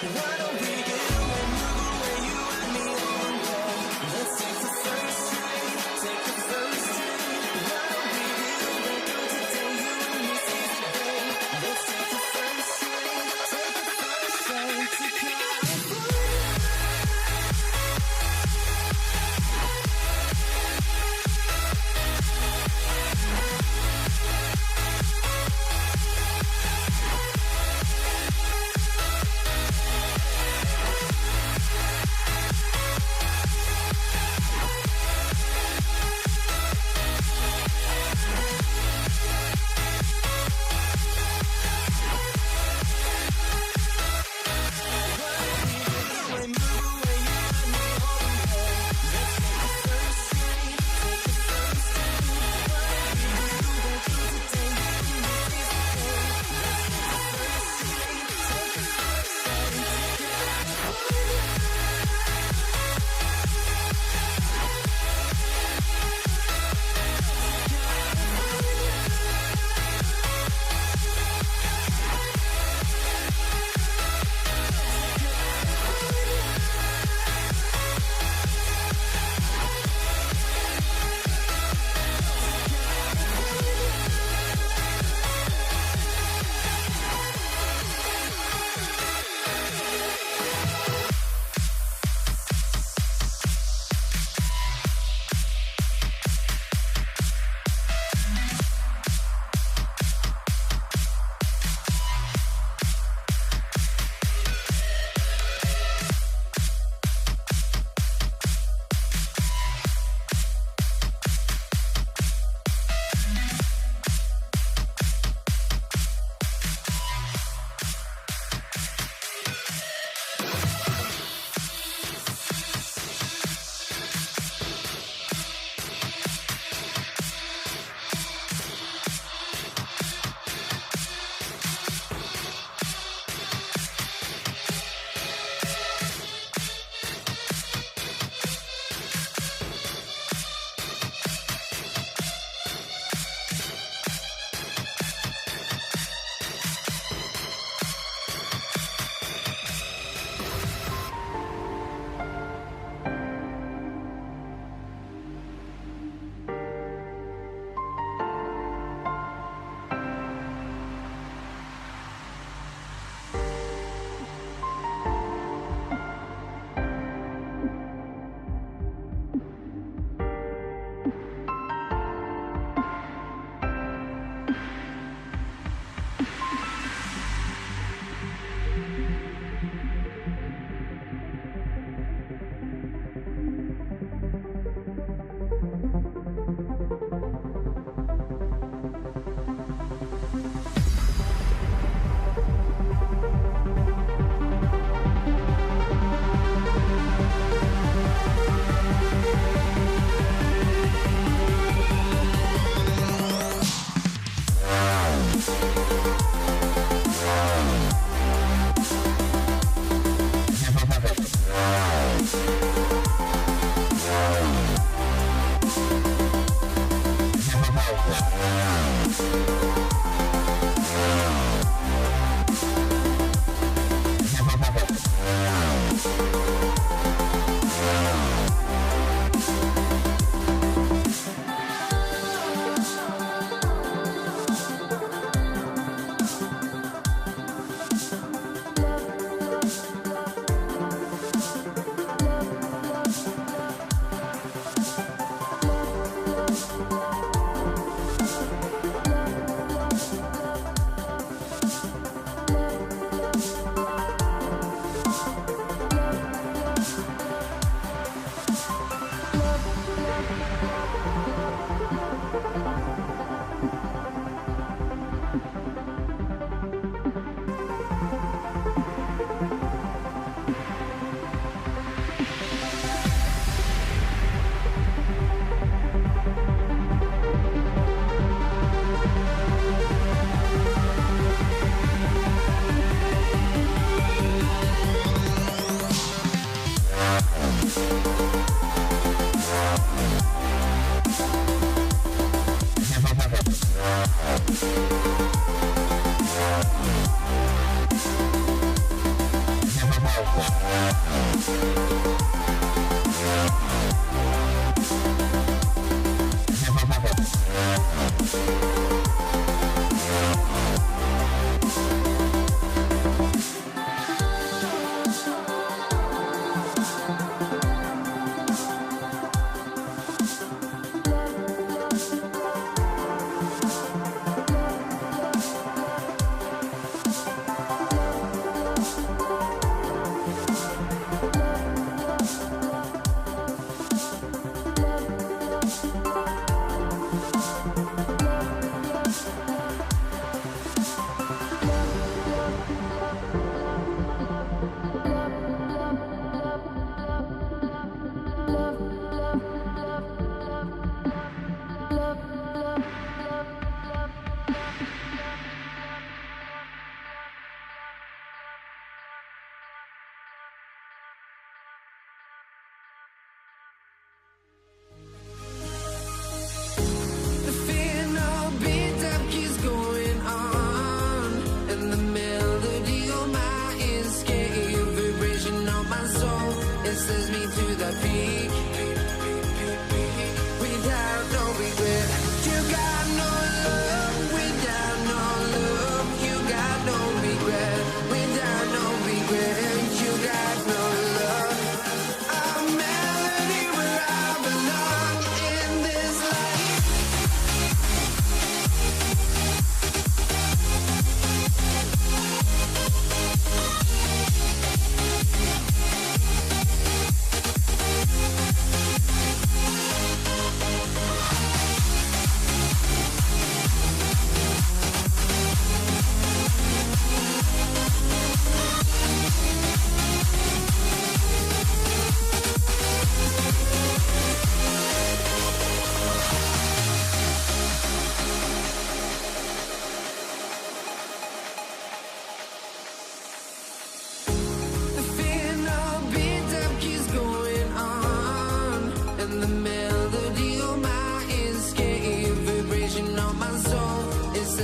What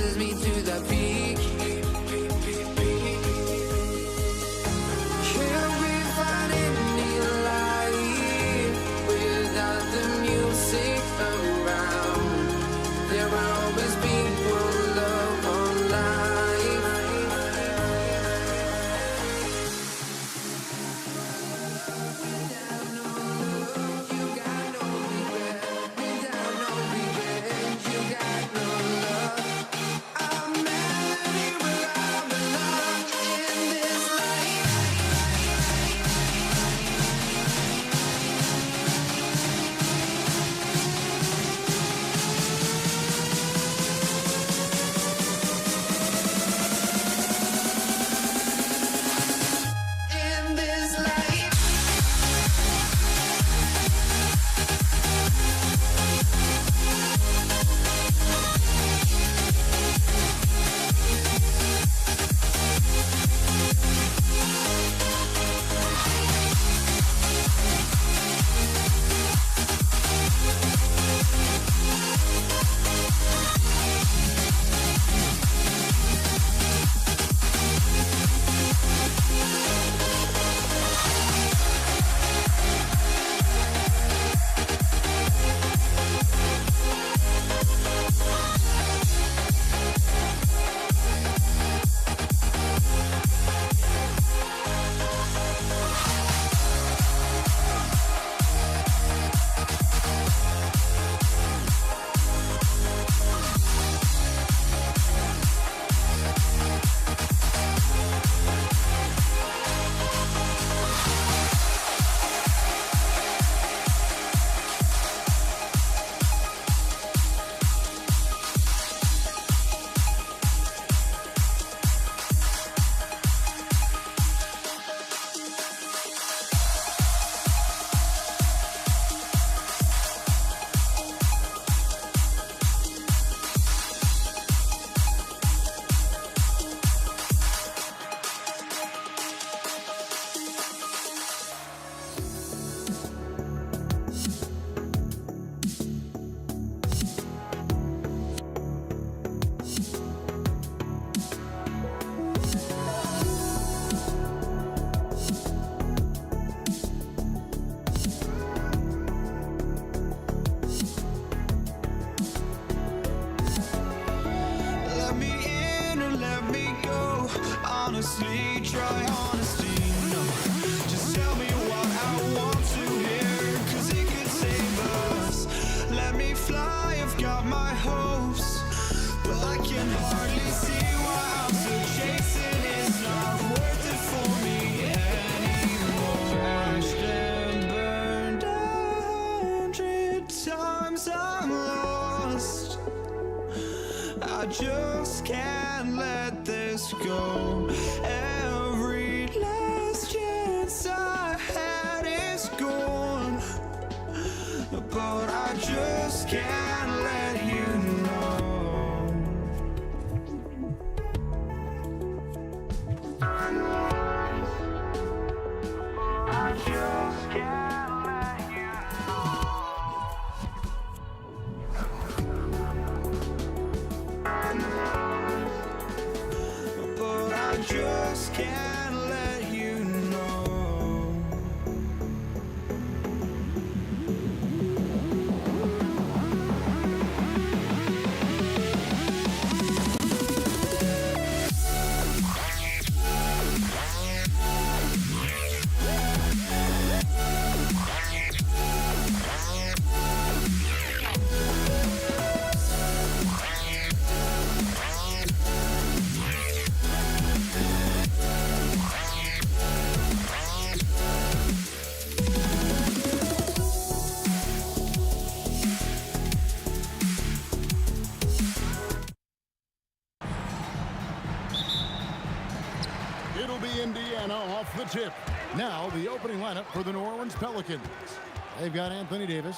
chases me to the peak. Can we find any light without the music around? There will always be one love, one life. Without no love, you got no regret. Without no regret, you got no love. I'm melody where I belong in this life. In this life. Let me in or let me go. Honestly, try honesty. No, just tell me what I want to hear, 'cause it could save us. Let me fly, I've got my hopes, but I can hardly see why I'm still chasing. It's not worth it for me anymore. Crashed and burned 100 times, I'm lost. I just can't let this go. Every last chance I had is gone, but I just can't let you know. I just can't let you know. But I just can't let you know. It'll be Indiana off the tip. Now the opening lineup for the New Orleans Pelicans. They've got Anthony Davis.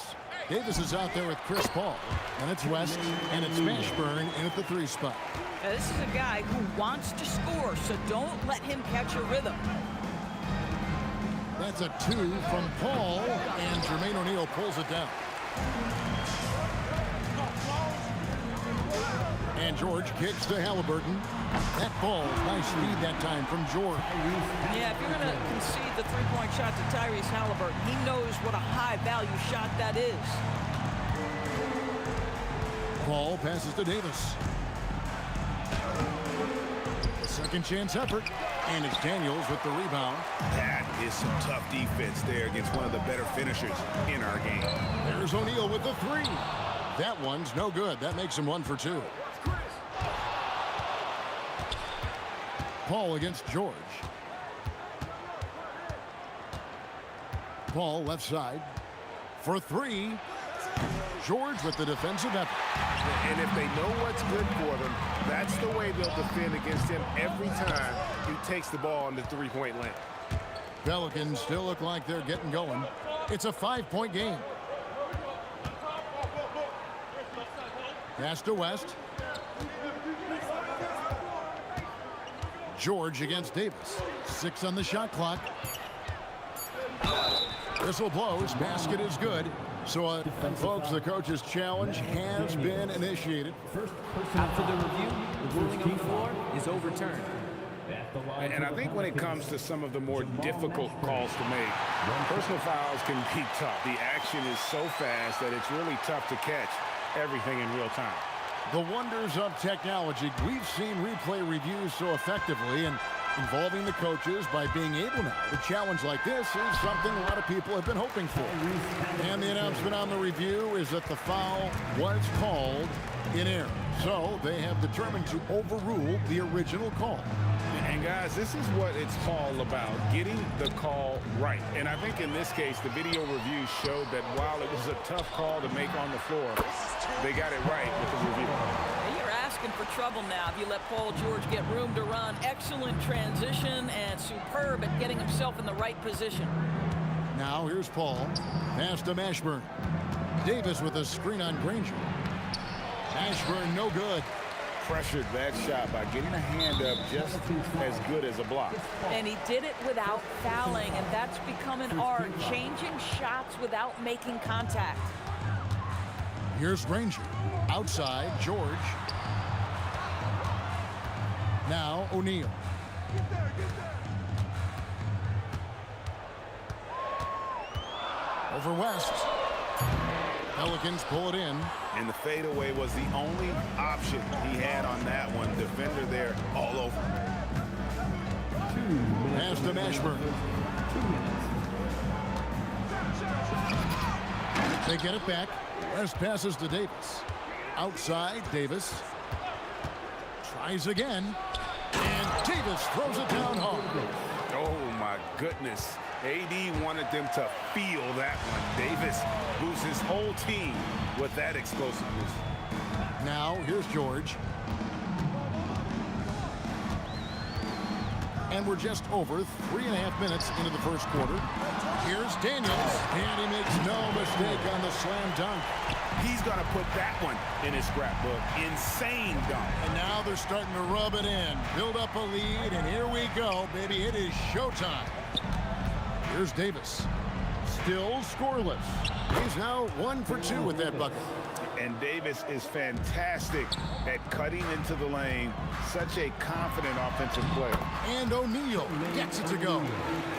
Davis is out there with Chris Paul. And it's West, and it's Mashburn in at the 3 spot. Now, this is a guy who wants to score, so don't let him catch a rhythm. That's a 2 from Paul, and Jermaine O'Neal pulls it down. And George kicks to Halliburton. That ball, nice speed that time from George. Yeah, if you're going to concede the three-point shot to Tyrese Halliburton, he knows what a high-value shot that is. Paul passes to Davis. A second chance effort. And it's Daniels with the rebound. That is some tough defense there against one of the better finishers in our game. There's O'Neal with the three. That one's no good. That makes him 1 for 2. Paul against George. Paul left side for 3. George with the defensive effort. And if they know what's good for them, that's the way they'll defend against him every time he takes the ball in the three-point lane. Pelicans still look like they're getting going. It's a 5-point game. Pass to West. George against Davis. 6 on the shot clock. Whistle blows. Basket is good. So, folks, the coach's challenge has been initiated. After the review, the ruling on the floor is overturned. And I think when it comes to some of the more difficult calls to make, personal fouls can be tough. The action is so fast that it's really tough to catch everything in real time. The wonders of technology. We've seen replay reviews so effectively, and involving the coaches by being able now to challenge like this is something a lot of people have been hoping for. And the announcement on the review is that the foul was called in error. So they have determined to overrule the original call. And guys, this is what it's all about, getting the call right. And I think in this case, the video review showed that while it was a tough call to make on the floor, they got it right with the review. You're asking for trouble now if you let Paul George get room to run. Excellent transition and superb at getting himself in the right position. Now here's Paul. Pass to Mashburn. Davis with a screen on Granger. Mashburn no good. Pressured that shot by getting a hand up just as good as a block. And he did it without fouling, and that's become an art, changing shots without making contact. Here's Granger. Outside, George. Now O'Neal. Over West. Pelicans pull it in. And the fadeaway was the only option he had on that one. Defender there all over. Pass to Mashburn. They get it back. West passes to Davis. Outside, Davis. Tries again. And Davis throws it down hard. Oh, my goodness. AD wanted them to feel that one. Davis moves his whole team with that explosiveness. Now, here's George. And we're just over 3.5 minutes into the first quarter. Here's Daniels. And he makes no mistake on the slam dunk. He's going to put that one in his scrapbook. Insane dunk. And now they're starting to rub it in. Build up a lead, and here we go, baby. It is showtime. Here's Davis. Still scoreless. He's now 1 for 2 with that bucket. And Davis is fantastic at cutting into the lane. Such a confident offensive player. And O'Neal gets it to go.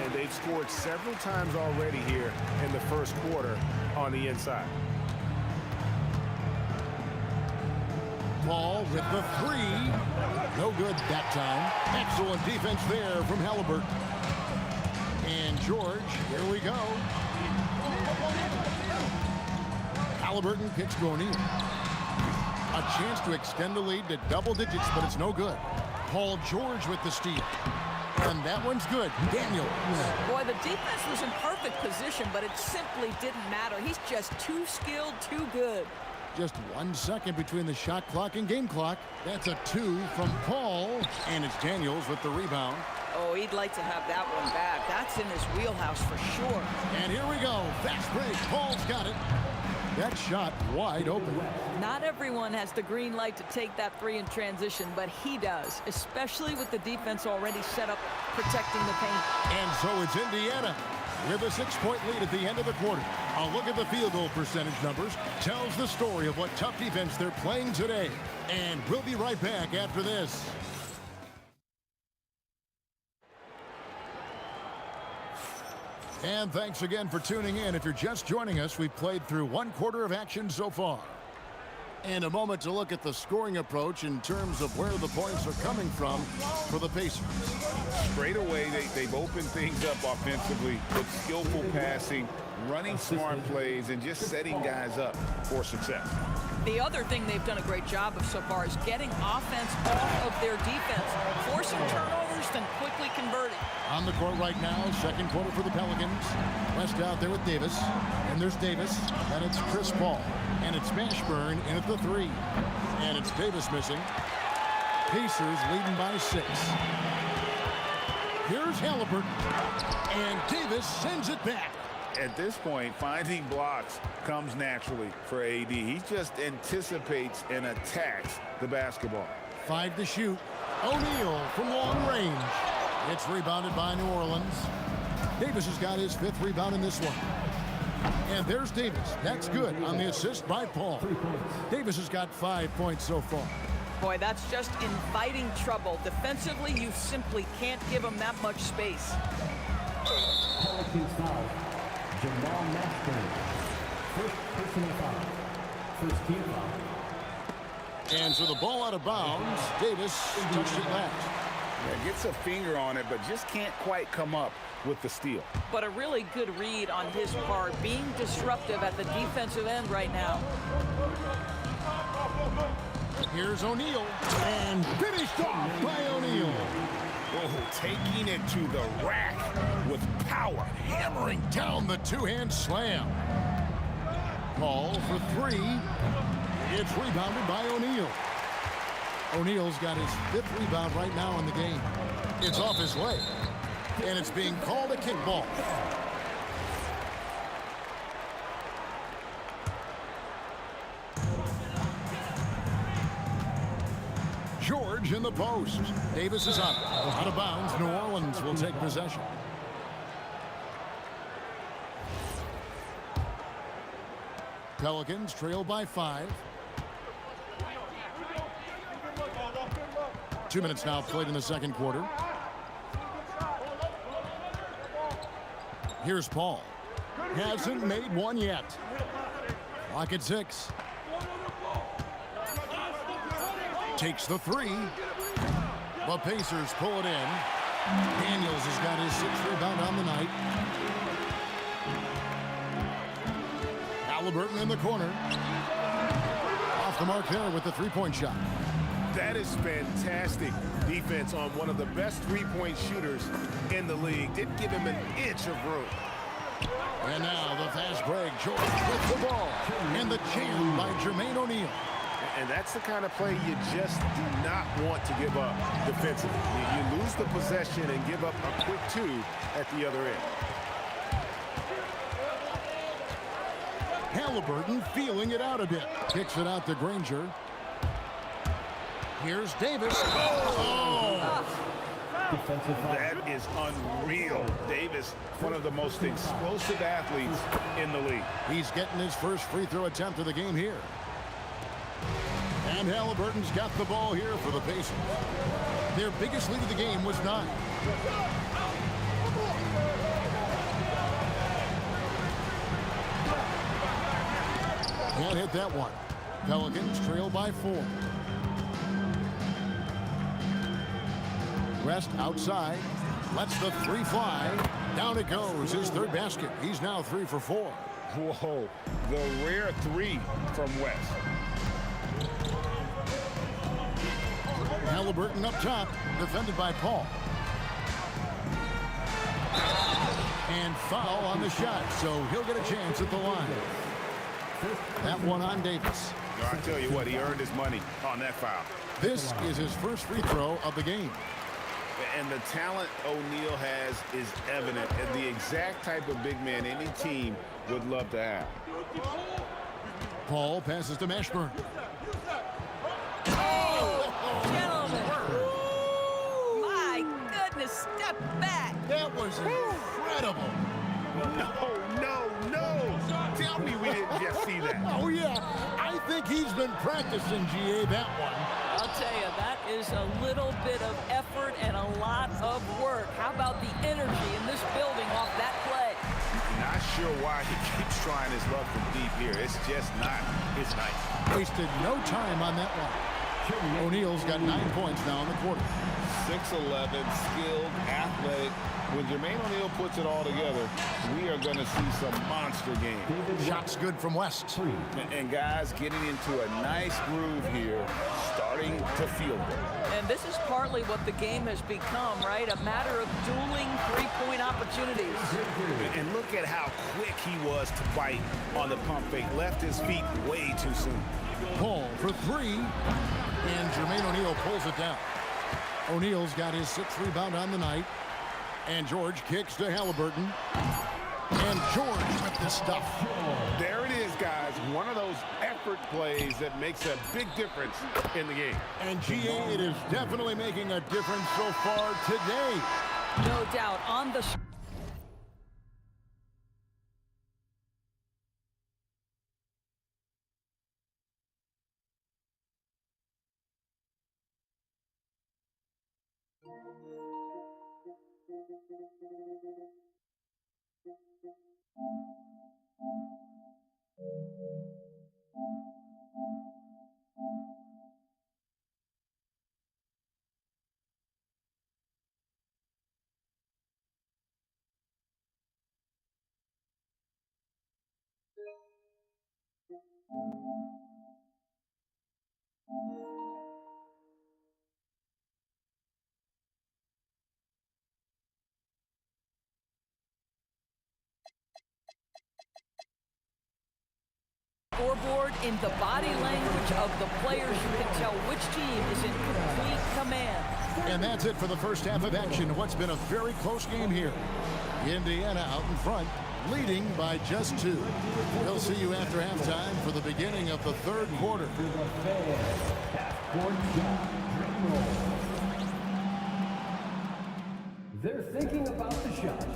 And they've scored several times already here in the first quarter on the inside. Paul with the three. No good that time. Excellent defense there from Halliburton. And George, here we go. Halliburton kicks to O'Neal. A chance to extend the lead to double digits, but it's no good. Paul George with the steal. And that one's good. Daniels. Boy, the defense was in perfect position, but it simply didn't matter. He's just too skilled, too good. Just 1 second between the shot clock and game clock. That's a 2 from Paul. And it's Daniels with the rebound. Oh, he'd like to have that one back. That's in his wheelhouse for sure. And here we go. Fast break. Paul's got it. That shot wide open. Not everyone has the green light to take that three in transition, but he does, especially with the defense already set up protecting the paint. And so it's Indiana. With a 6-point lead at the end of the quarter, a look at the field goal percentage numbers tells the story of what tough defense they're playing today. And we'll be right back after this. And thanks again for tuning in. If you're just joining us, we've played through 1 quarter of action so far. And a moment to look at the scoring approach in terms of where the points are coming from for the Pacers. Straight away, they've opened things up offensively with skillful passing, running smart plays, and just setting guys up for success. The other thing they've done a great job of so far is getting offense off of their defense, forcing turnovers, then quickly converting. On the court right now, second quarter for the Pelicans. West out there with Davis. And there's Davis. And it's Chris Paul. And it's Mashburn in at the 3. And it's Davis missing. Pacers leading by 6. Here's Halliburton. And Davis sends it back. At this point, finding blocks comes naturally for AD. He just anticipates and attacks the basketball. 5 to shoot. O'Neal from long range. It's rebounded by New Orleans. Davis has got his 5th rebound in this one. And there's Davis. That's good on the assist by Paul. Davis has got 5 points so far. Boy, that's just inviting trouble. Defensively, you simply can't give him that much space. Pelicans foul. Jamal Mashburn. First personal foul. First team foul. And so the ball out of bounds. Davis touched it last. Yeah, gets a finger on it, but just can't quite come up with the steal. But a really good read on his part, being disruptive at the defensive end right now. Here's O'Neal. And finished off by O'Neal. Oh, taking it to the rack with power. Hammering down the two-hand slam. Paul for 3. It's rebounded by O'Neal. O'Neal's got his 5th rebound right now in the game. It's off his leg. And it's being called a kickball. George in the post. Davis is up. Out of bounds. New Orleans will take possession. Pelicans trail by 5. 2 minutes now played in the second quarter. Here's Paul. Hasn't made one yet. Clock at 6. Takes the 3. The Pacers pull it in. Daniels has got his 6th rebound on the night. Halliburton in the corner. Off the mark there with the 3-point shot. That is fantastic defense on one of the best 3-point shooters in the league. Didn't give him an inch of room. And now the fast break. George with the ball. And the jam by Jermaine O'Neal. And that's the kind of play you just do not want to give up defensively. You lose the possession and give up a quick 2 at the other end. Halliburton feeling it out a bit. Kicks it out to Granger. Here's Davis. Oh! Defensive foul. That is unreal. Davis, one of the most explosive athletes in the league. He's getting his first free throw attempt of the game here. And Halliburton's got the ball here for the Pacers. Their biggest lead of the game was 9. Can't hit that one. Pelicans trail by 4. West outside. Lets the 3 fly. Down it goes. His 3rd basket. He's now 3 for 4. Whoa, the rare 3 from West. Halliburton up top, defended by Paul. And foul on the shot, so he'll get a chance at the line. That one on Davis. No, I tell you what, he earned his money on that foul. This is his first free throw of the game. And the talent O'Neal has is evident, and the exact type of big man any team would love to have. Paul passes to Mashburn. Gentlemen. Ooh, my goodness, step back. That was incredible. practicing, GA, that one. I'll tell you, that is a little bit of effort and a lot of work. How about the energy in this building off that play? Not sure why he keeps trying his luck from deep here. It's just not his night. Wasted no time on that one. O'Neal's got 9 points now in the quarter. 6'11", skilled, athletic. When Jermaine O'Neal puts it all together, we are going to see some monster games. Shots good from West. And guys getting into a nice groove here, starting to feel good. And this is partly what the game has become, right? A matter of dueling three-point opportunities. And look at how quick he was to bite on the pump fake. Left his feet way too soon. Paul for three, and Jermaine O'Neal pulls it down. O'Neal's got his 6th rebound on the night, and George kicks to Halliburton, and George with the stuff. There it is, guys. One of those effort plays that makes a big difference in the game. And GA, it is definitely making a difference so far today. No doubt on the scoreboard, in the body language of the players, you can tell which team is in complete command. And that's it for the first half of action. What's been a very close game here. Indiana out in front, leading by just 2. We'll see you after halftime for the beginning of the 3rd quarter. They're thinking about the shot.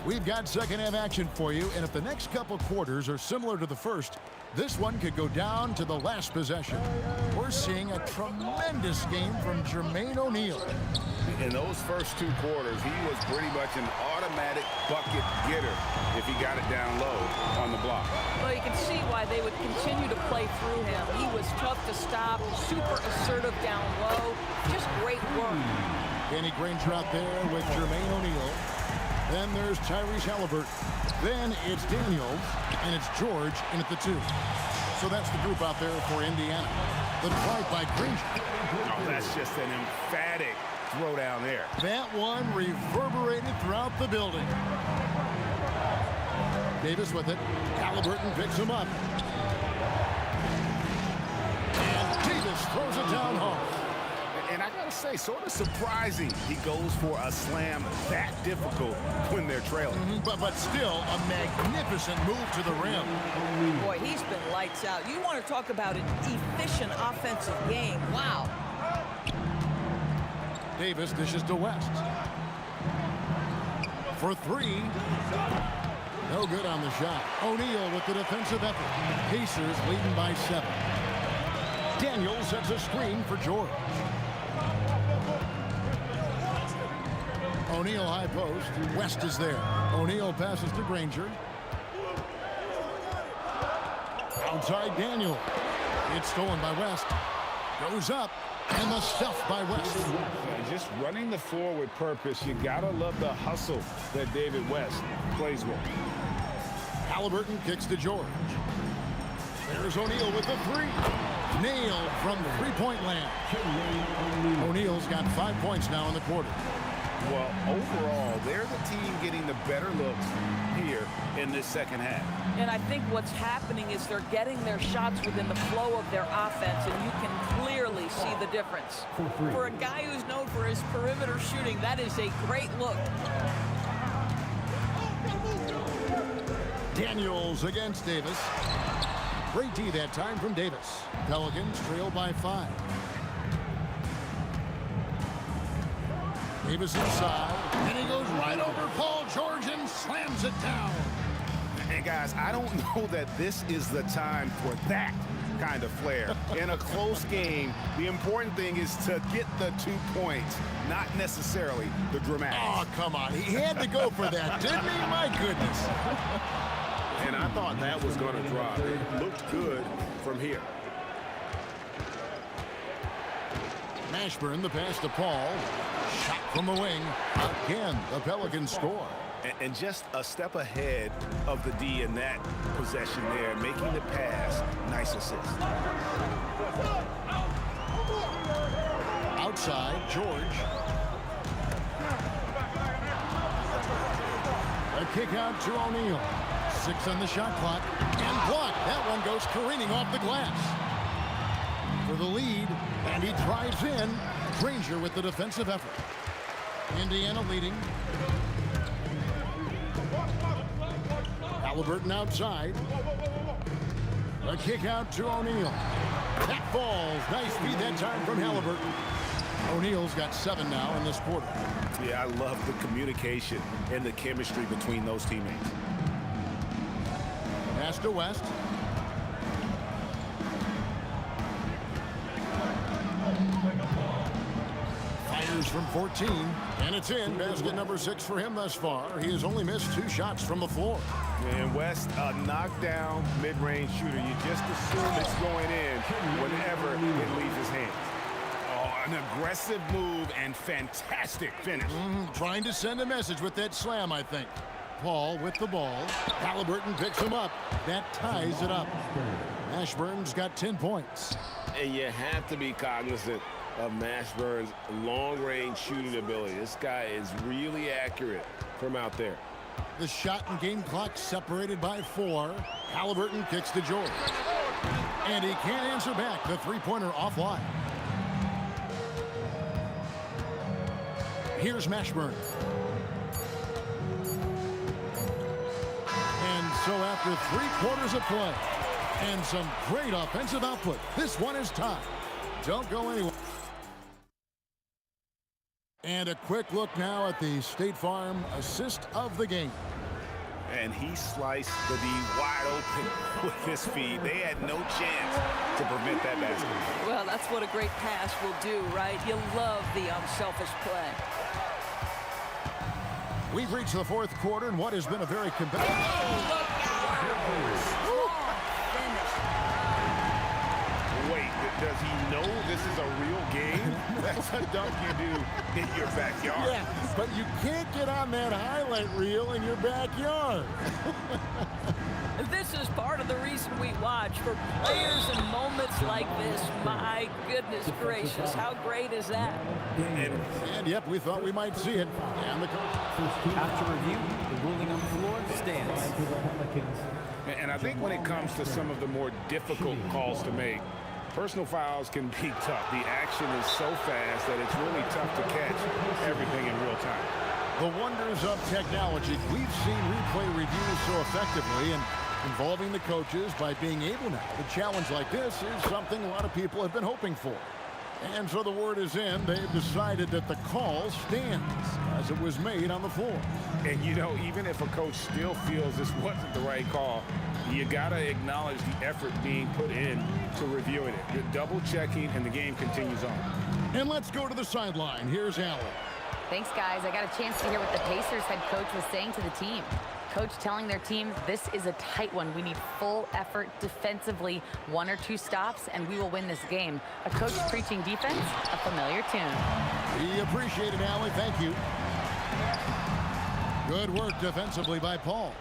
We've got second half action for you, and if the next couple quarters are similar to the first, this one could go down to the last possession. We're seeing a tremendous game from Jermaine O'Neal. In those first 2 quarters, he was pretty much an automatic bucket getter if he got it down low on the block. Well, you can see why they would continue to play through him. He was tough to stop, super assertive down low, just great work. Danny Granger out there with Jermaine O'Neal. Then there's Tyrese Halliburton. Then it's Daniels, and it's George in at the 2. So that's the group out there for Indiana. The drive by Granger. Oh, that's just an emphatic throwdown there. That one reverberated throughout the building. Davis with it. Halliburton picks him up. And Davis throws it down home. And I gotta say, sort of surprising he goes for a slam that difficult when they're trailing. But still a magnificent move to the rim. Boy, he's been lights out. You want to talk about an efficient offensive game. Wow. Davis dishes to West. For 3. No good on the shot. O'Neal with the defensive effort. Pacers leading by 7. Daniels sets a screen for George. O'Neal high post. West is there. O'Neal passes to Granger. Outside Daniel. It's stolen by West. Goes up. And the stuff by West. Just running the floor with purpose. You gotta love the hustle that David West plays with. Halliburton kicks to George. There's O'Neal with the 3. Nailed from 3-point land. O'Neal's got 5 points now in the quarter. Well, overall, they're the team getting the better looks here in this second half. And I think what's happening is they're getting their shots within the flow of their offense, and you can clearly see the difference. For a guy who's known for his perimeter shooting, that is a great look. Daniels against Davis. Great D that time from Davis. Pelicans trail by 5. Davis inside, and he goes right over Paul George and slams it down. And guys, I don't know that this is the time for that kind of flair. In a close game, the important thing is to get the 2 points, not necessarily the dramatic. Oh, come on. He had to go for that, didn't he? My goodness. And I thought that was going to drop. It looked good from here. Mashburn, the pass to Paul. Shot from the wing. Again, the Pelicans score. And just a step ahead of the D in that possession there, making the pass. Nice assist. Outside, George. A kick out to O'Neal. 6 on the shot clock. And blocked. That one goes careening off the glass. For the lead, and he drives in. Granger with the defensive effort. Indiana leading. Halliburton outside. A kick out to O'Neal. That falls. Nice feed that time from Halliburton. O'Neal's got 7 now in this quarter. Yeah, I love the communication and the chemistry between those teammates. Pass to West. Fires from 14, and it's in. Basket number 6 for him thus far. He has only missed 2 shots from the floor. And West, a knockdown mid-range shooter. You just assume it's going in whenever it leaves his hands. Oh, an aggressive move and fantastic finish. Trying to send a message with that slam, I think. Paul with the ball. Halliburton picks him up. That ties it up. Mashburn's got 10 points. And you have to be cognizant of Mashburn's long-range shooting ability. This guy is really accurate from out there. The shot and game clock separated by 4. Halliburton kicks to George. And he can't answer back. The three-pointer offline. Here's Mashburn. And so after 3 quarters of play and some great offensive output, this one is tied. Don't go anywhere. And a quick look now at the State Farm assist of the game. And he sliced the D wide open with his feet. They had no chance to prevent that basket. Well, that's what a great pass will do, right? You love the unselfish play. We've reached the 4th quarter in what has been a very competitive. Wait, does he know this is a real game? That's a dunk you do in your backyard. Yeah, but you can't get on that highlight reel in your backyard. This is part of the reason we watch. For players in moments like this, my goodness gracious, how great is that? And yep, we thought we might see it. And the After review, the ruling on the floor stands. And I think when it comes to some of the more difficult calls to make, personal fouls can be tough. The action is so fast that it's really tough to catch everything in real time. The wonders of technology. We've seen replay reviews so effectively, and involving the coaches by being able now to challenge like this is something a lot of people have been hoping for. And so the word is in. They've decided that the call stands as it was made on the floor. And, you know, even if a coach still feels this wasn't the right call, you got to acknowledge the effort being put in to reviewing it. You're double-checking, and the game continues on. And let's go to the sideline. Here's Allen. Thanks, guys. I got a chance to hear what the Pacers head coach was saying to the team. Coach telling their team, this is a tight one. We need full effort defensively, 1 or 2 stops, and we will win this game. A coach preaching defense, a familiar tune. We appreciate it, Allen. Thank you. Good work defensively by Paul.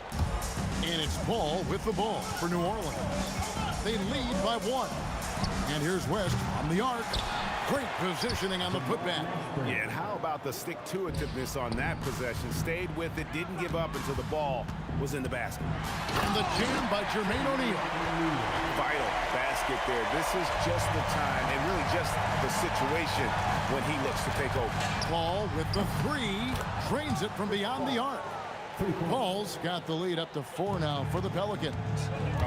And it's Paul with the ball for New Orleans. They lead by 1. And here's West on the arc. Great positioning on the putback. Yeah, and how about the stick-to-itiveness on that possession? Stayed with it, didn't give up until the ball was in the basket. And the jam by Jermaine O'Neal. Vital basket there. This is just the time and really just the situation when he looks to take over. Paul with the 3. Drains it from beyond the arc. Paul's got the lead up to 4 now for the Pelicans.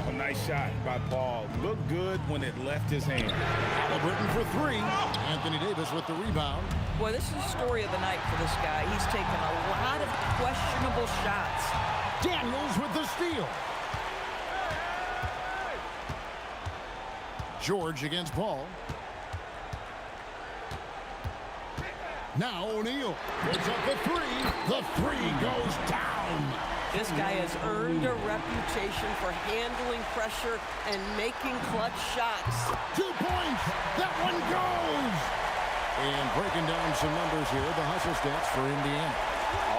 Oh, nice shot by Paul. Looked good when it left his hand. Halliburton for 3. Anthony Davis with the rebound. Boy, this is the story of the night for this guy. He's taken a lot of questionable shots. Daniels with the steal. George against Paul. Now O'Neal puts up the 3. The 3 goes down. This guy has earned a reputation for handling pressure and making clutch shots. 2 points. That one goes. And breaking down some numbers here, the hustle stats for Indiana.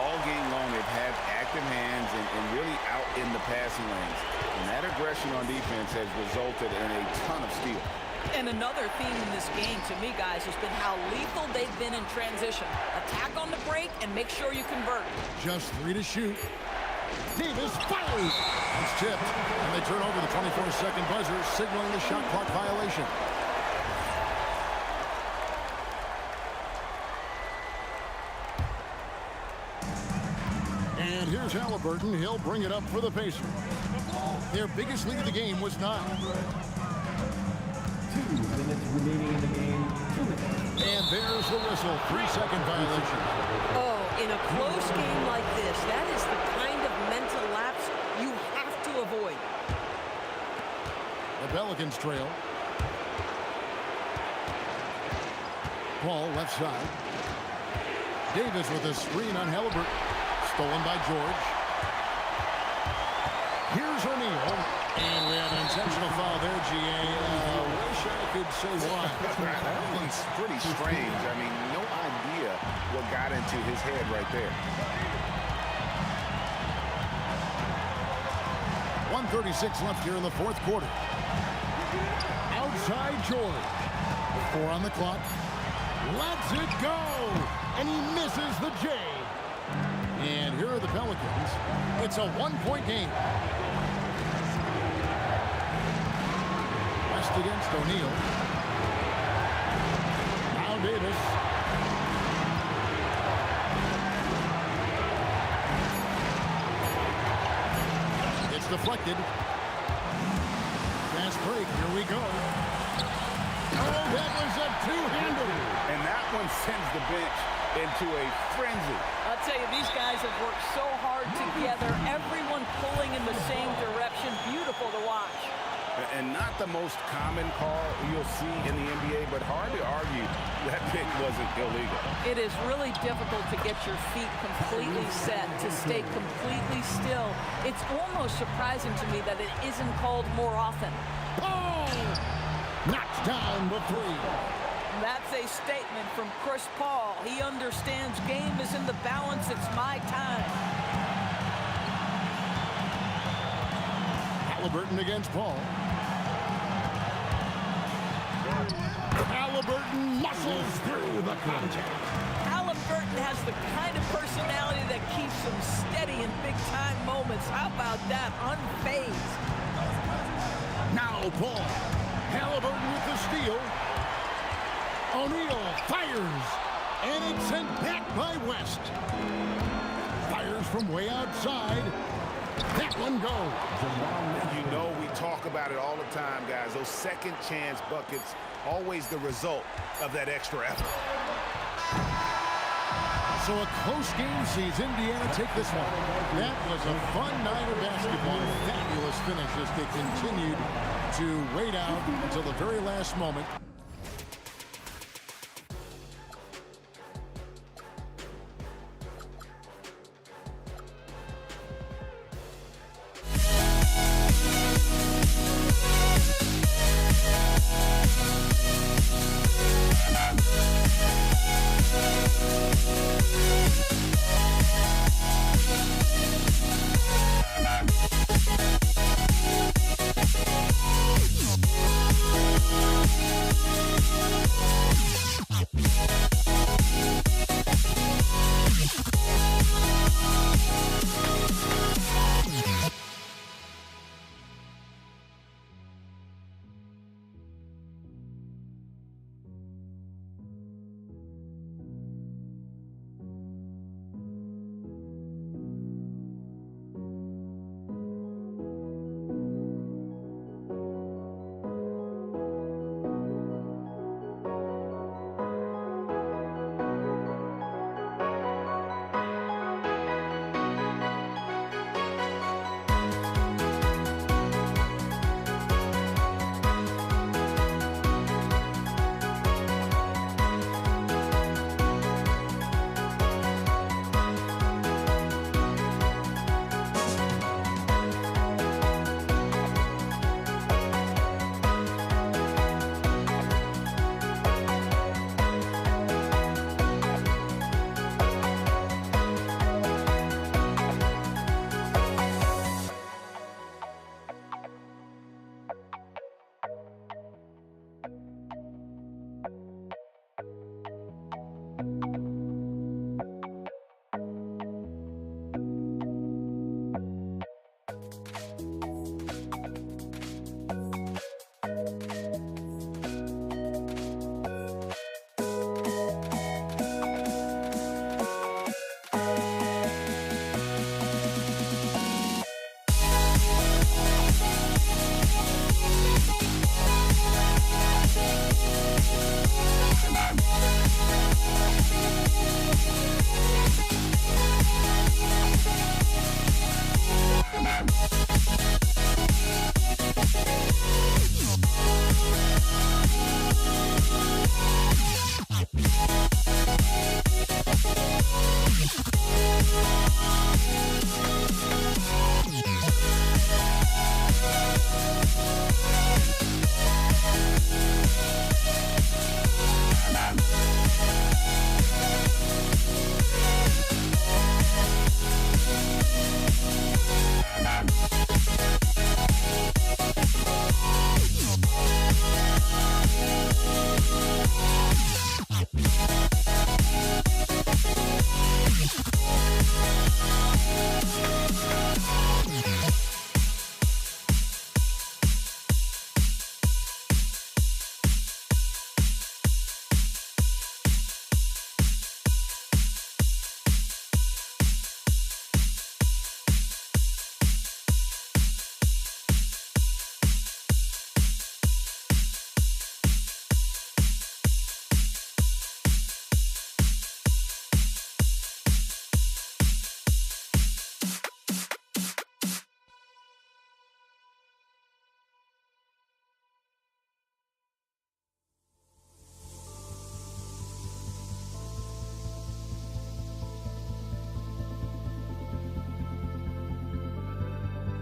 All game long, they've had active hands and really out in the passing lanes. And that aggression on defense has resulted in a ton of steals. And another theme in this game, to me, guys, has been how lethal they've been in transition. Attack on the break and make sure you convert. Just 3 to shoot. Davis fires. It's tipped, and they turn over the 24-second buzzer, signaling the shot clock violation. And here's Halliburton. He'll bring it up for the Pacers. Their biggest lead of the game was 9. 2 minutes remaining in the game. 2 minutes. And there's the whistle. 3-second violation. Oh, in a close game like this, that is the kind of mental lapse you have to avoid. The Pelicans trail. Paul left side. Davis with a screen on Halliburton. Stolen by George. Here's O'Neal. And we have an intentional foul there, G.A. Wish I could say why. That one's pretty strange. I mean, no idea what got into his head right there. 1:36 left here in the 4th quarter. Outside George. 4 on the clock. Lets it go. And he misses the J. And here are the Pelicans. It's a 1-point game. West against O'Neal. Now Davis. It's deflected. Fast break. Here we go. Oh, that was a 2-hander. And that one sends the bench into a frenzy. I'll tell you, these guys have worked so hard together. Everyone pulling in the same direction. Beautiful to watch. And not the most common call you'll see in the NBA, but hard to argue that pick wasn't illegal. It is really difficult to get your feet completely set, to stay completely still. It's almost surprising to me that it isn't called more often. Oh! Knocks down the 3. That's a statement from Chris Paul. He understands game is in the balance. It's my time. Halliburton against Paul. Halliburton muscles through the contact. Halliburton has the kind of personality that keeps him steady in big-time moments. How about that? Unfazed. Now Paul. Halliburton with the steal. O'Neal fires. And it's sent back by West. Fires from way outside. That one goes. You know, we talk about it all the time, guys. Those second chance buckets, always the result of that extra effort. So a close game sees Indiana take this one. That was a fun night of basketball. Fabulous finish as they continued to wait out until the very last moment.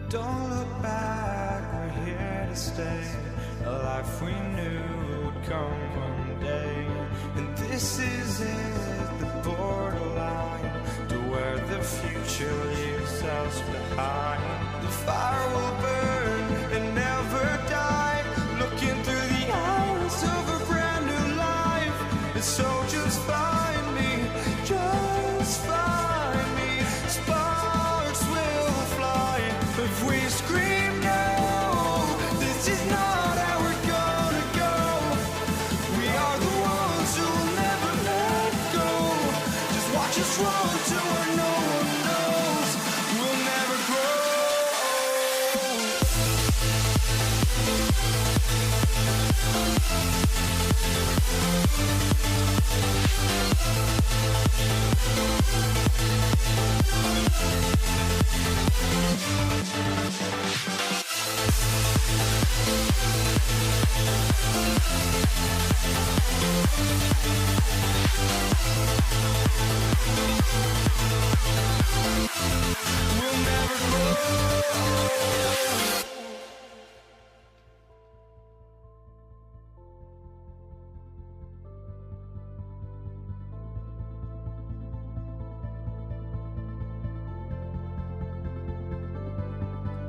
Don't look back, we're here to stay. A life we knew would come one day. And this is it, the borderline to where the future leaves us behind. The fire will burn and never die, looking through the eyes of a brand new life. And so just find me, just find me. Sparks will fly if we scream no. This is not how we're gonna go. We are the ones who will never let go. Just watch us run to where no one knows. We'll never grow. We'll never grow.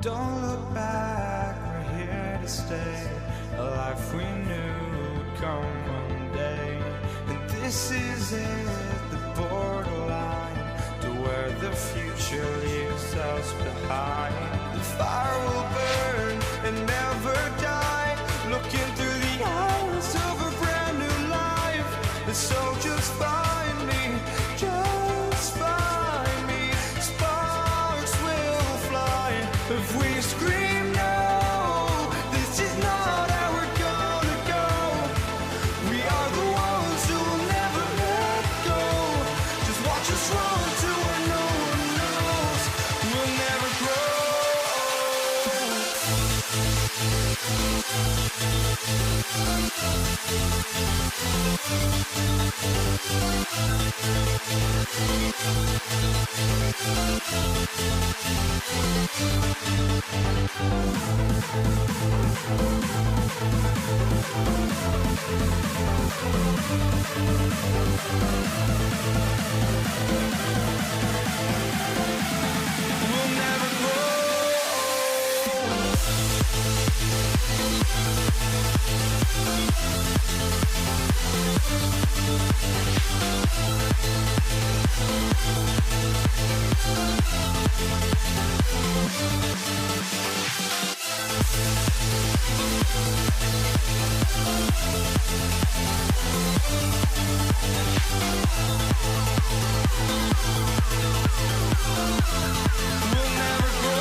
Don't look back, we're here to stay. A life we knew would come one day. And this is it, the borderline to where the future leaves us behind. The fire will burn and never die, looking through the eyes of a brand new life. And so just find me, just find me. Sparks will fly if we scream no. This is not how we're gonna go. We are the ones who will never let go. Just watch us run to where no one knows. We'll never grow. We'll never grow. We'll never grow.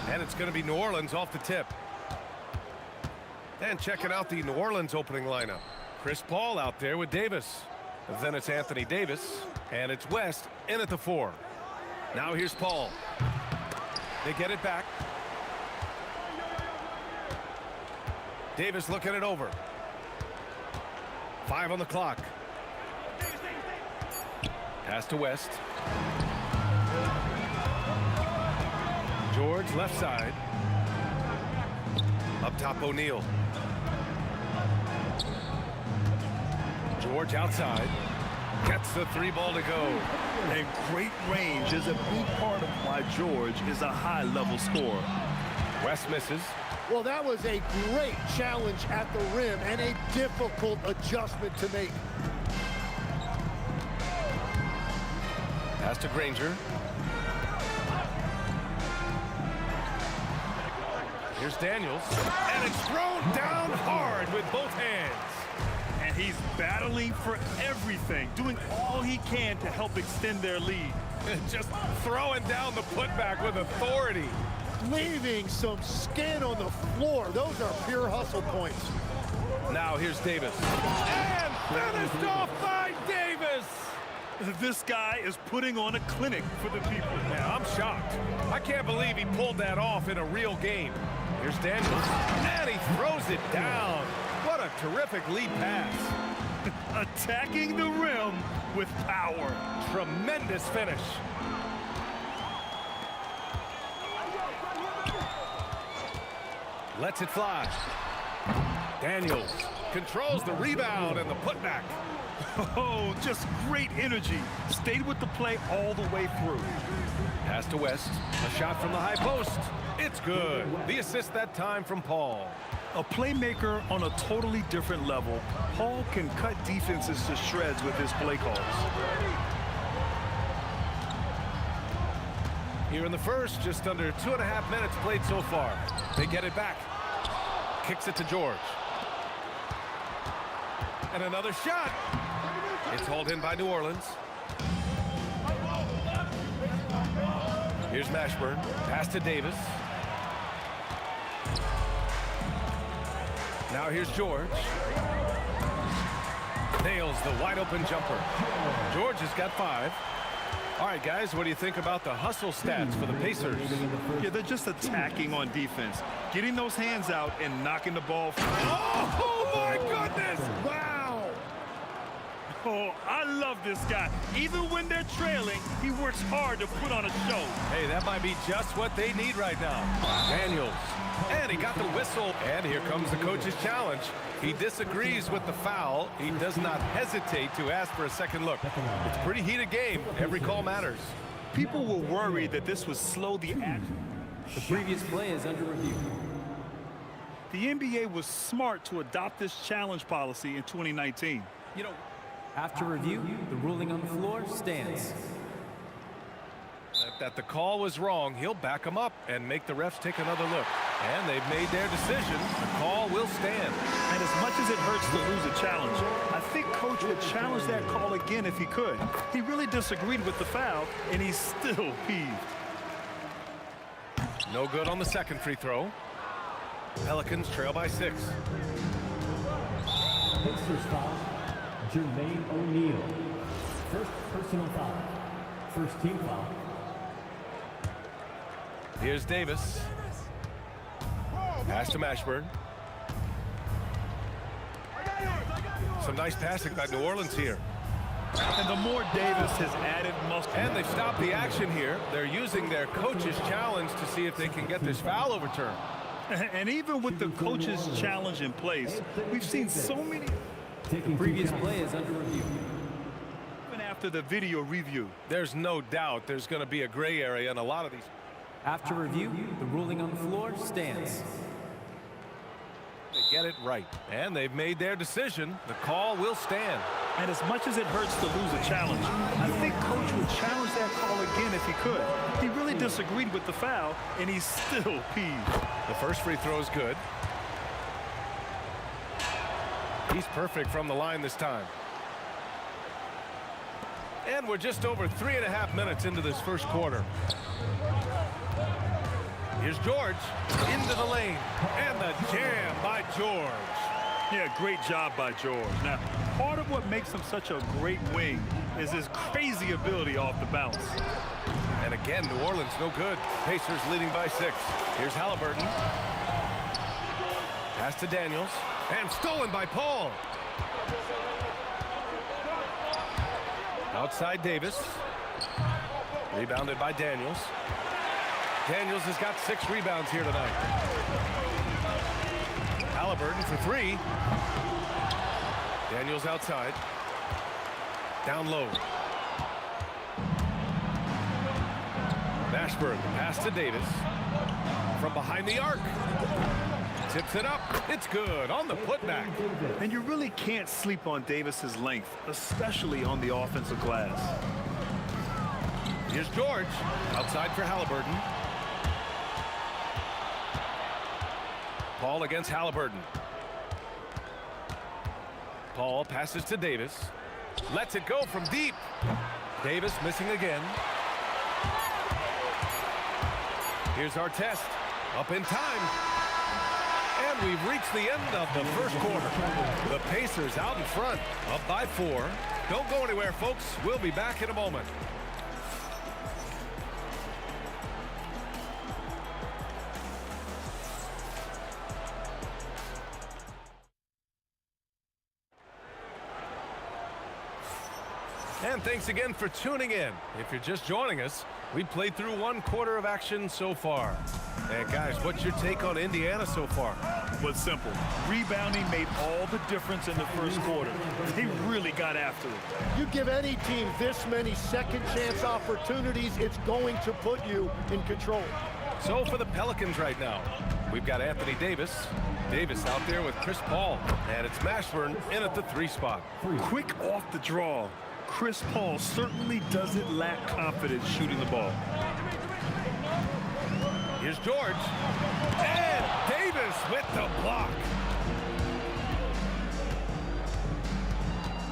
And it's going to be New Orleans off the tip. And checking out the New Orleans opening lineup. Chris Paul out there with Davis. Then it's Anthony Davis. And it's West in at the 4. Now here's Paul. They get it back. Davis looking it over. 5 on the clock. Pass to West. George left side. Up top O'Neal. George outside. Gets the 3 ball to go. And great range is a big part of why George is a high-level scorer. West misses. Well, that was a great challenge at the rim and a difficult adjustment to make. Pass to Granger. Here's Daniels, and it's thrown down hard with both hands. And he's battling for everything, doing all he can to help extend their lead. Just throwing down the putback with authority. Leaving some skin on the floor. Those are pure hustle points. Now here's Davis. And finished off by Davis. This guy is putting on a clinic for the people. Man, I'm shocked. I can't believe he pulled that off in a real game. Here's Daniels, and he throws it down. What a terrific lead pass. Attacking the rim with power. Tremendous finish. Lets it fly. Daniels controls the rebound and the putback. Oh, just great energy. Stayed with the play all the way through. Pass to West. A shot from the high post. It's good. The assist that time from Paul. A playmaker on a totally different level. Paul can cut defenses to shreds with his play calls. Here in the first, just under 2.5 minutes played so far. They get it back. Kicks it to George. And another shot. It's hauled in by New Orleans. Here's Mashburn. Pass to Davis. Now here's George. Nails the wide open jumper. George has got 5. All right, guys, what do you think about the hustle stats for the Pacers? Yeah, they're just attacking on defense. Getting those hands out and knocking the ball. Oh my goodness! Wow! Oh, I love this guy. Even when they're trailing, he works hard to put on a show. Hey, that might be just what they need right now. Daniels. And he got the whistle. And here comes the coach's challenge. He disagrees with the foul. He does not hesitate to ask for a second look. It's a pretty heated game. Every call matters. People were worried that this would slow the action. The previous play is under review. The NBA was smart to adopt this challenge policy in 2019. You know, after review, the ruling on the floor stands. That the call was wrong, he'll back him up and make the refs take another look. And they've made their decision. The call will stand. And as much as it hurts to lose a challenge, I think Coach would challenge that call again if he could. He really disagreed with the foul, and he's still peeved. No good on the second free throw. Pelicans trail by 6. Pacers foul, Jermaine O'Neal. First personal foul. First team foul. Here's Davis. Pass to Mashburn. Some nice passing by New Orleans here. And the more Davis has added muscle. And they've stopped the action here. They're using their coach's challenge to see if they can get this foul overturned. And even with the coach's challenge in place, we've seen so many. The previous play is under review. Even after the video review. There's no doubt there's going to be a gray area in a lot of these. After review, the ruling on the floor stands. They get it right. And they've made their decision. The call will stand. And as much as it hurts to lose a challenge, I think Coach would challenge that call again if he could. He really disagreed with the foul, and he's still peeved. The first free throw is good. He's perfect from the line this time. And we're just over 3.5 minutes into this first quarter. Here's George into the lane. And the jam by George. Yeah, great job by George. Now, part of what makes him such a great wing is his crazy ability off the bounce. And again, New Orleans no good. Pacers leading by 6. Here's Halliburton. Pass to Daniels. And stolen by Paul. Outside Davis. Rebounded by Daniels. Daniels has got 6 rebounds here tonight. Halliburton for 3. Daniels outside. Down low. Mashburn, pass to Davis. From behind the arc. Tips it up. It's good on the putback. And you really can't sleep on Davis's length, especially on the offensive glass. Here's George. Outside for Halliburton. Paul against Halliburton. Paul passes to Davis. Lets it go from deep. Davis missing again. Here's our test. Up in time. And we've reached the end of the first quarter. The Pacers out in front, up by 4. Don't go anywhere, folks. We'll be back in a moment. And thanks again for tuning in. If you're just joining us, we played through 1 quarter of action so far. And guys, what's your take on Indiana so far? But simple. Rebounding made all the difference in the first quarter. They really got after it. You give any team this many second chance opportunities, it's going to put you in control. So for the Pelicans right now, we've got Anthony Davis. Davis out there with Chris Paul. And it's Mashburn in at the 3 spot. Quick off the draw. Chris Paul certainly doesn't lack confidence shooting the ball. Here's George. And Davis with the block.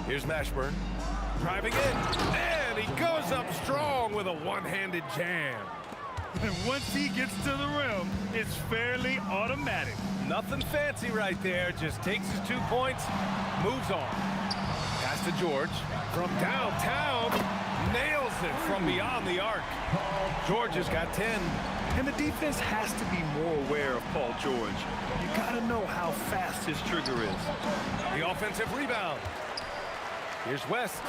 Here's Mashburn. Driving in. And he goes up strong with a one-handed jam. And once he gets to the rim, it's fairly automatic. Nothing fancy right there. Just takes his 2 points, moves on. Pass to George. From downtown, nails it from beyond the arc. George has got 10. And the defense has to be more aware of Paul George. You got to know how fast his trigger is. The offensive rebound. Here's West.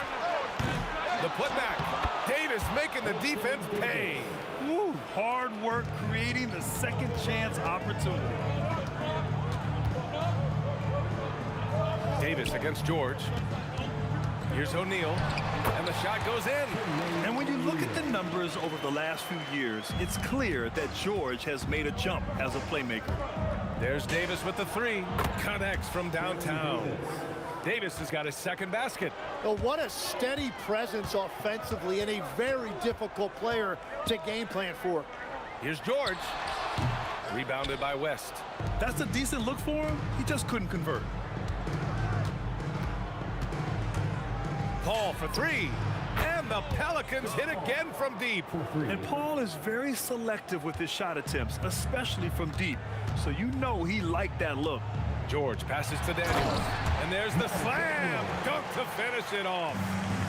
The putback. Davis making the defense pay. Woo, hard work creating the second chance opportunity. Davis against George. Here's O'Neal, and the shot goes in. And when you look at the numbers over the last few years, it's clear that George has made a jump as a playmaker. There's Davis with the 3. Connects from downtown. Davis has got his 2nd basket. Oh, what a steady presence offensively and a very difficult player to game plan for. Here's George. Rebounded by West. That's a decent look for him. He just couldn't convert. Paul for 3. And the Pelicans hit again from deep. And Paul is very selective with his shot attempts, especially from deep. So you know he liked that look. George passes to Daniels. And there's the slam dunk to finish it off.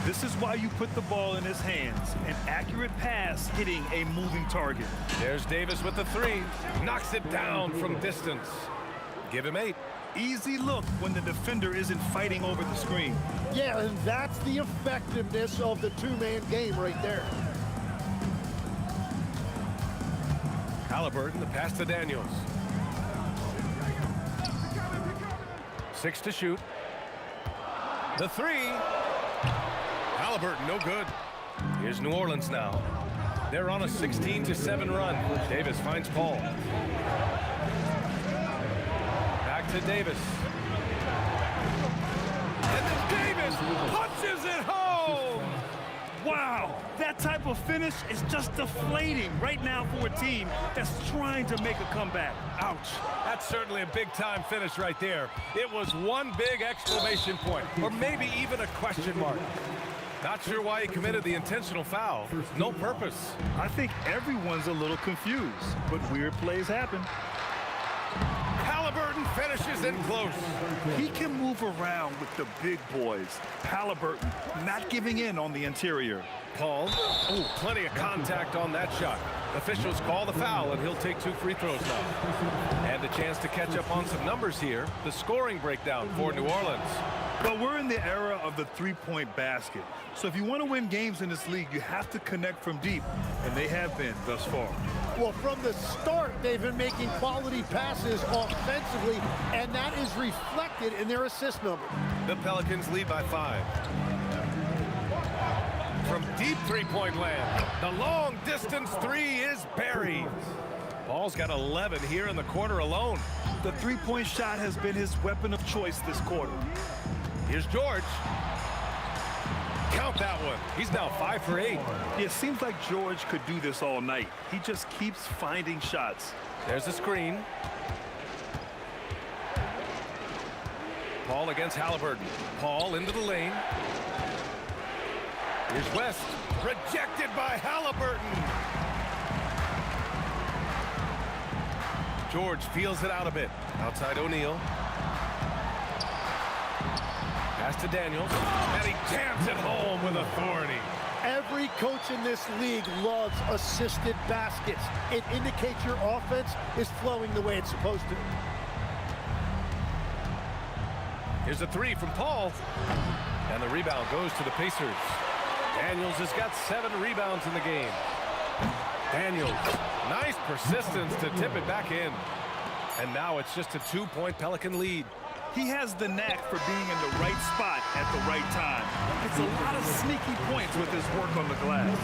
This is why you put the ball in his hands. An accurate pass hitting a moving target. There's Davis with the 3. Knocks it down from distance. Give him 8. Easy look when the defender isn't fighting over the screen. Yeah, and that's the effectiveness of the 2-man game right there. Halliburton, the pass to Daniels. 6 to shoot. The 3. Halliburton, no good. Here's New Orleans now. They're on a 16-7 run. Davis finds Paul. Back to Davis. And then Davis punches it home! Wow, that type of finish is just deflating right now for a team that's trying to make a comeback. Ouch. That's certainly a big-time finish right there. It was one big exclamation point, or maybe even a question mark. Not sure why he committed the intentional foul. No purpose. I think everyone's a little confused, but weird plays happen. Halliburton finishes in close. He can move around with the big boys. Halliburton not giving in on the interior. Paul, plenty of contact on that shot. Officials call the foul, and he'll take 2 free throws now. And a chance to catch up on some numbers here. The scoring breakdown for New Orleans. But we're in the era of the 3-point basket. So if you want to win games in this league, you have to connect from deep, and they have been thus far. Well, from the start, they've been making quality passes offensively, and that is reflected in their assist number. The Pelicans lead by 5. From deep 3-point land, the long-distance 3 is buried. Paul's got 11 here in the quarter alone. The 3-point shot has been his weapon of choice this quarter. Here's George. Count that one. He's now 5 for 8. It seems like George could do this all night. He just keeps finding shots. There's a screen. Paul against Halliburton. Paul into the lane. Here's West. Rejected by Halliburton. George feels it out a bit. Outside O'Neal. Pass to Daniels. And he jams it home with authority. Every coach in this league loves assisted baskets. It indicates your offense is flowing the way it's supposed to. Here's a three from Paul. And the rebound goes to the Pacers. Daniels has got 7 rebounds in the game. Daniels, nice persistence to tip it back in. And now it's just a 2-point Pelican lead. He has the knack for being in the right spot at the right time. It's a lot of sneaky points with his work on the glass.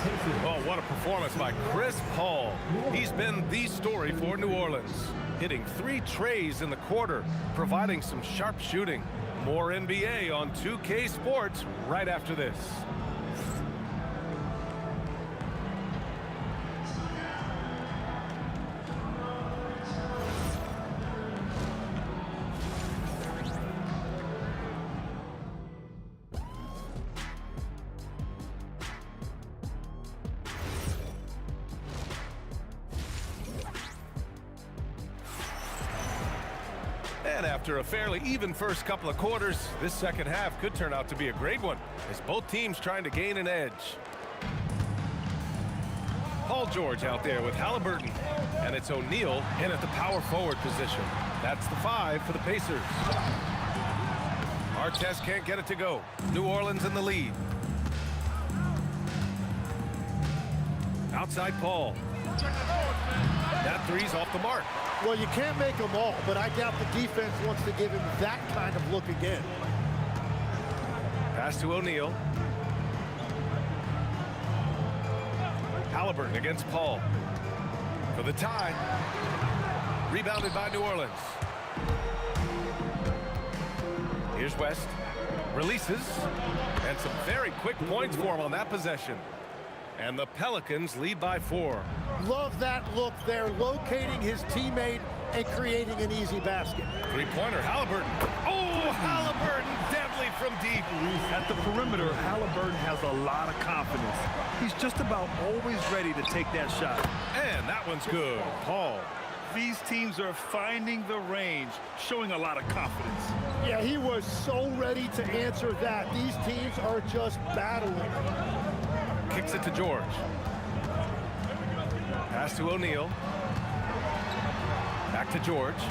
Oh, what a performance by Chris Paul. He's been the story for New Orleans. Hitting 3 trays in the quarter, providing some sharp shooting. More NBA on 2K Sports right after this. And after a fairly even first couple of quarters, this second half could turn out to be a great one, as both teams trying to gain an edge. Paul George out there with Halliburton, and it's O'Neal in at the power forward position. That's the 5 for the Pacers. Artest can't get it to go. New Orleans in the lead. Outside Paul. That 3's off the mark. Well, you can't make them all, but I doubt the defense wants to give him that kind of look again. Pass to O'Neal. Halliburton against Paul. For the tie. Rebounded by New Orleans. Here's West. Releases. And some very quick points for him on that possession. And the Pelicans lead by 4. Love that look there, locating his teammate and creating an easy basket. 3-pointer, Halliburton. Oh, Halliburton, deadly from deep. At the perimeter, Halliburton has a lot of confidence. He's just about always ready to take that shot. And that one's good. Paul. These teams are finding the range, showing a lot of confidence. Yeah, he was so ready to answer that. These teams are just battling. Kicks it to George. Pass to O'Neal. Back to George.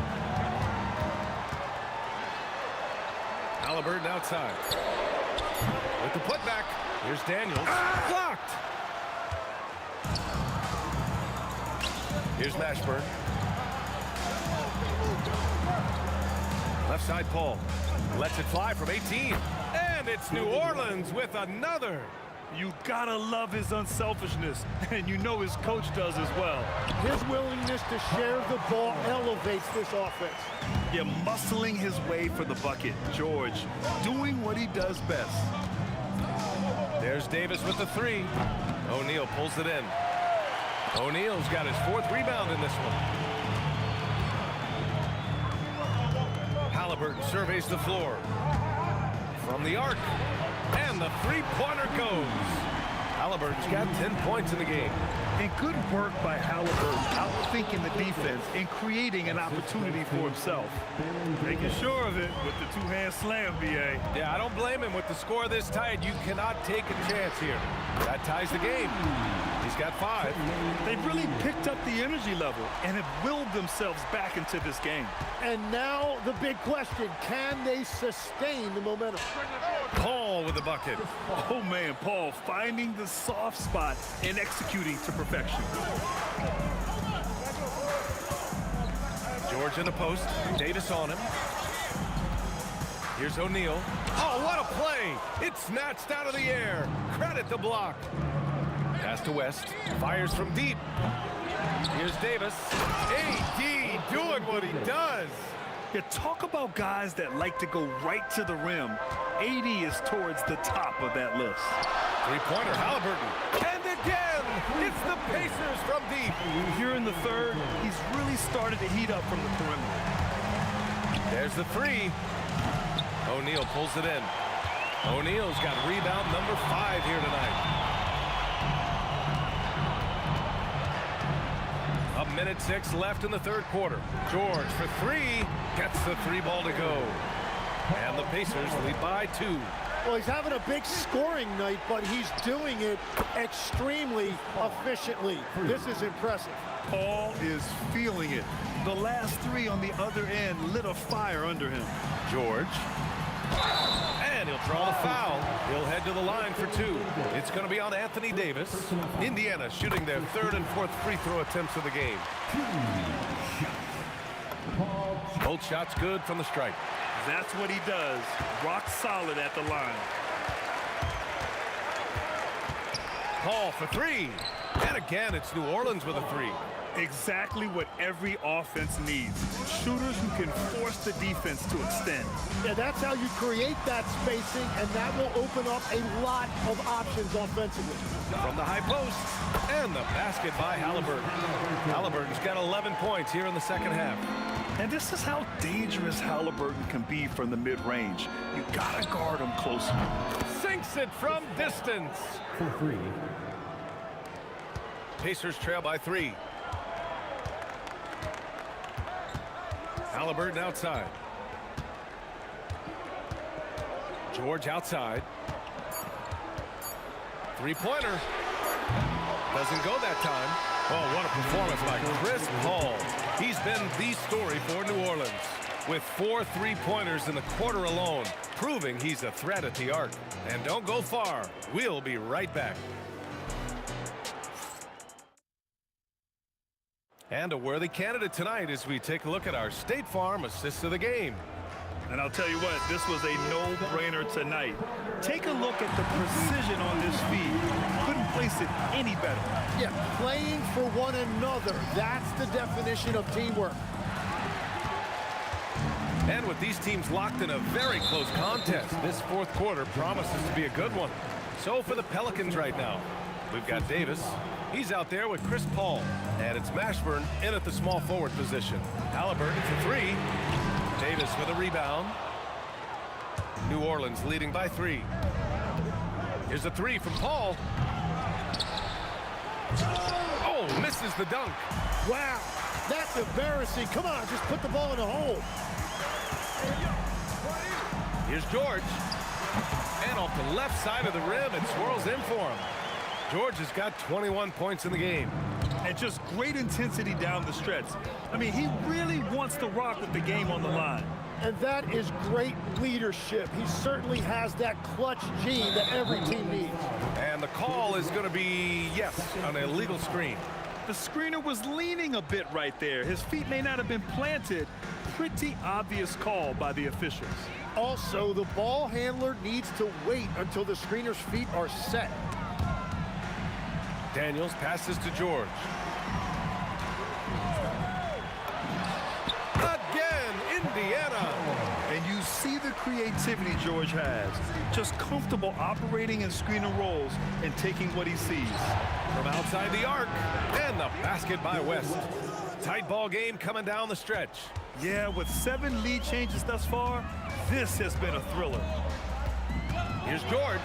Halliburton outside. With the putback. Here's Daniels. Blocked. Here's Mashburn. Left side Paul. Lets it fly from 18. And it's New Orleans with another. You gotta love his unselfishness, and you know his coach does as well. His willingness to share the ball elevates this offense. Yeah, muscling his way for the bucket. George doing what he does best. There's Davis with the 3. O'Neal pulls it in. O'Neal's got his 4th rebound in this one. Halliburton surveys the floor. From the arc. And the 3-pointer goes. Halliburton's got 10 points in the game. And good work by Halliburton, outthinking the defense and creating an opportunity for himself. Making sure of it with the 2-hand slam, B.A. Yeah, I don't blame him. With the score this tight, you cannot take a chance here. That ties the game. He's got 5. They've really picked up the energy level and have willed themselves back into this game. And now the big question, can they sustain the momentum? Paul with the bucket. Oh, man, Paul finding the soft spot and executing to perfection. George in the post. Davis on him. Here's O'Neal. Oh, what a play! It's snatched out of the air. Credit the block. Pass to West. Fires from deep. Here's Davis. AD doing what he does. Yeah, talk about guys that like to go right to the rim. AD is towards the top of that list. 3-pointer, Halliburton. And again, it's the Pacers from deep. Here in the 3rd, he's really started to heat up from the perimeter. There's the 3. O'Neal pulls it in. O'Neal's got rebound number 5 here tonight. A minute 6 left in the third quarter. George for 3, gets the 3 ball to go. And the Pacers lead by 2. Well, he's having a big scoring night, but he's doing it extremely efficiently. This is impressive. Paul is feeling it. The last 3 on the other end lit a fire under him. George. And he'll draw the foul. He'll head to the line for 2. It's going to be on Anthony Davis. Indiana shooting their 3rd and 4th free throw attempts of the game. Both shots good from the stripe. That's what he does. Rock solid at the line. Paul for 3. And again, it's New Orleans with a 3. Exactly what every offense needs. Shooters who can force the defense to extend. Yeah, that's how you create that spacing, and that will open up a lot of options offensively. From the high post, and the basket by Halliburton. Halliburton's got 11 points here in the second half. And this is how dangerous Halliburton can be from the mid-range. You gotta guard him closely. Sinks it from distance. For 3. Pacers trail by 3. Halliburton outside. George outside. 3-pointer. Doesn't go that time. Oh, what a performance by Chris Paul. He's been the story for New Orleans, with 4 3-pointers in the quarter alone, proving he's a threat at the arc. And don't go far. We'll be right back. And a worthy candidate tonight as we take a look at our State Farm assist of the game. And I'll tell you what, this was a no-brainer tonight. Take a look at the precision on this feed. Couldn't place it any better. Yeah, playing for one another. That's the definition of teamwork. And with these teams locked in a very close contest, this fourth quarter promises to be a good one. So for the Pelicans right now, we've got Davis. He's out there with Chris Paul. And it's Mashburn in at the small forward position. Halliburton for 3. Davis with a rebound. New Orleans leading by 3. Here's a 3 from Paul. Oh, misses the dunk. Wow, that's embarrassing. Come on, just put the ball in the hole. Here's George. And off the left side of the rim, it swirls in for him. George has got 21 points in the game. And just great intensity down the stretch. I mean, he really wants to rock with the game on the line. And that is great leadership. He certainly has that clutch gene that every team needs. And the call is going to be, yes, an illegal screen. The screener was leaning a bit right there. His feet may not have been planted. Pretty obvious call by the officials. Also, the ball handler needs to wait until the screener's feet are set. Daniels passes to George. Again, Indiana. And you see the creativity George has. Just comfortable operating in screen and rolls and taking what he sees. From outside the arc, and the basket by West. Tight ball game coming down the stretch. Yeah, with 7 lead changes thus far, this has been a thriller. Here's George.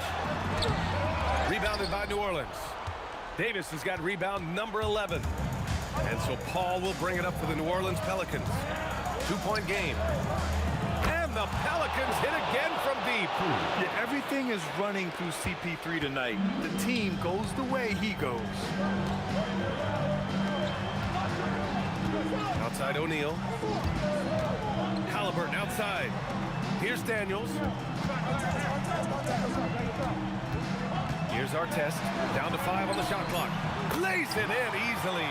Rebounded by New Orleans. Davis has got rebound number 11. And so Paul will bring it up for the New Orleans Pelicans. 2-point game. And the Pelicans hit again from deep. Yeah, everything is running through CP3 tonight. The team goes the way he goes. Outside O'Neal. Halliburton outside. Here's Daniels. Here's Artest, down to 5 on the shot clock. Lays it in easily.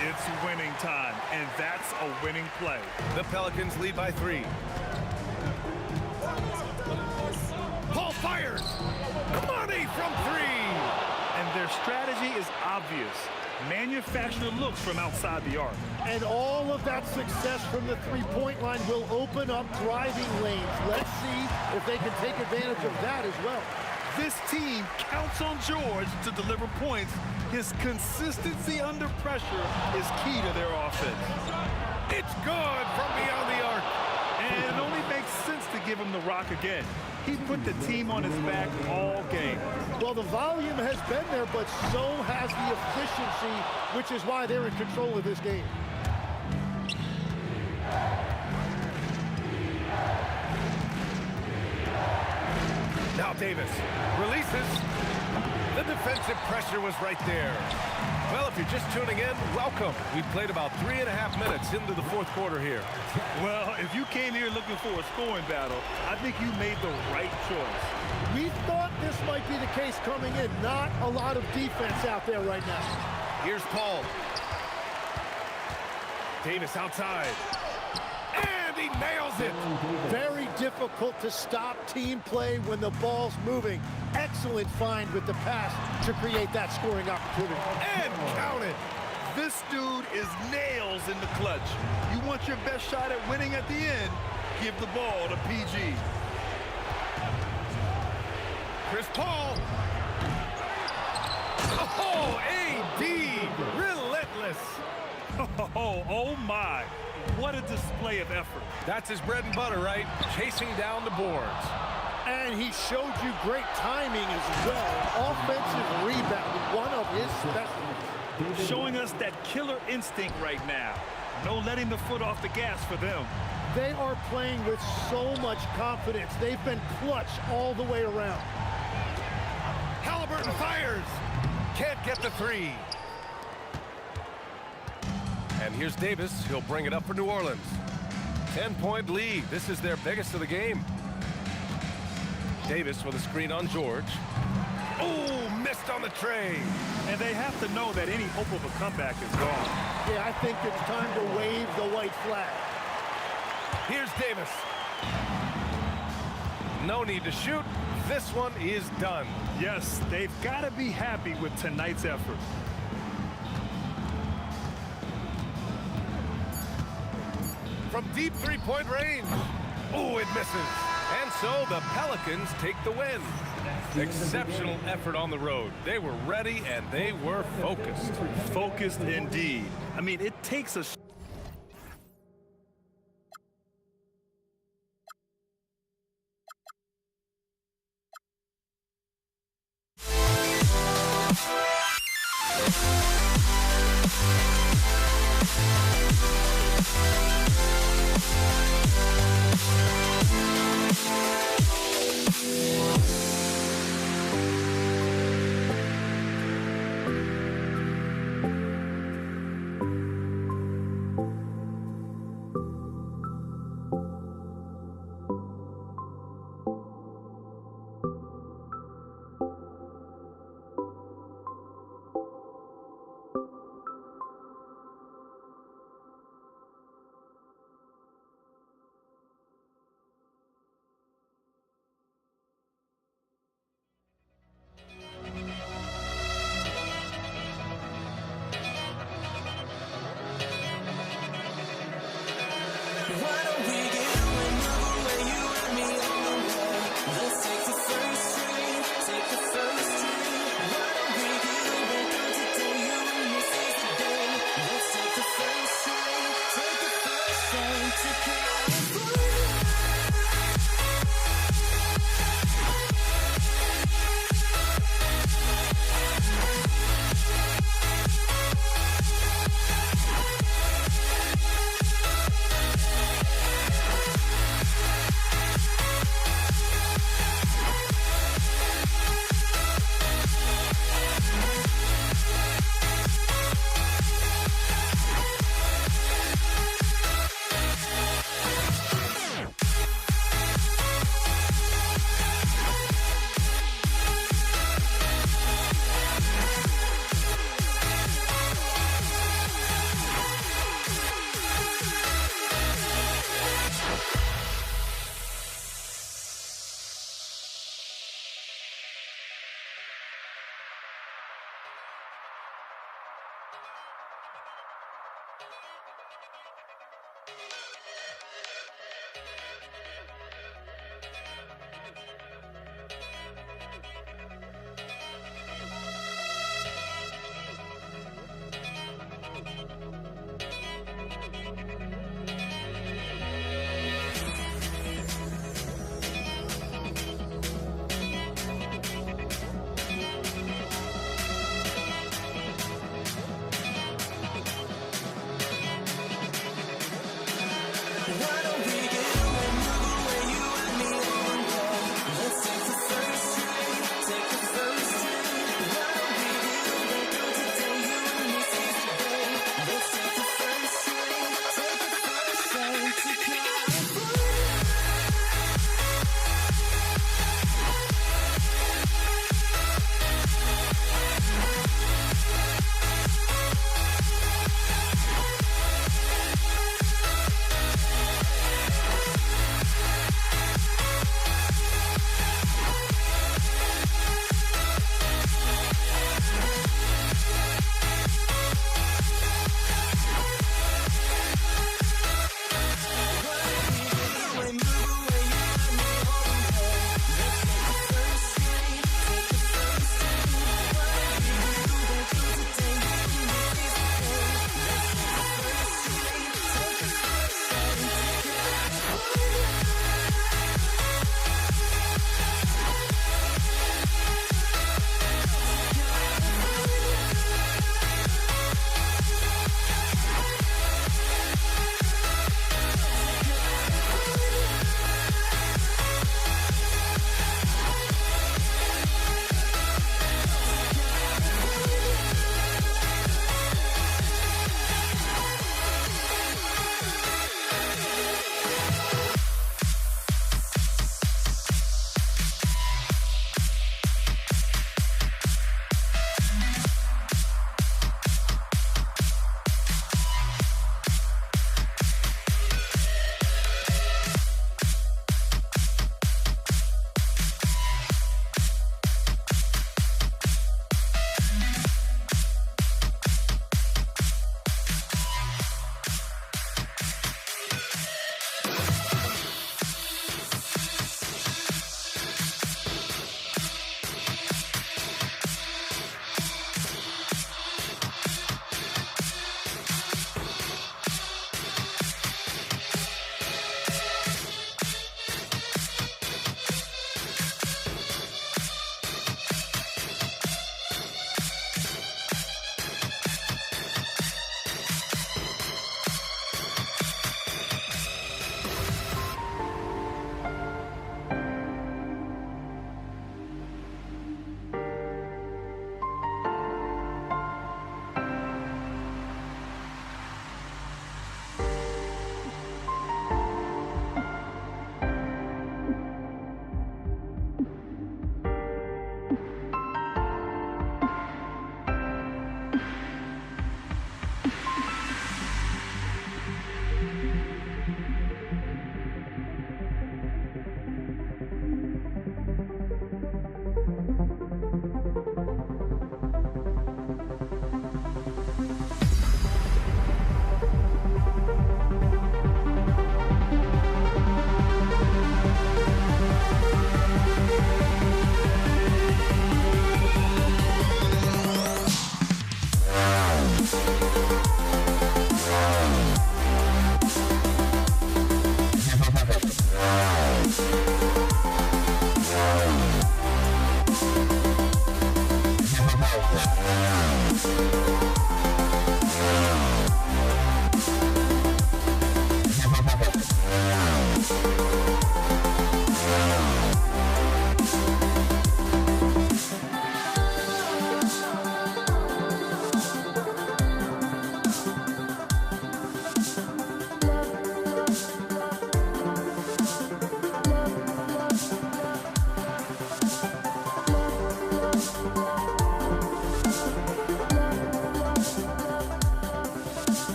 It's winning time, and that's a winning play. The Pelicans lead by 3. Paul fires. Money from 3. And their strategy is obvious. Manufacture looks from outside the arc. And all of that success from the three-point line will open up driving lanes. Let's see if they can take advantage of that as well. This team counts on George to deliver points. His consistency under pressure is key to their offense. It's good from beyond the arc. And it only makes sense to give him the rock again. He put the team on his back all game. Well, the volume has been there, but so has the efficiency, which is why they're in control of this game. Now Davis releases. The defensive pressure was right there. Well, if you're just tuning in, welcome. We've played about 3.5 minutes into the fourth quarter here. Well, if you came here looking for a scoring battle, I think you made the right choice. We thought this might be the case coming in. Not a lot of defense out there right now. Here's Paul. Davis outside. And he nails it. Very difficult to stop team play when the ball's moving. Excellent find with the pass to create that scoring opportunity. And count it. This dude is nails in the clutch. You want your best shot at winning at the end, give the ball to PG. Chris Paul. Oh, AD. Relentless. Oh my. What a display of effort. That's his bread and butter, right? Chasing down the boards. And he showed you great timing as well. Offensive rebound, one of his specialties. Showing us that killer instinct right now. No letting the foot off the gas for them. They are playing with so much confidence. They've been clutch all the way around. Halliburton fires. Can't get the three. And here's Davis. He'll bring it up for New Orleans. 10-point lead. This is their biggest of the game. Davis with a screen on George. Oh, missed on the tray. And they have to know that any hope of a comeback is gone. Yeah, I think it's time to wave the white flag. Here's Davis. No need to shoot. This one is done. Yes, they've got to be happy with tonight's effort. From deep three-point range. Oh, it misses. And so the Pelicans take the win. Exceptional effort on the road. They were ready and they were focused. Focused indeed. I mean, it takes a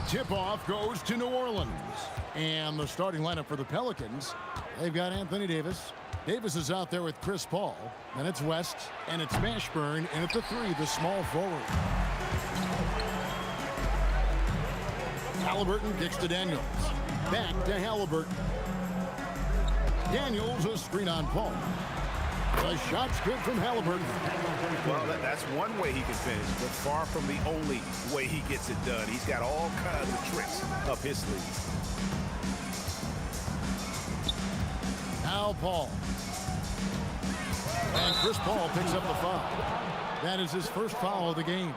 Tip-off goes to New Orleans. And the starting lineup for the Pelicans, they've got Anthony Davis. Davis is out there with Chris Paul. And it's West, and it's Mashburn, and at the 3, the small forward. Halliburton kicks to Daniels. Back to Halliburton. Daniels, a screen on Paul. The shot's good from Halliburton. Well, that's one way he can finish, but far from the only way he gets it done. He's got all kinds of tricks up his sleeve. Now Paul. And Chris Paul picks up the foul. That is his first foul of the game.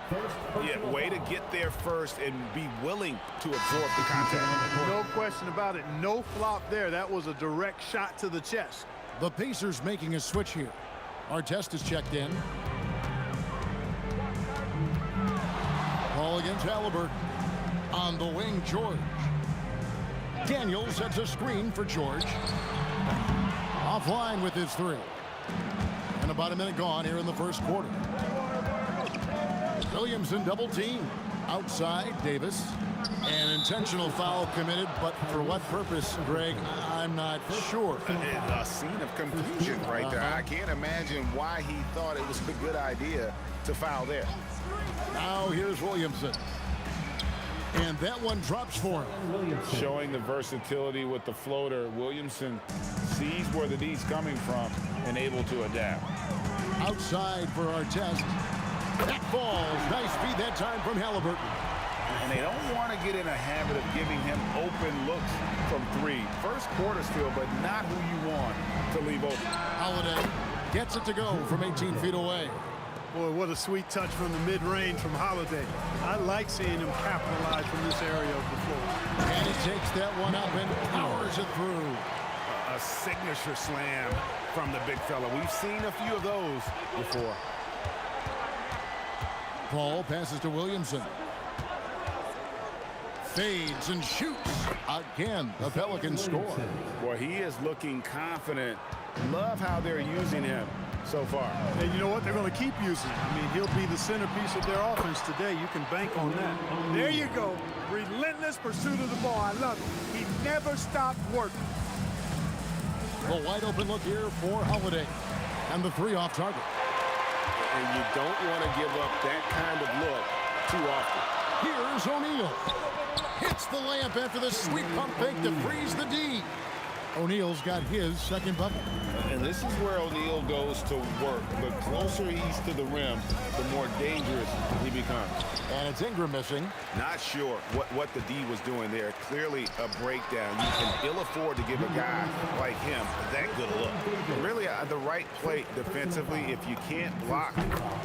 Yeah, way to get there first and be willing to absorb the contact. No question about it. No flop there. That was a direct shot to the chest. The Pacers making a switch here. Artest is checked in. Ball against Halliburton. On the wing, George. Daniels sets a screen for George. Offline with his 3. And about a minute gone here in the first quarter. Williamson double team. Outside, Davis. An intentional foul committed, but for what purpose, Greg, I'm not sure. A scene of confusion right there. I can't imagine why he thought it was a good idea to foul there. Now here's Williamson. And that one drops for him. Showing the versatility with the floater. Williamson sees where the D's coming from and able to adapt. Outside for Artest. That falls. Nice feed that time from Halliburton. And they don't want to get in a habit of giving him open looks from 3. First quarter still, but not who you want to leave open. Holiday gets it to go from 18 feet away. Boy, what a sweet touch from the mid-range from Holiday. I like seeing him capitalize from this area of the floor. And he takes that one up and powers it through. A signature slam from the big fella. We've seen a few of those before. Paul passes to Williamson. Fades and shoots. Again, the Pelicans score. Boy, he is looking confident. Love how they're using him so far. And you know what? They're going to keep using him. I mean, he'll be the centerpiece of their offense today. You can bank on that. There you go. Relentless pursuit of the ball. I love it. He never stopped working. A wide open look here for Holiday. And the 3 off target. And you don't want to give up that kind of look too often. Here's O'Neal. Hits the layup after the sweet pump fake to freeze the D. O'Neal's got his second bucket. And this is where O'Neal goes to work. The closer he's to the rim, the more dangerous he becomes. And it's Ingram missing. Not sure what the D was doing there. Clearly a breakdown. You can ill afford to give a guy like him that good a look. Really, the right play defensively. If you can't block,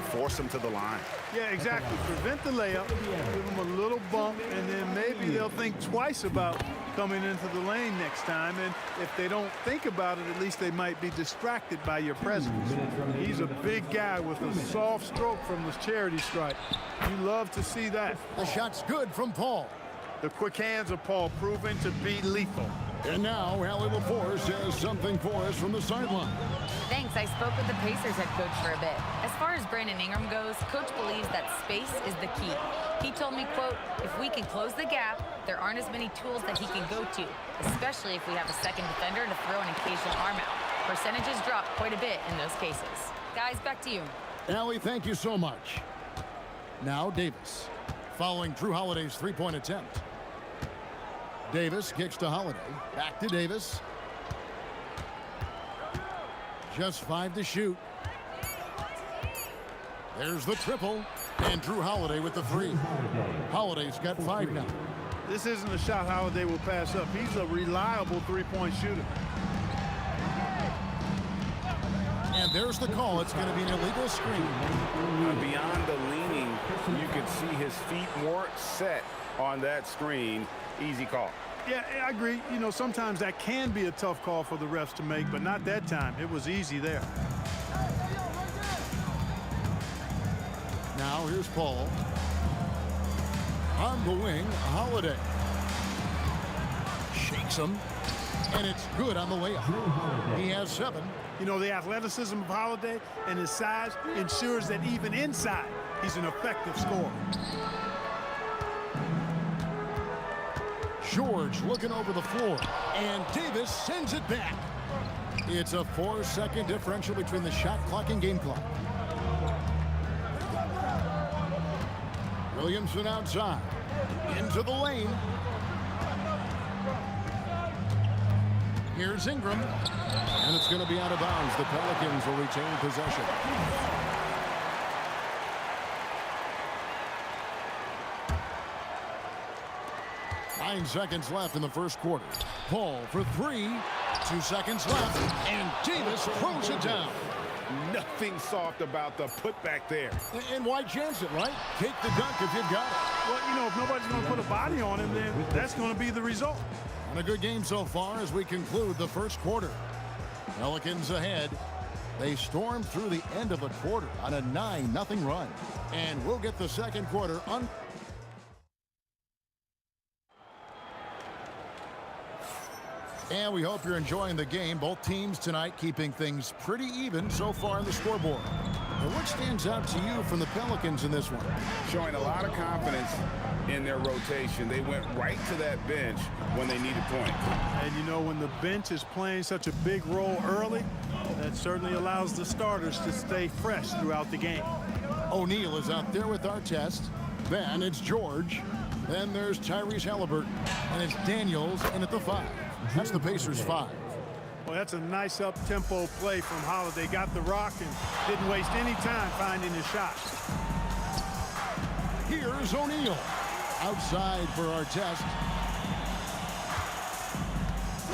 force him to the line. Yeah, exactly. Prevent the layup, give him a little bump, and then maybe they'll think twice about coming into the lane next time. And if they don't think about it, at least they might be distracted by your presence. He's a big guy with a soft stroke from the charity stripe. You love to see that. The shot's good from Paul. The quick hands of Paul proving to be lethal. And now Allie LaForce has something for us from the sideline. Thanks. I spoke with the Pacers head coach for a bit. As far as Brandon Ingram goes, coach believes that space is the key. He told me, quote, if we can close the gap, there aren't as many tools that he can go to, especially if we have a second defender to throw an occasional arm out. Percentages drop quite a bit in those cases. Guys, back to you. Allie, thank you so much. Now Davis, following Drew Holiday's three-point attempt. Davis kicks to Holiday. Back to Davis. Just 5 to shoot. There's the triple. And Drew Holiday with the 3. Holiday's got 5 now. This isn't a shot Holiday will pass up. He's a reliable three-point shooter. And there's the call. It's going to be an illegal screen. Beyond the leaning, you can see his feet more set on that screen. Easy call. Yeah, I agree. You know, sometimes that can be a tough call for the refs to make, but not that time. It was easy there. Now here's Paul. On the wing, Holiday. Shakes him. And it's good on the way up. He has 7. You know, the athleticism of Holiday and his size ensures that even inside, he's an effective scorer. George looking over the floor, and Davis sends it back. It's a 4-second differential between the shot clock and game clock. Williamson outside, into the lane. Here's Ingram, and it's going to be out of bounds. The Pelicans will retain possession. Nine seconds left in the first quarter. Paul for three. 2 seconds left, and Davis throws it down. Nothing soft about the putback there. And why chance it, right? Take the dunk if you've got it. Well, you know, if nobody's going to put a body on him, then that's going to be the result. And a good game so far as we conclude the first quarter. Pelicans ahead. They storm through the end of the quarter on a 9-0 run. And we'll get the second quarter on. And we hope you're enjoying the game. Both teams tonight keeping things pretty even so far on the scoreboard. Now, what stands out to you from the Pelicans in this one? Showing a lot of confidence in their rotation. They went right to that bench when they needed points. And you know, when the bench is playing such a big role early, that certainly allows the starters to stay fresh throughout the game. O'Neal is out there with Artest. Then it's George. Then there's Tyrese Halliburton. And it's Daniels in at the 5. That's the Pacers' 5. Well, that's a nice up-tempo play from Holiday. Got the rock and didn't waste any time finding his shot. Here's O'Neal. Outside for Artest.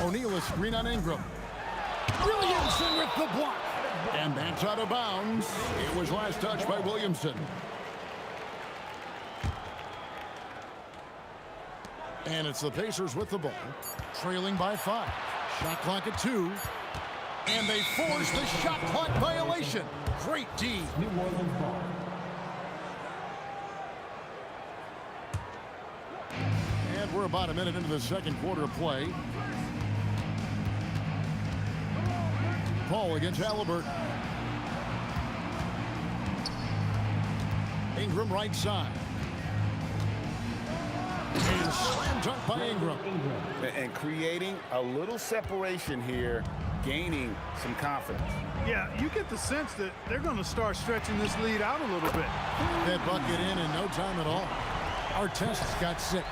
O'Neal is screen on Ingram. Williamson with the block. And that's out of bounds. It was last touched by Williamson. And it's the Pacers with the ball, trailing by 5. Shot clock at 2. And they force the shot clock violation. Great D. New Orleans ball. And we're about a minute into the second quarter of play. Paul against Halliburton. Ingram right side. And slam dunk by Ingram. And creating a little separation here, gaining some confidence. Yeah, you get the sense that they're going to start stretching this lead out a little bit. That bucket in no time at all. Artest's got 6.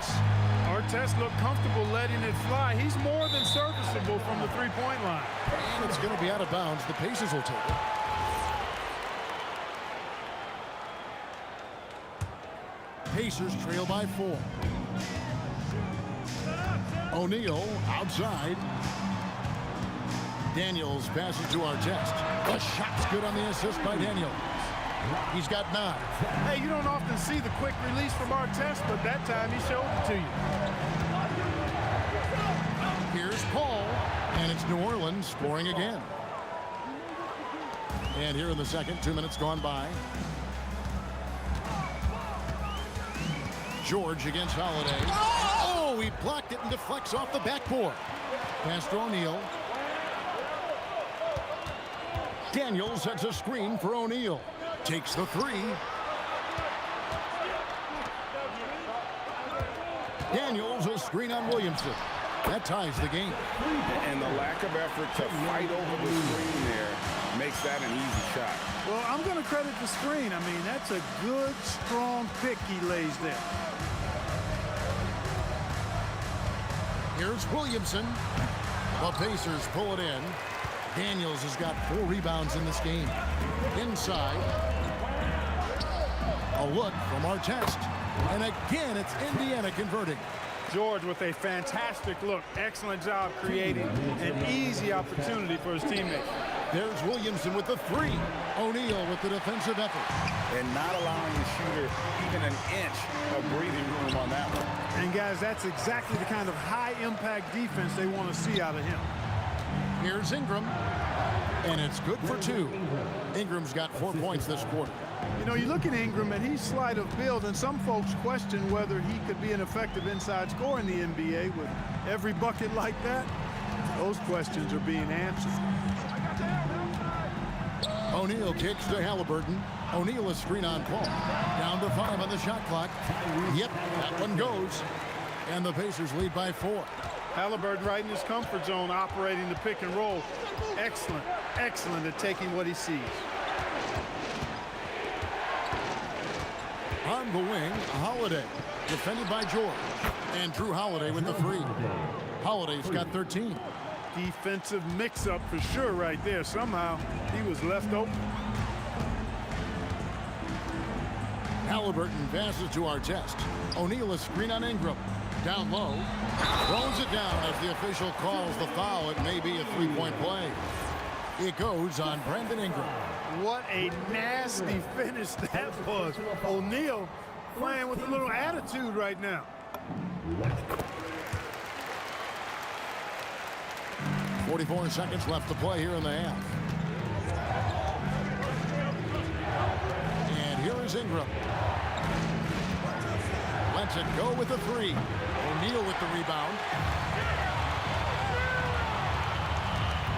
Artest looked comfortable letting it fly. He's more than serviceable from the three-point line. And it's going to be out of bounds. The Pacers will take it. Pacers trail by 4. O'Neal outside. Daniels passes to Artest. The shot's good on the assist by Daniels. He's got 9. Hey, you don't often see the quick release from Artest, but that time he showed it to you. Here's Paul, and it's New Orleans scoring again. And here in the second, 2 minutes gone by. George against Holiday. Oh, he blocked it and deflects off the backboard. Pass to O'Neal. Daniels sets a screen for O'Neal. Takes the 3. Daniels a screen on Williamson. That ties the game. And the lack of effort to fight over the screen there makes that an easy shot. Well, I'm going to credit the screen. I mean, that's a good, strong pick he lays there. Here's Williamson. The Pacers pull it in. Daniels has got 4 rebounds in this game. Inside. A look from Artest. And again, it's Indiana converting. George with a fantastic look. Excellent job creating an easy opportunity for his teammates. There's Williamson with the 3. O'Neal with the defensive effort. And not allowing the shooter even an inch of breathing room on that one. And guys, that's exactly the kind of high-impact defense they want to see out of him. Here's Ingram. And it's good for 2. Ingram's got 4 points this quarter. You know, you look at Ingram, and he's slight of build, and some folks question whether he could be an effective inside scorer in the NBA with every bucket like that. Those questions are being answered. O'Neal kicks to Halliburton. O'Neal is screen on Paul. Down to 5 on the shot clock. Yep, that one goes. And the Pacers lead by 4. Halliburton right in his comfort zone, operating the pick and roll. Excellent, excellent at taking what he sees. On the wing, Holiday, defended by George. And Drew Holiday with the free. Holiday's got 13. Defensive mix-up for sure right there. Somehow he was left open. Halliburton passes to Artest. O'Neal is screen on Ingram. Down low. Throws it down as the official calls the foul. It may be a three-point play. It goes on Brandon Ingram. What a nasty finish that was. O'Neal playing with a little attitude right now. .44 seconds left to play here in the half. And here is Ingram. Lets it go with the three. O'Neal with the rebound.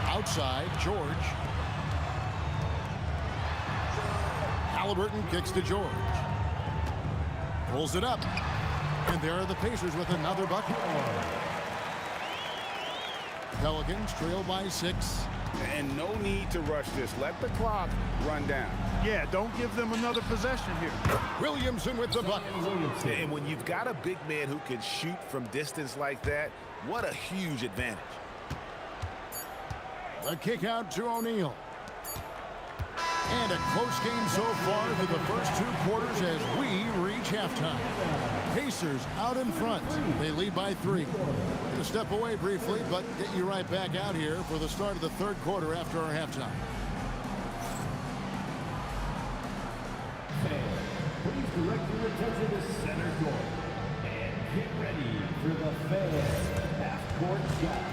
Outside, George. Halliburton kicks to George. Pulls it up. And there are the Pacers with another bucket. Pelicans trail by 6. And no need to rush this. Let the clock run down. Yeah, don't give them another possession here. Williamson with the bucket. And when you've got a big man who can shoot from distance like that, what a huge advantage. A kick out to O'Neal. And a close game so far for the first 2 quarters as we reach halftime. Pacers out in front. They lead by 3. To step away briefly, but get you right back out here for the start of the 3rd quarter after our halftime. Please direct your attention to center court. And get ready for the Fan half-court shot.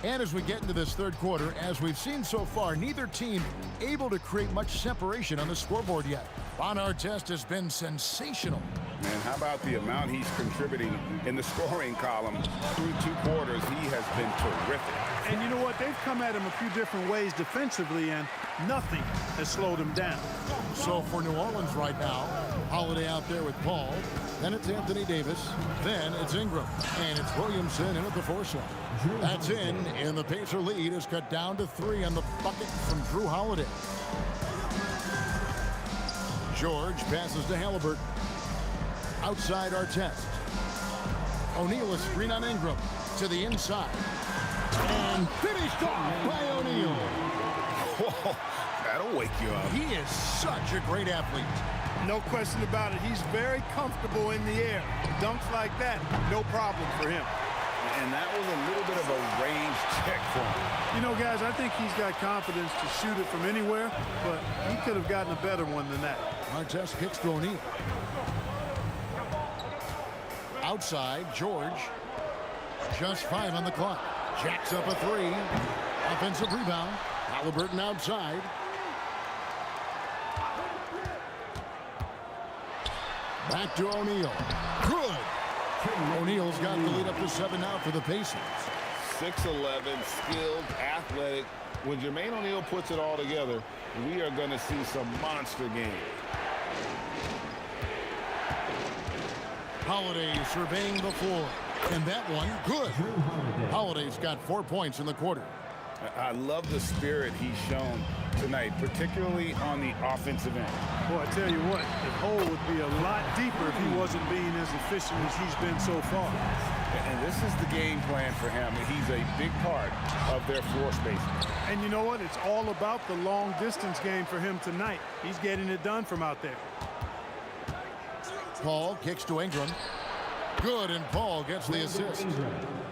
And as we get into this 3rd quarter, as we've seen so far, neither team able to create much separation on the scoreboard yet. Ron Artest has been sensational. Man, how about the amount he's contributing in the scoring column through 2 quarters? He has been terrific. And you know what? They've come at him a few different ways defensively, and nothing has slowed him down. So for New Orleans right now, Holiday out there with Paul. Then it's Anthony Davis. Then it's Ingram. And it's Williamson in at the 4 slot. That's in, and the Pacer lead is cut down to 3 on the bucket from Drew Holiday. George passes to Halliburton. Outside Artest. O'Neal is screen on Ingram. To the inside. And finished off by O'Neal. Whoa, that'll wake you up. He is such a great athlete. No question about it. He's very comfortable in the air. Dunks like that, no problem for him. And that was a little bit of a range check for him. You know, guys, I think he's got confidence to shoot it from anywhere, but he could have gotten a better one than that. Artest kicks to O'Neal. Outside, George. Just 5 on the clock. Jacks up a 3. Offensive rebound. Halliburton outside. Back to O'Neal. Good. O'Neal's got the lead up to 7 now for the Pacers. 6'11", skilled, athletic. When Jermaine O'Neal puts it all together, we are going to see some monster games. Holiday surveying the floor. And that one, good. Holiday's got 4 points in the quarter. I love the spirit he's shown tonight, particularly on the offensive end. Boy, I tell you what, the hole would be a lot deeper if he wasn't being as efficient as he's been so far. And this is the game plan for him. He's a big part of their floor spacing. And you know what? It's all about the long distance game for him tonight. He's getting it done from out there. Paul kicks to Ingram. Good, and Paul gets the assist.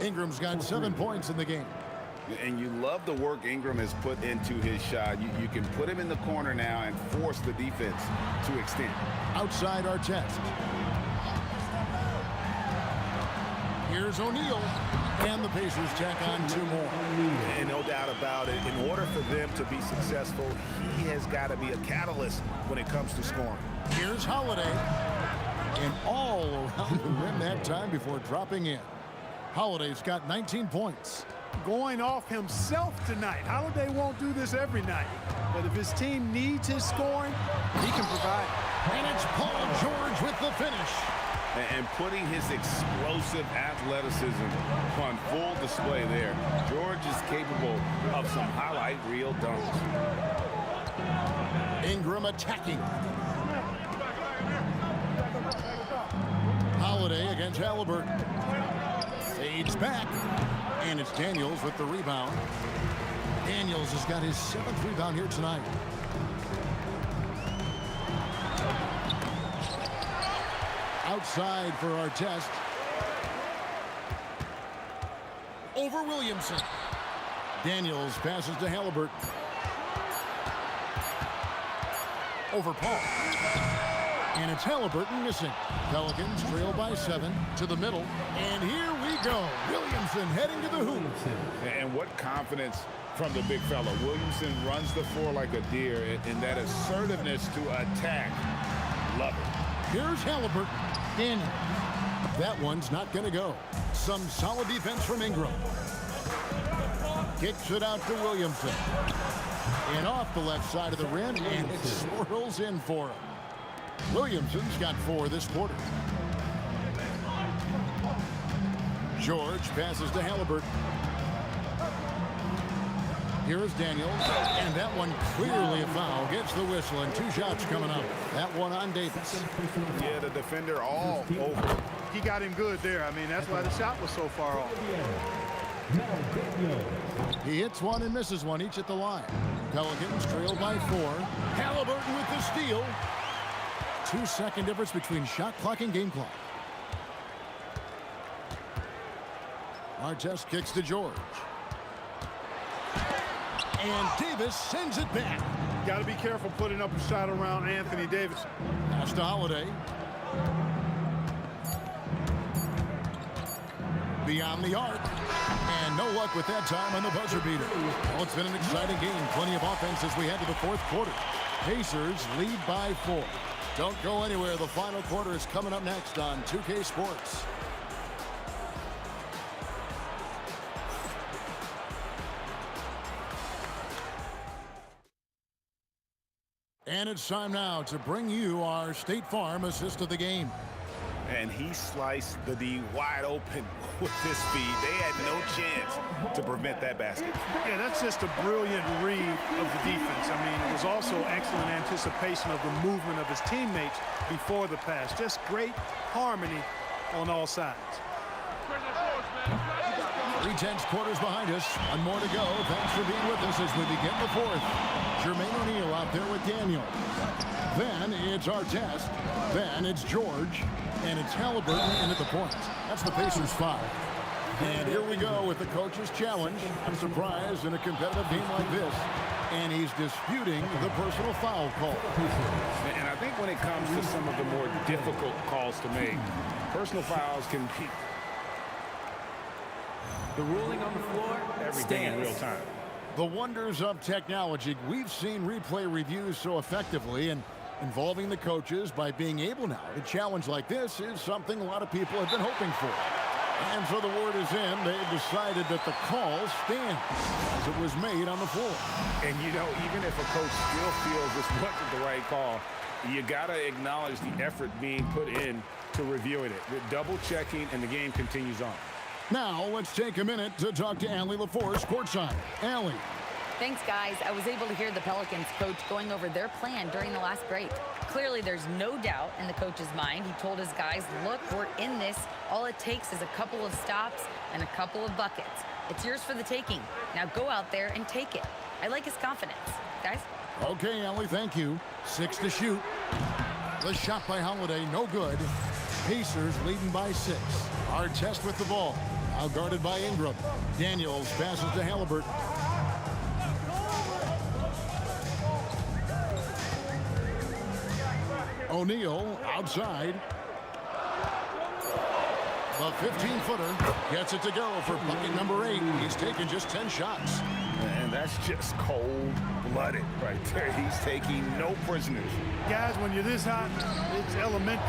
Ingram's got 7 points in the game. And you love the work Ingram has put into his shot. You can put him in the corner now and force the defense to extend. Outside Artest. Here's O'Neal. And the Pacers tack on 2 more. And no doubt about it, in order for them to be successful, he has got to be a catalyst when it comes to scoring. Here's Holiday. And all around the rim that time before dropping in. Holiday's got 19 points. Going off himself tonight. Holiday won't do this every night. But if his team needs his scoring, he can provide. And it's Paul George with the finish. And putting his explosive athleticism on full display there. George is capable of some highlight reel dunks. Ingram attacking. Holiday against Halliburton. Fades back. And it's Daniels with the rebound. Daniels has got his 7th rebound here tonight. Outside for our test. Over Williamson. Daniels passes to Halliburton. Over Paul. And it's Halliburton missing. Pelicans trail by 7 to the middle. And here we go. Williamson heading to the hoop. And what confidence from the big fella. Williamson runs the floor like a deer, and that assertiveness to attack. Love it. Here's Halliburton. Daniels. That one's not going to go. Some solid defense from Ingram. Kicks it out to Williamson. And off the left side of the rim, and it swirls in for him. Williamson's got 4 this quarter. George passes to Halliburton. Here's Daniels, and that one clearly a foul. Gets the whistle, and 2 shots coming up. That one on Davis. Yeah, the defender all over. He got him good there. I mean, that's why the shot was so far off. He hits one and misses one, each at the line. Pelicans trail by 4. Halliburton with the steal. 2-second difference between shot clock and game clock. Artest kicks to George. And Davis sends it back. Got to be careful putting up a shot around Anthony Davis. Pass to Holiday. Beyond the arc. And no luck with that time on the buzzer beater. Well, it's been an exciting game. Plenty of offense as we head to the 4th quarter. Pacers lead by 4. Don't go anywhere. The final quarter is coming up next on 2K Sports. And it's time now to bring you our State Farm assist of the game. And he sliced the D wide open with his speed. They had no chance to prevent that basket. Yeah, that's just a brilliant read of the defense. I mean, it was also excellent anticipation of the movement of his teammates before the pass. Just great harmony on all sides. 3/10 quarters behind us. One more to go. Thanks for being with us as we begin the 4th. Jermaine O'Neal out there with Daniel. Then it's Artest. Then it's George. And it's Halliburton in at the point. That's the Pacers 5. And here we go with the coach's challenge. I'm surprised in a competitive game like this. And he's disputing the personal foul call. And I think when it comes to some of the more difficult calls to make, personal fouls can be The ruling on the floor everything in real time. The wonders of technology. We've seen replay reviews so effectively, and involving the coaches by being able now to challenge like this is something a lot of people have been hoping for. And so the word is in. They've decided that the call stands as it was made on the floor. And, you know, even if a coach still feels this wasn't the right call, you got to acknowledge the effort being put in to reviewing it. The double checking, and the game continues on. Now let's take a minute to talk to Allie LaForce courtside. Allie. Thanks, guys. I was able to hear the Pelicans coach going over their plan during the last break. Clearly, there's no doubt in the coach's mind. He told his guys, look, we're in this. All it takes is a couple of stops and a couple of buckets. It's yours for the taking. Now go out there and take it. I like his confidence. Guys? Okay, Allie, thank you. 6 to shoot. The shot by Holiday, no good. Pacers leading by 6. Artest with the ball. Now guarded by Ingram. Daniels passes to Halliburton. O'Neal outside. The 15-footer gets it to go for bucket number 8. He's taken just 10 shots. And that's just cold-blooded right there. He's taking no prisoners. Guys, when you're this hot, it's elementary.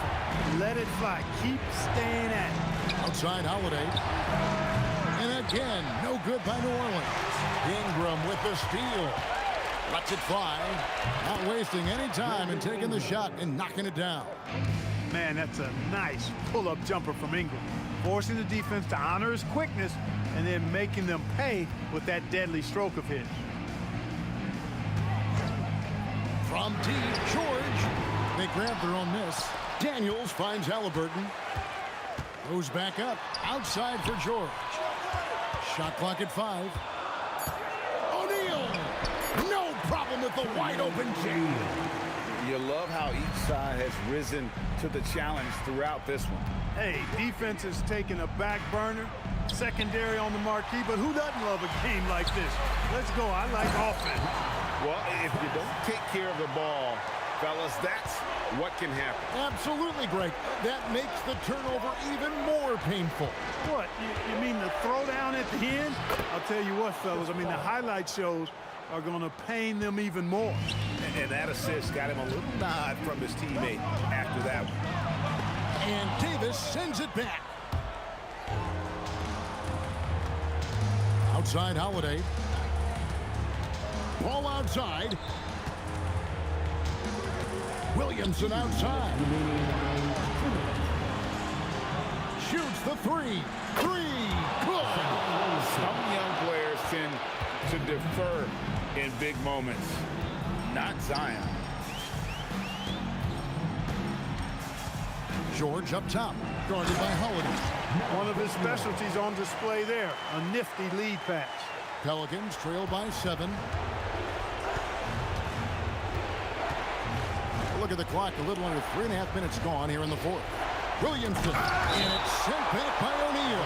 Let it fly. Keep staying at it. Outside Holiday. And again, no good by New Orleans. Ingram with the steal. Lets it fly. Not wasting any time in taking the shot and knocking it down. Man, that's a nice pull-up jumper from Ingram. Forcing the defense to honor his quickness and then making them pay with that deadly stroke of his. From deep, George. They grab their own miss. Daniels finds Halliburton. Goes back up. Outside for George. Shot clock at 5. O'Neal. No problem with the wide open jam. You love how each side has risen to the challenge throughout this one. Hey, defense has taken a back burner, secondary on the marquee, but who doesn't love a game like this? Let's go. I like offense. Well, if you don't take care of the ball, fellas, that's what can happen. Absolutely, Greg. That makes the turnover even more painful. What? You mean the throwdown at the end? I'll tell you what, fellas. I mean, the highlight shows are going to pain them even more. And that assist got him a little nod from his teammate after that one. And Davis sends it back. Outside Holiday. Ball outside. Williamson outside. Shoots the 3. Good. Some young players tend to defer in big moments. Not Zion. George up top, guarded by Holiday. One of his specialties on display there, a nifty lead pass. Pelicans trail by 7. Look at the clock, a little under 3.5 minutes gone here in the 4th. Williamson, and it's sent back by O'Neal.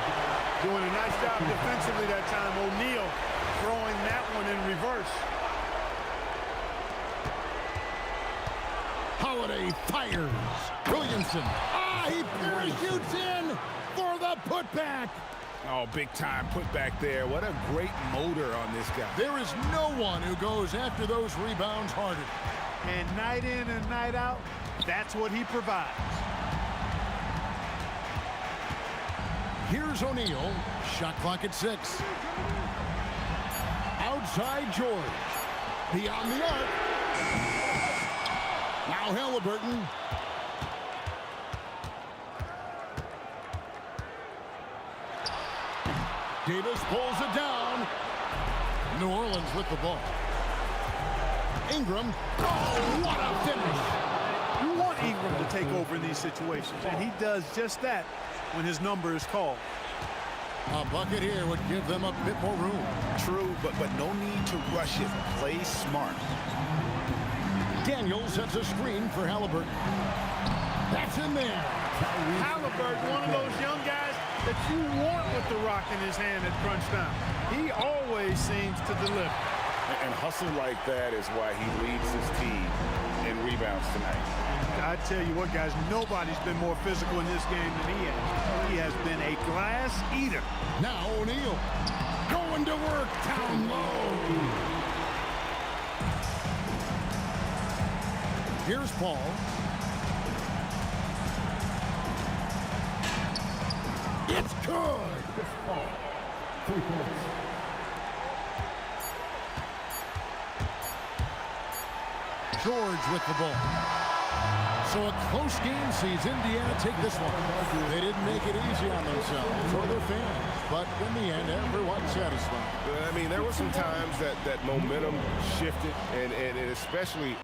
Doing a nice job defensively that time. O'Neal throwing that one in reverse. Holiday fires. Williamson. He parachutes in for the putback. Oh, big time putback there. What a great motor on this guy. There is no one who goes after those rebounds harder. And night in and night out, that's what he provides. Here's O'Neal. Shot clock at 6. Outside George. Beyond the arc. Now Halliburton. Davis pulls it down. New Orleans with the ball. Ingram. Oh, what a finish. You want Ingram to take over in these situations, and he does just that when his number is called. A bucket here would give them a bit more room. True, but no need to rush it. Play smart. Daniels sets a screen for Halliburton. That's in there. Halliburton, one of those young guys that you want with the rock in his hand at crunch time. He always seems to deliver. And hustle like that is why he leads his team in rebounds tonight. I tell you what, guys, nobody's been more physical in this game than he has. He has been a glass eater. Now O'Neal going to work down low. Here's Paul. It's good. Paul. 3 points. George with the ball. So a close game sees Indiana take this one. They didn't make it easy on themselves or their fans, but in the end, everyone's satisfied. I mean, there were some times that momentum shifted, and especially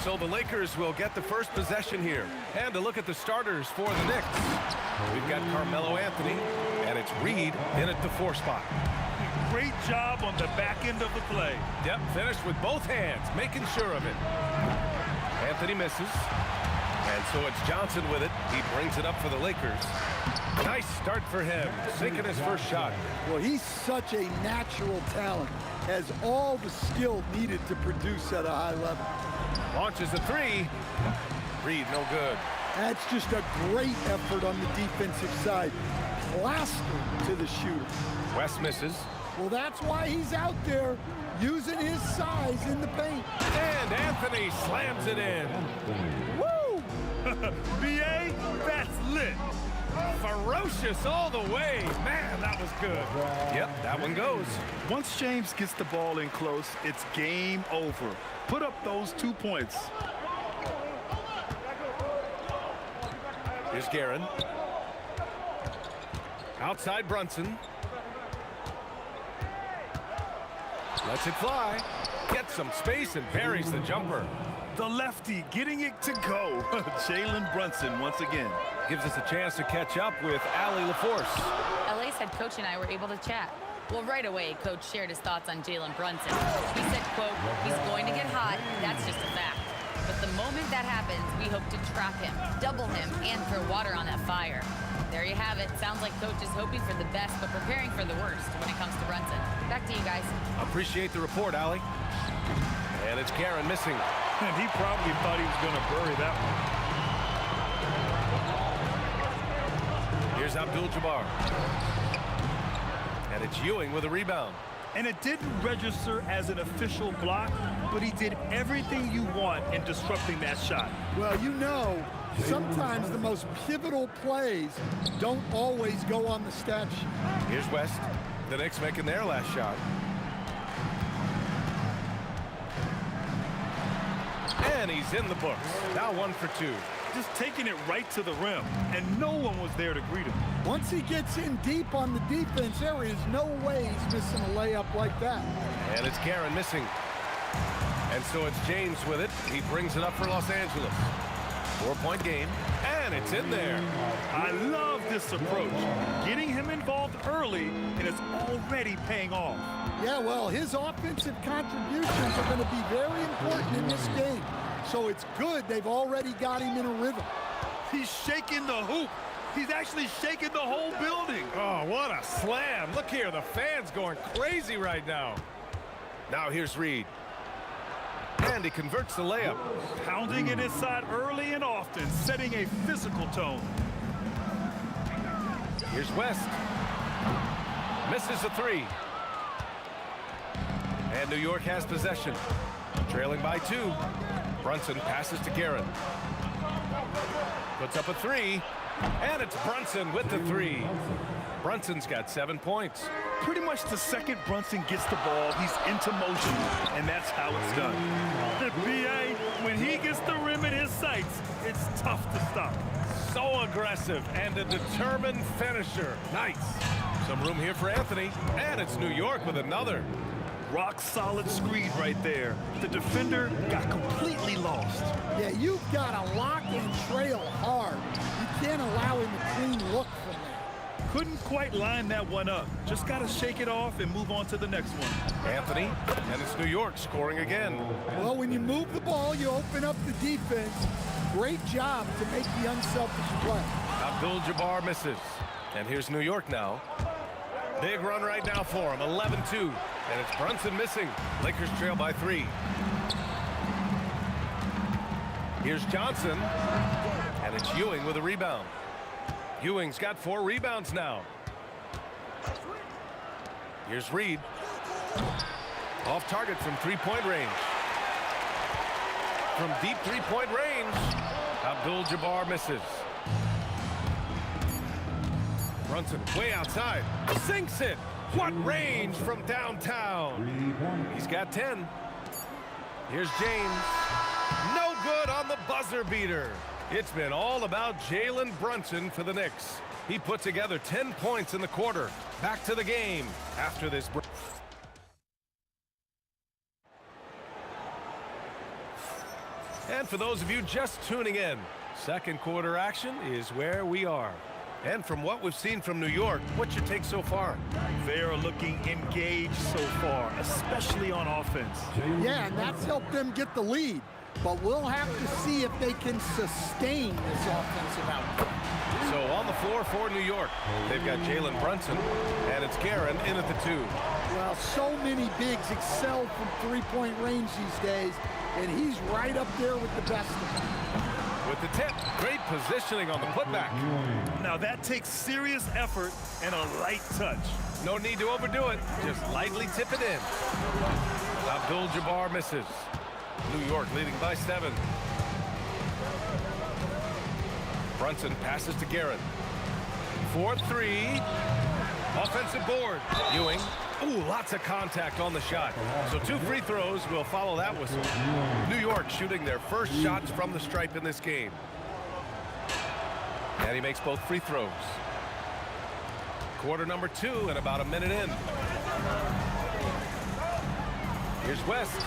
So the Lakers will get the first possession here. And to look at the starters for the Knicks. We've got Carmelo Anthony, and it's Reed in at the 4 spot. Great job on the back end of the play. Yep, finished with both hands, making sure of it. Anthony misses. And so it's Johnson with it. He brings it up for the Lakers. Nice start for him, sinking his first shot. Well, he's such a natural talent. Has all the skill needed to produce at a high level. Launches a 3. Reed, no good. That's just a great effort on the defensive side. Plastered to the shooter. West misses. Well, that's why he's out there using his size in the paint. And Anthony slams it in. Woo! B.A., that's lit. Ferocious all the way. Man, that was good. Yep, that one goes. Once James gets the ball in close, it's game over. Put up those 2 points. Here's Guerin. Outside Brunson. Lets it fly. Gets some space and buries the jumper. The lefty getting it to go. Jalen Brunson once again. Gives us a chance to catch up with Allie LaForce. LA's head coach and I were able to chat. Well, right away, Coach shared his thoughts on Jalen Brunson. He said, quote, he's going to get hot. That's just a fact. But the moment that happens, we hope to trap him, double him, and throw water on that fire. There you have it. Sounds like Coach is hoping for the best, but preparing for the worst when it comes to Brunson. Back to you guys. Appreciate the report, Allie. And it's Guerin missing. And he probably thought he was going to bury that one. Here's Abdul-Jabbar. And it's Ewing with a rebound. And it didn't register as an official block, but he did everything you want in disrupting that shot. Well, you know, sometimes the most pivotal plays don't always go on the stat sheet. Here's West. The Knicks making their last shot. And he's in the books. Now 1 for 2. Just taking it right to the rim, and no one was there to greet him. Once he gets in deep on the defense, there is no way he's missing a layup like that. And it's Guerin missing. And so it's James with it. He brings it up for Los Angeles. 4-point game, and it's in there. I love this approach. Getting him involved early, and it's already paying off. Yeah, well, his offensive contributions are going to be very important in this game. So it's good they've already got him in a rhythm. He's shaking the hoop. He's actually shaking the whole building. Oh, what a slam. Look here, the fans going crazy right now. Now here's Reed. And he converts the layup. Pounding it inside early and often, setting a physical tone. Here's West. Misses a 3. And New York has possession. Trailing by 2. Brunson passes to Guerin. Puts up a 3. And it's Brunson with the 3. Brunson's got 7 points. Pretty much the second Brunson gets the ball, he's into motion, and that's how it's done. The B.A., when he gets the rim in his sights, it's tough to stop. So aggressive and a determined finisher. Nice. Some room here for Anthony, and it's New York with another. Rock solid screen right there. The defender got completely lost. Yeah, you've got to lock and trail hard. You can't allow him a clean look from there. Couldn't quite line that one up. Just got to shake it off and move on to the next one. Anthony, and it's New York scoring again. Well, when you move the ball, you open up the defense. Great job to make the unselfish play. Abdul-Jabbar misses. And here's New York now. Big run right now for him, 11-2. And it's Brunson missing. Lakers trail by 3. Here's Johnson. And it's Ewing with a rebound. Ewing's got 4 rebounds now. Here's Reed. Off target from 3-point range. From deep 3-point range, Abdul-Jabbar misses. Brunson way outside. Sinks it. What range from downtown. He's got 10. Here's James. No good on the buzzer beater. It's been all about Jalen Brunson for the Knicks. He put together 10 points in the quarter. Back to the game after this break. for those of you just tuning in, second quarter action is where we are. And from what we've seen from New York, what's your take so far? They are looking engaged so far, especially on offense. Yeah, and that's helped them get the lead. But we'll have to see if they can sustain this offensive output. So on the floor for New York, they've got Jalen Brunson, and it's Guerin in at the 2. Well, so many bigs excel from three-point range these days, and he's right up there with the best of them. With the tip, great positioning on the putback. Now that takes serious effort and a light touch. No need to overdo it, just lightly tip it in. Abdul-Jabbar misses. New York leading by 7. Brunson passes to Guerin. 4-3. Offensive board. Ewing. Ooh, lots of contact on the shot. So 2 free throws will follow that whistle. New York shooting their first shots from the stripe in this game. And he makes both free throws. Quarter number 2 and about a minute in. Here's West.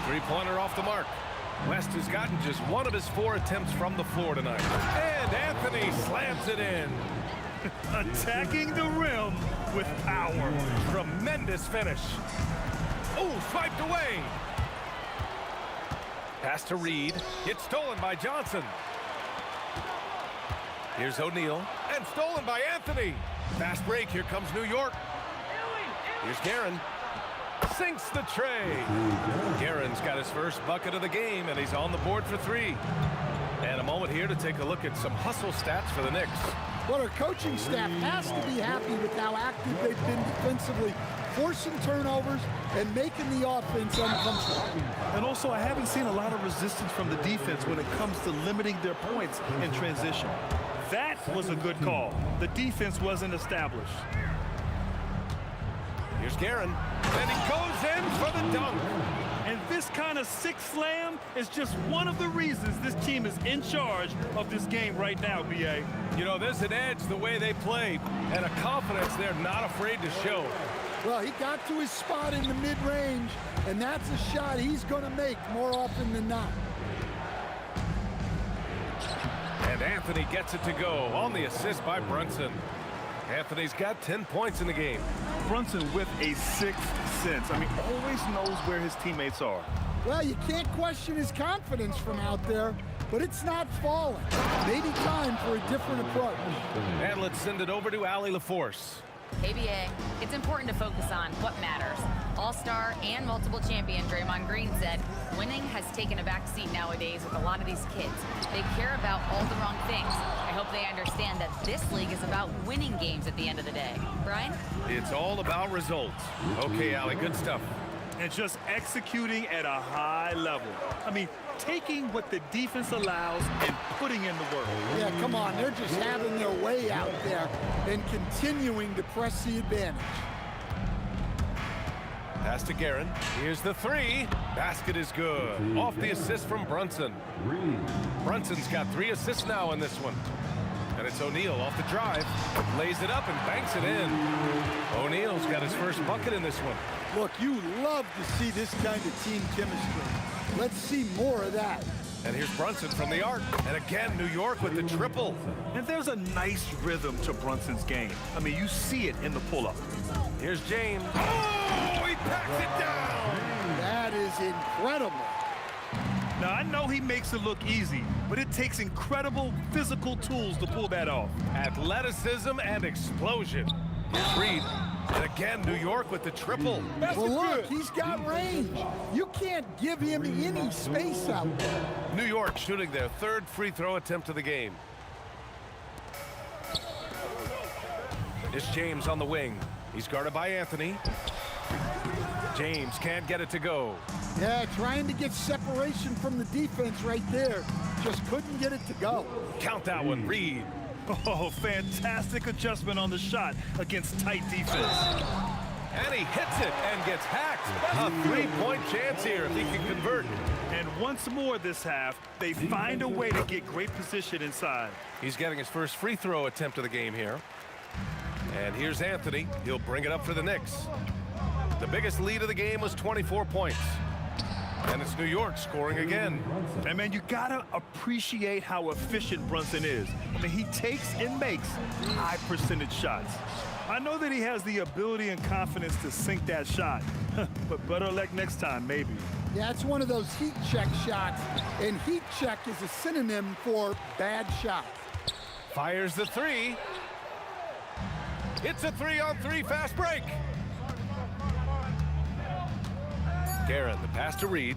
Three-pointer off the mark. West has gotten just 1 of his 4 attempts from the floor tonight. And Anthony slams it in. Attacking the rim with power. Tremendous finish. Oh, swiped away. Pass to Reed. It's stolen by Johnson. Here's O'Neal. And stolen by Anthony. Fast break. Here comes New York. Here's Guerin. Sinks the tray. Guerin's got his first bucket of the game, and he's on the board for 3. And a moment here to take a look at some hustle stats for the Knicks. Well, our coaching staff has to be happy with how active they've been defensively, forcing turnovers and making the offense uncomfortable. And also, I haven't seen a lot of resistance from the defense when it comes to limiting their points in transition. That was a good call. The defense wasn't established. Here's Guerin, and he goes in for the dunk. And this kind of six slam is just one of the reasons this team is in charge of this game right now, B.A. You know, there's an edge the way they play, and a confidence they're not afraid to show. Well, he got to his spot in the mid-range, and that's a shot he's going to make more often than not. And Anthony gets it to go on the assist by Brunson. Anthony's got 10 points in the game. Brunson with a sixth sense. I mean, always knows where his teammates are. Well, you can't question his confidence from out there, but it's not falling. Maybe time for a different approach. And let's send it over to Allie LaForce. KBA, it's important to focus on what matters. All-star and multiple champion Draymond Green said, winning has taken a back seat nowadays with a lot of these kids. They care about all the wrong things. I hope they understand that this league is about winning games at the end of the day. Brian? It's all about results. Okay, Allie, good stuff. And just executing at a high level. I mean, taking what the defense allows and putting in the work. Yeah, come on. They're just having their way out there and continuing to press the advantage. Pass to Guerin. Here's the three. Basket is good. Off the assist from Brunson. Brunson's got 3 assists now in this one. And it's O'Neal off the drive. Lays it up and banks it in. O'Neal's got his first bucket in this one. Look, you love to see this kind of team chemistry. Let's see more of that. And here's Brunson from the arc. And again, New York with the triple. And there's a nice rhythm to Brunson's game. I mean, you see it in the pull-up. Here's James. Oh, he packs it down. That is incredible. Now, I know he makes it look easy, but it takes incredible physical tools to pull that off. Athleticism and explosion. Here's Reed. And again, New York with the triple. Well, look, he's got range. You can't give him any space out there. New York shooting their 3rd free throw attempt of the game. It's James on the wing. He's guarded by Anthony. James can't get it to go. Yeah, trying to get separation from the defense right there. Just couldn't get it to go. Count that one, Reed. Oh, fantastic adjustment on the shot against tight defense. And he hits it and gets hacked. A 3-point chance here if he can convert. And once more this half, they find a way to get great position inside. He's getting his first free throw attempt of the game here. And here's Anthony. He'll bring it up for the Knicks. The biggest lead of the game was 24 points. And it's New York scoring again. And, man, you got to appreciate how efficient Brunson is. I mean, he takes and makes high percentage shots. I know that he has the ability and confidence to sink that shot, but better luck next time, maybe. Yeah, it's one of those heat check shots, and heat check is a synonym for bad shot. Fires the three. It's a 3-on-3 fast break. Guerin, the pass to Reed.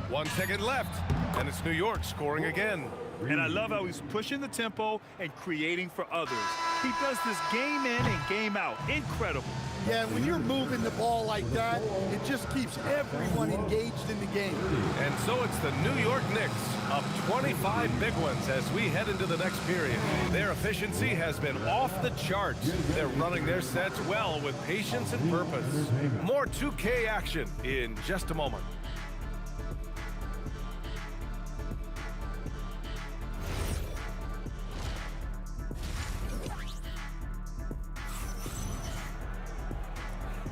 1 second left, and it's New York scoring again. And I love how he's pushing the tempo and creating for others. He does this game in and game out. Incredible. Yeah, when you're moving the ball like that, it just keeps everyone engaged in the game. And so it's the New York Knicks up 25 big ones as we head into the next period. Their efficiency has been off the charts. They're running their sets well with patience and purpose. More 2K action in just a moment.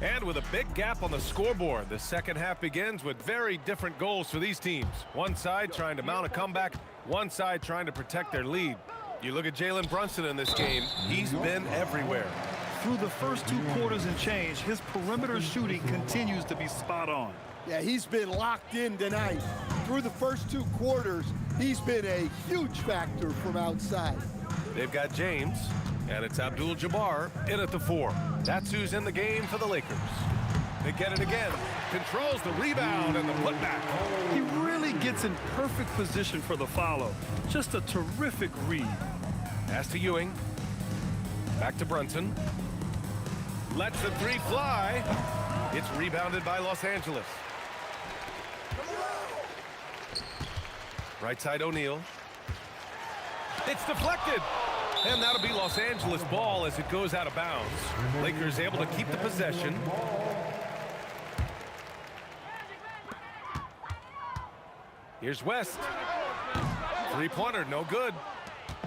And with a big gap on the scoreboard, the second half begins with very different goals for these teams. One side trying to mount a comeback, one side trying to protect their lead. You look at Jalen Brunson in this game, he's been everywhere. Through the first 2 quarters and change, his perimeter shooting continues to be spot on. Yeah, he's been locked in tonight. Through the first 2 quarters, he's been a huge factor from outside. They've got James, and it's Abdul-Jabbar in at the 4. That's who's in the game for the Lakers. They get it again. Controls the rebound and the putback. He really gets in perfect position for the follow. Just a terrific read. Pass to Ewing. Back to Brunson. Lets the 3 fly. It's rebounded by Los Angeles. Right side O'Neal. It's deflected. And that'll be Los Angeles ball as it goes out of bounds. Lakers able to keep the possession. Here's West. 3-pointer, no good.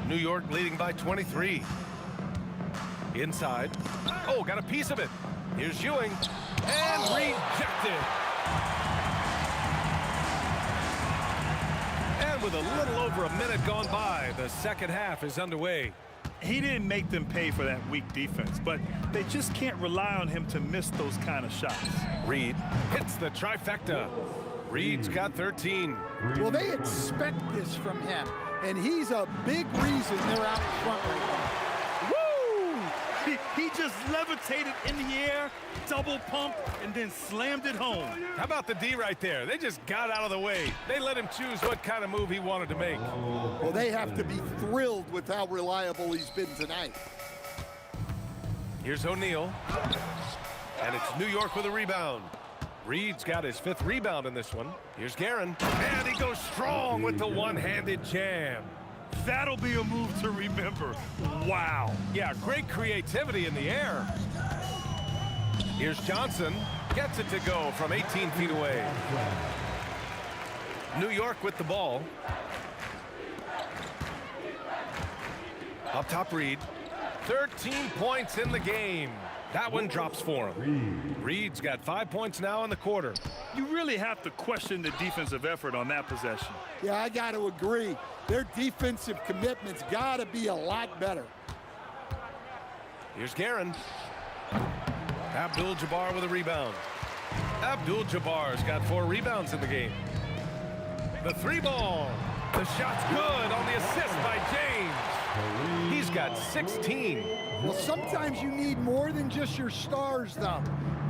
New York leading by 23. Inside. Oh, got a piece of it. Here's Ewing. And rejected. And with a little over a minute gone by, the second half is underway. He didn't make them pay for that weak defense, but they just can't rely on him to miss those kind of shots. Reed hits the trifecta. Reed's got 13. Well, they expect this from him, and he's a big reason they're out in front right now. He just levitated in the air, double pumped, and then slammed it home. How about the D right there? They just got out of the way. They let him choose what kind of move he wanted to make. Well, they have to be thrilled with how reliable he's been tonight. Here's O'Neal. And it's New York with a rebound. Reed's got his 5th rebound in this one. Here's Guerin. And he goes strong with the one-handed jam. That'll be a move to remember. Wow. Yeah, great creativity in the air. Here's Johnson. Gets it to go from 18 feet away. New York with the ball. Up top, Reed. 13 points in the game. That one drops for him. Reed's got 5 points now in the quarter. You really have to question the defensive effort on that possession. Yeah, I got to agree. Their defensive commitment's got to be a lot better. Here's Guerin. Abdul-Jabbar with a rebound. Abdul-Jabbar's got 4 rebounds in the game. The 3 ball. The shot's good on the assist by James. He's got 16. Well, sometimes you need more than just your stars, though.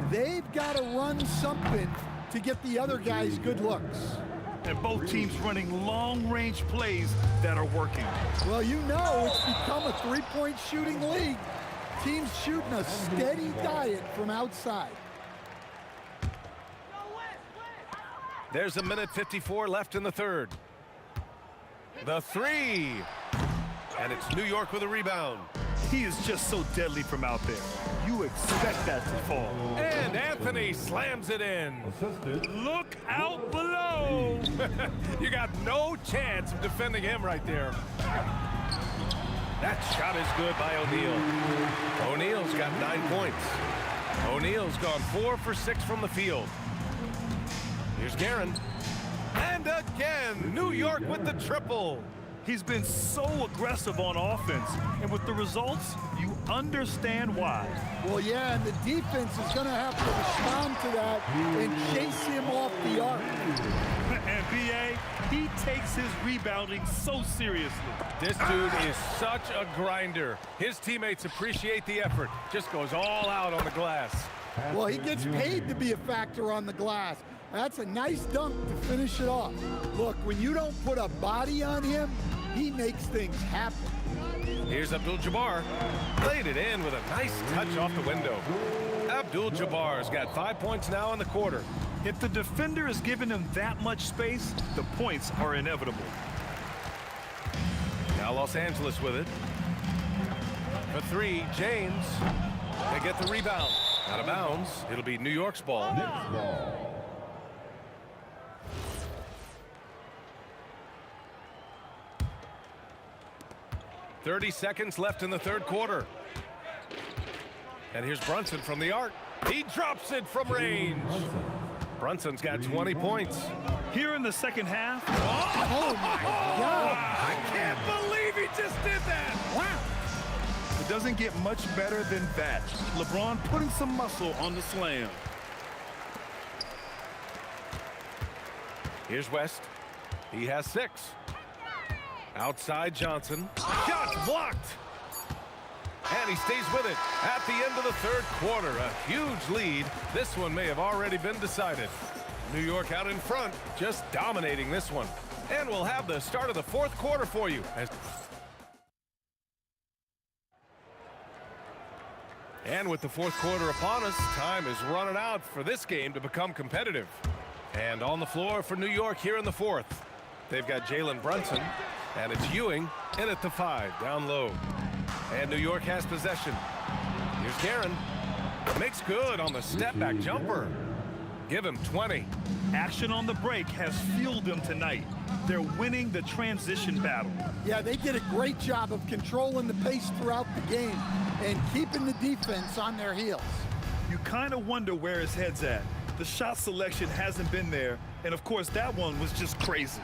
They've got to run something to get the other guys good looks. And both teams running long-range plays that are working. Well, you know it's become a 3-point shooting league. Teams shooting a steady diet from outside. There's 1:54 left in the third. The 3. And it's New York with a rebound. He is just so deadly from out there. You expect that to fall. And Anthony slams it in. Look out below. You got no chance of defending him right there. That shot is good by O'Neal. O'Neal's got 9 points. O'Neal's gone 4 for 6 from the field. Here's Guerin. And again, New York with the triple. He's been so aggressive on offense, and with the results, you understand why. Well, yeah, and the defense is going to have to respond to that and chase him off the arc. And B.A., he takes his rebounding so seriously. This dude is such a grinder. His teammates appreciate the effort. Just goes all out on the glass. Well, he gets paid to be a factor on the glass. That's a nice dunk to finish it off. Look, when you don't put a body on him, he makes things happen. Here's Abdul-Jabbar. Laid it in with a nice touch off the window. Abdul-Jabbar's got 5 points now in the quarter. If the defender is giving him that much space, the points are inevitable. Now Los Angeles with it. For three, James. They get the rebound. Out of bounds. It'll be New York's ball. 30 seconds left in the third quarter. And here's Brunson from the arc. He drops it from range. Brunson's got 20 points. Here in the second half. Oh my God. I can't believe he just did that. Wow. It doesn't get much better than that. LeBron putting some muscle on the slam. Here's West. He has 6. Outside Johnson. Shot blocked. And he stays with it at the end of the third quarter. A huge lead. This one may have already been decided. New York out in front, just dominating this one. And we'll have the start of the fourth quarter for you. And with the fourth quarter upon us, time is running out for this game to become competitive. And on the floor for New York here in the fourth, they've got Jalen Brunson, and it's Ewing in at the 5, down low. And New York has possession. Here's Guerin. Makes good on the step-back jumper. Give him 20. Action on the break has fueled them tonight. They're winning the transition battle. Yeah, they did a great job of controlling the pace throughout the game and keeping the defense on their heels. You kind of wonder where his head's at. The shot selection hasn't been there, and of course that one was just crazy.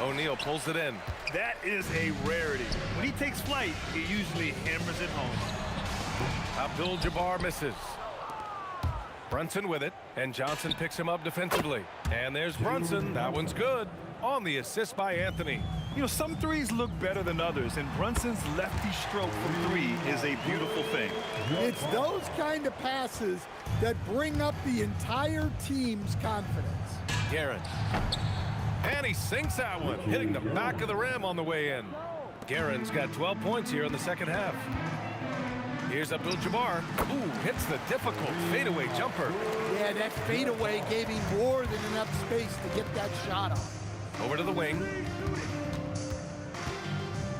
O'Neal pulls it in. That is a rarity. When he takes flight, he usually hammers it home. Abdul-Jabbar misses. Brunson with it, and Johnson picks him up defensively. And there's Brunson. That one's good. On the assist by Anthony. You know, some threes look better than others, and Brunson's lefty stroke from 3 is a beautiful thing. It's those kind of passes that bring up the entire team's confidence. Guerin. And he sinks that one, hitting the back of the rim on the way in. Guerin's got 12 points here in the second half. Here's Abdul-Jabbar. Ooh, hits the difficult fadeaway jumper. Yeah, that fadeaway gave him more than enough space to get that shot off. Over to the wing.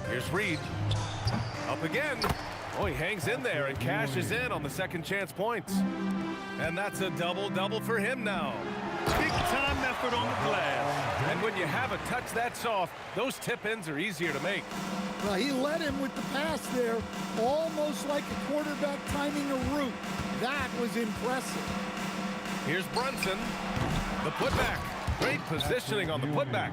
Here's Reed. Up again. Oh, he hangs in there and cashes in on the second chance points. And that's a double-double for him now. Big-time effort on the glass. And when you have a touch that soft, those tip-ins are easier to make. Well, he led him with the pass there, almost like a quarterback timing a route. That was impressive. Here's Brunson. The putback. Great positioning on the putback.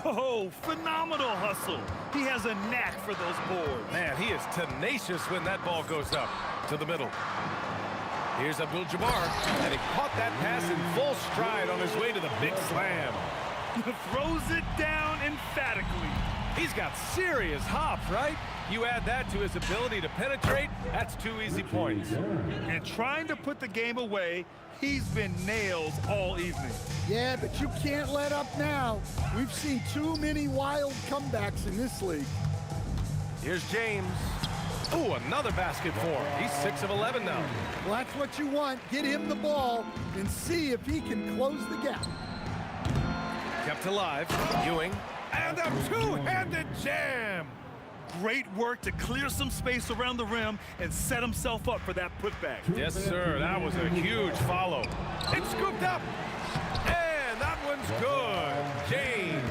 Oh, phenomenal hustle. He has a knack for those boards. Man, he is tenacious when that ball goes up to the middle. Here's Abdul-Jabbar, and he caught that pass in full stride on his way to the big slam. Throws it down emphatically. He's got serious hops, right? You add that to his ability to penetrate, that's 2 easy points. And trying to put the game away, he's been nails all evening. Yeah, but you can't let up now. We've seen too many wild comebacks in this league. Here's James. Ooh, another basket for him. He's 6 of 11 now. Well, that's what you want. Get him the ball and see if he can close the gap. Kept alive. Ewing. And a two-handed jam. Great work to clear some space around the rim and set himself up for that putback. Yes, sir. That was a huge follow. It's scooped up. And that one's good. James.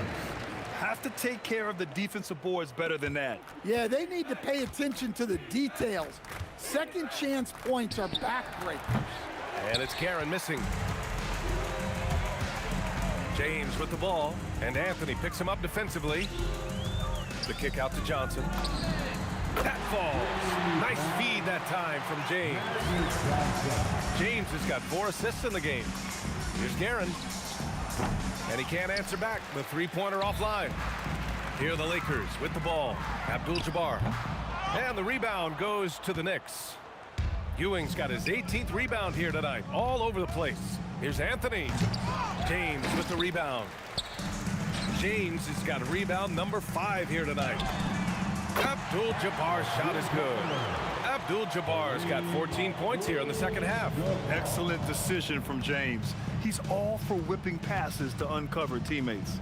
Have to take care of the defensive boards better than that. Yeah, they need to pay attention to the details. Second chance points are backbreakers. And it's Guerin missing. James with the ball, and Anthony picks him up defensively. The kick out to Johnson. That falls. Nice feed that time from James. James has got 4 assists in the game. Here's Guerin. And he can't answer back. The three-pointer offline. Here are the Lakers with the ball. Abdul-Jabbar. And the rebound goes to the Knicks. Ewing's got his 18th rebound here tonight. All over the place. Here's Anthony. James with the rebound. James has got a rebound number 5 here tonight. Abdul-Jabbar's shot is good. Abdul-Jabbar's got 14 points here in the second half. Excellent decision from James. He's all for whipping passes to uncover teammates.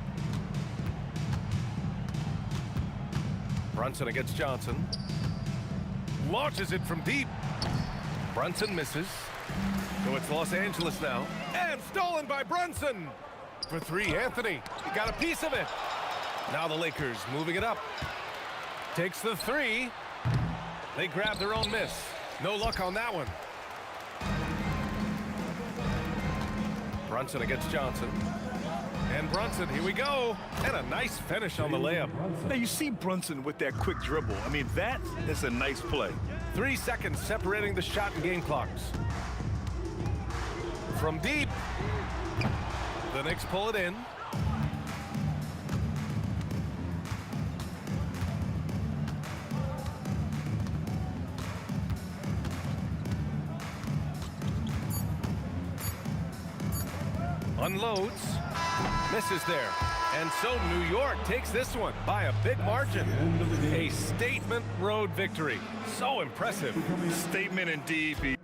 Brunson against Johnson. Launches it from deep. Brunson misses. So it's Los Angeles now. And stolen by Brunson. For 3, Anthony. He got a piece of it. Now the Lakers moving it up. Takes the 3. They grab their own miss. No luck on that one. Brunson against Johnson. And Brunson, here we go. And a nice finish on the layup. Now you see Brunson with that quick dribble. I mean, that is a nice play. 3 seconds separating the shot and game clocks. From deep. The Knicks pull it in. Unloads. Misses there. And so New York takes this one by a big margin. A statement road victory. So impressive. Statement indeed.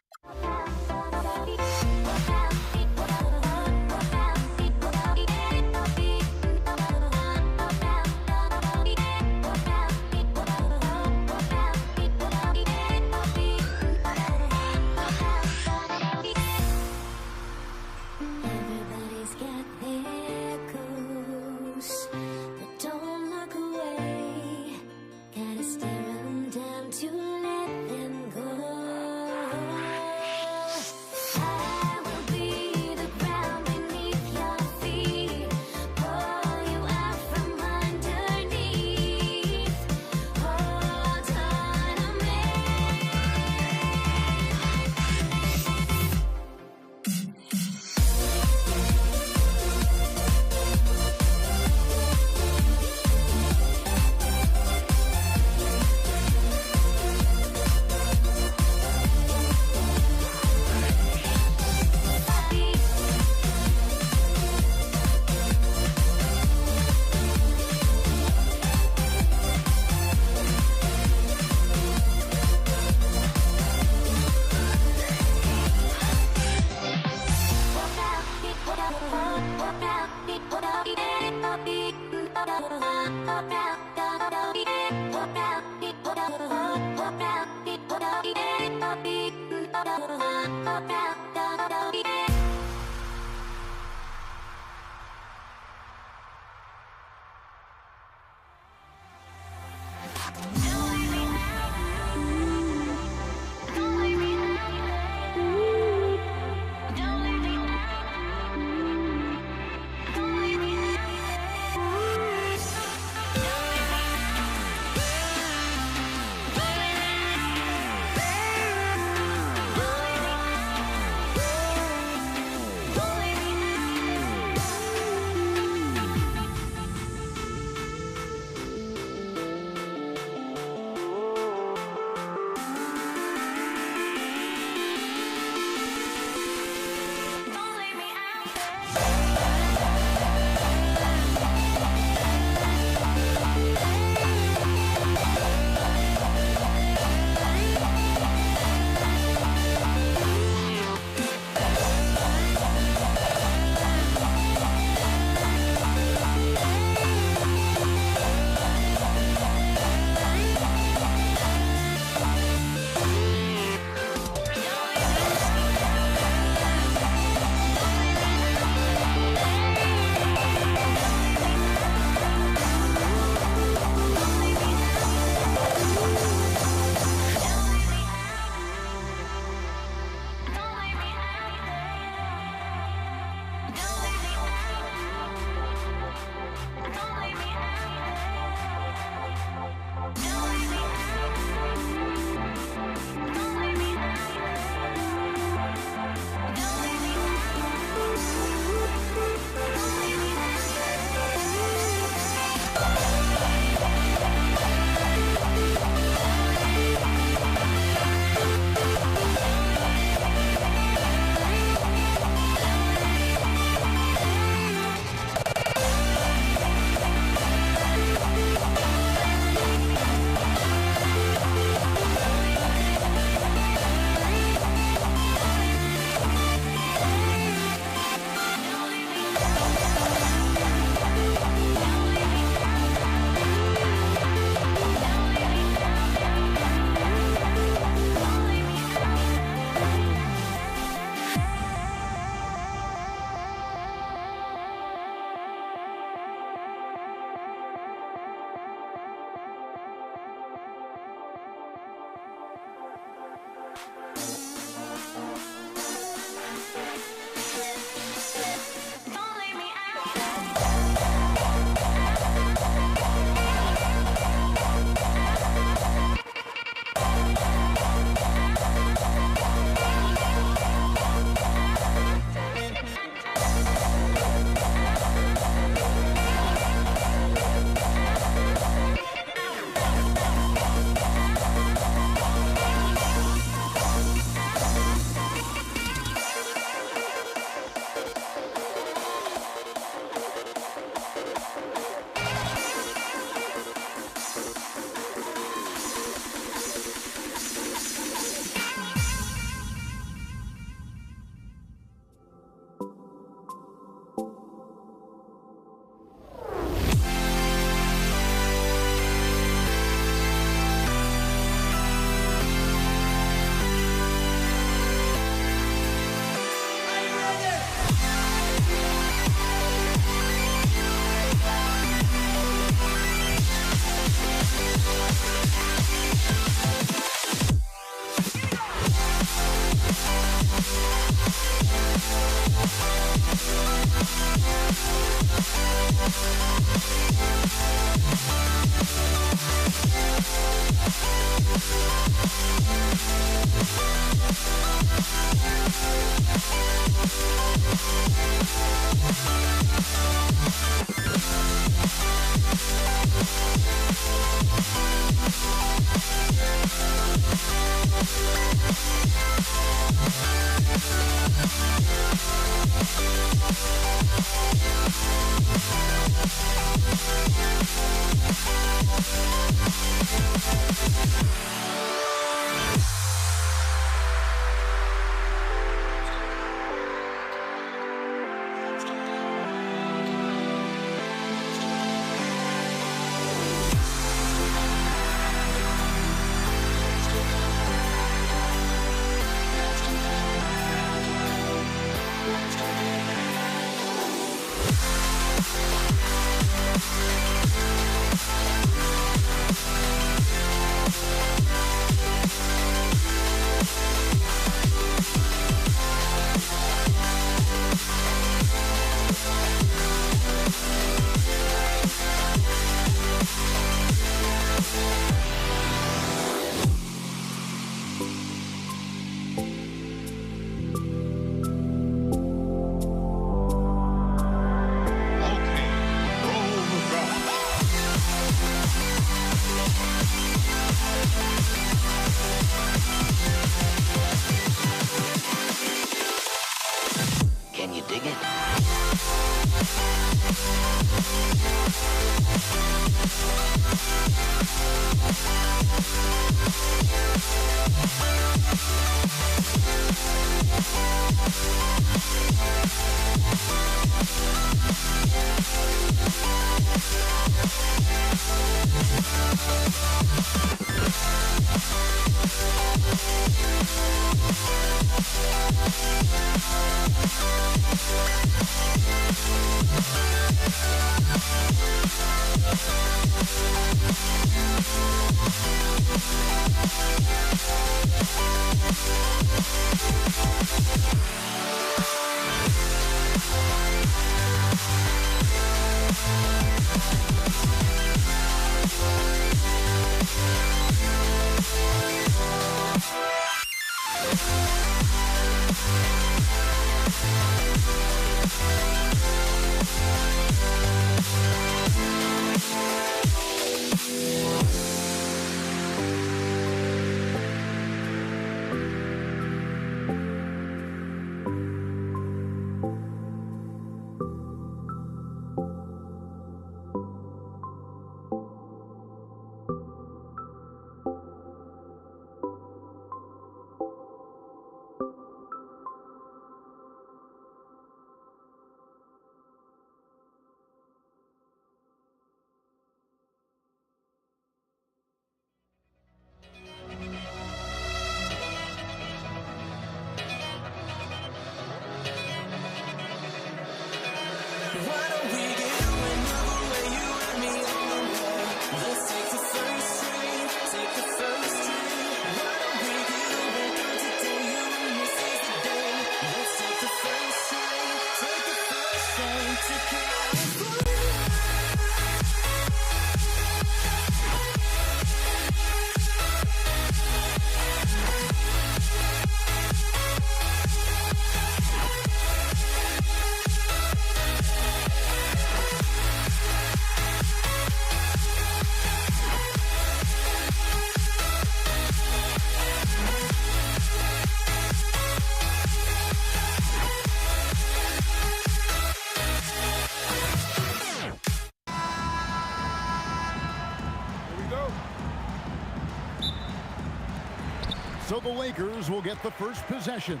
So the Lakers will get the first possession.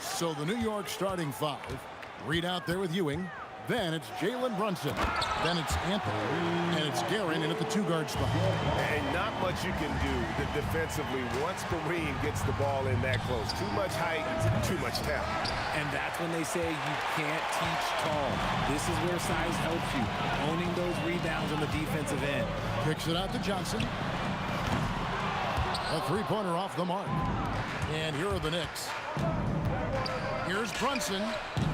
So the New York starting five. Reed out there with Ewing. Then it's Jalen Brunson. Then it's Anthony. And it's Guerin in at the two-guard spot. And not much you can do defensively once Kareem gets the ball in that close. Too much height, too much talent. And that's when they say you can't teach tall. This is where size helps you. Owning those rebounds on the defensive end. Kicks it out to Johnson. A three-pointer off the mark. And here are the Knicks. Here's Brunson.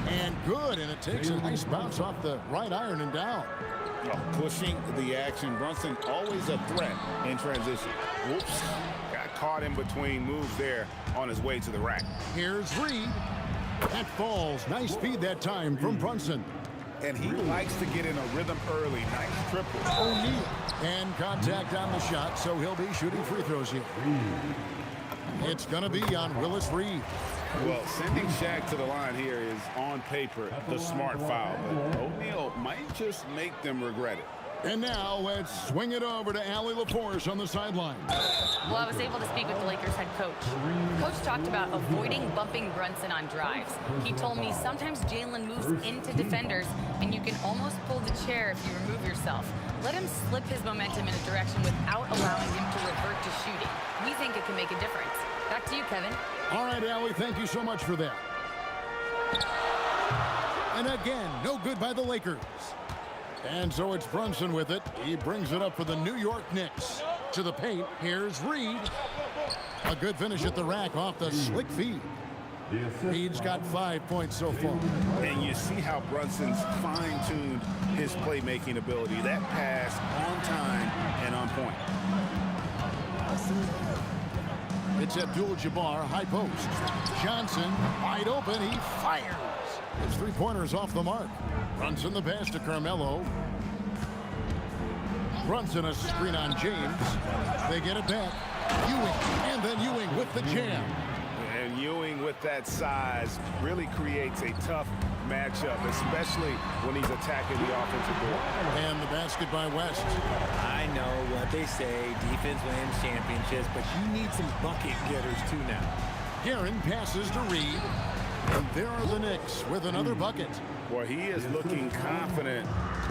And good. And it takes a nice bounce off the right iron and down. Pushing the action. Brunson always a threat in transition. Whoops. Got caught in between moves there on his way to the rack. Here's Reed. That falls. Nice feed that time from Brunson. And he likes to get in a rhythm early. Nice triple. O'Neal. And contact on the shot, so he'll be shooting free throws here. It's going to be on Willis Reed. Well, sending Shaq to the line here is on paper the smart foul, but O'Neal might just make them regret it. And now let's swing it over to Allie LaForce on the sideline. Well, I was able to speak with the Lakers head coach. Coach talked about avoiding bumping Brunson on drives. He told me sometimes Jalen moves into defenders and you can almost pull the chair if you remove yourself. Let him slip his momentum in a direction without allowing him to revert to shooting. We think it can make a difference. Back to you, Kevin. All right, Allie, thank you so much for that. And again, no good by the Lakers. And so it's Brunson with it. He brings it up for the New York Knicks. To the paint, here's Reed. A good finish at the rack off the slick feed. Reed's got 5 points so far. And you see how Brunson's fine-tuned his playmaking ability. That pass on time and on point. It's Abdul-Jabbar, high post. Johnson, wide open, he fires. His three-pointers off the mark. Brunson the pass to Carmelo. Brunson a screen on James. They get it back. Ewing, and then Ewing with the jam. And Ewing with that size really creates a tough matchup, especially when he's attacking the offensive board. And the basket by West. I know what they say, defense wins championships, but you need some bucket getters too now. Guerin passes to Reed. And there are the Knicks with another bucket. Boy, he is looking confident.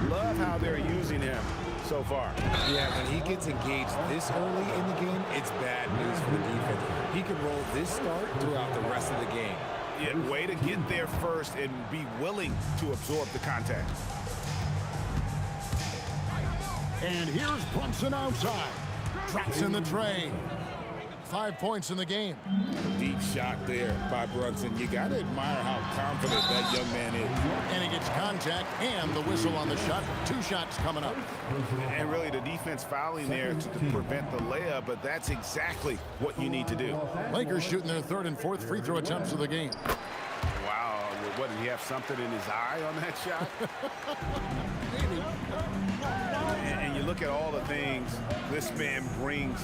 Love how they're using him. so far. Yeah, when he gets engaged this early in the game, it's bad news for the defense. He can roll this start throughout the rest of the game. Yeah, way to get there first and be willing to absorb the contact. And here's Brunson outside. Drops in the tray. 5 points in the game. Deep shot there by Brunson. You got to admire how confident that young man is. And he gets contact and the whistle on the shot. 2 shots coming up. And really the defense fouling there to prevent the layup, but that's exactly what you need to do. Lakers shooting their 3rd and 4th free throw attempts of the game. Wow, what, did he have something in his eye on that shot? Maybe. And you look at all the things this man brings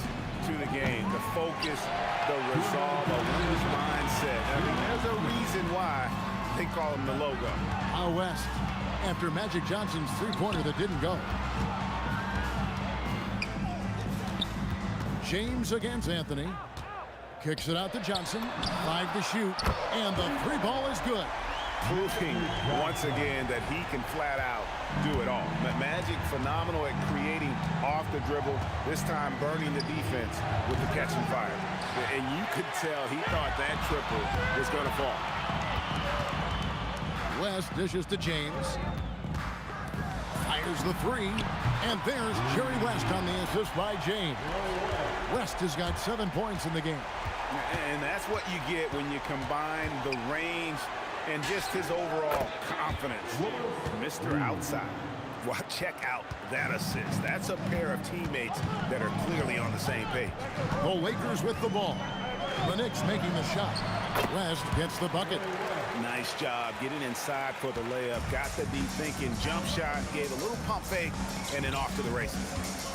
to the game, the focus, the resolve, a winner's mindset. I mean, there's a reason why they call him the logo. Out west, after Magic Johnson's 3-pointer that didn't go. James against Anthony. Kicks it out to Johnson. 5 to shoot. And the 3 ball is good. Proving once again that he can flat out do it all. Magic phenomenal at creating off the dribble, this time burning the defense with the catch and fire. And you could tell he thought that triple was going to fall. West dishes to James. Fires the 3. And there's Jerry West on the assist by James. West has got 7 points in the game. And that's what you get when you combine the range and just his overall confidence. Mr. Outside. Well, check out that assist. That's a pair of teammates that are clearly on the same page. The Lakers with the ball. The Knicks making the shot. West gets the bucket. Nice job getting inside for the layup. Got the deep thinking jump shot, gave a little pump fake, and then off to the races.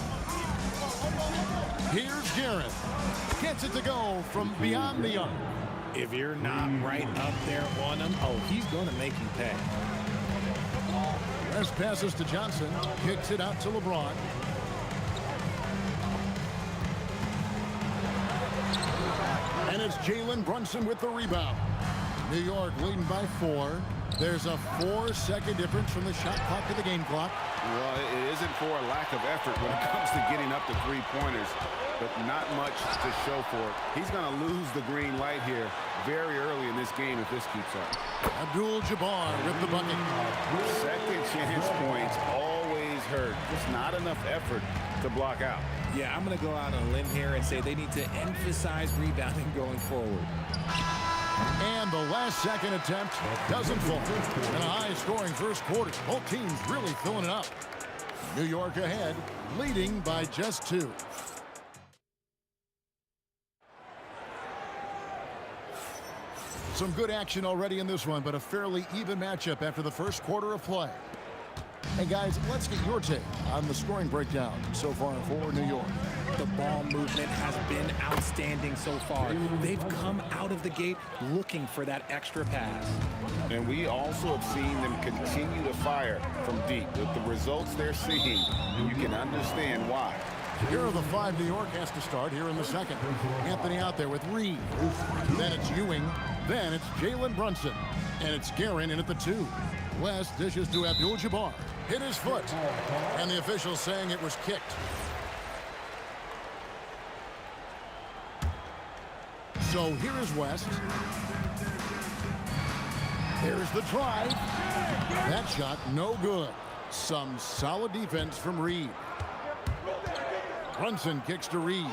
Here's Garrett. Gets it to go from beyond the arc. If you're not right up there on him, oh, he's going to make you pay. West passes to Johnson. Kicks it out to LeBron. And it's Jalen Brunson with the rebound. New York leading by 4. There's a 4-second difference from the shot clock to the game clock. Well, it isn't for a lack of effort when it comes to getting up to 3-pointers, but not much to show for it. He's going to lose the green light here very early in this game if this keeps up. Abdul-Jabbar with the bucket. Second chance points always hurt. Just not enough effort to block out. Yeah, I'm going to go out on a limb here and say they need to emphasize rebounding going forward. And the last second attempt doesn't fall. In a high-scoring first quarter, both teams really filling it up. New York ahead, leading by just 2. Some good action already in this one, but a fairly even matchup after the first quarter of play. Hey guys, let's get your take on the scoring breakdown so far for New York. The ball movement has been outstanding so far. They've come out of the gate looking for that extra pass. And we also have seen them continue to fire from deep. With the results they're seeing, you can understand why. Here are the 5 New York has to start here in the second. Anthony out there with Reed. Then it's Ewing. Then it's Jalen Brunson. And it's Guerin in at the 2. West dishes to Abdul-Jabbar. Hit his foot. And the officials saying it was kicked. So here is West. There's the drive. That shot no good. Some solid defense from Reed. Brunson kicks to Reed.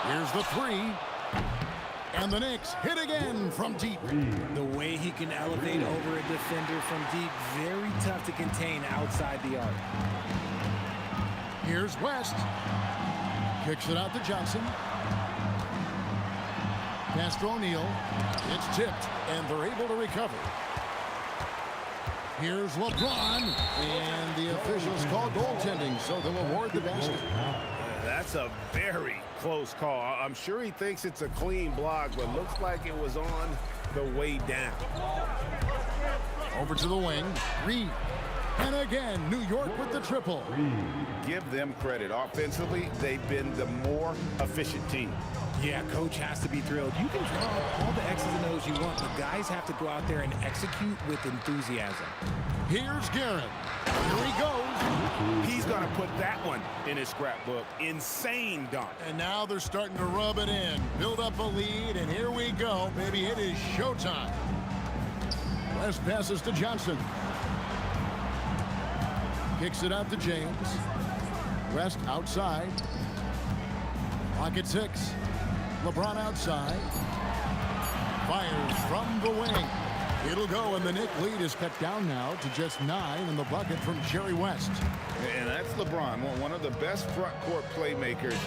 Here's the 3. And the Knicks hit again from deep. The way he can elevate over a defender from deep, very tough to contain outside the arc. Here's West. Kicks it out to Johnson. Pass to O'Neal. It's tipped, and they're able to recover. Here's LeBron, and the officials call goaltending, so they'll award the basket. That's a very close call. I'm sure he thinks it's a clean block, but looks like it was on the way down. Over to the wing, Reed. And again, New York with the triple. Give them credit. Offensively, they've been the more efficient team. Yeah, coach has to be thrilled. You can draw all the X's and O's you want, but guys have to go out there and execute with enthusiasm. Here's Guerin. Here he going to put that one in his scrapbook. Insane dunk. And now they're starting to rub it in, build up a lead, and here we go. Maybe it is showtime. West passes to Johnson. Kicks it out to James. West outside. Clock at 6. LeBron outside. Fires from the wing. It'll go, and the Knick lead is cut down now to just 9 in the bucket from Jerry West. And that's LeBron, one of the best front court playmakers.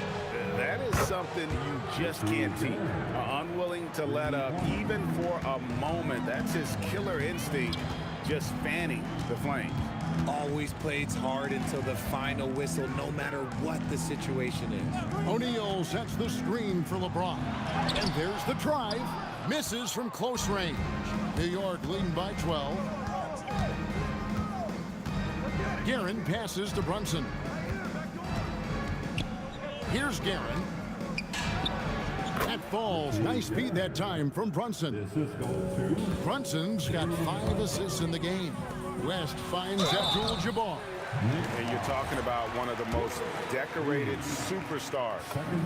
That is something you just can't teach. Unwilling to let up, even for a moment. That's his killer instinct, just fanning the flames. Always plays hard until the final whistle, no matter what the situation is. O'Neal sets the screen for LeBron. And there's the drive. Misses from close range. New York leading by 12. Guerin passes to Brunson. Here's Guerin. That falls. Nice feed that time from Brunson. Brunson's got 5 assists in the game. West finds Abdul-Jabbar. And you're talking about one of the most decorated superstars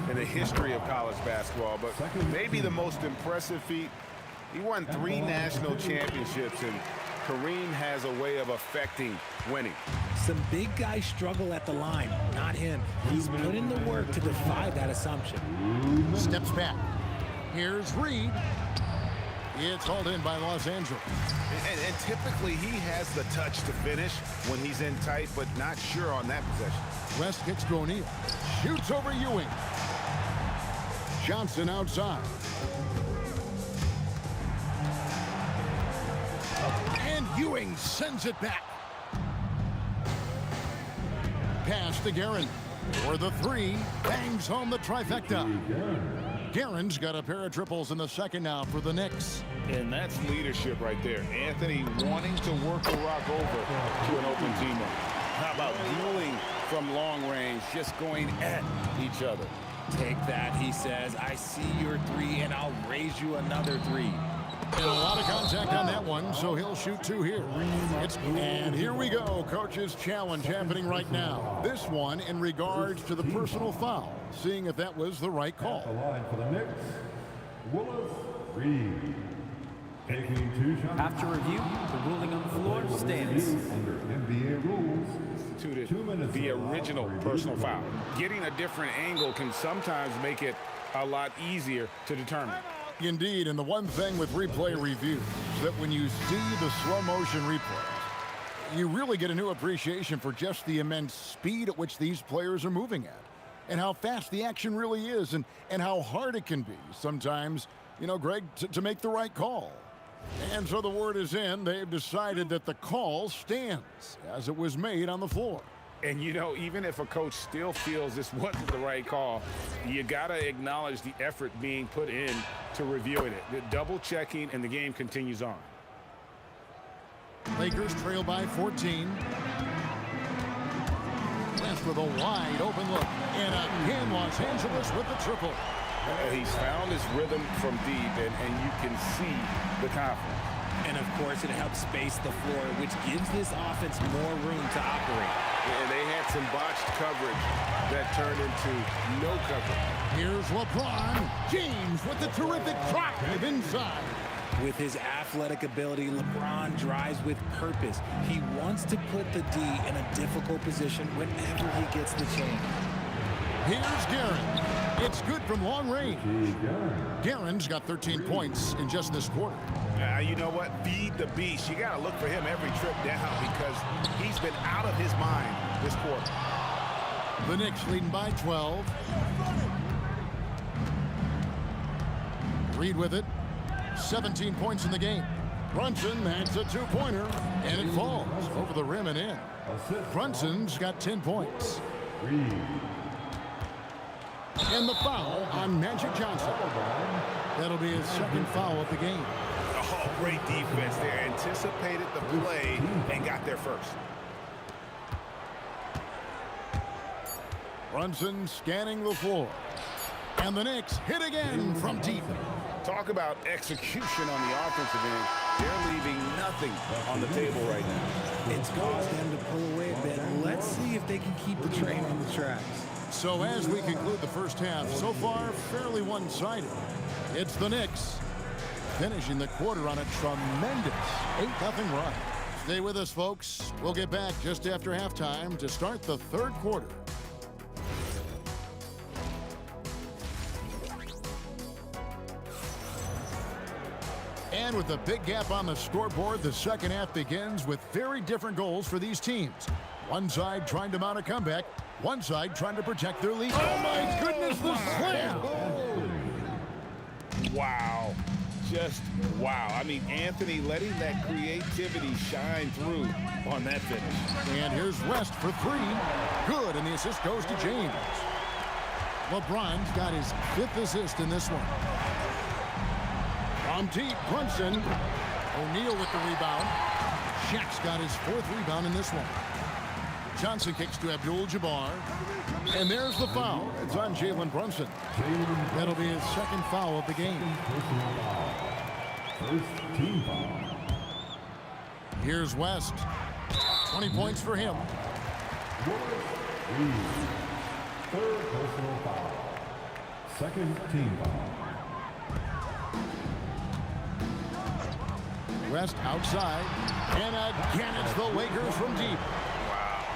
in the history of college basketball, but maybe the most impressive feat. He won 3 national championships, and Kareem has a way of affecting winning. Some big guys struggle at the line, not him. He's put in the work to defy that assumption. Steps back. Here's Reed. It's hauled in by Los Angeles. And typically he has the touch to finish when he's in tight, but not sure on that possession. West kicks to O'Neal. Shoots over Ewing. Johnson outside. And Ewing sends it back. Pass to Guerin. For the 3, bangs home the trifecta. Guerin's got a pair of triples in the second now for the Knicks. And that's leadership right there. Anthony wanting to work the rock over to an open teammate. How about dueling from long range, just going at each other? Take that, he says. I see your 3, and I'll raise you another 3. And a lot of contact on that one, so he'll shoot 2 here. And here we go. Coach's challenge happening right now. This one in regards to the personal foul, seeing if that was the right call. The line for the Knicks, Willis Reed. Taking 2 shots. After review, the ruling on the floor stands. Under NBA rules, The original personal foul. Getting a different angle can sometimes make it a lot easier to determine. Indeed, and the one thing with replay review is that when you see the slow motion replays, you really get a new appreciation for just the immense speed at which these players are moving at, and how fast the action really is, and how hard it can be sometimes, you know, Greg, to make the right call. And so the word is in. They've decided that the call stands as it was made on the floor. And, you know, even if a coach still feels this wasn't the right call, you got to acknowledge the effort being put in to reviewing it. The double checking, and the game continues on. Lakers trail by 14. West with a wide open look. And again, Los Angeles with the triple. He's found his rhythm from deep, and you can see the confidence. And, of course, it helps space the floor, which gives this offense more room to operate. And they had some botched coverage that turned into no coverage. Here's LeBron James with the terrific drive inside. With his athletic ability, LeBron drives with purpose. He wants to put the D in a difficult position whenever he gets the chance. Here's Guerin. It's good from long range. Guerin's got 13 points in just this quarter. You know what? Feed the beast. You got to look for him every trip down because he's been out of his mind this quarter. The Knicks leading by 12. Reed with it. 17 points in the game. Brunson, that's a 2-pointer, and it falls over the rim and in. Brunson's got 10 points. And the foul on Magic Johnson. That'll be his second foul of the game. Oh, great defense there. Anticipated the play and got there first. Brunson scanning the floor. And the Knicks hit again from deep. Talk about execution on the offensive end. They're leaving nothing on the table right now. It's caused them to pull away a bit. Let's see if if they can keep the train on the tracks. So as we conclude the first half, so far fairly one-sided. It's the Knicks finishing the quarter on a tremendous 8-0 run. Stay with us, folks. We'll get back just after halftime to start the third quarter. And with a big gap on the scoreboard, the second half begins with very different goals for these teams. One side trying to mount a comeback, one side trying to protect their lead. Oh my goodness, the slam! Wow. Just wow. I mean, Anthony letting that creativity shine through on that finish. And here's West for three. Good, and the assist goes to James. LeBron's got his 5th assist in this one. From deep, Brunson. O'Neal with the rebound. Shaq's got his 4th rebound in this one. Johnson kicks to Abdul-Jabbar. And there's the foul. It's on Jalen Brunson. That'll be his 2nd foul of the game. First team foul. Here's West. 20 points for him. 3rd personal foul. 2nd team foul. West outside. And again, it's the Lakers from deep.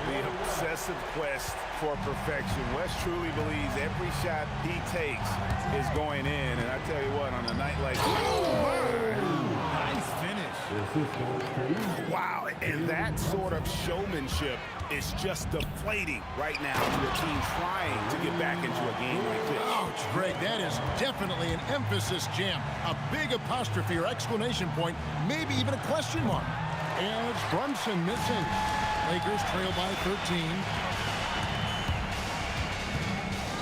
The obsessive quest for perfection. West truly believes every shot he takes is going in. And I tell you what, on a night like this, Nice finish. wow. And that sort of showmanship is just deflating right now to a team trying to get back into a game like this. Ouch, Greg, that is definitely an emphasis jam. A big apostrophe or exclamation point, maybe even a question mark. And it's Brunson missing. Lakers trail by 13.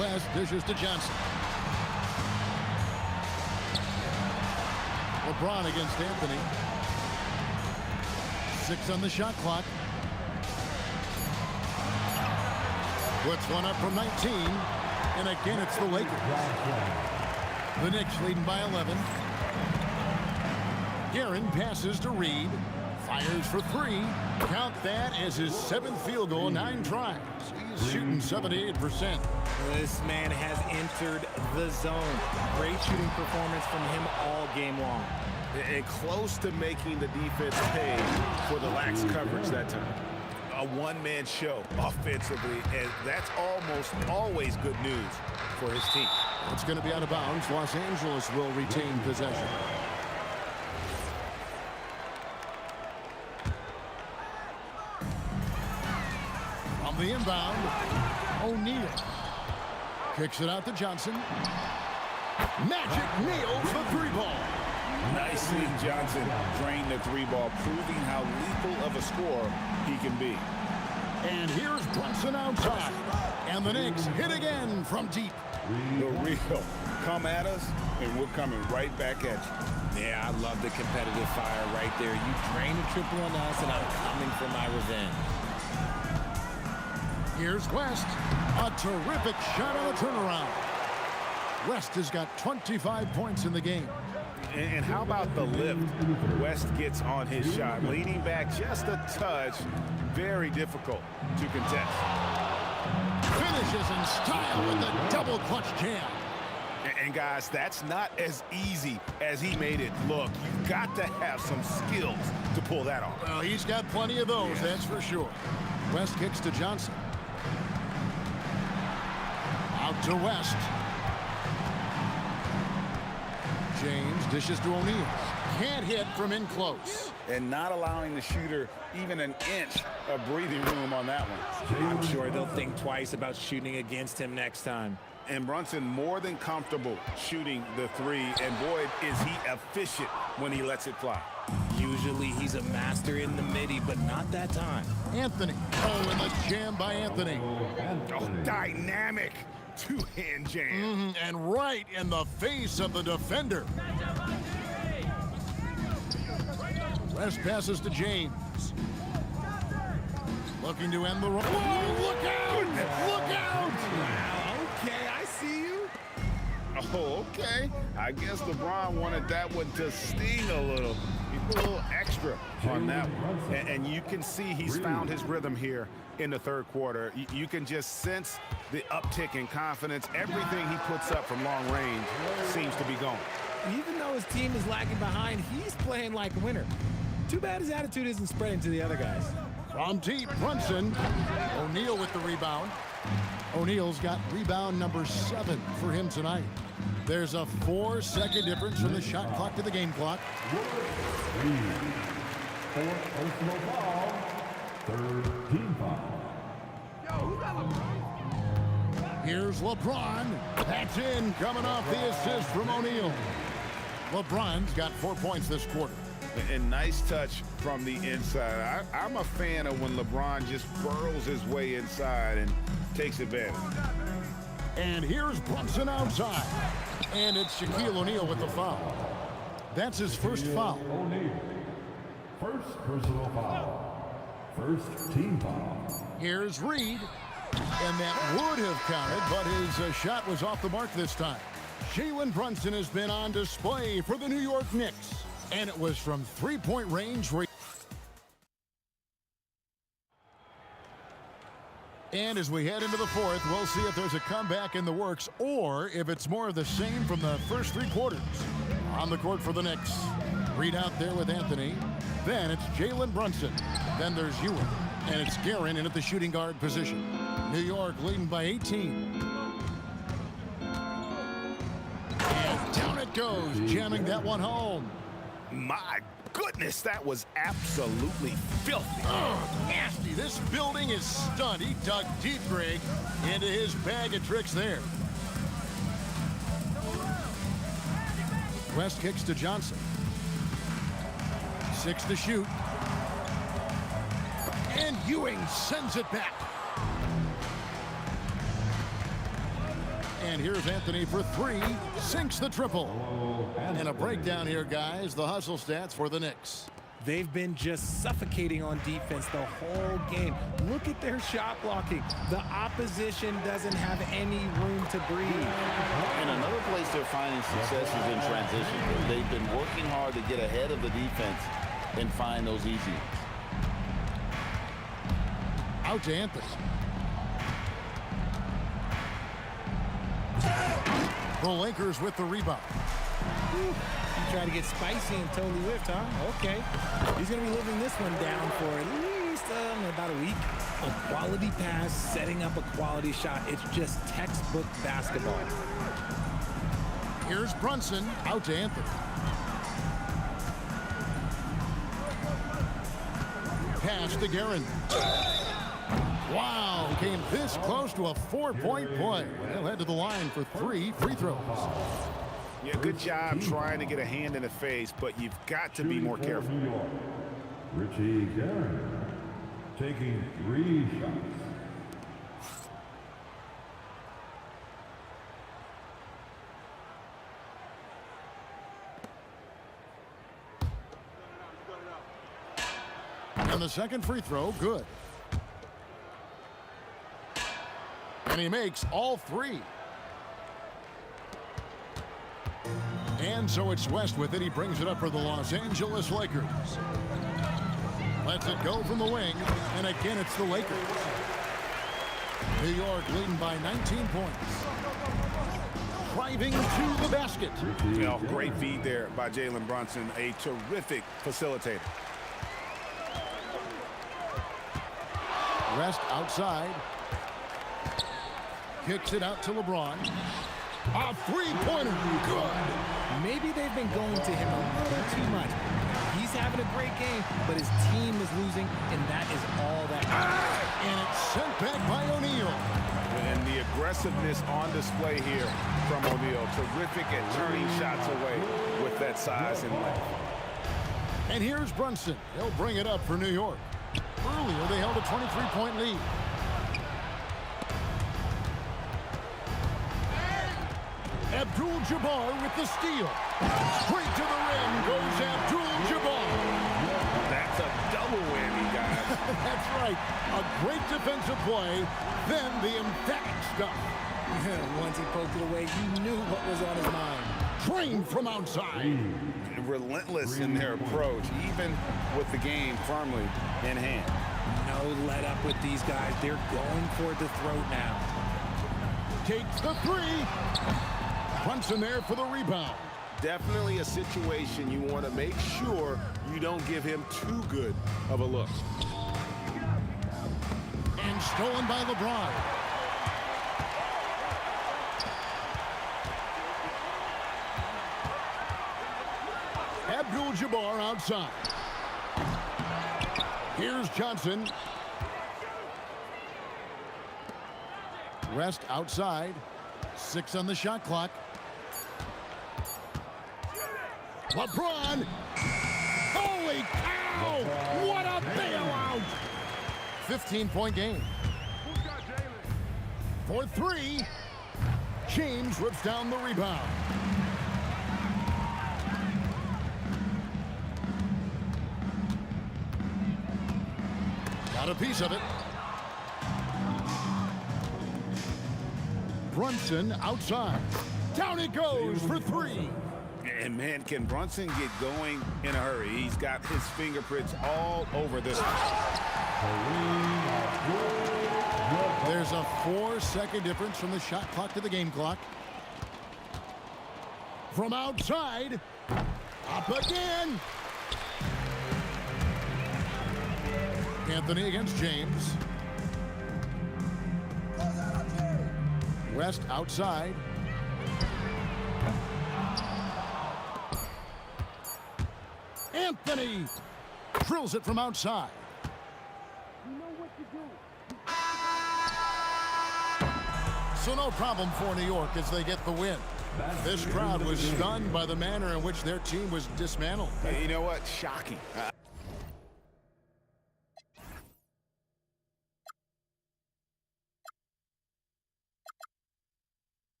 West dishes to Johnson. LeBron against Anthony. 6 on the shot clock. Puts one up from 19. And again, it's the Lakers. The Knicks leading by 11. Guerin passes to Reed. Fires for 3. Count that as his 7th field goal, 9 tries. He's shooting 78%. This man has entered the zone. Great shooting performance from him all game long. And close to making the defense pay for the lax coverage that time. A one-man show offensively, and that's almost always good news for his team. It's going to be out of bounds. Los Angeles will retain possession. From the inbound, O'Neal kicks it out to Johnson. Magic nails the 3-ball. Nicely, Johnson drained the 3-ball, proving how lethal of a scorer he can be. And here's Brunson outside. And the Knicks hit again from deep. The real come at us, and we're coming right back at you. Yeah, I love the competitive fire right there. You drain a triple on us, and I'm coming for my revenge. Here's West. A terrific shot on the turnaround. West has got 25 points in the game. And how about the lift West gets on his shot? Leaning back just a touch. Very difficult to contest. Finishes in style with the double clutch jam. And guys, that's not as easy as he made it look. You've got to have some skills to pull that off. Well, he's got plenty of those, that's for sure. West kicks to Johnson. Out to West. James dishes to O'Neal. Can't hit from in close. And not allowing the shooter even an inch of breathing room on that one. I'm sure they'll think twice about shooting against him next time. And Brunson more than comfortable shooting the 3. And boy, is he efficient when he lets it fly. Usually he's a master in the midi, but not that time. Anthony. Oh, and the jam by Anthony. Oh, dynamic two-hand jam. And right in the face of the defender. West passes to James. Looking to end the run. Whoa, look out! Look out! Wow, okay, I see you. Oh, okay. I guess LeBron wanted that one to sting a little. He put a little extra extra on that one. And you can see he's found his rhythm here in the third quarter. You can just sense the uptick in confidence. Everything he puts up from long range seems to be going. Even though his team is lagging behind, he's playing like a winner. Too bad his attitude isn't spreading to the other guys. From deep, Brunson. O'Neal with the rebound. O'Neal's got rebound number 7 for him tonight. There's a 4-second difference from the shot clock to the game clock. Fourth personal foul. Third team foul. Here's LeBron. That's in, coming off the assist from O'Neal. LeBron's got 4 points this quarter. And nice touch from the inside. I'm a fan of when LeBron just burrows his way inside and takes advantage. And here's Brunson outside. And it's Shaquille O'Neal with the foul. That's his first foul. O'Neal. First personal foul. First team foul. Here's Reed. And that would have counted, but his shot was off the mark this time. Jalen Brunson has been on display for the New York Knicks. And it was from three-point range. And as we head into the fourth, we'll see if there's a comeback in the works or if it's more of the same from the first 3 quarters. On the court for the Knicks. Reed out there with Anthony. Then it's Jalen Brunson. Then there's Ewing. And it's Guerin in at the shooting guard position. New York leading by 18. And down it goes, jamming that one home. My goodness, that was absolutely filthy. Oh, nasty. This building is stunned. He dug deep, Greg, into his bag of tricks there. West kicks to Johnson. 6 to shoot. And Ewing sends it back. And here's Anthony for 3. Sinks the triple. And a breakdown here, guys. The hustle stats for the Knicks. They've been just suffocating on defense the whole game. Look at their shot blocking. The opposition doesn't have any room to breathe. And another place they're finding success is in transition. They've been working hard to get ahead of the defense and find those easy ones. Out to Anthony. The Lakers with the rebound. You try to get spicy and totally whiffed, huh? Okay. He's going to be living this one down for at least about a week. A quality pass, setting up a quality shot. It's just textbook basketball. Here's Brunson. Out to Anthony. Pass to Guerin. Wow, came this close to a 4-point play. He'll head to the line for 3 free throws. Yeah, good job trying to get a hand in the face, but you've got to be more careful. Richie Guerin taking 3 shots. And the second free throw, good. And he makes all 3. And so it's West with it. He brings it up for the Los Angeles Lakers. Lets it go from the wing. And again, it's the Lakers. New York leading by 19 points. Driving to the basket. Great feed there by Jalen Brunson. A terrific facilitator. West outside. Kicks it out to LeBron. A three-pointer. Good. Maybe they've been going to him a little too much. He's having a great game, but his team is losing, and that is all that matters. And it's sent back by O'Neal. And the aggressiveness on display here from O'Neal. Terrific at turning shots away with that size and length. And here's Brunson. He'll bring it up for New York. Earlier, they held a 23-point lead. Abdul-Jabbar with the steal. Straight to the rim goes Abdul-Jabbar. That's a double whammy, guys. That's right. A great defensive play, then the emphatic stuff. Once he poked it away, you knew what was on his mind. trained from outside. Relentless in their approach, even with the game firmly in hand. No let up with these guys. They're going for the throat now. Takes the three. Brunson there for the rebound. Definitely a situation you want to make sure you don't give him too good of a look. And stolen by LeBron. Abdul-Jabbar outside. Here's Johnson. Rest outside. 6 on the shot clock. LeBron. Holy cow! What a bailout! 15-point game. For 3. James rips down the rebound. Got a piece of it. Brunson outside. Down it goes for 3. And man, can Brunson get going in a hurry? He's got his fingerprints all over this one. There's a 4-second difference from the shot clock to the game clock. From outside. Up again. Anthony against James. West outside. Anthony drills it from outside. So no problem for New York as they get the win. This crowd was stunned by the manner in which their team was dismantled. Hey, you know what? Shocking.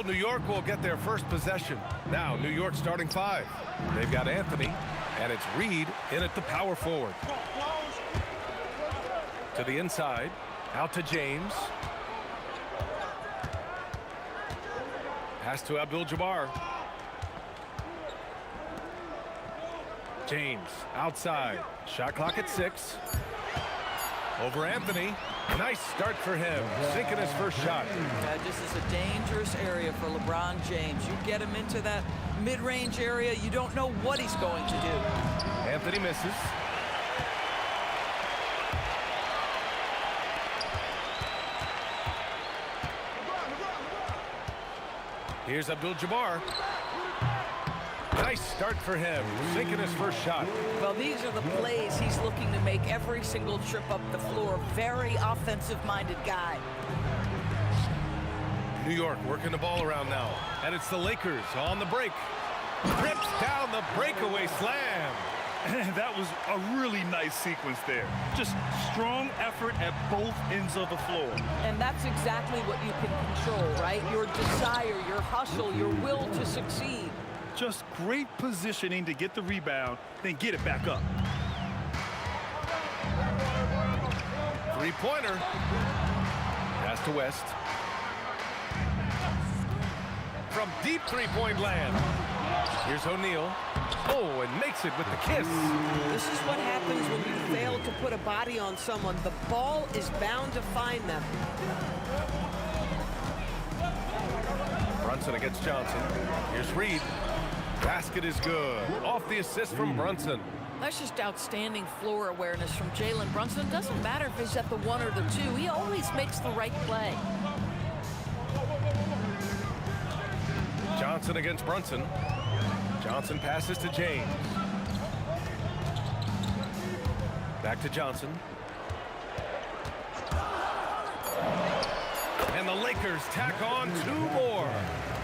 New York will get their first possession. Now, New York starting 5. They've got Anthony, and it's Reed in at the power forward. To the inside, out to James. Pass to Abdul-Jabbar. James, outside. Shot clock at 6. Over Anthony. Nice start for him, sinking his first shot. Yeah, this is a dangerous area for LeBron James. You get him into that mid-range area, you don't know what he's going to do. Anthony misses. Here's Abdul-Jabbar. Nice start for him, sinking his first shot. Well, these are the plays he's looking to make every single trip up the floor. Very offensive-minded guy. New York working the ball around now. And it's the Lakers on the break. Rips down the breakaway slam. That was a really nice sequence there. Just strong effort at both ends of the floor. And that's exactly what you can control, right? Your desire, your hustle, your will to succeed. Just great positioning to get the rebound, then get it back up. Three-pointer. Pass to West. From deep three-point land. Here's O'Neal. Oh, and makes it with the kiss. This is what happens when you fail to put a body on someone. The ball is bound to find them. Brunson against Johnson. Here's Reed. Basket is good. Off the assist from Brunson. That's just outstanding floor awareness from Jalen Brunson. Doesn't matter if he's at the 1 or the 2. He always makes the right play. Johnson against Brunson. Johnson passes to James. Back to Johnson. And the Lakers tack on 2 more.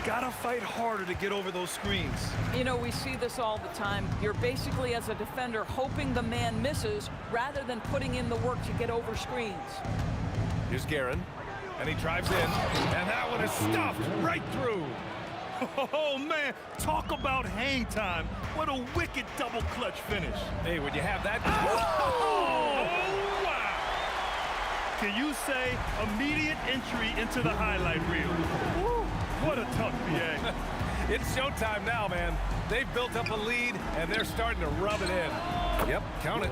Gotta fight harder to get over those screens. You know, we see this all the time. You're basically, as a defender, hoping the man misses rather than putting in the work to get over screens. Here's Guerin, and he drives in, and that one is stuffed right through. Oh, man, talk about hang time. What a wicked double clutch finish. Hey, would you have that? Oh, wow. Can you say immediate entry into the highlight reel? Woo, what a tough BA. It's showtime now, man. They've built up a lead, and they're starting to rub it in. Yep, count it.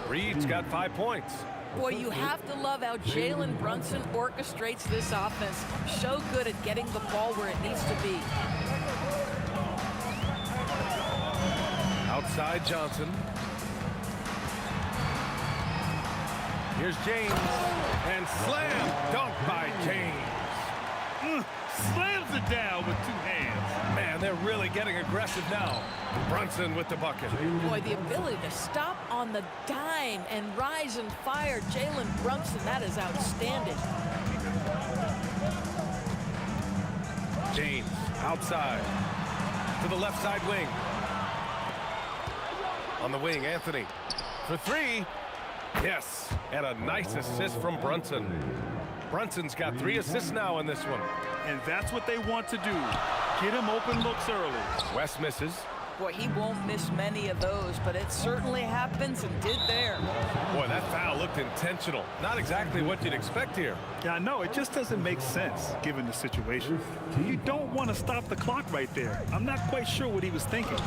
Reed's got 5 points. Boy, you have to love how Jalen Brunson orchestrates this offense. So good at getting the ball where it needs to be. Outside Johnson. Here's James. And slam dunk by James. Slams it down with 2 hands. Man, they're really getting aggressive now. Brunson with the bucket. Boy, the ability to stop on the dime and rise and fire. Jalen Brunson, that is outstanding. James outside to the left side wing. On the wing, Anthony for 3. Yes, and a nice assist from Brunson. Brunson's got 3 assists now in this one. And that's what they want to do. Get him open looks early. West misses. Boy, he won't miss many of those, but it certainly happens and did there. Boy, that foul looked intentional. Not exactly what you'd expect here. Yeah, I know. It just doesn't make sense given the situation. You don't want to stop the clock right there. I'm not quite sure what he was thinking.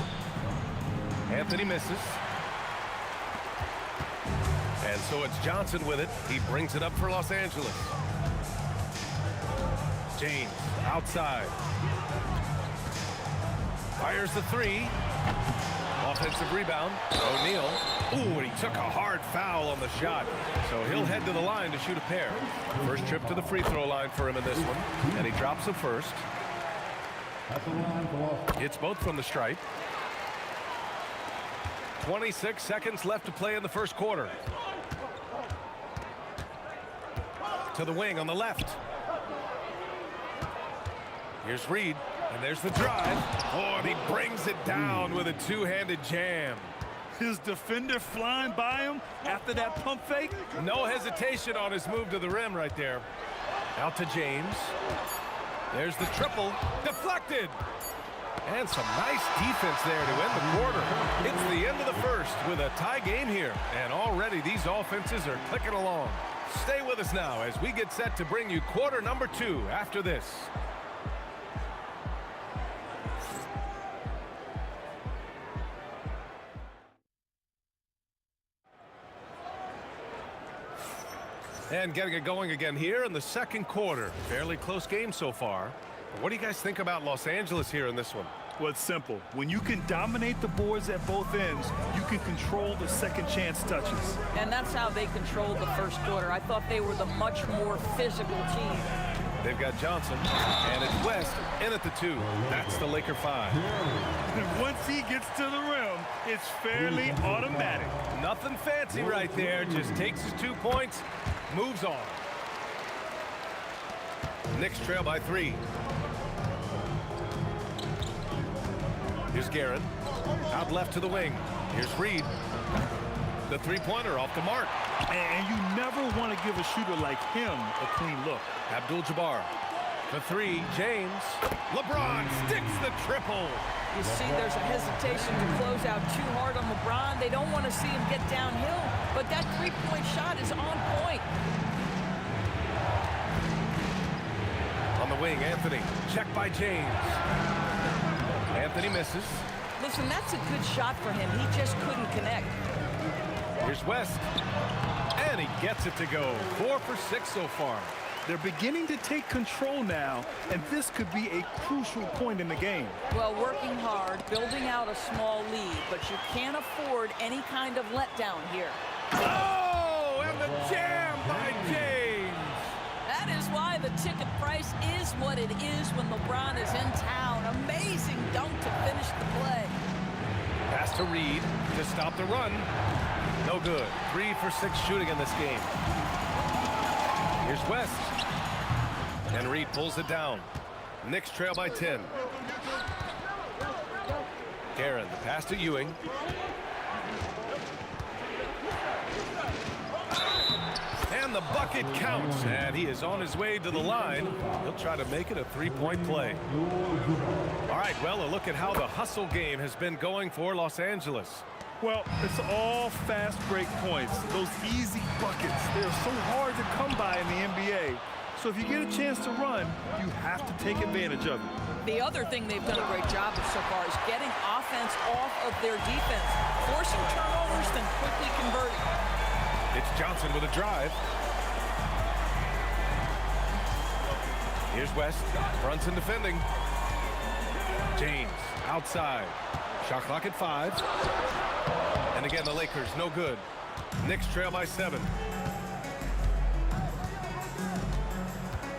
Anthony misses. And so it's Johnson with it. He brings it up for Los Angeles. James outside. Fires the 3. Offensive rebound. O'Neal. Ooh, and he took a hard foul on the shot. So he'll head to the line to shoot a pair. First trip to the free throw line for him in this one. And he drops the first. Hits both from the stripe. 26 seconds left to play in the first quarter. To the wing on the left. Here's Reed, and there's the drive. Oh, and he brings it down with a 2-handed jam. His defender flying by him after that pump fake. No hesitation on his move to the rim right there. Out to James. There's the triple. Deflected. And some nice defense there to end the quarter. It's the end of the first with a tie game here. And already these offenses are clicking along. Stay with us now as we get set to bring you quarter number 2 after this. And getting it going again here in the second quarter. Fairly close game so far. But what do you guys think about Los Angeles here in this one? Well, it's simple. When you can dominate the boards at both ends, you can control the second chance touches. And that's how they controlled the first quarter. I thought they were the much more physical team. They've got Johnson, and it's West in at the 2. That's the Laker 5. And once he gets to the rim, it's fairly automatic. Nothing fancy right there. Just takes his 2 points, moves on. Knicks trail by 3. Here's Guerin. Out left to the wing. Here's Reed. The three-pointer off the mark. And you never want to give a shooter like him a clean look. Abdul-Jabbar. The 3, James. LeBron sticks the triple. You see there's a hesitation to close out too hard on LeBron. They don't want to see him get downhill, but that three-point shot is on point. On the wing, Anthony. Checked by James. Anthony misses. Listen, that's a good shot for him. He just couldn't connect. Here's West. And he gets it to go. 4 for 6 so far. They're beginning to take control now, and this could be a crucial point in the game. Well, working hard, building out a small lead, but you can't afford any kind of letdown here. Oh, and the jam by James. That is why the ticket price is what it is when LeBron is in town. Amazing dunk to finish the play. Pass to Reed to stop the run. No good. 3 for 6 shooting in this game. Here's West. And Reed pulls it down. Knicks trail by 10. Guerin, the pass to Ewing. And the bucket counts. And he is on his way to the line. He'll try to make it a three-point play. All right, well, a look at how the hustle game has been going for Los Angeles. Well, it's all fast break points. Those easy buckets, they're so hard to come by in the NBA. So if you get a chance to run, you have to take advantage of it. The other thing they've done a great job of so far is getting offense off of their defense, forcing turnovers, then quickly converting. It's Johnson with a drive. Here's West. Brunson defending. James outside. Shot clock at 5. And again, the Lakers, no good. Knicks trail by 7.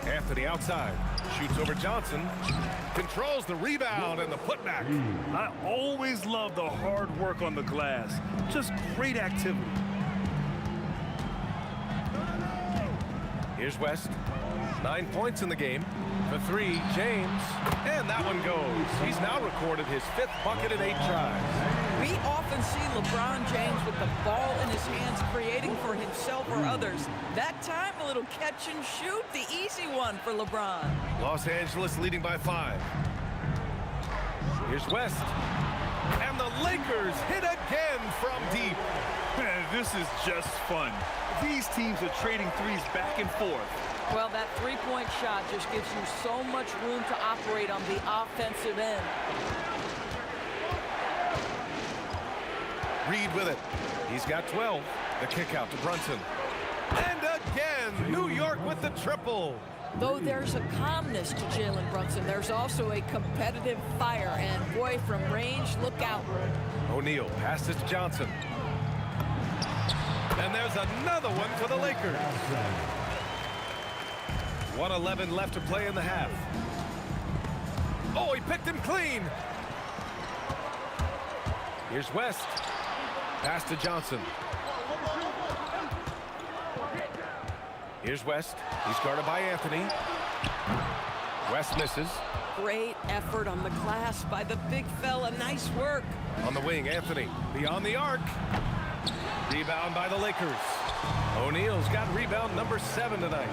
Anthony outside. Shoots over Johnson. Controls the rebound and the putback. I always love the hard work on the glass. Just great activity. Here's West. 9 points in the game. For 3, James. And that one goes. He's now recorded his 5th bucket in 8 tries. We often see LeBron James with the ball in his hands, creating for himself or others. That time, a little catch and shoot, the easy one for LeBron. Los Angeles leading by 5. Here's West. And the Lakers hit again from deep. Man, this is just fun. These teams are trading threes back and forth. Well, that three-point shot just gives you so much room to operate on the offensive end. Reed with it. He's got 12. The kick out to Brunson. And again, New York with the triple. Though there's a calmness to Jalen Brunson, there's also a competitive fire. And boy, from range, look out. O'Neal passes to Johnson. And there's another one for the Lakers. 1:11 left to play in the half. Oh, he picked him clean. Here's West. Pass to Johnson. Here's West. He's guarded by Anthony. West misses. Great effort on the glass by the big fella. Nice work. On the wing, Anthony. Beyond the arc. Rebound by the Lakers. O'Neal's got rebound number 7 tonight.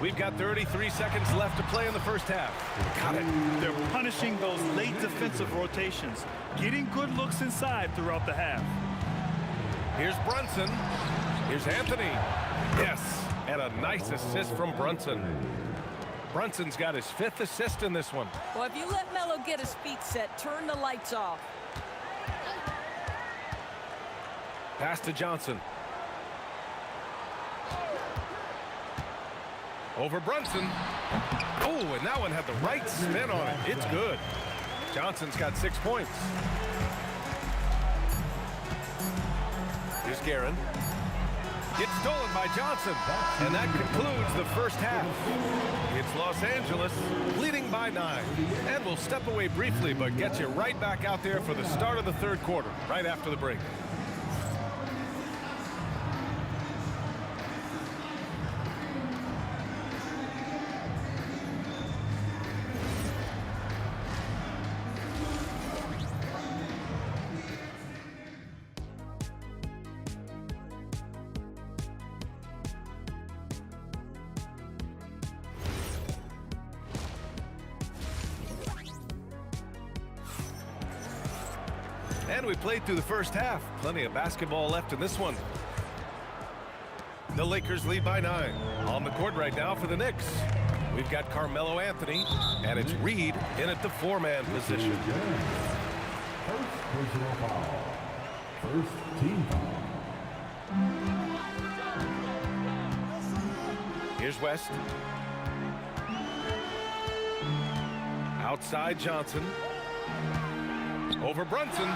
We've got 33 seconds left to play in the first half. Got it. They're punishing those late defensive rotations, getting good looks inside throughout the half. Here's Brunson. Here's Anthony. Yes, and a nice assist from Brunson. Brunson's got his 5th assist in this one. Well, if you let Melo get his feet set, turn the lights off. Pass to Johnson. Over Brunson. Oh, and that one had the right spin on it. It's good. Johnson's got 6 points. Here's Guerin. Gets stolen by Johnson. And that concludes the first half. It's Los Angeles leading by 9. And we'll step away briefly, but get you right back out there for the start of the third quarter, right after the break. And we played through the first half. Plenty of basketball left in this one. The Lakers lead by 9. On the court right now for the Knicks, we've got Carmelo Anthony, and it's Reed in at the 4-man position. First personal foul. First team foul. Here's West. Outside Johnson. Over Brunson.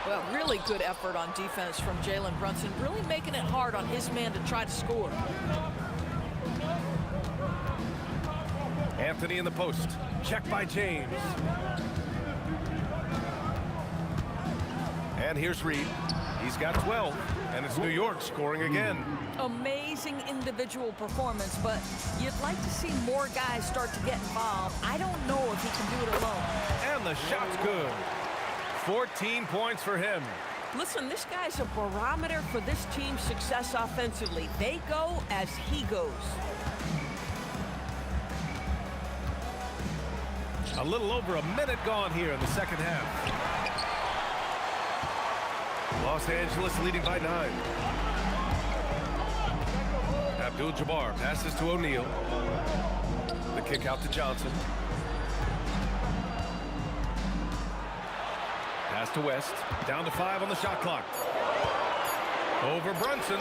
Well, really good effort on defense from Jalen Brunson, really making it hard on his man to try to score. Anthony in the post. Check by James. And here's Reed. He's got 12, and it's New York scoring again. Amazing individual performance, but you'd like to see more guys start to get involved. I don't know if he can do it alone. And the shot's good. 14 points for him. Listen, this guy's a barometer for this team's success offensively. They go as he goes. A little over a minute gone here in the second half. Los Angeles leading by 9. Abdul-Jabbar passes to O'Neal. The kick out to Johnson. Pass to West. Down to 5 on the shot clock. Over Brunson.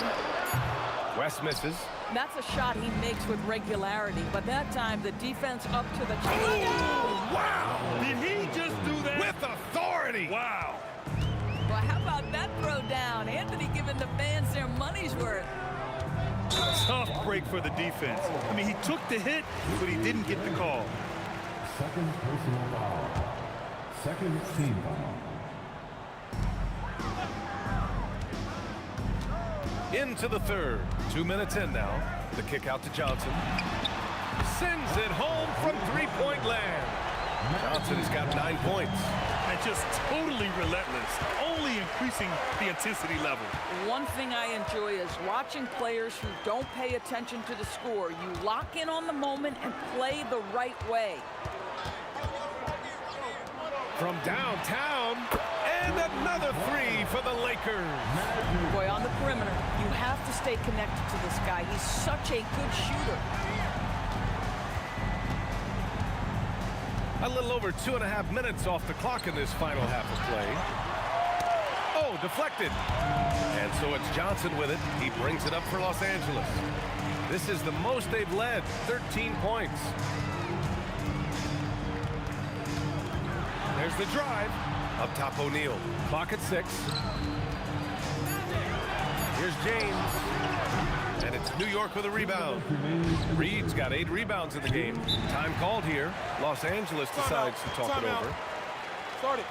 West misses. That's a shot he makes with regularity, but that time the defense up to the... Oh, wow! Did he just do that? With authority! Wow. Well, how about that throw down? Anthony giving the fans their money's worth. Tough break for the defense. I mean, he took the hit, but he didn't get the call. Second personal foul. Second team foul. Into the third. 2 minutes in now. The kick out to Johnson. Sends it home from three-point land. Johnson has got 9 points. And just totally relentless, only increasing the intensity level. One thing I enjoy is watching players who don't pay attention to the score. You lock in on the moment and play the right way. From downtown, and another 3 for the Lakers. Boy, on the perimeter, you have to stay connected to this guy. He's such a good shooter. A little over 2.5 minutes off the clock in this final half of play. Oh, deflected. And so it's Johnson with it. He brings it up for Los Angeles. This is the most they've led, 13 points. There's the drive. Up top, O'Neal. Clock at 6. Here's James. And it's New York with a rebound. Reed's got 8 rebounds in the game. Time called here. Los Angeles decides to talk it over. Start it.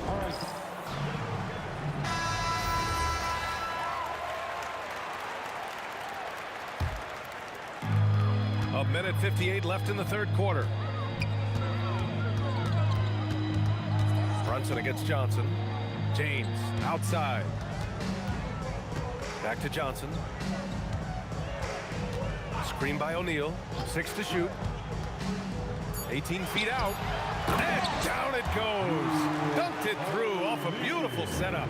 All right. A minute 58 left in the third quarter. Brunson against Johnson. James outside. Back to Johnson. Screen by O'Neal. 6 to shoot. 18 feet out. And down it goes. Dunked it through off a beautiful setup.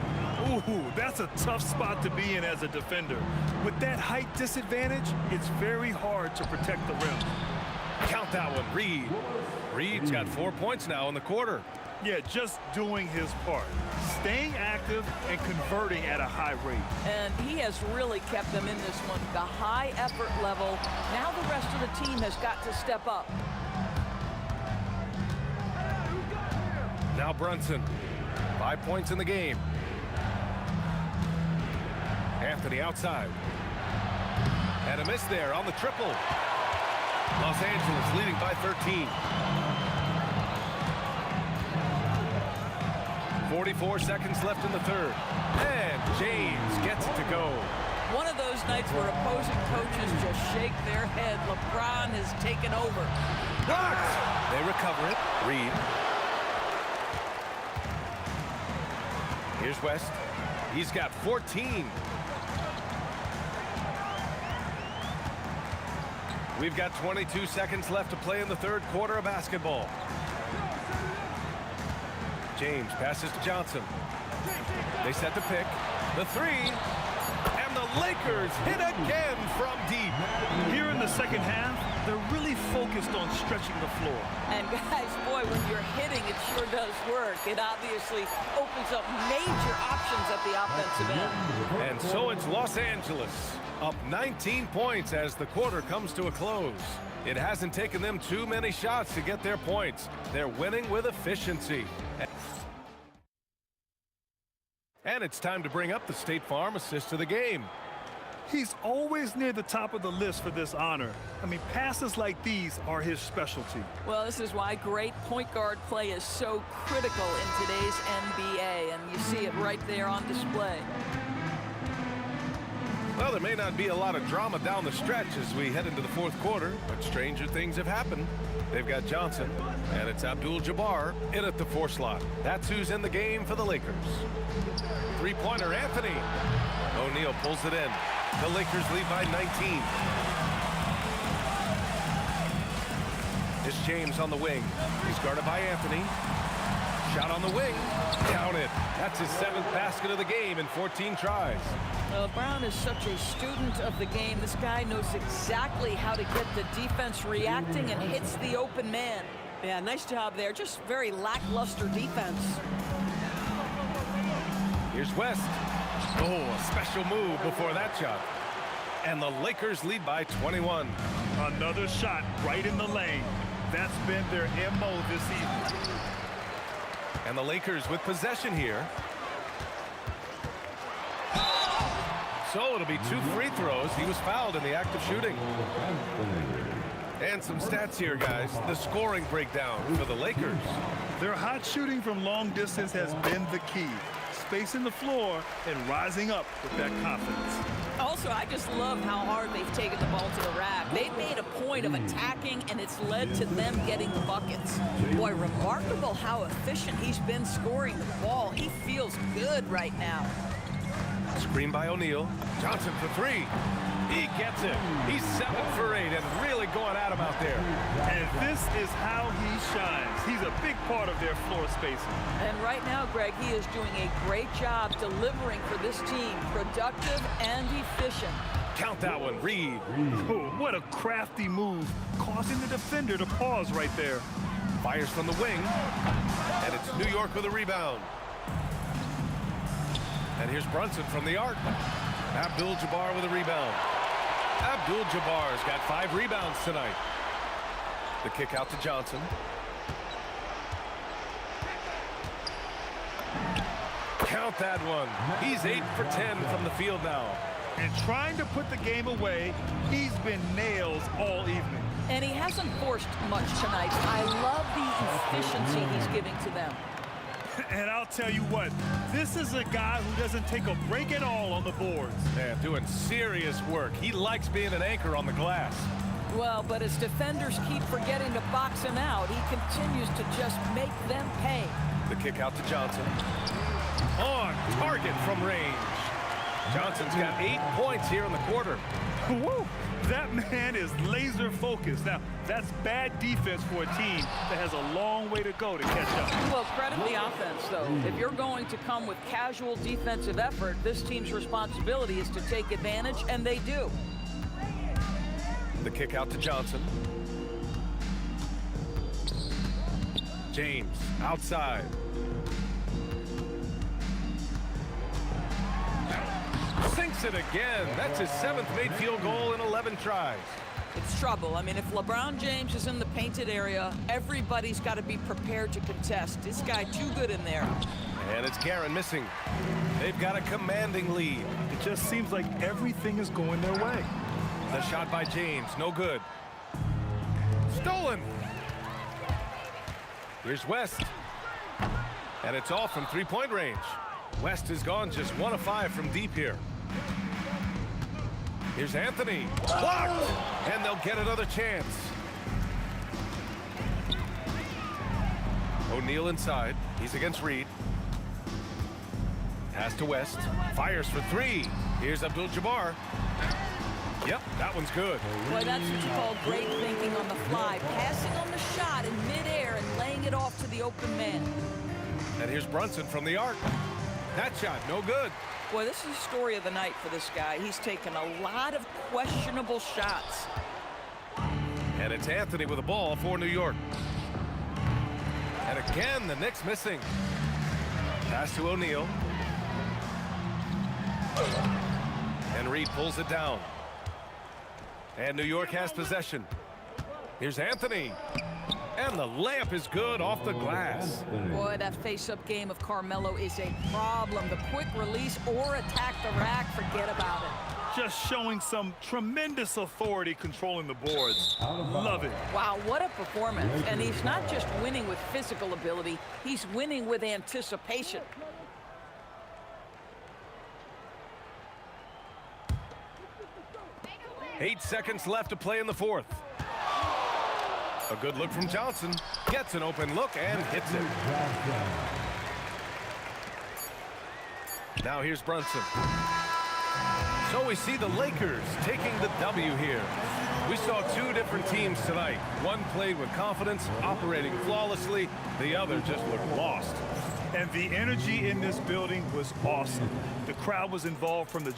Ooh, that's a tough spot to be in as a defender. With that height disadvantage, it's very hard to protect the rim. Count that one, Reed. Reed's got 4 points now in the quarter. Yeah, just doing his part. Staying active and converting at a high rate. And he has really kept them in this one. The high effort level. Now the rest of the team has got to step up. Now Brunson. 5 points in the game. Anthony outside. And a miss there on the triple. Los Angeles leading by 13. 44 seconds left in the third. And James gets it to go. One of those nights where opposing coaches just shake their head. LeBron has taken over. Blocked! They recover it. Reed. Here's West. He's got 14. We've got 22 seconds left to play in the third quarter of basketball. James passes to Johnson. They set the pick. The three. And the Lakers hit again from deep. Here in the second half, they're really focused on stretching the floor. And guys, boy, when you're hitting, it sure does work. It obviously opens up major options at the offensive end. And so it's Los Angeles up 19 points as the quarter comes to a close. It hasn't taken them too many shots to get their points. They're winning with efficiency. And it's time to bring up the State Farm assist of the game. He's always near the top of the list for this honor. I mean, passes like these are his specialty. Well, this is why great point guard play is so critical in today's NBA, and you see it right there on display. Well, there may not be a lot of drama down the stretch as we head into the fourth quarter, but stranger things have happened. They've got Johnson, and it's Abdul-Jabbar in at the 4 slot. That's who's in the game for the Lakers. Three-pointer, Anthony. O'Neal pulls it in. The Lakers lead by 19. It's James on the wing. He's guarded by Anthony. Shot on the wing. Count it. That's his 7th basket of the game in 14 tries. Brown is such a student of the game. This guy knows exactly how to get the defense reacting and hits the open man. Yeah, nice job there. Just very lackluster defense. Here's West. Oh, a special move before that shot. And the Lakers lead by 21. Another shot right in the lane. That's been their MO this evening. And the Lakers with possession here. So it'll be 2 free throws. He was fouled in the act of shooting. And some stats here, guys. The scoring breakdown for the Lakers. Their hot shooting from long distance has been the key. Spacing the floor and rising up with that confidence. Also, I just love how hard they've taken the ball to the rack. They've made a point of attacking, and it's led to them getting the buckets. Boy, remarkable how efficient he's been scoring the ball. He feels good right now. Screen by O'Neal. Johnson for 3. He gets it. He's 7 for 8 and really going at him out there. And this is how he shines. He's a big part of their floor spacing. And right now, Greg, he is doing a great job delivering for this team. Productive and efficient. Count that one, Reed. Oh, what a crafty move, causing the defender to pause right there. Fires from the wing. And it's New York with a rebound. And here's Brunson from the arc. Abdul-Jabbar with a rebound. Abdul-Jabbar's got 5 rebounds tonight. The kick out to Johnson. Count that one. He's 8 for 10 from the field now. And trying to put the game away, he's been nails all evening. And he hasn't forced much tonight. I love the efficiency he's giving to them. And I'll tell you what, this is a guy who doesn't take a break at all on the boards. Yeah, doing serious work. He likes being an anchor on the glass. Well, but as defenders keep forgetting to box him out, he continues to just make them pay. The kick out to Johnson. On target from range. Johnson's got 8 points here in the quarter. Woo! That man is laser focused. Now, that's bad defense for a team that has a long way to go to catch up. Well, credit the offense, though. If you're going to come with casual defensive effort, this team's responsibility is to take advantage, and they do. The kick out to Johnson. James outside. Sinks it again. That's his 7th made field goal in 11 tries. It's trouble. I mean, if LeBron James is in the painted area, everybody's got to be prepared to contest. This guy too good in there. And it's Guerin missing. They've got a commanding lead. It just seems like everything is going their way. The shot by James, no good. Stolen. Here's West. And it's off from 3-point range. West has gone just 1 of 5 from deep here. Here's Anthony. Blocked! And they'll get another chance. O'Neal inside. He's against Reed. Pass to West. Fires for 3. Here's Abdul-Jabbar. Yep, that one's good. Boy, that's what you call great thinking on the fly. Passing on the shot in midair and laying it off to the open man. And here's Brunson from the arc. That shot, no good. Boy, this is the story of the night for this guy. He's taken a lot of questionable shots. And it's Anthony with the ball for New York. And again, the Knicks missing. Pass to O'Neal. And Reed pulls it down. And New York has possession. Here's Anthony. And the layup is good off the glass. Boy, that face-up game of Carmelo is a problem. The quick release or attack the rack, forget about it. Just showing some tremendous authority controlling the boards. Love it. Wow, what a performance. And he's not just winning with physical ability, he's winning with anticipation. Eight seconds left to play in the 4th. A good look from Johnson. Gets an open look and hits it. Now here's Brunson. So we see the Lakers taking the W here. We saw 2 different teams tonight. One played with confidence, operating flawlessly. The other just looked lost. And the energy in this building was awesome. The crowd was involved from the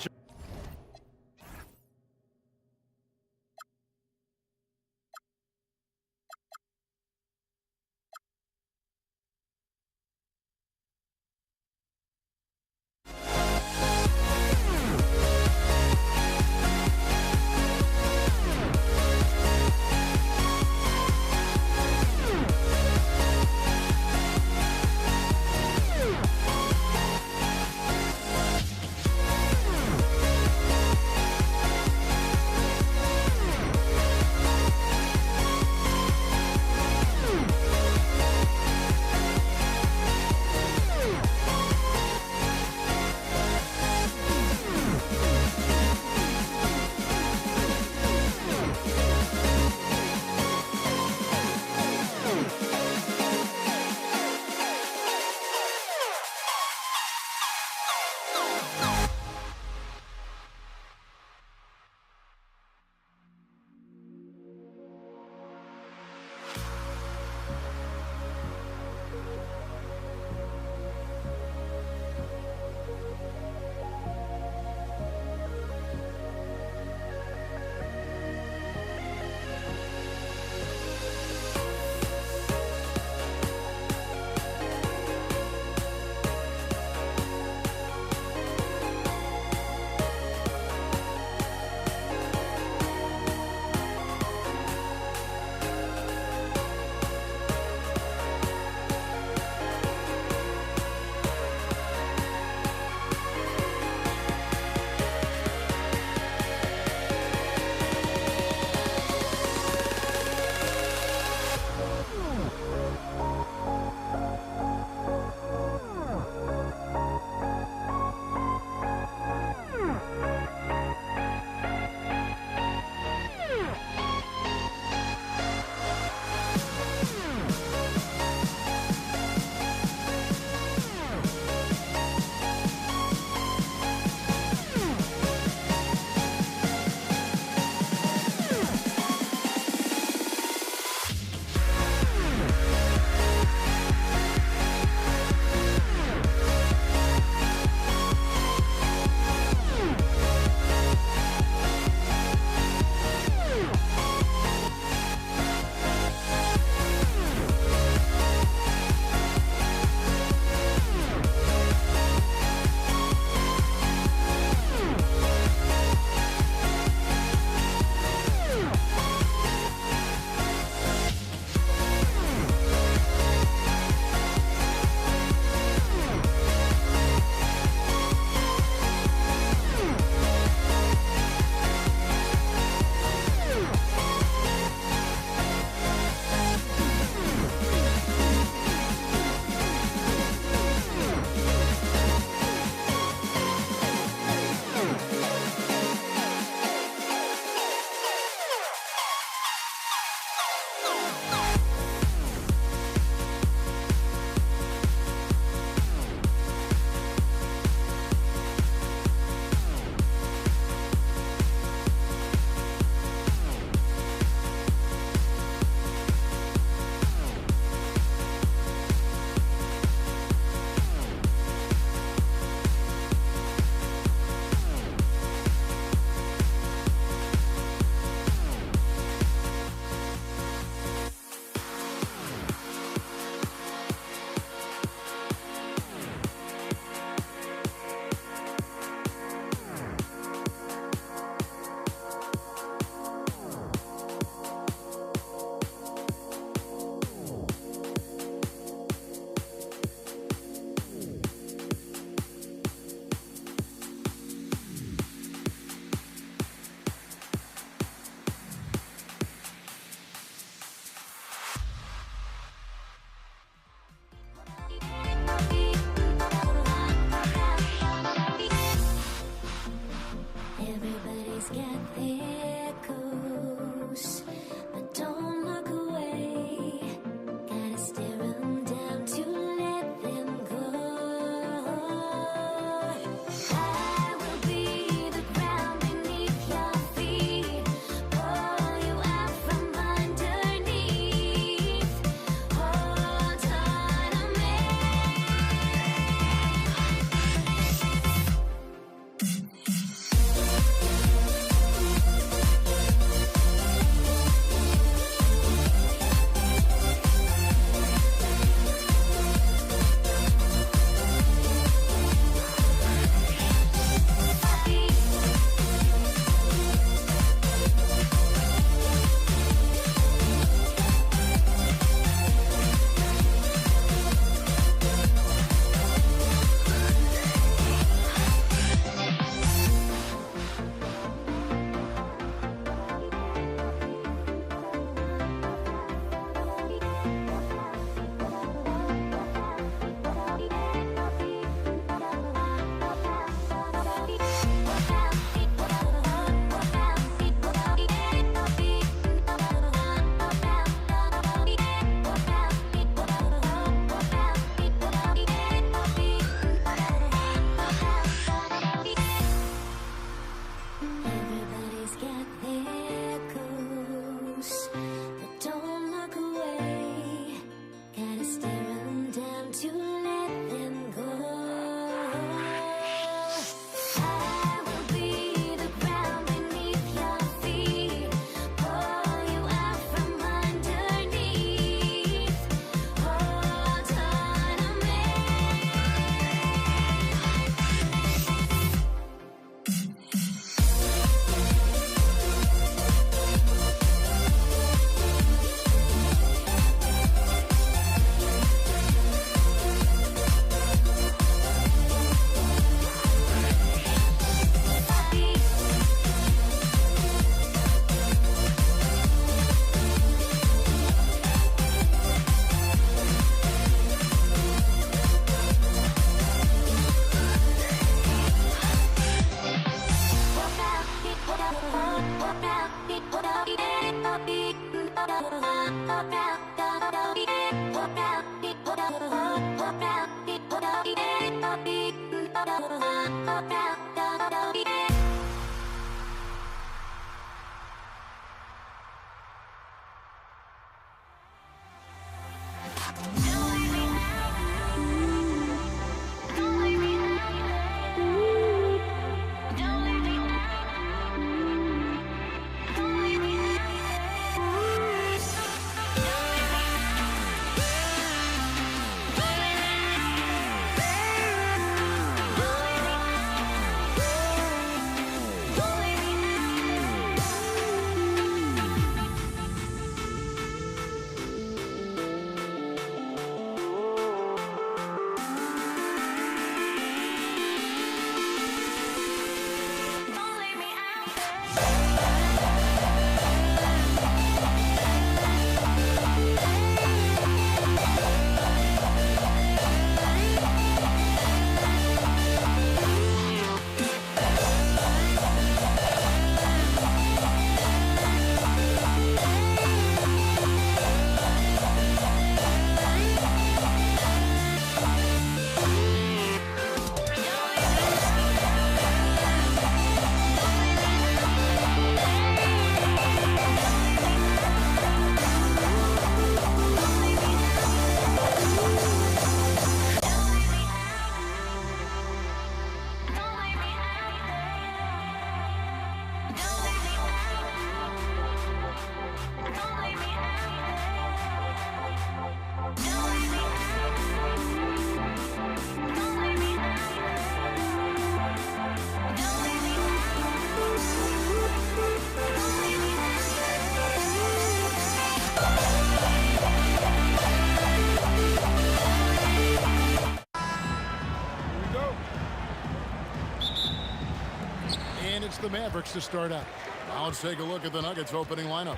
The Mavericks to start out. Now let's take a look at the Nuggets opening lineup.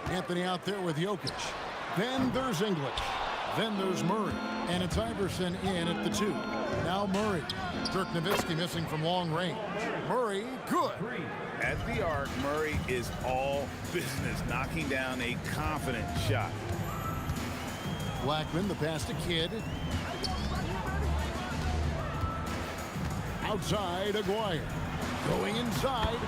Anthony out there with Jokic. Then there's English. Then there's Murray. And it's Iverson in at the 2. Now Murray. Dirk Nowitzki missing from long range. Murray, good. At the arc, Murray is all business, knocking down a confident shot. Blackman, the pass to Kidd. Outside, Aguirre. Going inside,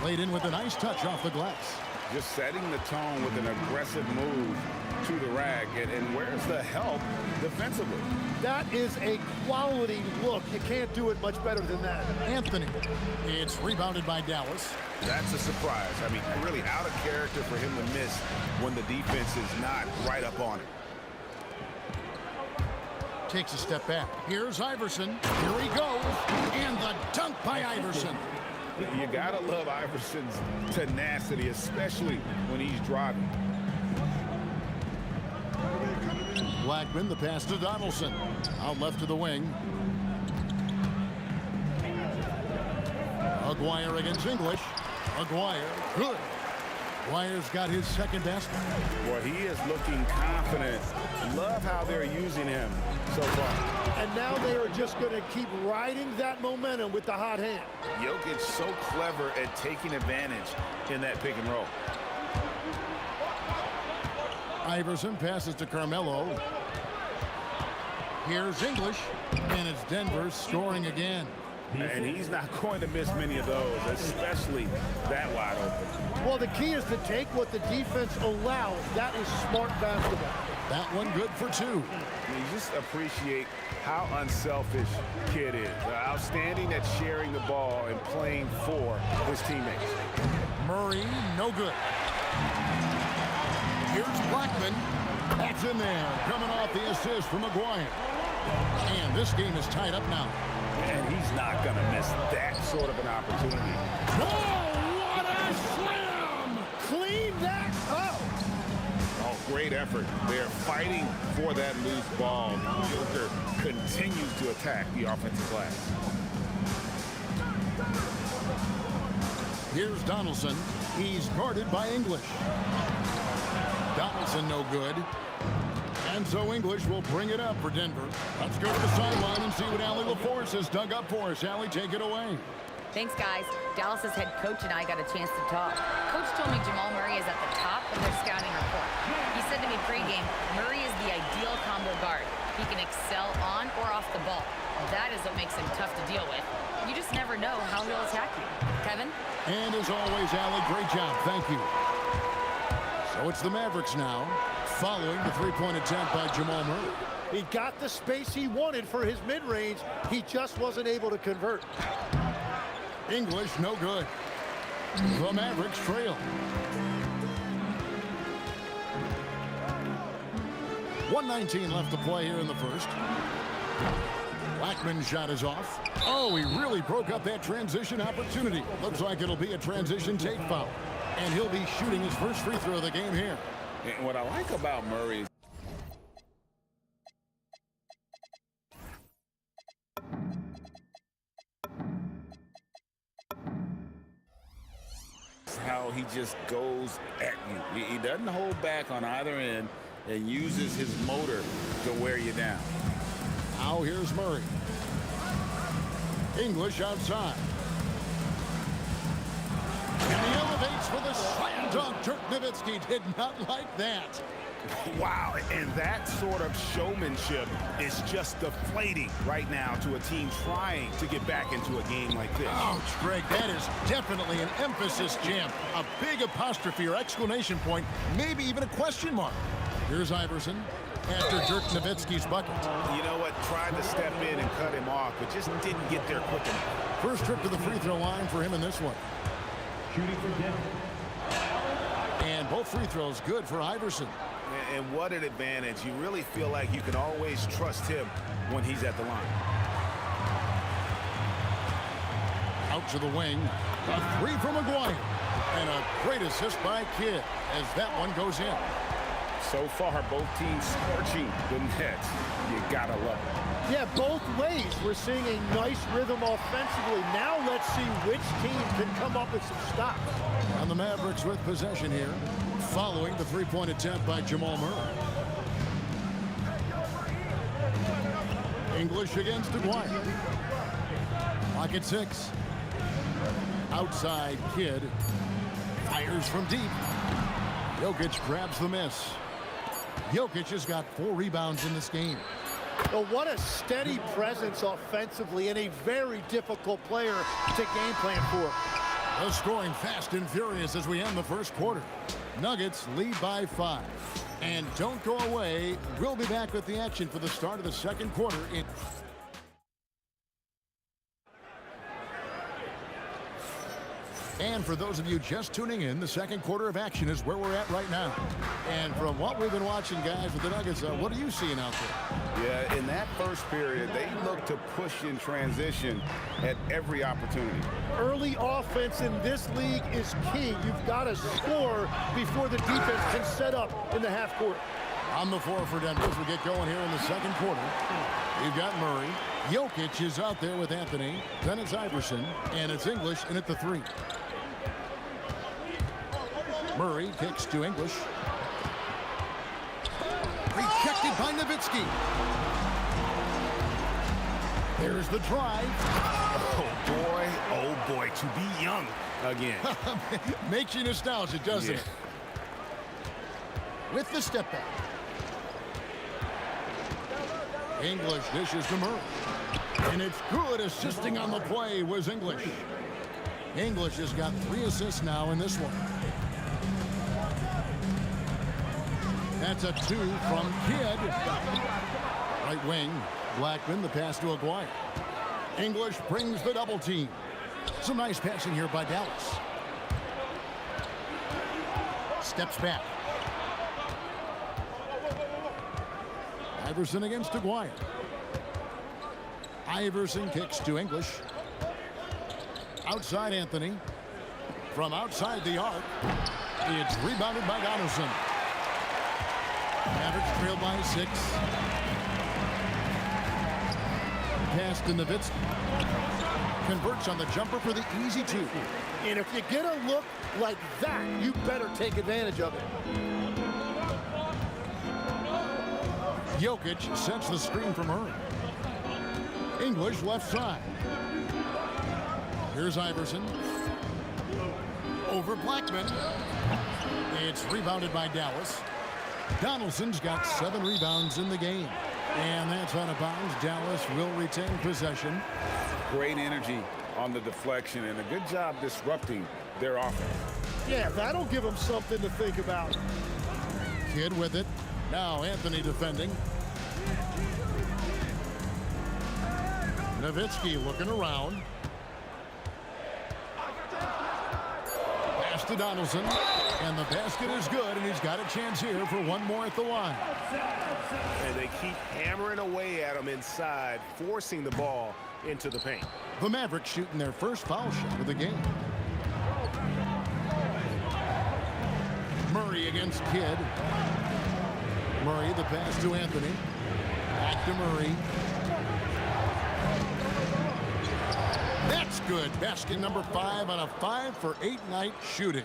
laid in with a nice touch off the glass. Just setting the tone with an aggressive move to the rack. And where's the help defensively? That is a quality look. You can't do it much better than that. Anthony. It's rebounded by Dallas. That's a surprise. I mean, really out of character for him to miss when the defense is not right up on it. Takes a step back. Here's Iverson. Here he goes. And the dunk by Iverson. You gotta love Iverson's tenacity, especially when he's driving. Blackman, the pass to Donaldson. Out left to the wing. Aguirre against English. Aguirre, good. Aguirre's got his second basket. Boy, he is looking confident. Love how they're using him so far. And now they are just going to keep riding that momentum with the hot hand. Jokic so clever at taking advantage in that pick and roll. Iverson passes to Carmelo. Here's English, and it's Denver scoring again. And he's not going to miss many of those, especially that wide open. Well, the key is to take what the defense allows. That is smart basketball. That one good for 2. You just appreciate how unselfish Kidd is. Outstanding at sharing the ball and playing for his teammates. Murray, no good. Here's Blackman. That's in there, coming off the assist from Aguirre. And this game is tied up now. And he's not going to miss that sort of an opportunity. Oh, what a slam! Clean that up! Oh, great effort. They're fighting for that loose ball. Joker continues to attack the offensive glass. Here's Donaldson. He's guarded by English. Donaldson no good. And so English will bring it up for Denver. Let's go to the sideline and see what Allie LaForce has dug up for us. Allie, take it away. Thanks, guys. Dallas's head coach and I got a chance to talk. Coach told me Jamal Murray is at the top of their scouting report. He said to me pregame, Murray is the ideal combo guard. He can excel on or off the ball. That is what makes him tough to deal with. You just never know how he'll attack you. Kevin? And as always, Allie, great job. Thank you. So it's the Mavericks now, following the three-point attempt by Jamal Murray. He got the space he wanted for his mid-range. He just wasn't able to convert. English, no good. The Mavericks trail. 1:19 left to play here in the first. Blackman's shot is off. Oh, he really broke up that transition opportunity. Looks like it'll be a transition take foul. And he'll be shooting his first free throw of the game here. And what I like about Murray is how he just goes at you. He doesn't hold back on either end and uses his motor to wear you down. Now here's Murray. English outside. And he elevates for the slam dunk. Dirk Nowitzki did not like that. Wow, and that sort of showmanship is just deflating right now to a team trying to get back into a game like this. Ouch, Greg, that is definitely an emphasis jam. A big apostrophe or exclamation point, maybe even a question mark. Here's Iverson after Dirk Nowitzki's bucket. You know what? Tried to step in and cut him off, but just didn't get there quick enough. First trip to the free throw line for him in this one. Shooting for Denver. And both free throws good for Iverson. And what an advantage. You really feel like you can always trust him when he's at the line. Out to the wing. A three from McGuire. And a great assist by Kidd as that one goes in. So far, both teams scorching the nets. You gotta love it. Yeah, both ways. We're seeing a nice rhythm offensively. Now let's see which team can come up with some stops. And the Mavericks with possession here, following the three-point attempt by Jamal Murray. English against McGuire. Lock at 6. Outside Kidd. Fires from deep. Jokic grabs the miss. Jokic has got 4 rebounds in this game. Well, what a steady presence offensively and a very difficult player to game plan for. The scoring fast and furious as we end the first quarter. Nuggets lead by 5. And don't go away. We'll be back with the action for the start of the second quarter. And for those of you just tuning in, the second quarter of action is where we're at right now. And from what we've been watching, guys, with the Nuggets, what are you seeing out there? Yeah, in that first period, they look to push in transition at every opportunity. Early offense in this league is key. You've got to score before the defense can set up in the half court. On the floor for Denver as we get going here in the second quarter. We've got Murray. Jokic is out there with Anthony. Then it's Iverson. And it's English in at the 3. Murray kicks to English. Rejected by Nowitzki. There's the drive. Oh boy, to be young again. Makes you nostalgic, doesn't it? With the step back. English dishes to Murray. And it's good. Assisting on the play was English. English has got 3 assists now in this one. That's a 2 from Kidd. Right wing, Blackman, the pass to McGuire. English brings the double team. Some nice passing here by Dallas. Steps back. Iverson against McGuire. Iverson kicks to English. Outside Anthony. From outside the arc. It's rebounded by Donaldson. Mavericks trailed by 6. Pass to Nowitzki. Converts on the jumper for the easy 2. And if you get a look like that, you better take advantage of it. Jokic sets the screen from Murray. English left side. Here's Iverson. Over Blackman. It's rebounded by Dallas. Donaldson's got 7 rebounds in the game. And that's out of bounds. Dallas will retain possession. Great energy on the deflection and a good job disrupting their offense. Yeah, that'll give them something to think about. Kidd with it. Now Anthony defending. Nowitzki looking around. Pass to Donaldson. And the basket is good, and he's got a chance here for one more at the line. And they keep hammering away at him inside, forcing the ball into the paint. The Mavericks shooting their first foul shot of the game. Murray against Kidd. Murray, the pass to Anthony. Back to Murray. That's good. Basket number 5 on a 5-for-8 night shooting.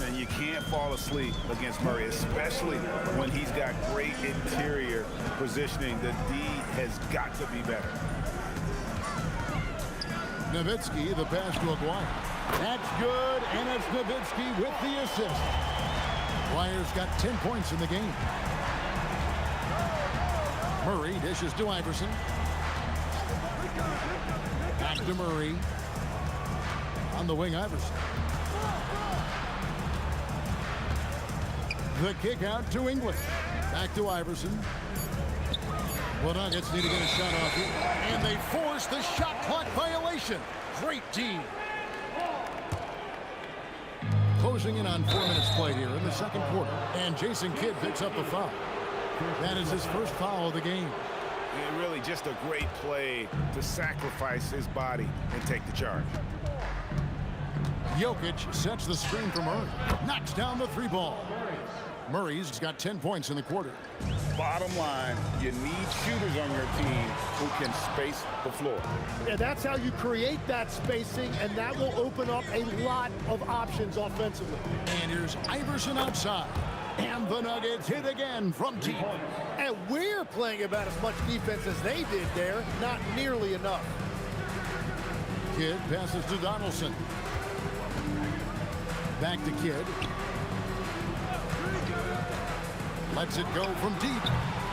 And you can't fall asleep against Murray, especially when he's got great interior positioning. The D has got to be better. Nowitzki, the pass to Aguirre. That's good, and it's Nowitzki with the assist. Aguirre's got 10 points in the game. Murray dishes to Iverson. Back to Murray. On the wing, Iverson. The kick out to English. Back to Iverson. Well, Nuggets need to get a shot off here. And they force the shot clock violation. Great team. Closing in on 4 minutes played here in the second quarter. And Jason Kidd picks up the foul. That is his first foul of the game. And really just a great play to sacrifice his body and take the charge. Jokic sets the screen for Murray. Knocks down the 3 ball. Murray's got 10 points in the quarter. Bottom line, you need shooters on your team who can space the floor. And that's how you create that spacing, and that will open up a lot of options offensively. And here's Iverson outside. And the Nuggets hit again from deep. And we're playing about as much defense as they did there. Not nearly enough. Kidd passes to Donaldson. Back to Kidd. Lets it go from deep.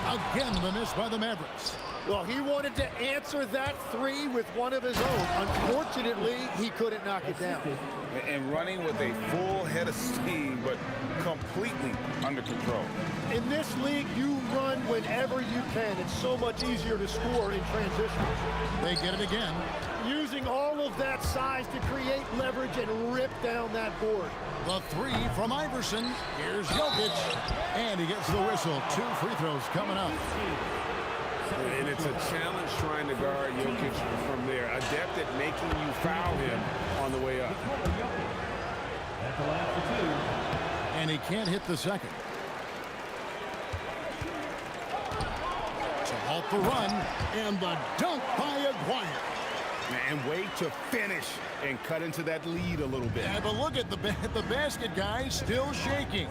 Again, the miss by the Mavericks. Well, he wanted to answer that 3 with one of his own. Unfortunately, he couldn't knock it down. And running with a full head of steam, but completely under control. In this league, you run whenever you can. It's so much easier to score in transition. They get it again. Using all of that size to create leverage and rip down that board. The 3 from Iverson. Here's Jokic. And he gets the whistle. 2 free throws coming up. And it's a challenge trying to guard Jokic from there. Adept at making you foul him on the way up. And he can't hit the second. To halt the run. And the dunk by Aguirre. And wait to finish and cut into that lead a little bit. Yeah, but look at the basket, guys, still shaking.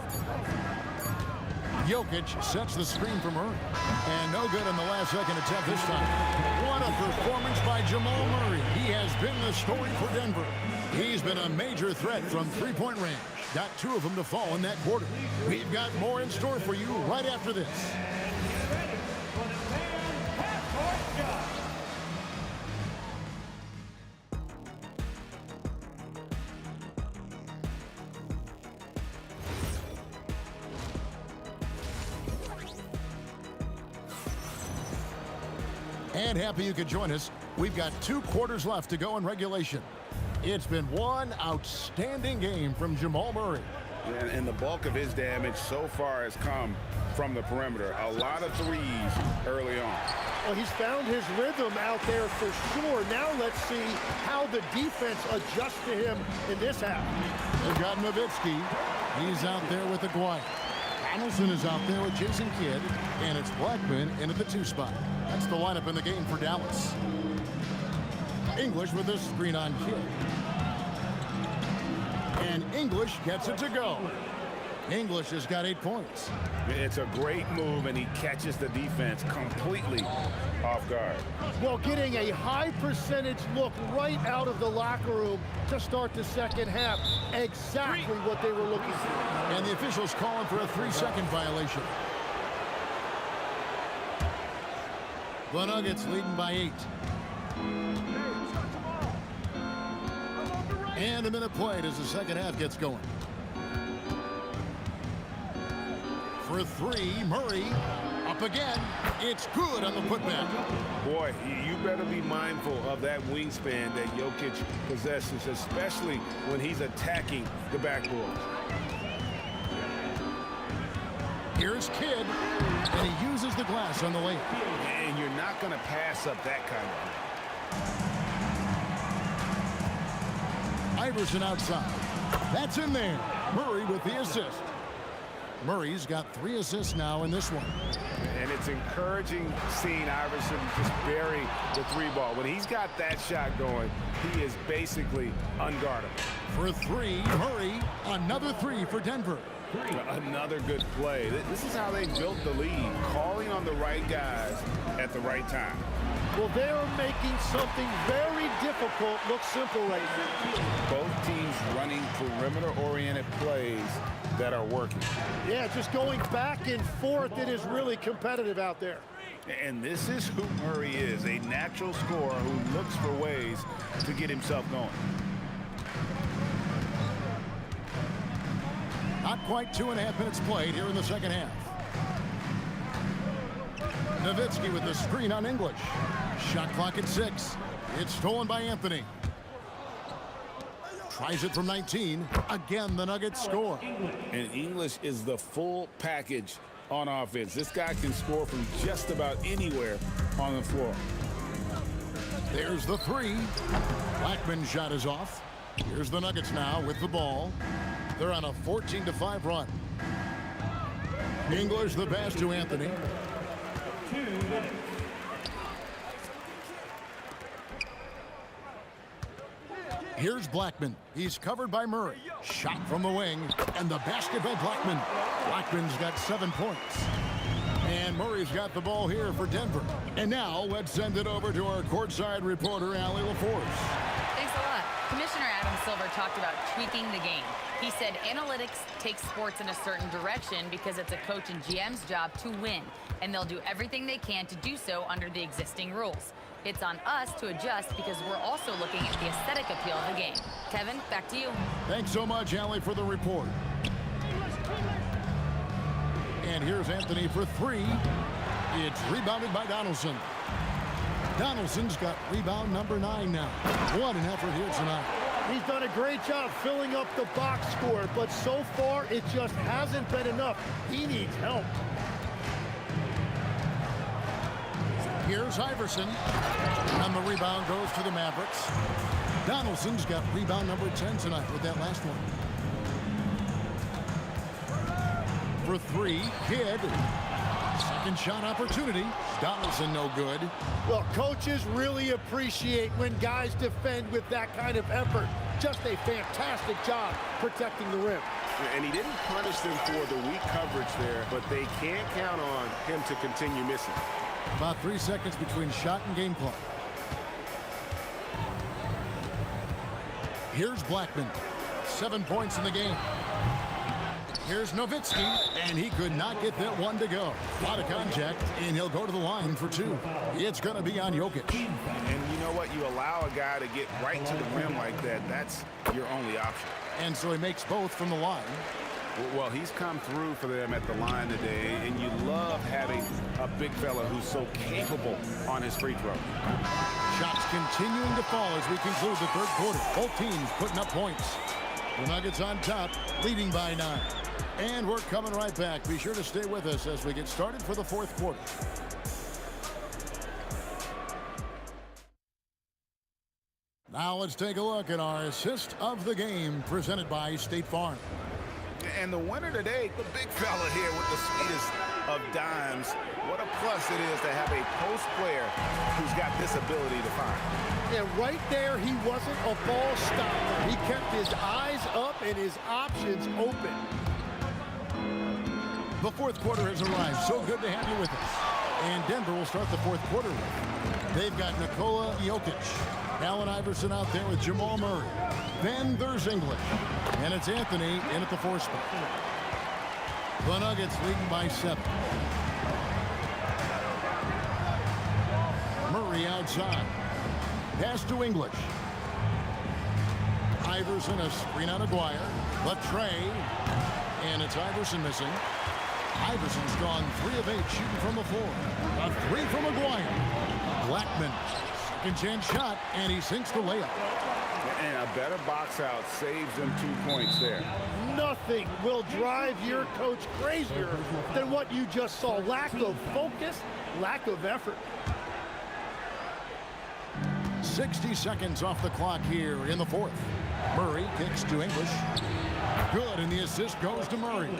Jokic sets the screen for Murray. And no good in the last second attempt this time. What a performance by Jamal Murray. He has been the story for Denver. He's been a major threat from 3-point range. Got 2 of them to fall in that quarter. We've got more in store for you right after this. And happy you could join us. We've got 2 quarters left to go in regulation. It's been one outstanding game from Jamal Murray. And the bulk of his damage so far has come from the perimeter. A lot of threes early on. Well, he's found his rhythm out there for sure. Now let's see how the defense adjusts to him in this half. They've got Nowitzki. He's out there with Aguirre. Donaldson is out there with Jason Kidd. And it's Blackman in at the 2 spot. That's the lineup in the game for Dallas. English with this screen on Kidd. And English gets it to go. English has got 8 points. It's a great move, and he catches the defense completely off guard. Well, getting a high percentage look right out of the locker room to start the second half. Exactly what they were looking for. And the officials calling for a 3-second violation. The Nuggets leading by 8. And a minute played as the second half gets going. For 3, Murray. Up again. It's good on the putback. Boy, you better be mindful of that wingspan that Jokic possesses, especially when he's attacking the backboard. Here's Kidd, and he uses the glass on the layup. And you're not going to pass up that kind of Iverson outside. That's in there. Murray with the assist. Murray's got 3 assists now in this one. And it's encouraging seeing Iverson just bury the 3-ball. When he's got that shot going, he is basically unguardable. For 3, Murray. Another 3 for Denver. Another good play. This is how they built the lead, calling on the right guys at the right time. Well, they are making something very difficult look simple right now. Both teams running perimeter-oriented plays that are working. Yeah, just going back and forth, it is really competitive out there. And this is who Murray is, a natural scorer who looks for ways to get himself going. Not quite 2.5 minutes played here in the second half. Nowitzki with the screen on English. Shot clock at 6. It's stolen by Anthony. Tries it from 19. Again, the Nuggets score. And English is the full package on offense. This guy can score from just about anywhere on the floor. There's the 3. Blackman's shot is off. Here's the Nuggets now with the ball. They're on a 14-5 run. English the pass to Anthony. Here's Blackman. He's covered by Murray. Shot from the wing, and the basket by Blackman. Blackman's got 7 points. And Murray's got the ball here for Denver. And now let's send it over to our courtside reporter, Allie LaForce. Thanks a lot. Commissioner Adam Silver talked about tweaking the game. He said analytics takes sports in a certain direction because it's a coach and GM's job to win, and they'll do everything they can to do so under the existing rules. It's on us to adjust because we're also looking at the aesthetic appeal of the game. Kevin, back to you. Thanks so much, Allie, for the report. And here's Anthony for 3. It's rebounded by Donaldson. Donaldson's got rebound number 9 now. What an effort here tonight. He's done a great job filling up the box score, but so far it just hasn't been enough. He needs help. Here's Iverson. And the rebound goes to the Mavericks. Donaldson's got rebound number 10 tonight with that last one. For 3, Kidd. Second shot opportunity. Donaldson no good. Well, coaches really appreciate when guys defend with that kind of effort. Just a fantastic job protecting the rim. And he didn't punish them for the weak coverage there, but they can't count on him to continue missing. About 3 seconds between shot and game clock. Here's Blackman. 7 points in the game. Here's Nowitzki, and he could not get that one to go. A lot of contact, and he'll go to the line for 2. It's going to be on Jokic. And you know what? You allow a guy to get right to the rim like that, that's your only option. And so he makes both from the line. Well, he's come through for them at the line today, and you love having a big fella who's so capable on his free throw. Shots continuing to fall as we conclude the third quarter. Both teams putting up points. The Nuggets on top, leading by 9. And we're coming right back. Be sure to stay with us as we get started for the fourth quarter. Now let's take a look at our assist of the game presented by State Farm. And the winner today, the big fella here with the sweetest of dimes. What a plus it is to have a post player who's got this ability to find. And right there, he wasn't a ball stopper. He kept his eyes up and his options open. The fourth quarter has arrived. So good to have you with us. And Denver will start the fourth quarter with. They've got Nikola Jokic, Allen Iverson out there with Jamal Murray. Then there's English. And it's Anthony in at the 4 spot. The Nuggets leading by 7. Murray outside. Pass to English. Iverson, a screen on Aguirre. The tray. And it's Iverson missing. Iverson's gone 3 of 8 shooting from the floor. A 3 from Aguirre. Blackman, second chance shot, and he sinks the layup. And a better box out saves them 2 points there. Nothing will drive your coach crazier than what you just saw. Lack of focus, lack of effort. 60 seconds off the clock here in the fourth. Murray kicks to English. Good, and the assist goes to Murray.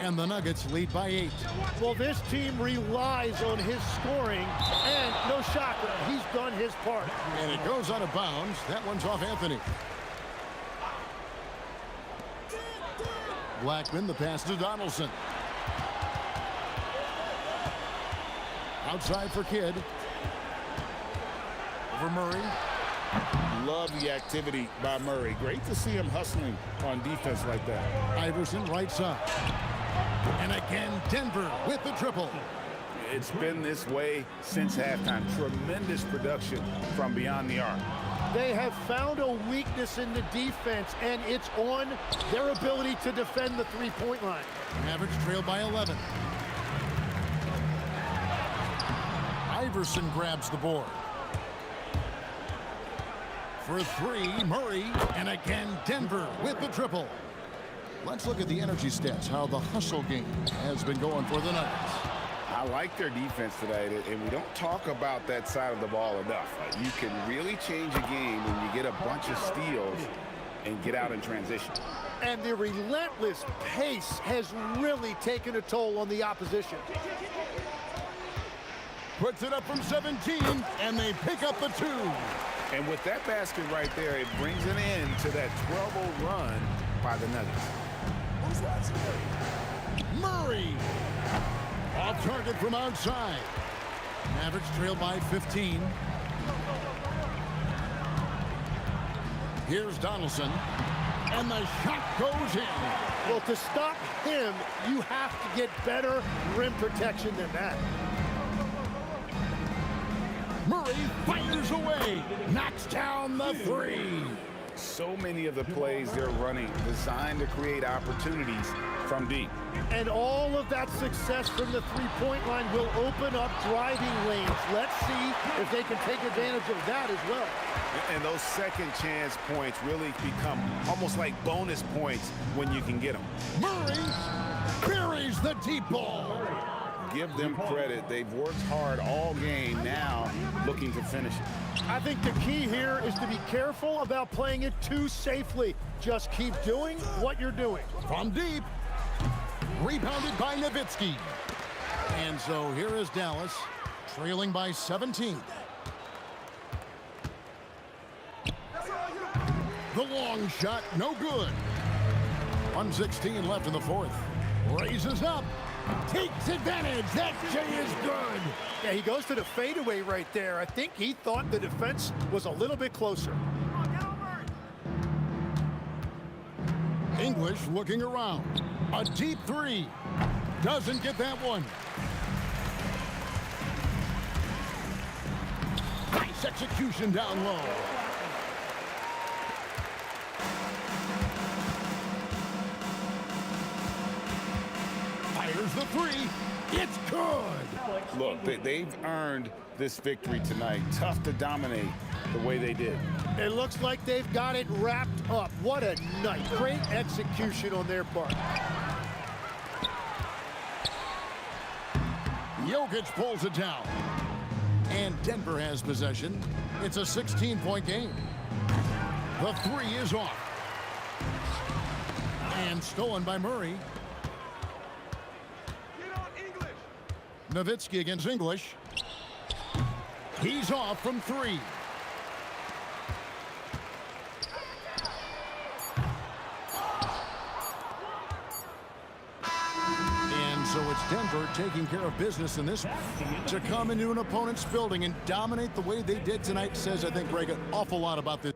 And the Nuggets lead by 8. Well, this team relies on his scoring, and no shocker, he's done his part. And it goes out of bounds. That one's off Anthony. Blackman, the pass to Donaldson. Outside for Kidd. Over Murray. Love the activity by Murray. Great to see him hustling on defense like that. Iverson right side. And again, Denver with the triple. It's been this way since halftime. Tremendous production from beyond the arc. They have found a weakness in the defense, and it's on their ability to defend the three-point line. Mavericks trail by 11. Iverson grabs the board. For 3, Murray, and again, Denver with the triple. Let's look at the energy stats, how the hustle game has been going for the Nuggets. I like their defense tonight, and we don't talk about that side of the ball enough. You can really change a game when you get a bunch of steals and get out in transition. And the relentless pace has really taken a toll on the opposition. Puts it up from 17, and they pick up the 2. And with that basket right there, it brings an end to that 12-0 run by the Nuggets. Murray! Off target from outside. Mavericks trail by 15. Here's Donaldson. And the shot goes in. Well, to stop him, you have to get better rim protection than that. Murray fires away. Knocks down the 3. So many of the plays they're running designed to create opportunities from deep. And all of that success from the three-point line will open up driving lanes. Let's see if they can take advantage of that as well. And those second chance points really become almost like bonus points when you can get them. Murray buries the deep ball. Give them credit. They've worked hard all game, now looking to finish it. I think the key here is to be careful about playing it too safely. Just keep doing what you're doing. From deep. Rebounded by Nowitzki. And so here is Dallas, trailing by 17. The long shot, no good. 1:16 left in the fourth. Raises up. Takes advantage. That J is good. Yeah, he goes to the fadeaway right there. I think he thought the defense was a little bit closer. English looking around. A deep 3. Doesn't get that one. Nice execution down low. Fires the 3. It's good. Look, they've earned this victory tonight. Tough to dominate the way they did. It looks like they've got it wrapped up. What a night. Great execution on their part. Jokic pulls it down. And Denver has possession. It's a 16-point game. The 3 is off. And stolen by Murray. Nowitzki against English. He's off from 3. And so it's Denver taking care of business in this one. To come into an opponent's building and dominate the way they did tonight says, I think, Greg, an awful lot about this.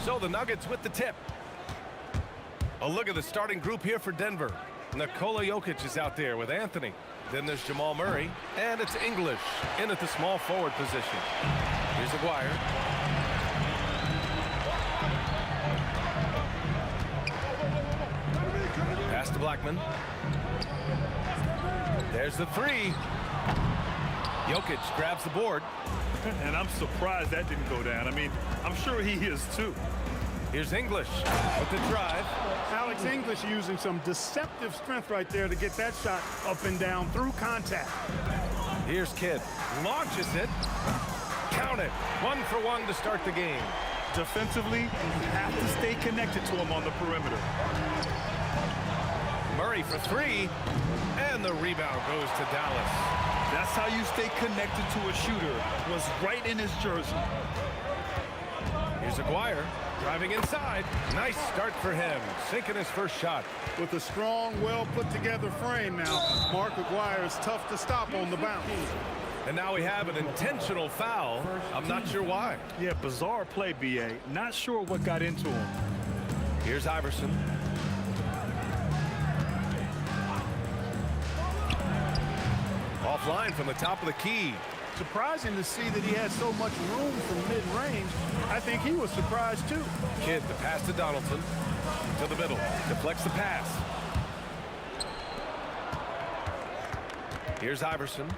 So the Nuggets with the tip. A look at the starting group here for Denver. Nikola Jokic is out there with Anthony. Then there's Jamal Murray, and it's English in at the small forward position. Here's Aguirre. Pass to Blackman. There's the three. Jokic grabs the board. And I'm surprised that didn't go down. I mean, I'm sure he is too. Here's English with the drive. Alex English using some deceptive strength right there to get that shot up and down through contact. Here's Kidd. Launches it. Count it. 1 for 1 to start the game. Defensively, you have to stay connected to him on the perimeter. Murray for three. And the rebound goes to Dallas. That's how you stay connected to a shooter. Was right in his jersey. Here's Aguirre driving inside. Nice start for him. Sinking his first shot. With a strong, well-put-together frame now, Mark Aguirre is tough to stop on the bounce. And now we have an intentional foul. I'm not sure why. Yeah, bizarre play, B.A. Not sure what got into him. Here's Iverson. Offline from the top of the key. Surprising to see that he had so much room from mid-range. I think he was surprised too. Kidd, the pass to Donaldson. To the middle. Deflects the pass. Here's Iverson.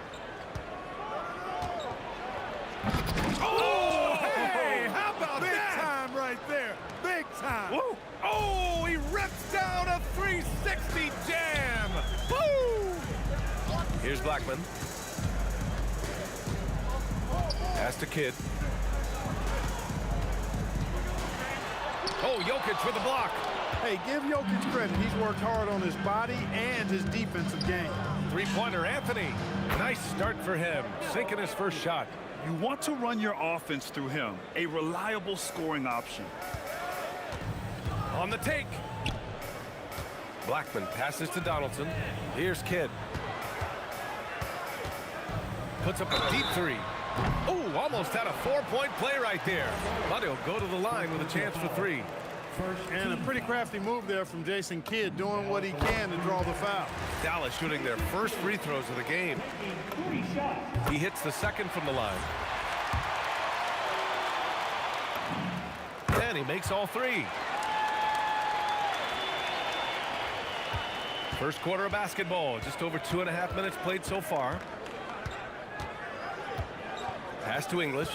Oh, hey! How about that? Big time right there. Big time. Woo. Oh, he rips down a 360 jam. Woo! Here's Blackman. Pass to Kidd. Oh, Jokic with the block. Hey, give Jokic credit. He's worked hard on his body and his defensive game. Three-pointer, Anthony. Nice start for him. Sinking his first shot. You want to run your offense through him, a reliable scoring option. On the take. Blackman passes to Donaldson. Here's Kidd. Puts up a deep three. Oh, almost had a 4-point play right there. But he'll go to the line with a chance for 3. And a pretty crafty move there from Jason Kidd, doing what he can to draw the foul. Dallas shooting their first free throws of the game. He hits the second from the line. And he makes all 3. First quarter of basketball, just over 2.5 minutes played so far. Pass to English.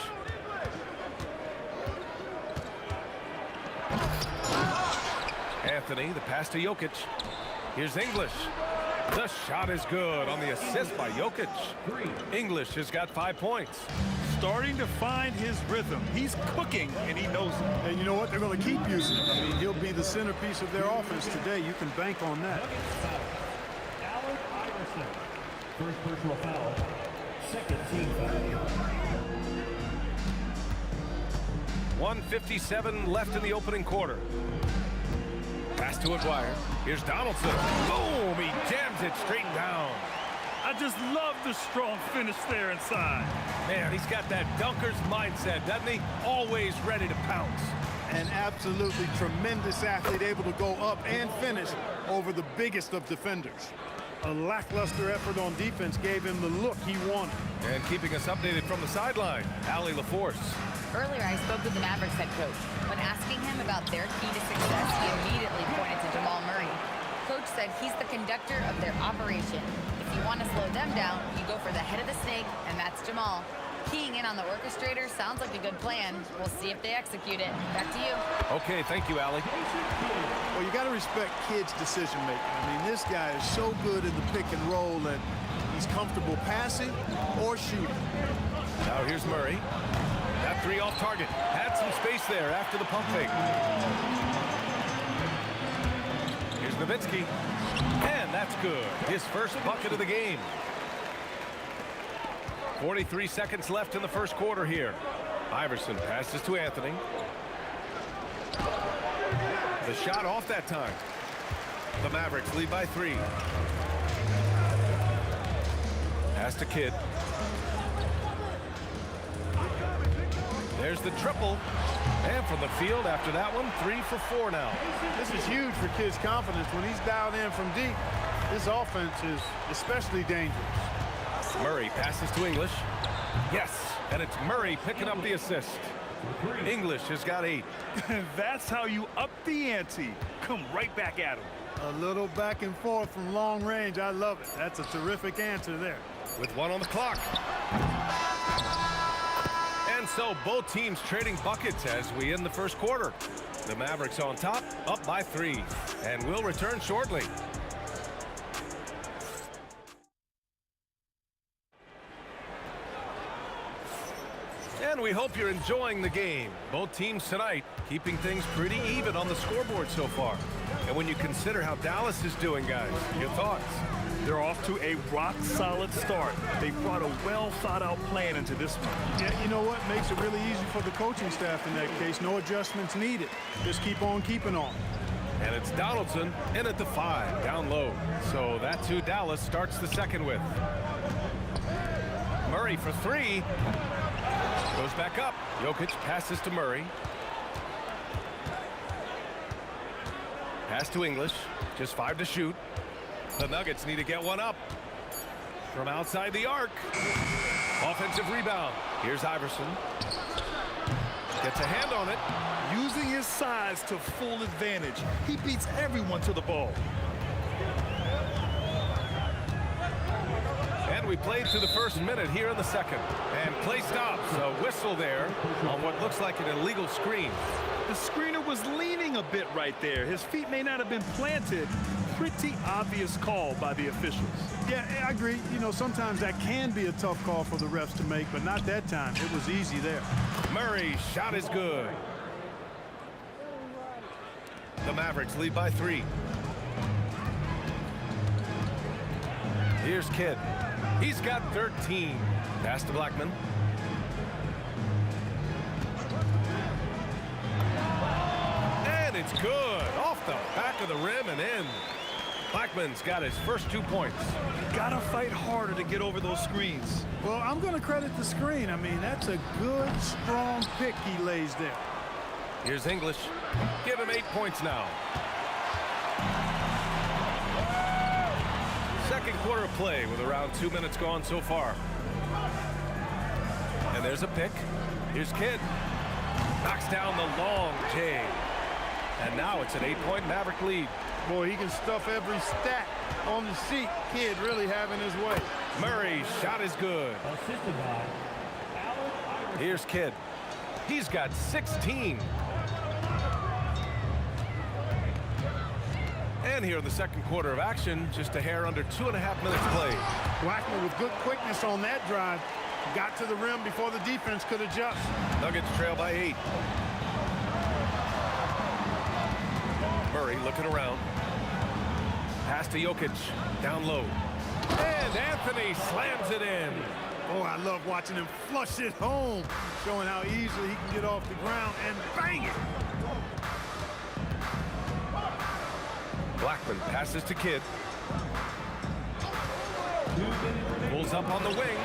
Anthony, the pass to Jokic. Here's English. The shot is good on the assist by Jokic. English has got 5 points. Starting to find his rhythm. He's cooking, and he knows it. And you know what? They're going to keep using him. I mean, he'll be the centerpiece of their offense today. You can bank on that. Allen Iverson. First personal foul. Second team foul. 1:57 left in the opening quarter. Pass to Aguirre. Here's Donaldson. Boom! He jams it straight down. I just love the strong finish there inside. Man, he's got that dunker's mindset, doesn't he? Always ready to pounce. An absolutely tremendous athlete, able to go up and finish over the biggest of defenders. A lackluster effort on defense gave him the look he wanted. And keeping us updated from the sideline, Allie LaForce. Earlier, I spoke with the Mavericks head coach. When asking him about their key to success, he immediately pointed to Jamal Murray. Coach said he's the conductor of their operation. If you want to slow them down, you go for the head of the snake, and that's Jamal. Keying in on the orchestrator sounds like a good plan. We'll see if they execute it. Back to you. Okay, thank you, Allie. Well, you got to respect Kidd's decision-making. I mean, this guy is so good in the pick and roll that he's comfortable passing or shooting. Now here's Murray. That 3 off target. Had some space there after the pump fake. Here's Nowitzki. And that's good. His first bucket of the game. 43 seconds left in the first quarter here. Iverson passes to Anthony. The shot off that time. The Mavericks lead by 3. Pass to Kidd. There's the triple. And from the field after that one, 3 for 4 now. This is huge for Kidd's confidence. When he's dialed in from deep, his offense is especially dangerous. Murray passes to English. Yes, and it's Murray picking up the assist. English has got 8. That's how you up the ante. Come right back at him. A little back and forth from long range. I love it. That's a terrific answer there. With 1 on the clock. And so both teams trading buckets as we end the first quarter. The Mavericks on top, up by 3. And we'll return shortly. And we hope you're enjoying the game. Both teams tonight keeping things pretty even on the scoreboard so far. And when you consider how Dallas is doing, guys, your thoughts? They're off to a rock-solid start. They brought a well-thought-out plan into this one. Yeah, you know what? Makes it really easy for the coaching staff in that case. No adjustments needed. Just keep on keeping on. And it's Donaldson in at the 5, down low. So that's who Dallas starts the second with. Murray for 3. Goes back up. Jokic passes to Murray. Pass to English. Just 5 to shoot. The Nuggets need to get one up. From outside the arc. Offensive rebound. Here's Iverson. Gets a hand on it. Using his size to full advantage. He beats everyone to the ball. And we played through the first minute here in the second. And play stops. A whistle there on what looks like an illegal screen. The screener was leaning a bit right there. His feet may not have been planted. Pretty obvious call by the officials. Yeah, I agree. You know, sometimes that can be a tough call for the refs to make, but not that time. It was easy there. Murray, shot is good. The Mavericks lead by 3. Here's Kidd. He's got 13. Pass to Blackman. It's good. Off the back of the rim and in. Blackman's got his first 2 points. Gotta fight harder to get over those screens. Well, I'm going to credit the screen. I mean, that's a good, strong pick he lays there. Here's English. Give him 8 points now. Second quarter of play with around 2 minutes gone so far. And there's a pick. Here's Kidd. Knocks down the long J. And now it's an 8-point Maverick lead. Boy, he can stuff every stat on the sheet. Kidd really having his way. Murray's shot is good. Here's Kidd. He's got 16. And here in the second quarter of action, just a hair under 2.5 minutes played. Blackman with good quickness on that drive. Got to the rim before the defense could adjust. Nuggets trail by 8. Murray looking around. Pass to Jokic. Down low. And Anthony slams it in. Oh, I love watching him flush it home. Showing how easily he can get off the ground and bang it. Blackman passes to Kidd. Pulls up on the wing.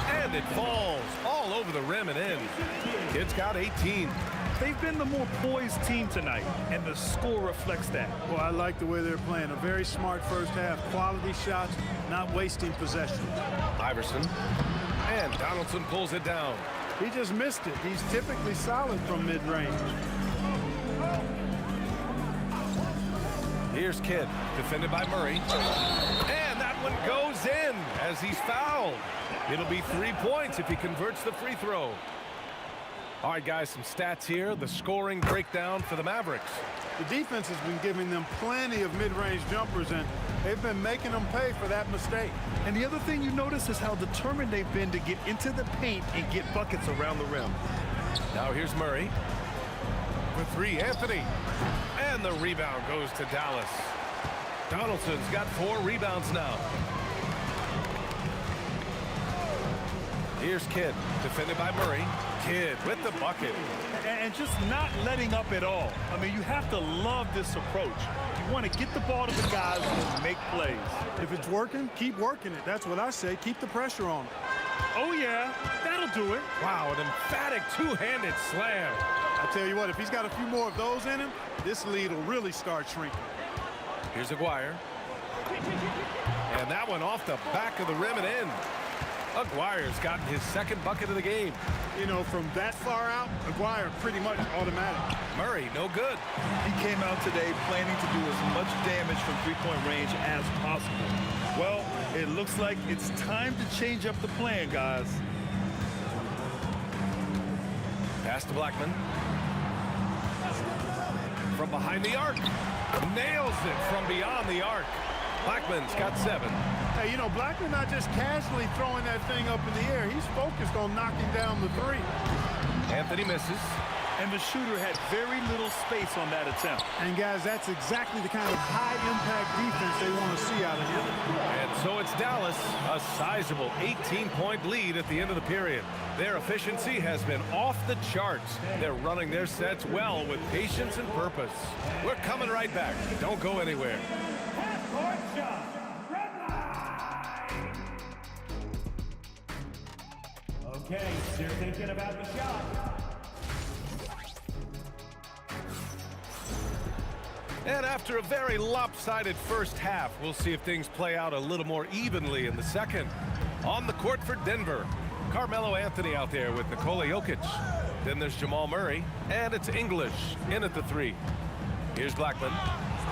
And it falls all over the rim and in. Kidd's got 18. They've been the more poised team tonight, and the score reflects that. Well, I like the way they're playing. A very smart first half. Quality shots, not wasting possession. Iverson. And Donaldson pulls it down. He just missed it. He's typically solid from mid-range. Here's Kidd, defended by Murray. And that one goes in as he's fouled. It'll be 3 points if he converts the free throw. All right, guys, some stats here. The scoring breakdown for the Mavericks. The defense has been giving them plenty of mid-range jumpers, and they've been making them pay for that mistake. And the other thing you notice is how determined they've been to get into the paint and get buckets around the rim. Now here's Murray. For 3, Anthony. And the rebound goes to Dallas. Donaldson's got 4 rebounds now. Here's Kidd, defended by Murray. Kidd with the bucket. And just not letting up at all. I mean, you have to love this approach. You want to get the ball to the guys and make plays. If it's working, keep working it. That's what I say. Keep the pressure on. Oh, yeah, that'll do it. Wow, an emphatic two-handed slam. I tell you what, if he's got a few more of those in him, this lead will really start shrinking. Here's Aguirre. And that one off the back of the rim and in. Aguirre's gotten his second bucket of the game. You know, from that far out, Aguirre pretty much automatic. Murray, no good. He came out today planning to do as much damage from three-point range as possible. Well, it looks like it's time to change up the plan, guys. Pass to Blackman. From behind the arc. Nails it from beyond the arc. Blackman's got 7. Hey, you know, Blackman not just casually throwing that thing up in the air. He's focused on knocking down the 3. Anthony misses. And the shooter had very little space on that attempt. And, guys, that's exactly the kind of high-impact defense they want to see out of him. And so it's Dallas, a sizable 18-point lead at the end of the period. Their efficiency has been off the charts. They're running their sets well with patience and purpose. We're coming right back. Don't go anywhere. Okay, they're thinking about the shot. And after a very lopsided first half, we'll see if things play out a little more evenly in the second. On the court for Denver, Carmelo Anthony out there with Nikola Jokic. Then there's Jamal Murray, and it's English in at the 3. Here's Blackman.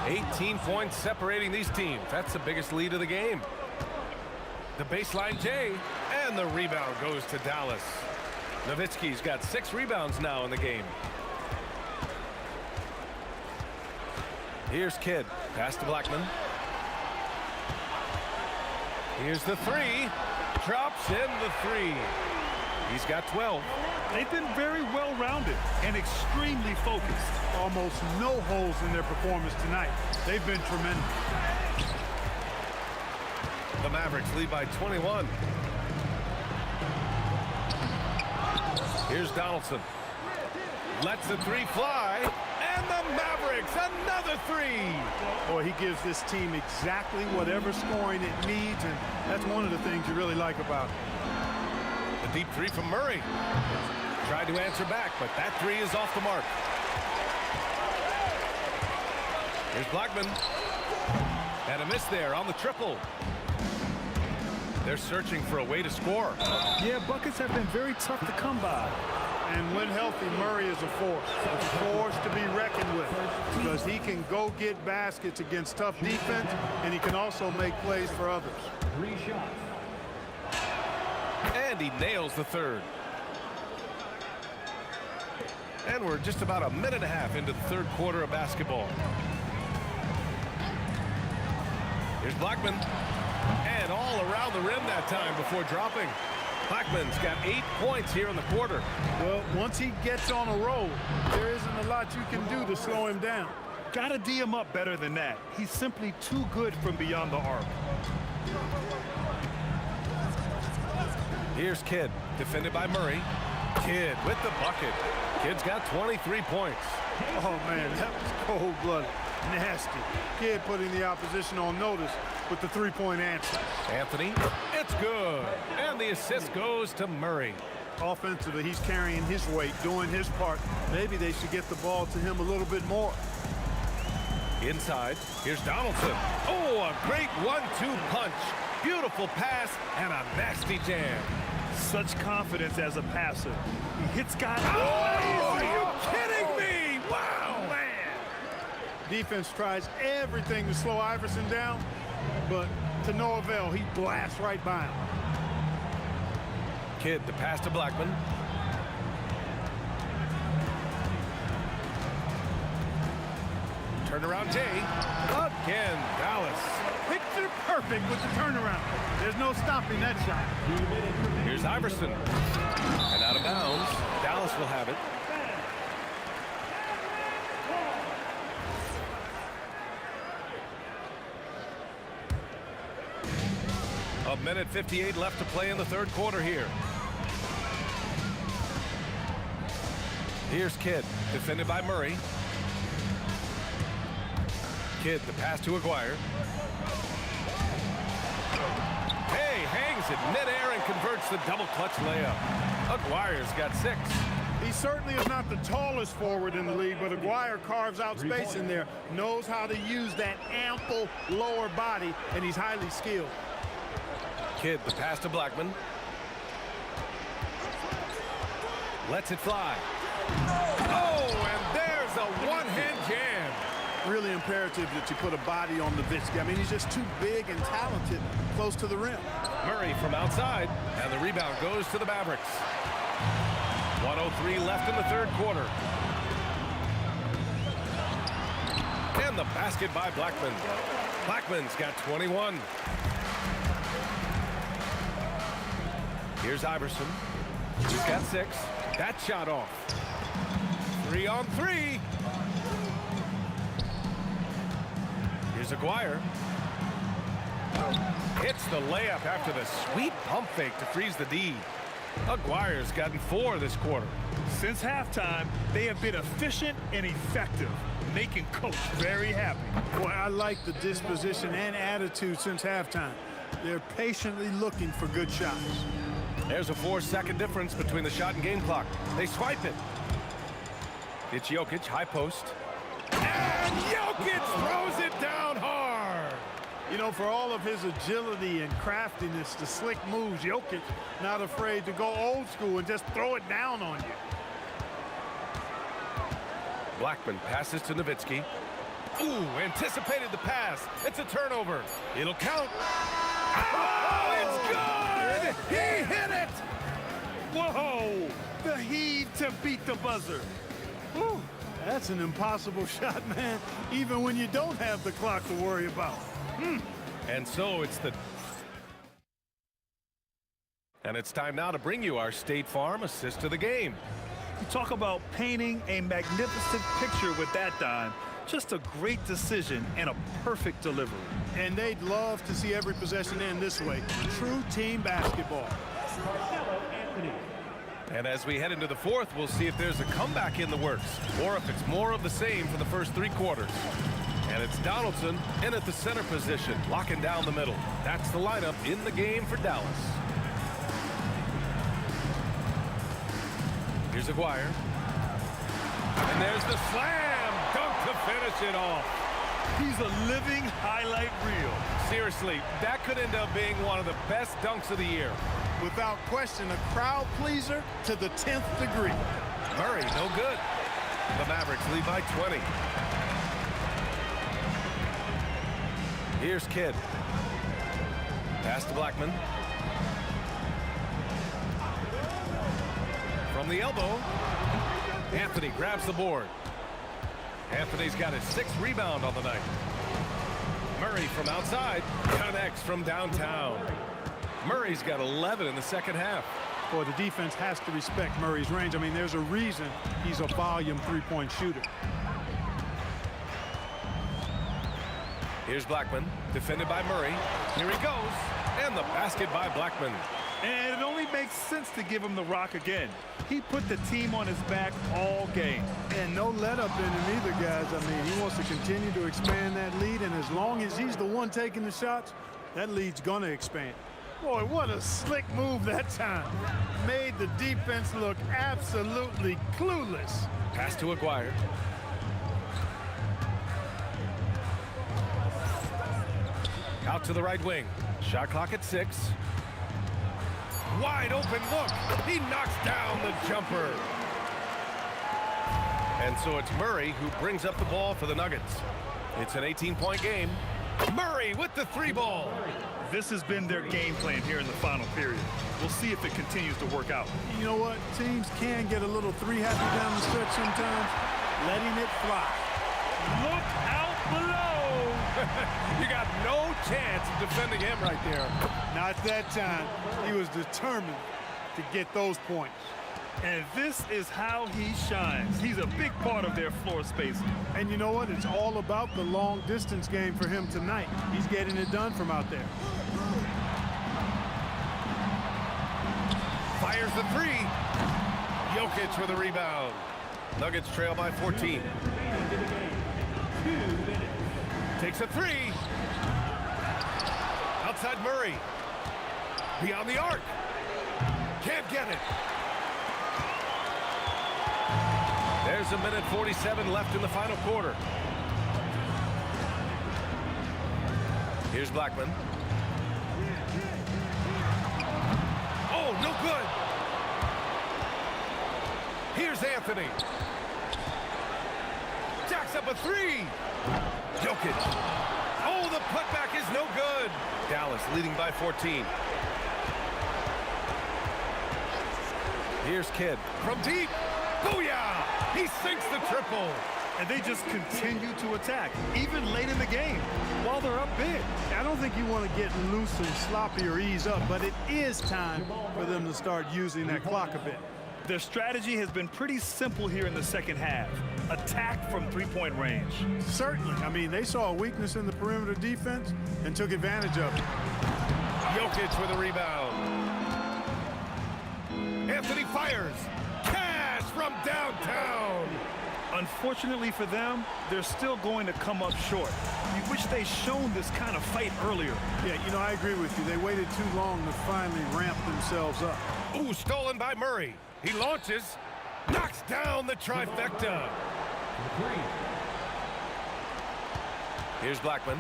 18 points separating these teams. That's the biggest lead of the game. The baseline J, and the rebound goes to Dallas. Nowitzki's got 6 rebounds now in the game. Here's Kidd. Pass to Blackman. Here's the 3. Drops in the 3. He's got 12. They've been very well-rounded and extremely focused. Almost no holes in their performance tonight. They've been tremendous. The Mavericks lead by 21. Here's Donaldson. Lets the 3 fly. And the Mavericks, another three. Boy, he gives this team exactly whatever scoring it needs, and that's one of the things you really like about it. The deep three from Murray. Tried to answer back, but that three is off the mark. Here's Blackman. And a miss there on the triple. They're searching for a way to score. Yeah, buckets have been very tough to come by. And when healthy, Murray is a force to be reckoned with, because he can go get baskets against tough defense, and he can also make plays for others. 3 shots. And he nails the third. And we're just about a minute and a half into the third quarter of basketball. Here's Blackman. And all around the rim that time before dropping. Blackman's got 8 points here in the quarter. Well, once he gets on a roll, there isn't a lot you can do to slow him down. Gotta D him up better than that. He's simply too good from beyond the arc. Here's Kidd, defended by Murray. Kidd with the bucket. Kidd's got 23 points. Oh, man, that was cold-blooded. Nasty. Kidd putting the opposition on notice with the three-point answer. Anthony, it's good. And the assist goes to Murray. Offensively, he's carrying his weight, doing his part. Maybe they should get the ball to him a little bit more. Inside, here's Donaldson. Oh, a great 1-2 punch. Beautiful pass and a nasty jam. Such confidence as a passer. He hits guys. Oh, are you kidding me? Wow, man. Defense tries everything to slow Iverson down, but to no avail. He blasts right by him. Kidd, the pass to Blackman. Turnaround Jay. Again, Dallas. Picture perfect with the turnaround. There's no stopping that shot. Here's Iverson. And out of bounds. Dallas will have it. A minute 58 left to play in the third quarter here. Here's Kidd, defended by Murray. Kidd, the pass to Aguirre. Hey, hangs it midair and converts the double clutch layup. Aguirre's got 6. He certainly is not the tallest forward in the league, but Aguirre carves out space in there, knows how to use that ample lower body, and he's highly skilled. Kidd, the pass to Blackman. Lets it fly. Oh, and there's a one-hand jam. Really imperative that you put a body on Nowitzki. I mean, he's just too big and talented close to the rim. Murray from outside, and the rebound goes to the Mavericks. 1:03 left in the third quarter. And the basket by Blackman. Blackman's got 21. Here's Iverson. He's got 6. That shot off. 3 on 3. Here's Aguirre. Hits the layup after the sweet pump fake to freeze the D. Aguirre's gotten 4 this quarter. Since halftime, they have been efficient and effective, making Coach very happy. Boy, I like the disposition and attitude since halftime. They're patiently looking for good shots. There's a 4-second difference between the shot and game clock. They swipe it. It's Jokic, high post. And Jokic throws it down hard. You know, for all of his agility and craftiness, the slick moves, Jokic not afraid to go old school and just throw it down on you. Blackman passes to Nowitzki. Ooh, anticipated the pass. It's a turnover. It'll count. Oh, it's good! He hit it! Whoa! The heave to beat the buzzer. Whew. That's an impossible shot, man, even when you don't have the clock to worry about. And so it's time now to bring you our State Farm assist of the game. You talk about painting a magnificent picture with that dime. Just a great decision and a perfect delivery. And they'd love to see every possession end this way. True team basketball. And as we head into the fourth, we'll see if there's a comeback in the works or if it's more of the same for the first 3 quarters. And it's Donaldson in at the center position, locking down the middle. That's the lineup in the game for Dallas. Here's Aguirre. And there's the slam dunk to finish it off. He's a living highlight reel. Seriously, that could end up being one of the best dunks of the year. Without question, a crowd pleaser to the 10th degree. Murray, no good. The Mavericks lead by 20. Here's Kidd. Pass to Blackman. From the elbow, Anthony grabs the board. Anthony's got his 6th rebound on the night. Murray from outside connects from downtown. Murray's got 11 in the second half. Boy, the defense has to respect Murray's range. I mean, there's a reason he's a volume 3-point shooter. Here's Blackman, defended by Murray. Here he goes, and the basket by Blackman. And it only makes sense to give him the rock again. He put the team on his back all game. And no let up in him either, guys. I mean, he wants to continue to expand that lead, and as long as he's the one taking the shots, that lead's going to expand. Boy, what a slick move that time. Made the defense look absolutely clueless. Pass to Aguirre. Out to the right wing. Shot clock at 6. Wide open look. He knocks down the jumper. And so it's Murray who brings up the ball for the Nuggets. It's an 18-point game. Murray with the 3-ball. This has been their game plan here in the final period. We'll see if it continues to work out. You know what? Teams can get a little 3-happy down the stretch sometimes. Letting it fly. Look out below. You got no chance of defending him right there. Not that time. He was determined to get those points. And this is how he shines. He's a big part of their floor spacing. And you know what? It's all about the long distance game for him tonight. He's getting it done from out there. Fires the 3. Jokic with a rebound. Nuggets trail by 14. Takes a 3. Outside Murray. Beyond the arc. Can't get it. There's 1:47 left in the final quarter. Here's Blackman. Oh, no good. Here's Anthony. Jacks up a 3. Jokic. Oh, the putback is no good. Dallas leading by 14. Here's Kidd from deep. Booyah! He sinks the triple. And they just continue to attack, even late in the game, while they're up big. I don't think you want to get loose and sloppy or ease up, but it is time for them to start using that clock a bit. Their strategy has been pretty simple here in the second half. Attack from 3-point range. Certainly. I mean, they saw a weakness in the perimeter defense and took advantage of it. Jokic with a rebound. Anthony fires. Cash from downtown. Unfortunately for them, they're still going to come up short. You wish they'd shown this kind of fight earlier. Yeah, you know, I agree with you. They waited too long to finally ramp themselves up. Ooh, stolen by Murray. He launches, knocks down the trifecta. Here's Blackman.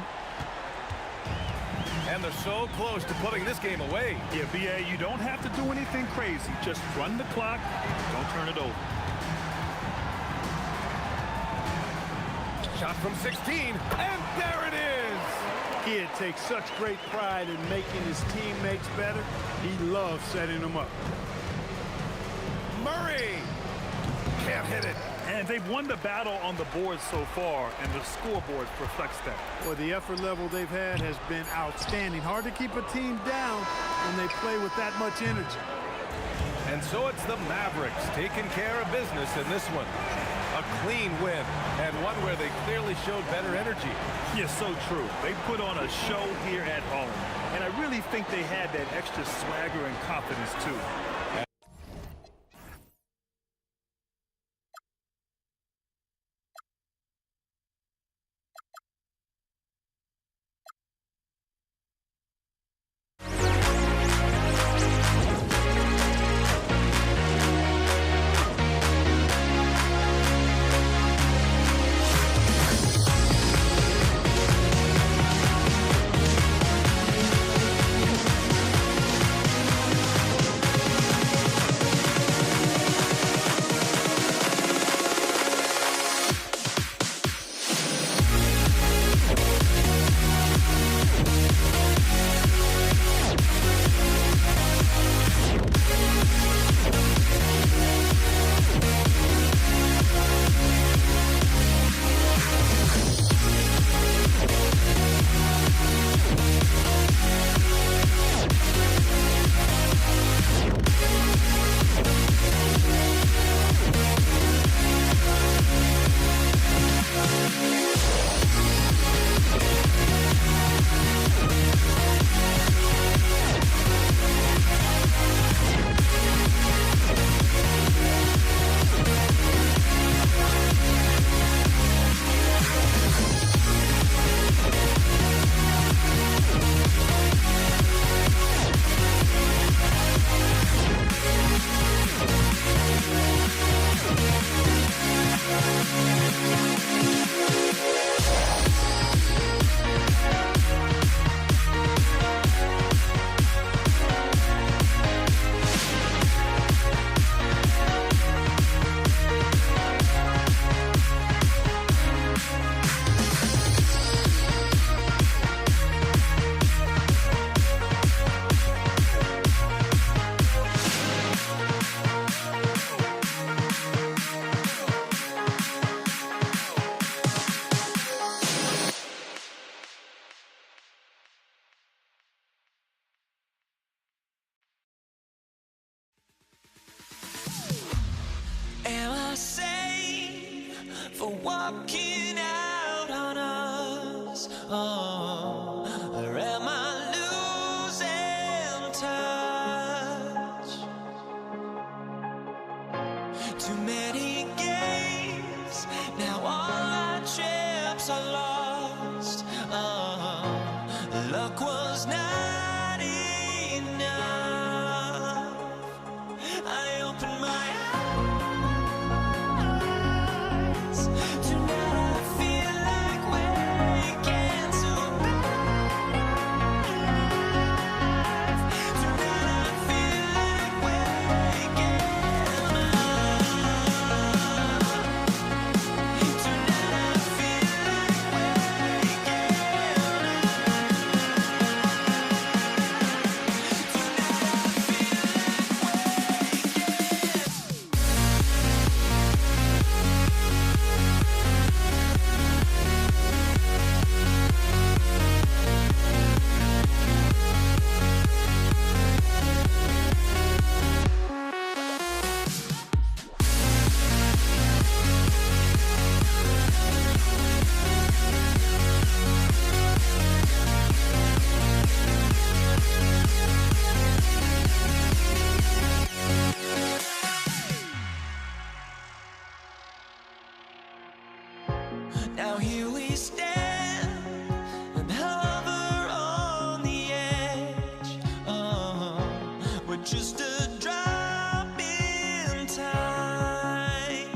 And they're so close to putting this game away. Yeah, B.A., you don't have to do anything crazy. Just run the clock. Don't turn it over. Shot from 16, and there it is. Kidd takes such great pride in making his teammates better. He loves setting them up. Murray can't hit it. And they've won the battle on the board so far, and the scoreboard reflects that. Well, the effort level they've had has been outstanding. Hard to keep a team down when they play with that much energy. And so it's the Mavericks taking care of business in this one. A clean win, and one where they clearly showed better energy. Yes, so true. They put on a show here at home, and I really think they had that extra swagger and confidence, too. walking out on us? Oh, or am I losing touch? Too many games, now all our chips are lost. Oh, luck was not enough. I opened my eyes. Tonight I feel like waking to life. Tonight I feel like waking up. Tonight I feel like waking Now here we stand and hover on the edge. Oh, we're just a drop in time.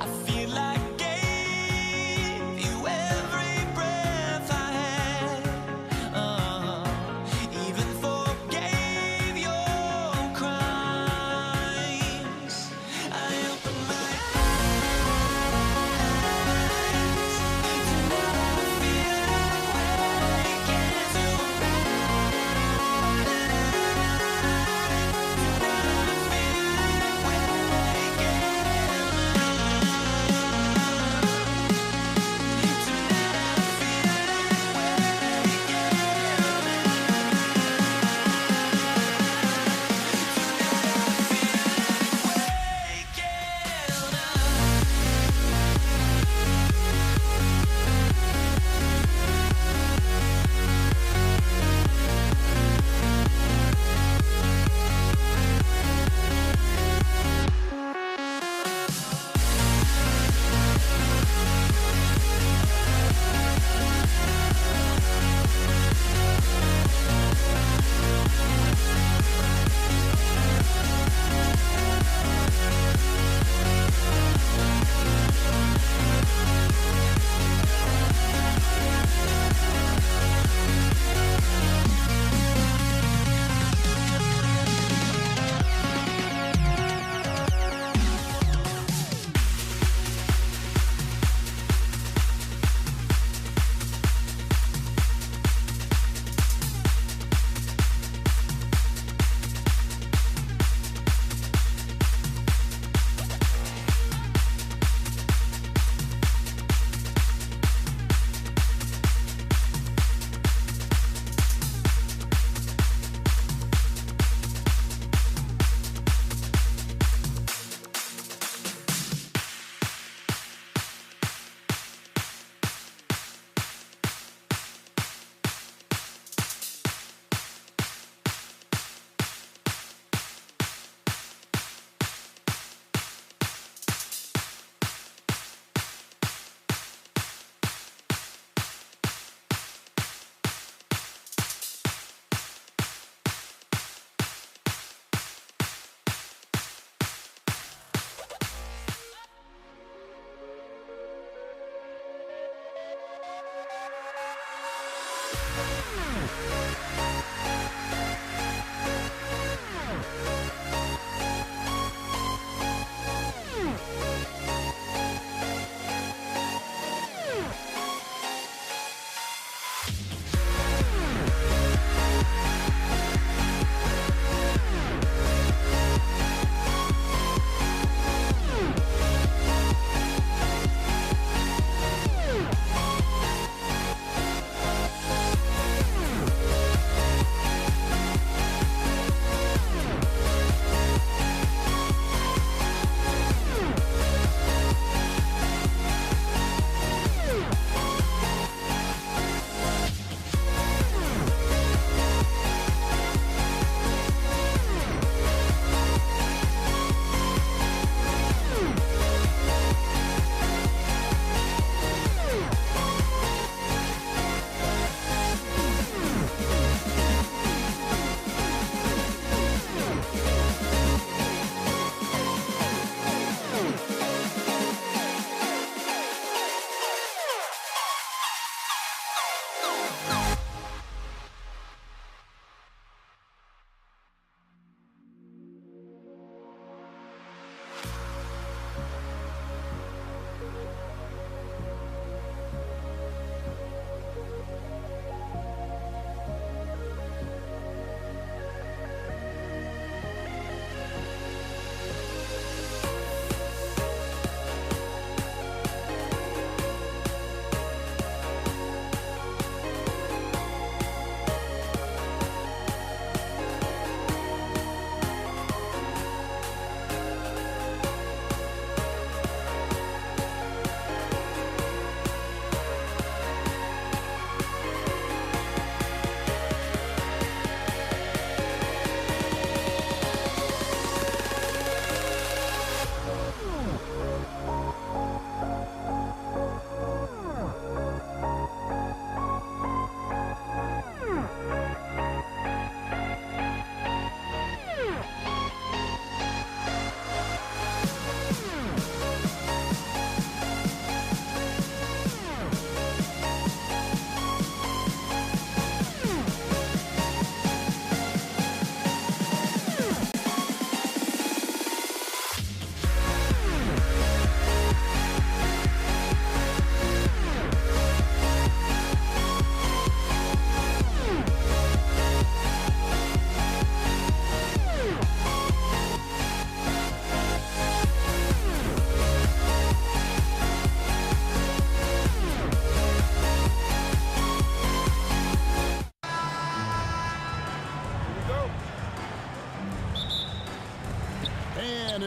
I feel like I gave you every breath I had. Even forgave your crimes. I opened my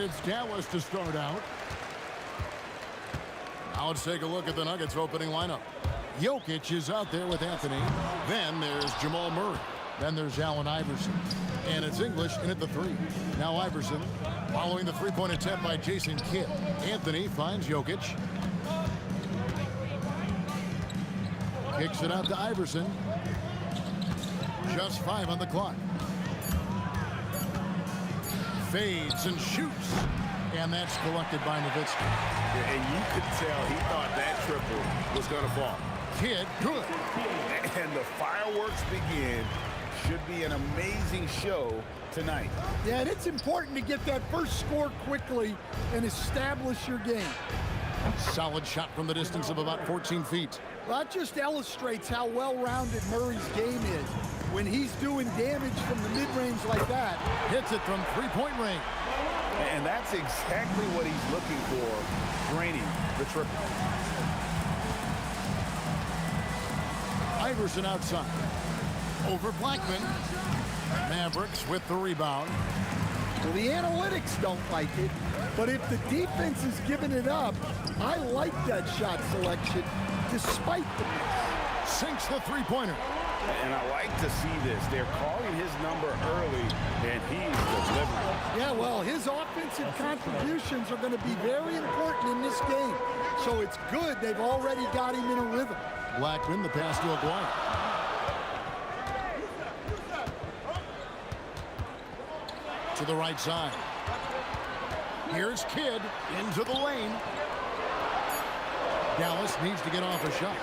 it's Dallas to start out. Now let's take a look at the Nuggets opening lineup. Jokic is out there with Anthony. Then there's Jamal Murray. Then there's Allen Iverson. And it's English in at the 3. Now Iverson following the three-point attempt by Jason Kidd. Anthony finds Jokic. Kicks it out to Iverson. Just 5 on the clock. Fades and shoots. And that's collected by Nowitzki. And you could tell he thought that triple was going to fall. Kidd, good. And the fireworks begin. Should be an amazing show tonight. Yeah, and it's important to get that first score quickly and establish your game. Solid shot from the distance of about 14 feet. Well, that just illustrates how well-rounded Murray's game is. When he's doing damage from the mid-range like that. Hits it from three-point range. And that's exactly what he's looking for, draining the triple. Iverson outside. Over Blackman. Mavericks with the rebound. Well, the analytics don't like it, but if the defense is giving it up, I like that shot selection despite the miss. Sinks the three-pointer. And I like to see this. They're calling his number early, and he's delivering. Yeah, well, his offensive contributions are going to be very important in this game. So it's good they've already got him in a rhythm. Blackman, the pass to Aguirre. To the right side. Here's Kidd into the lane. Dallas needs to get off a shot.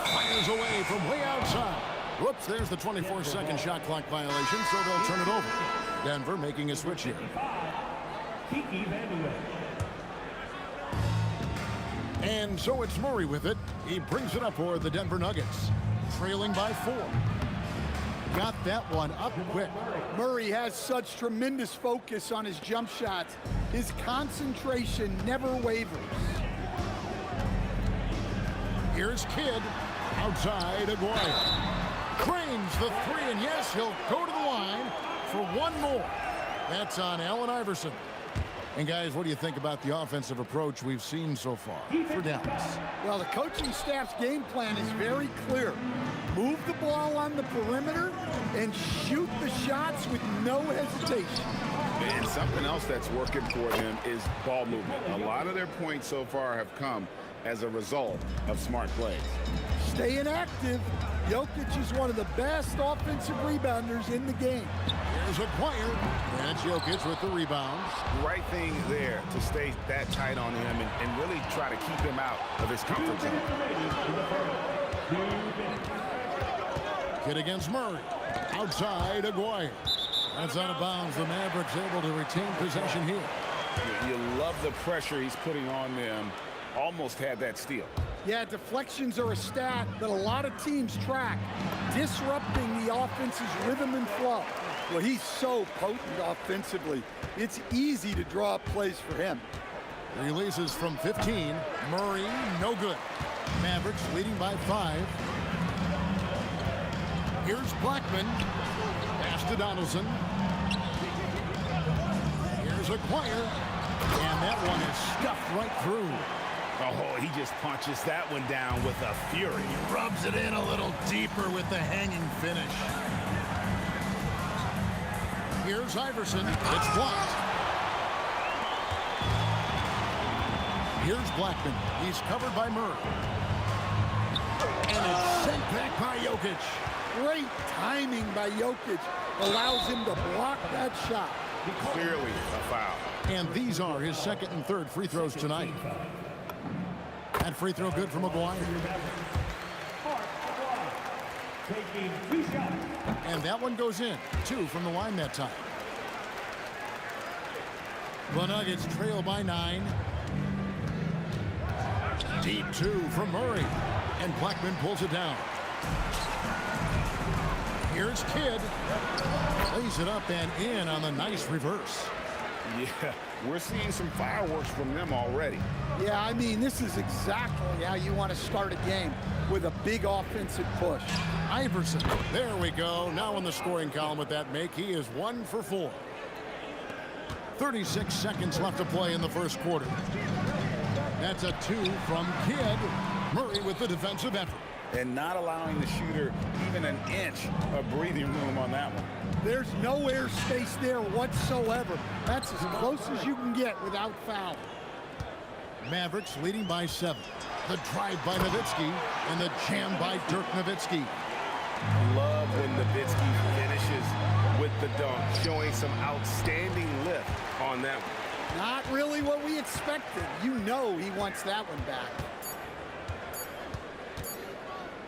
Fires away from way outside. Whoops, there's the 24-second shot clock violation, so they'll turn it over. Denver making a switch here. And so it's Murray with it. He brings it up for the Denver Nuggets. Trailing by 4. Got that one up quick. Murray has such tremendous focus on his jump shots. His concentration never wavers. Here's Kidd. Outside, Aguirre. Cranes the 3, and yes, he'll go to the line for one more. That's on Allen Iverson. And guys, what do you think about the offensive approach we've seen so far for Dallas? Well, the coaching staff's game plan is very clear. Move the ball on the perimeter and shoot the shots with no hesitation. And something else that's working for them is ball movement. A lot of their points so far have come as a result of smart plays. Staying active. Jokic is one of the best offensive rebounders in the game. Here's Aguirre, and it's Jokic with the rebounds. Right thing there to stay that tight on him and really try to keep him out of his comfort zone. Kidd against Murray. Outside, Aguirre. That's out of bounds. The Mavericks able to retain possession here. You love the pressure he's putting on them. Almost had that steal. Yeah, deflections are a stat that a lot of teams track, disrupting the offense's rhythm and flow. Well, he's so potent offensively. It's easy to draw up plays for him. Releases from 15. Murray, no good. Mavericks leading by 5. Here's Blackman. Pass to Donaldson. Here's Aguirre. And that one is stuffed right through. Oh, he just punches that one down with a fury. He rubs it in a little deeper with the hanging finish. Here's Iverson. It's blocked. Here's Blackman. He's covered by Murray. And it's sent back by Jokic. Great timing by Jokic. Allows him to block that shot. Clearly a foul. And these are his second and third free throws tonight. That free throw good from Aguirre. And that one goes in. 2 from the line that time. The Nuggets trail by 9. Deep 2 from Murray. And Blackman pulls it down. Here's Kidd. Lays it up and in on the nice reverse. Yeah, we're seeing some fireworks from them already. Yeah, I mean, this is exactly how you want to start a game, with a big offensive push. Iverson, there we go. Now in the scoring column with that make, he is 1 for 4. 36 seconds left to play in the first quarter. That's a 2 from Kidd. Murray with the defensive effort. And not allowing the shooter even an inch of breathing room on that one. There's no airspace there whatsoever. That's as close as you can get without foul. Mavericks leading by 7. The drive by Nowitzki and the jam by Dirk Nowitzki. Love when Nowitzki finishes with the dunk, showing some outstanding lift on that one. Not really what we expected. You know he wants that one back.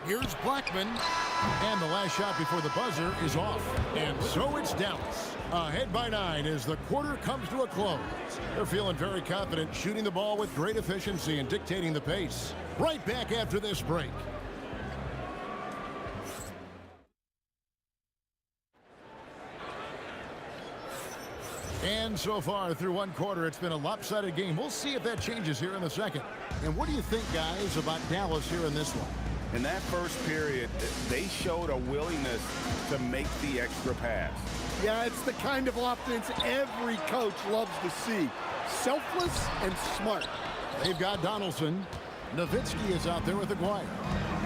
Here's Blackman, and the last shot before the buzzer is off. And so it's Dallas, ahead by 9 as the quarter comes to a close. They're feeling very confident, shooting the ball with great efficiency and dictating the pace. Right back after this break. And so far through one quarter, it's been a lopsided game. We'll see if that changes here in the second. And what do you think, guys, about Dallas here in this one? In that first period, they showed a willingness to make the extra pass. Yeah, it's the kind of offense every coach loves to see. Selfless and smart. They've got Donaldson. Nowitzki is out there with Aguirre.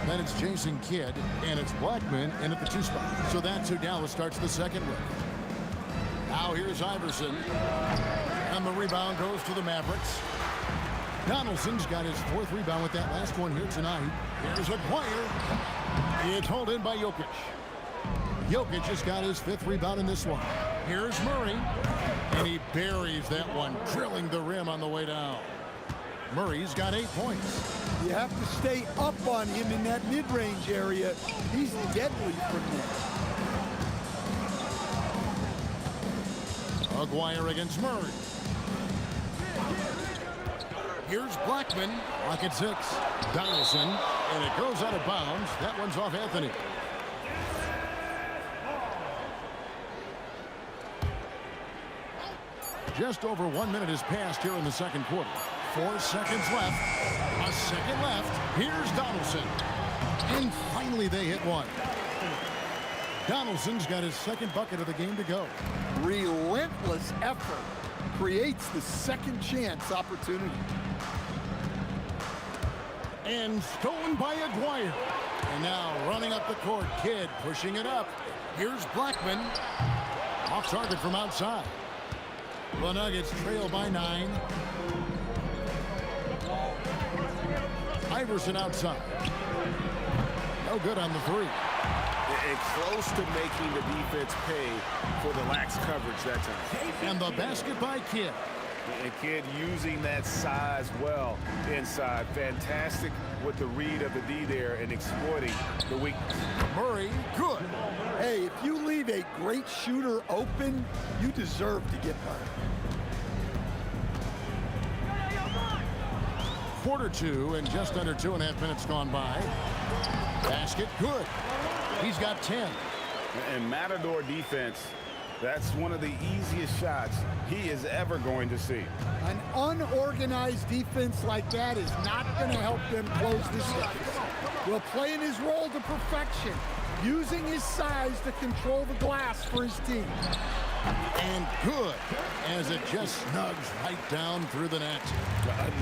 Then it's Jason Kidd, and it's Blackman in at the 2 spot. So that's who Dallas starts the second with. Now here's Iverson. And the rebound goes to the Mavericks. Donaldson's got his 4th rebound with that last one here tonight. Here's Aguirre. It's hauled in by Jokic. Jokic has got his 5th rebound in this one. Here's Murray. And he buries that one, drilling the rim on the way down. Murray's got 8 points. You have to stay up on him in that mid-range area. He's deadly from there. Aguirre against Murray. Here's Blackman, lock at 6. Donaldson, and it goes out of bounds. That one's off Anthony. Just over 1 minute has passed here in the second quarter. 4 seconds left. A second left. Here's Donaldson. And finally they hit one. Donaldson's got his 2nd bucket of the game to go. Relentless effort creates the second chance opportunity. And stolen by Aguirre. And now running up the court, Kidd pushing it up. Here's Blackman. Off target from outside. The Nuggets trail by 9. Iverson outside. No good on the 3. And close to making the defense pay for the lax coverage that time. And the basket by Kidd. And Kidd using that size well inside. Fantastic with the read of the D there and exploiting the weakness. Murray, good. Hey, if you leave a great shooter open, you deserve to get better. Quarter 2 and just under 2.5 minutes gone by. Basket, good. He's got 10. And Matador defense, that's one of the easiest shots he is ever going to see. An unorganized defense like that is not going to help them close this deficit. Will playing his role to perfection, using his size to control the glass for his team. And good, as it just snugs right down through the net.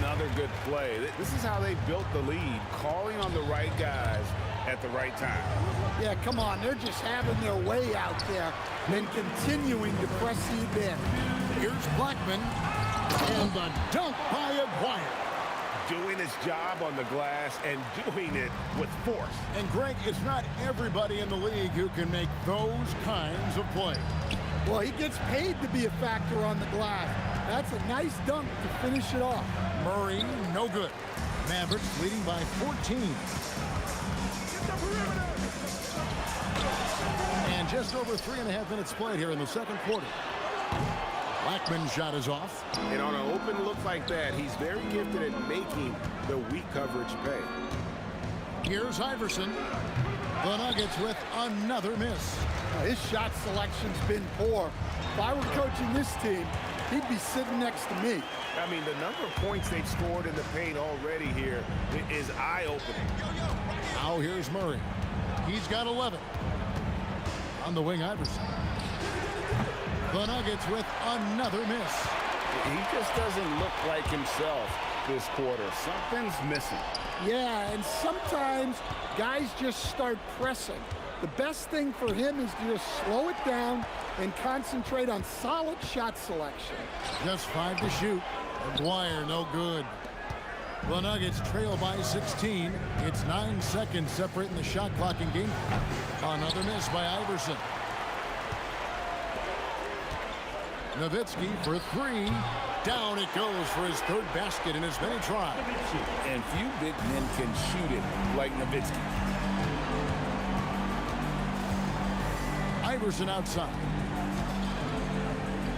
Another good play. This is how they built the lead, calling on the right guys at the right time. Yeah, come on, they're just having their way out there and continuing to press the advantage. Here's Blackman, and the dunk by Aguirre. Doing his job on the glass and doing it with force. And Greg, it's not everybody in the league who can make those kinds of plays. Well, he gets paid to be a factor on the glass. That's a nice dunk to finish it off. Murray, no good. Mavericks leading by 14. And just over 3.5 minutes played here in the second quarter. Blackman's shot is off. And on an open look like that, he's very gifted at making the weak coverage pay. Here's Iverson. The Nuggets with another miss. His shot selection's been poor. If I were coaching this team, he'd be sitting next to me. I mean, the number of points they've scored in the paint already here is eye-opening. Now here's Murray. He's got 11. On the wing, Iverson. The Nuggets with another miss. He just doesn't look like himself this quarter. Something's missing. Yeah, and sometimes guys just start pressing. The best thing for him is to just slow it down and concentrate on solid shot selection. Just 5 to shoot. McGuire, no good. The Nuggets trail by 16. It's 9 seconds separating the shot clock and game. Another miss by Iverson. Nowitzki for 3. Down it goes for his third basket in as many tries. And few big men can shoot it like Nowitzki. Iverson outside.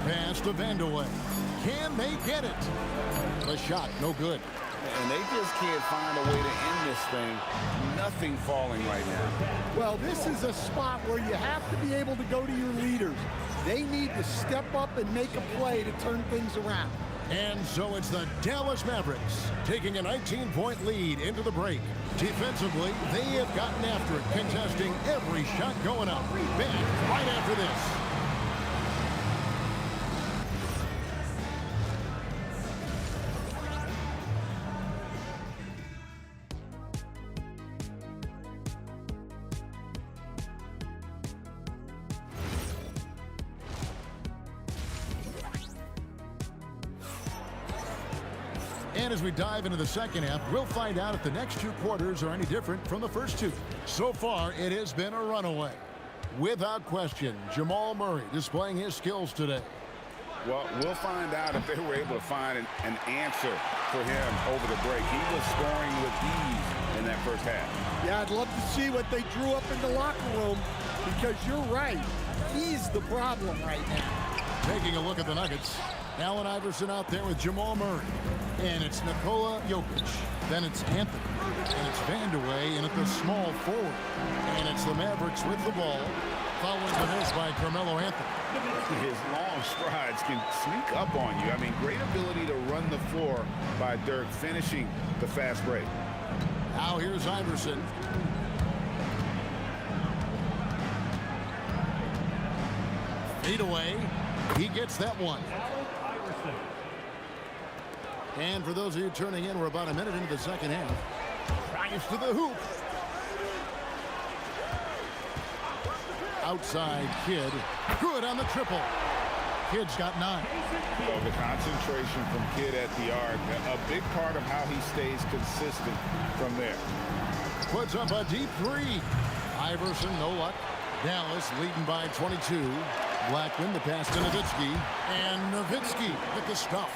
Pass to Vandeweghe. Can they get it? The shot, no good. And they just can't find a way to end this thing. Nothing falling right now. Well, this is a spot where you have to be able to go to your leaders. They need to step up and make a play to turn things around. And so it's the Dallas Mavericks taking a 19-point lead into the break. Defensively, they have gotten after it, contesting every shot going up. Back right after this. And as we dive into the second half, we'll find out if the next 2 quarters are any different from the first 2. So far, it has been a runaway. Without question, Jamal Murray displaying his skills today. Well, we'll find out if they were able to find an answer for him over the break. He was scoring with ease in that first half. Yeah, I'd love to see what they drew up in the locker room, because you're right. He's the problem right now. Taking a look at the Nuggets, Allen Iverson out there with Jamal Murray. And it's Nikola Jokic. Then it's Anthony. And it's Vandeweghe in at the small forward. And it's the Mavericks with the ball. Following the miss by Carmelo Anthony. His long strides can sneak up on you. I mean, great ability to run the floor by Dirk, finishing the fast break. Now here's Iverson. Feed away. He gets that one. And for those of you turning in, we're about a minute into the second half. Drives to the hoop. Outside Kidd. Good on the triple. Kidd's got 9. So the concentration from Kidd at the arc, a big part of how he stays consistent from there. Puts up a deep 3. Iverson, no luck. Dallas leading by 22. Blackman, the pass to Nowitzki. And Nowitzki with the stuff.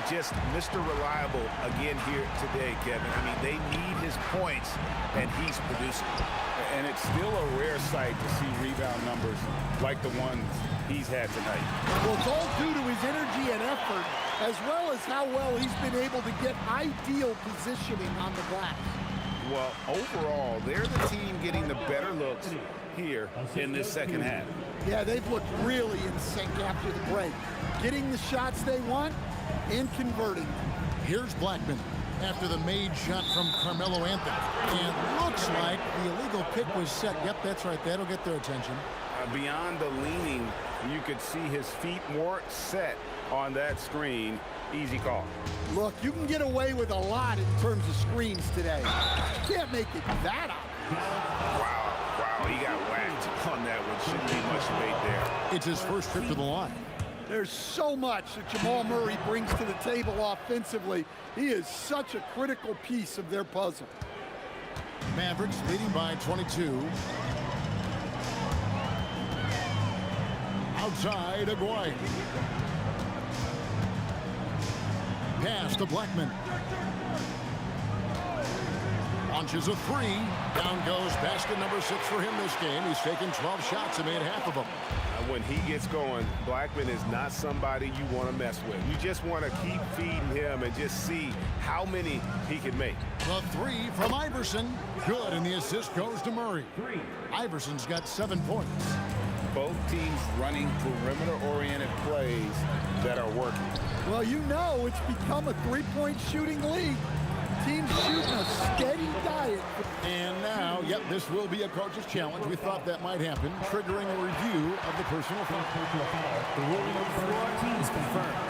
Just Mr. Reliable again here today, Kevin. I mean, they need his points, and he's producing. And it's still a rare sight to see rebound numbers like the ones he's had tonight. Well, it's all due to his energy and effort, as well as how well he's been able to get ideal positioning on the glass. Well, overall, they're the team getting the better looks here in this second half. Yeah, they've looked really in sync after the break. Getting the shots they want and converting. Here's Blackman after the made shot from Carmelo Anthony. And looks like the illegal pick was set. Yep, that's right. That'll get their attention. Beyond the leaning, you could see his feet more set on that screen. Easy call. Look, you can get away with a lot in terms of screens today. You can't make it that obvious. Wow, he got whacked on that one. Shouldn't be much debate there. It's his first trip to the line. There's so much that Jamal Murray brings to the table offensively. He is such a critical piece of their puzzle. Mavericks leading by 22. Outside, Aguirre. Pass to Blackman. Launches a 3. Down goes basket number 6 for him this game. He's taken 12 shots and made half of them. When he gets going, Blackman is not somebody you want to mess with. You just want to keep feeding him and just see how many he can make. The 3 from Iverson. Good, and the assist goes to Murray. Iverson's got 7 points. Both teams running perimeter-oriented plays that are working. Well, you know it's become a 3-point shooting league. team's shooting a steady diet. And now, yep, this will be a coach's challenge. We thought that might happen, triggering a review of the personal foul. The ruling on the floor is confirmed.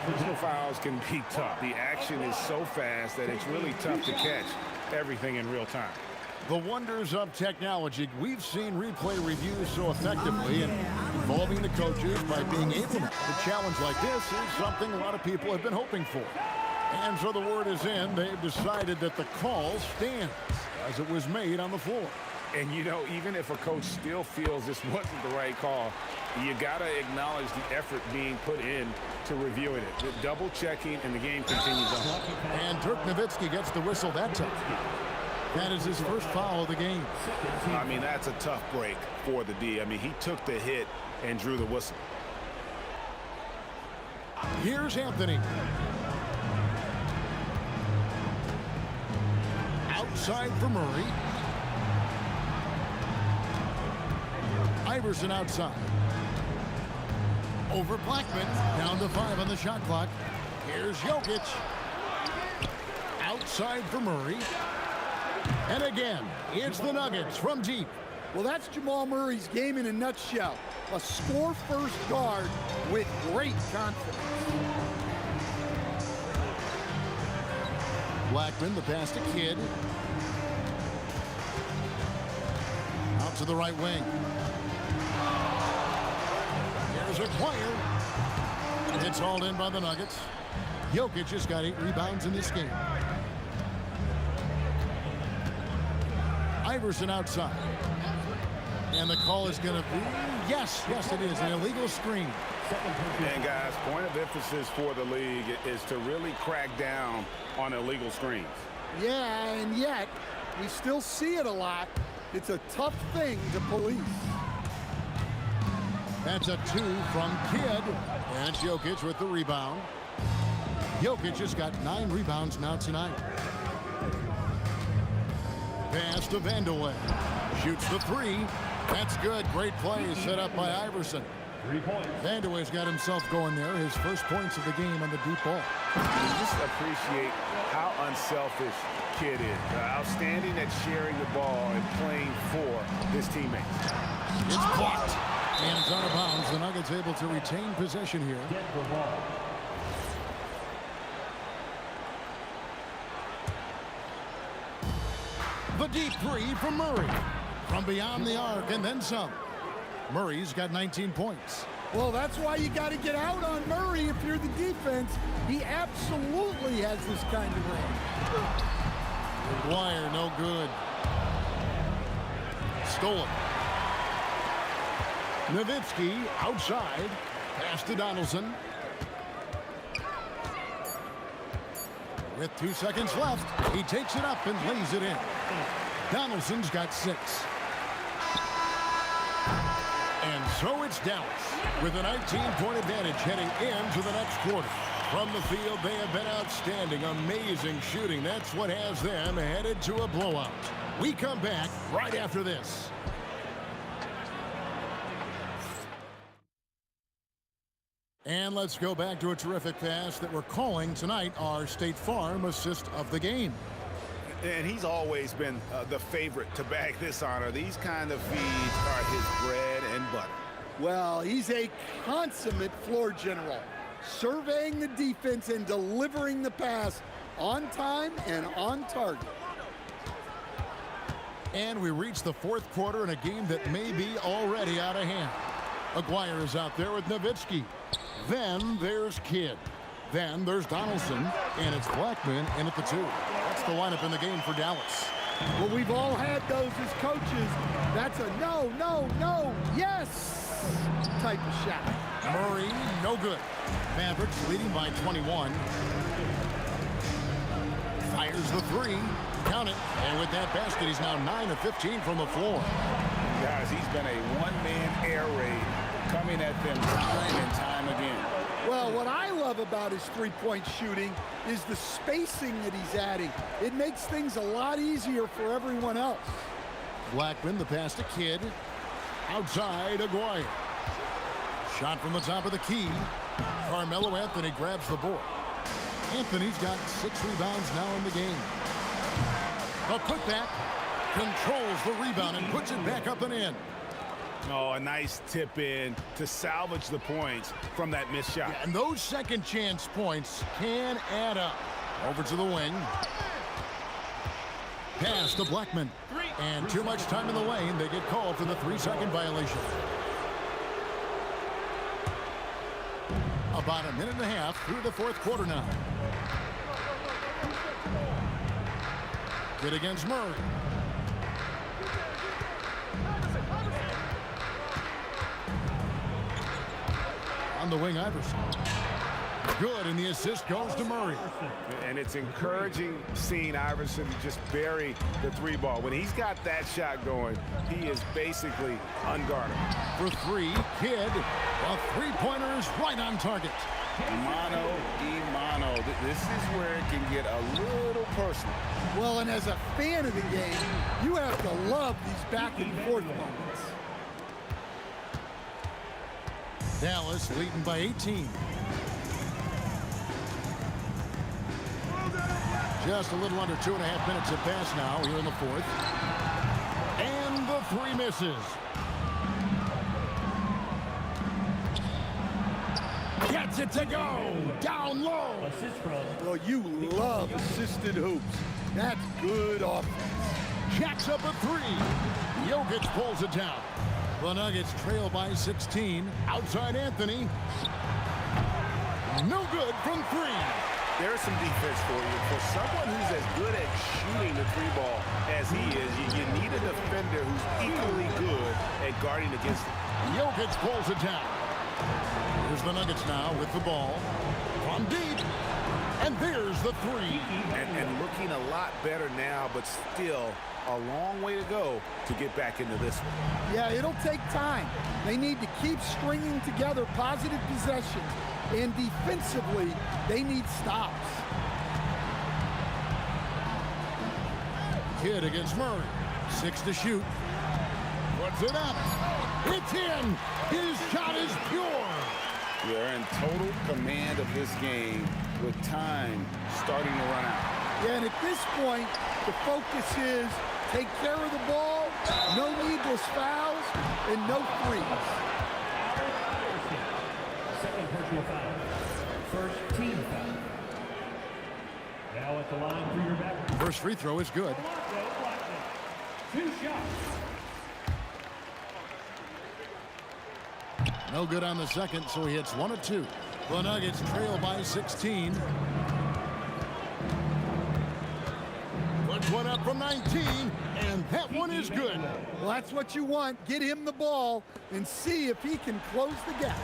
Personal fouls can be tough. The action is so fast that it's really tough to catch everything in real time. The wonders of technology. We've seen replay reviews so effectively and involving the coaches by being able to. A challenge like this is something a lot of people have been hoping for. And so the word is in. They've decided that the call stands as it was made on the floor. And, you know, even if a coach still feels this wasn't the right call, you got to acknowledge the effort being put in to reviewing it. The double checking, and the game continues on. And Dirk Nowitzki gets the whistle that time. That is his first foul of the game. I mean, that's a tough break for the D. I mean, he took the hit and drew the whistle. Here's Anthony. Outside for Murray. Iverson outside. Over Blackman. Down to 5 on the shot clock. Here's Jokic. Outside for Murray. And again, it's the Nuggets from deep. Well, that's Jamal Murray's game in a nutshell. A score-first guard with great confidence. Blackman, the pass to Kidd. Out to the right wing. Here's Acquire. It's hauled in by the Nuggets. Jokic has got 8 rebounds in this game. Iverson outside. And the call is going to be, yes, it is, an illegal screen. And guys, point of emphasis for the league is to really crack down on illegal screens. Yeah, and yet, we still see it a lot. It's a tough thing to police. That's a 2 from Kidd. And it's Jokic with the rebound. Jokic has got 9 rebounds now tonight. Pass to Vandeweghe. Shoots the 3. That's good. Great play set up by Iverson. 3 points. Vandeweghe's got himself going there. His first points of the game on the deep ball. You just appreciate how unselfish Kidd is. Outstanding at sharing the ball and playing for his teammates. It's blocked. And it's out of bounds. The Nuggets able to retain possession here. The deep 3 from Murray. From beyond the arc and then some. Murray's got 19 points. Well, that's why you got to get out on Murray if you're the defense. He absolutely has this kind of range. McGuire, no good. Stolen. Nowitzki outside. Pass to Donaldson. With 2 seconds left, he takes it up and lays it in. Donaldson's got 6. And so it's Dallas with a 19-point advantage heading into the next quarter. From the field, they have been outstanding, amazing shooting. That's what has them headed to a blowout. We come back right after this. And let's go back to a terrific pass that we're calling tonight our State Farm assist of the game. And he's always been the favorite to bag this honor. These kind of feeds are his bread and butter. Well, he's a consummate floor general, surveying the defense and delivering the pass on time and on target. And we reach the 4th quarter in a game that may be already out of hand. Aguirre is out there with Nowitzki. Then there's Kidd. Then there's Donaldson, and it's Blackman in at the 2. That's the lineup in the game for Dallas. Well, we've all had those as coaches. That's a no, no, no, yes type of shot. Murray, no good. Mavericks leading by 21. Fires the 3. Count it. And with that basket, he's now 9 of 15 from the floor. Guys, he's been a one-man air raid coming at them time and time again. Well, what I love about his three-point shooting is the spacing that he's adding. It makes things a lot easier for everyone else. Blackman, the pass to Kidd. Outside, Aguirre. Shot from the top of the key. Carmelo Anthony grabs the board. Anthony's got 6 rebounds now in the game. A putback, controls the rebound and puts it back up and in. Oh, a nice tip in to salvage the points from that missed shot. Yeah, and those second chance points can add up. Over to the wing. Pass to Blackman. And too much time in the lane. They get called for the 3-second violation. About a minute and a half through the 4th quarter now. Good against Murray. On the wing, Iverson. Good, and the assist goes to Murray. And it's encouraging seeing Iverson just bury the 3 ball. When he's got that shot going, he is basically unguardable. For 3, Kidd. A 3-pointer is right on target. Mano y mano. This is where it can get a little personal. Well, and as a fan of the game, you have to love these back-and-forth moments. Dallas leading by 18. Just a little under 2.5 minutes to pass now here in the 4th. And the 3 misses. Gets it to go. Down low. Assist from. Well, you love assisted hoops. That's good offense. Jacks up a 3. Jokic pulls it down. The Nuggets trail by 16. Outside Anthony. No good from 3. There's some defense for you. For someone who's as good at shooting the 3 ball as he is, you need a defender who's equally good at guarding against it. Jokic pulls it down. Here's the Nuggets now with the ball. From deep. And there's the 3. And looking a lot better now, but still a long way to go to get back into this one. Yeah, it'll take time. They need to keep stringing together positive possessions. And defensively, they need stops. Kidd against Murray. 6 to shoot. Puts it up. It's in. His shot is pure. They're in total command of this game with time starting to run out. Yeah, and at this point, the focus is take care of the ball, no needless fouls, and no threes. Second personal foul. First team foul. Now at the line for your back. First free throw is good. 2 shots. No good on the second, so he hits 1 of 2. The Nuggets trail by 16. Puts one up from 19, and that one is good. Well, that's what you want. Get him the ball and see if he can close the gap.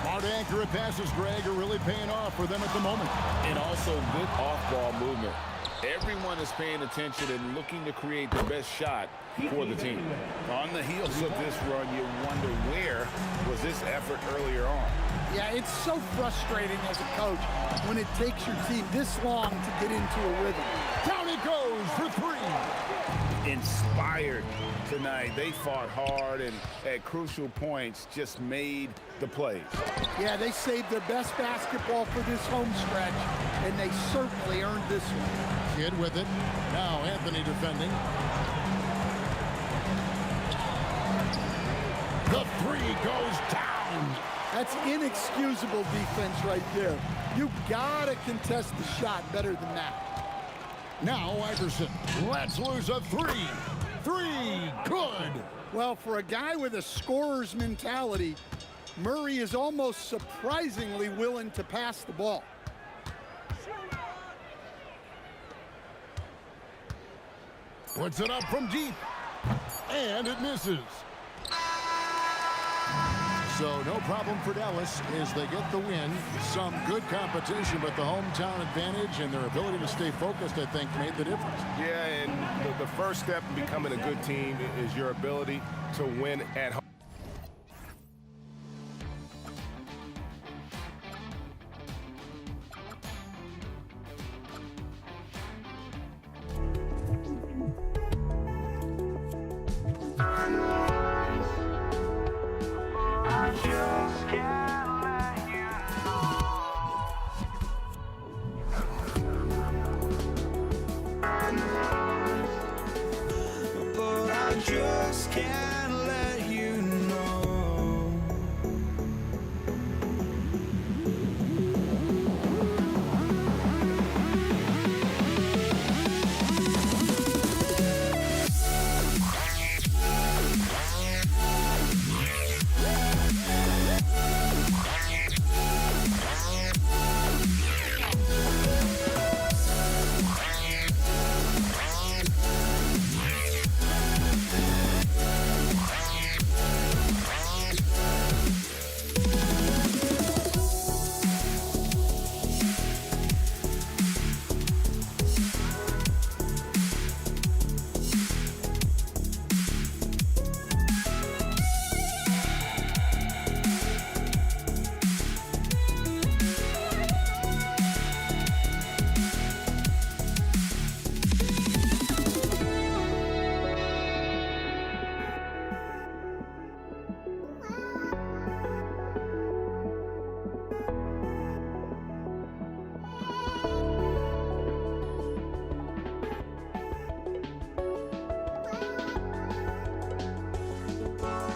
Smart, accurate passes, Greg, are really paying off for them at the moment. And also good off-ball movement. Everyone is paying attention and looking to create the best shot for the team. On the heels of this run, you wonder where was this effort earlier on. Yeah, it's so frustrating as a coach when it takes your team this long to get into a rhythm. Down it goes for 3. Inspired tonight. They fought hard and at crucial points just made the plays. Yeah, they saved their best basketball for this home stretch, and they certainly earned this one. Kidd with it. Now Anthony defending. The 3 goes down. That's inexcusable defense right there. You gotta contest the shot better than that. Now Iverson lets loose a 3. 3, good. Well, for a guy with a scorer's mentality, Murray is almost surprisingly willing to pass the ball. Puts it up from deep. And it misses. So no problem for Dallas as they get the win. Some good competition, but the hometown advantage and their ability to stay focused, I think, made the difference. Yeah, and the first step in becoming a good team is your ability to win at home. just can't let you know.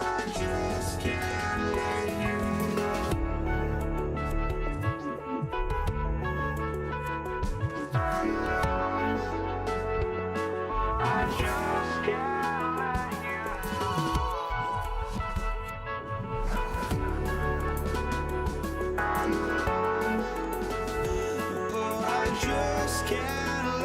Just can't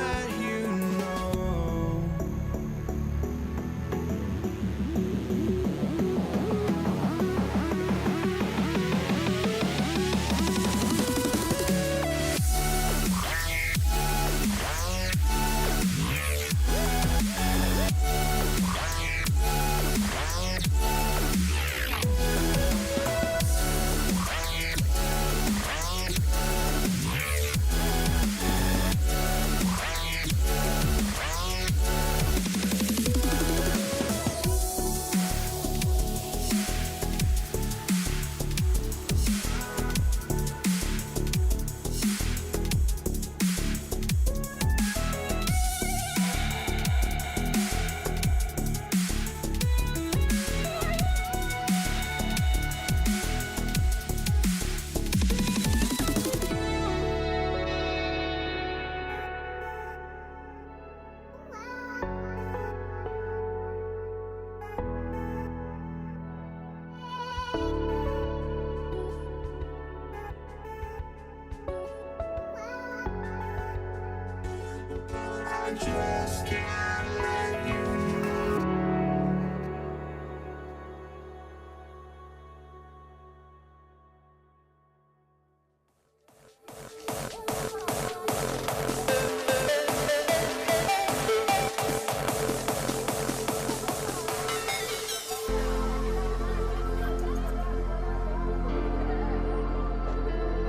let you know.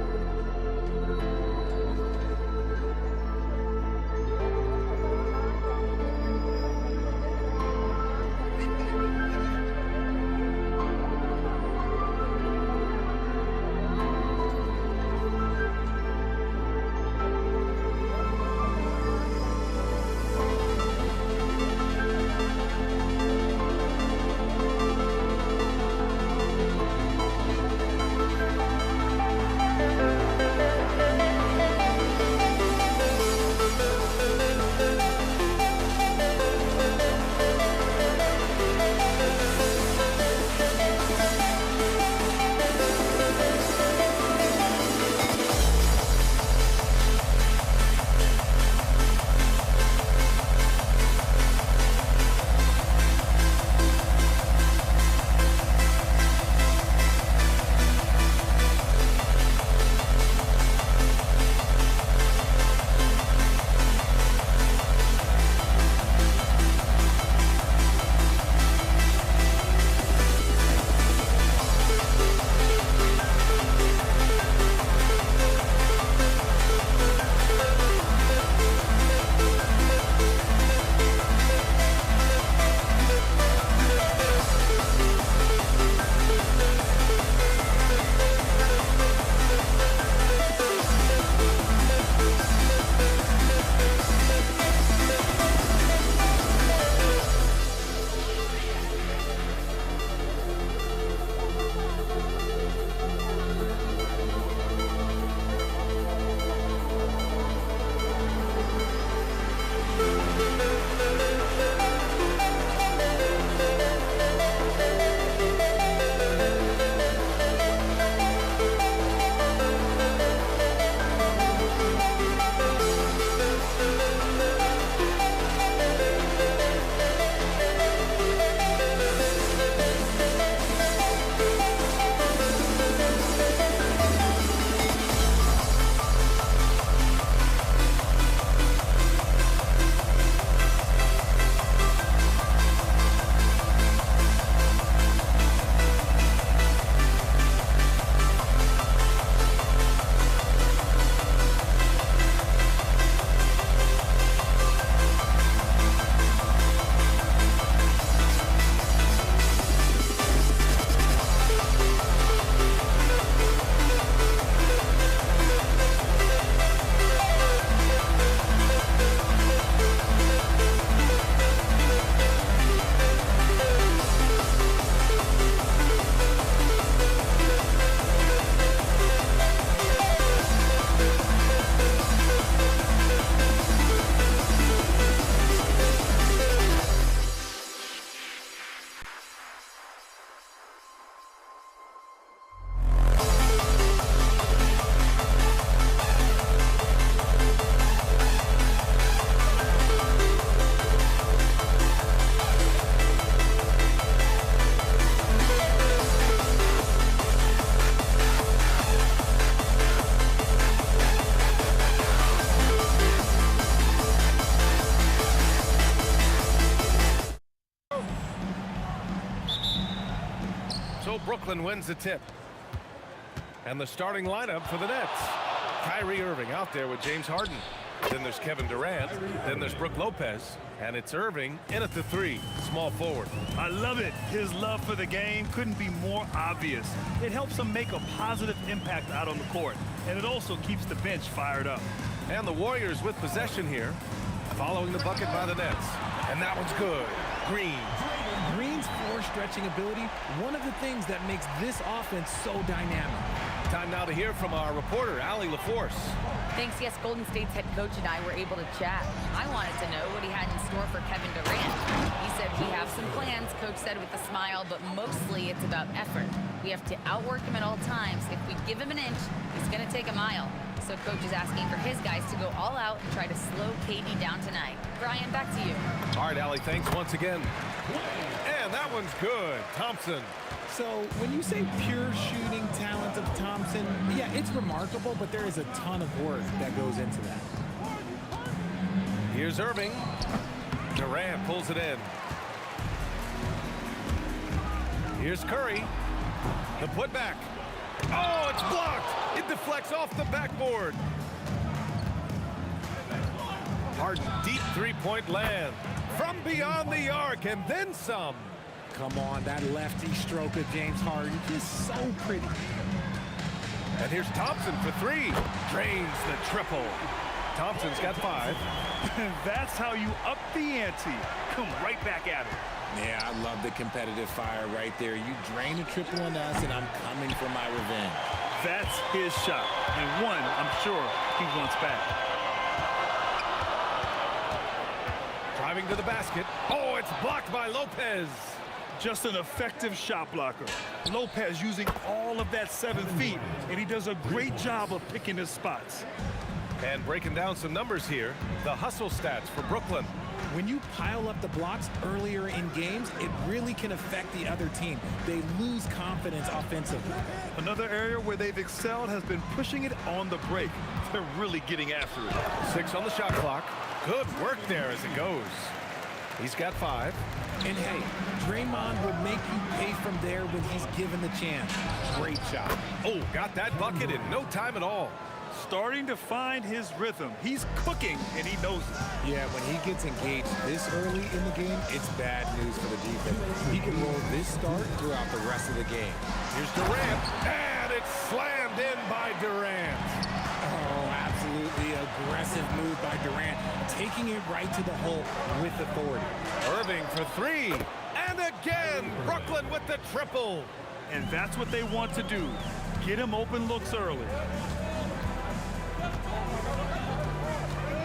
So Brooklyn wins the tip. And the starting lineup for the Nets. Kyrie Irving out there with James Harden. Then there's Kevin Durant. Then there's Brook Lopez. And it's Irving in at the 3, small forward. I love it. His love for the game couldn't be more obvious. It helps him make a positive impact out on the court. And it also keeps the bench fired up. And the Warriors with possession here, following the bucket by the Nets. And that one's good. Green. Green's floor stretching ability, one of the things that makes this offense so dynamic. Time now to hear from our reporter, Allie LaForce. Thanks, yes, Golden State's head coach and I were able to chat. I wanted to know what he had in store for Kevin Durant. He said, we have some plans, Coach said with a smile, but mostly it's about effort. We have to outwork him at all times. If we give him an inch, he's going to take a mile. So Coach is asking for his guys to go all out and try to slow KD down tonight. Brian, back to you. All right, Allie, thanks once again. And that one's good. Thompson. So when you say pure shooting talent of Thompson, yeah, it's remarkable, but there is a ton of work that goes into that. Here's Irving. Durant pulls it in. Here's Curry. The putback. Oh, it's blocked. It deflects off the backboard. Harden, deep three-point land. From beyond the arc, and then some. Come on, that lefty stroke of James Harden, just so pretty. And here's Thompson for 3. Drains the triple. Thompson's got 5. That's how you up the ante. Come right back at it. Yeah, I love the competitive fire right there. You drain a triple on us, and I'm coming for my revenge. That's his shot, and one I'm sure he wants back. Driving to the basket. Oh, it's blocked by Lopez. Just an effective shot blocker. Lopez using all of that 7 feet, and he does a great job of picking his spots. And breaking down some numbers here, the hustle stats for Brooklyn. When you pile up the blocks earlier in games, it really can affect the other team. They lose confidence offensively. Another area where they've excelled has been pushing it on the break. They're really getting after it. 6 on the shot clock. Good work there as it goes. He's got 5. And hey, Draymond would make you pay from there when he's given the chance. Great shot. Oh, got that bucket in no time at all. Starting to find his rhythm. He's cooking, and he knows it. Yeah, when he gets engaged this early in the game, it's bad news for the defense. He can roll this start throughout the rest of the game. Here's Durant, and it's slammed in by Durant. Oh, absolutely aggressive move by Durant, taking it right to the hole with authority. Irving for 3, and again, Brooklyn with the triple. And that's what they want to do. Get him open looks early.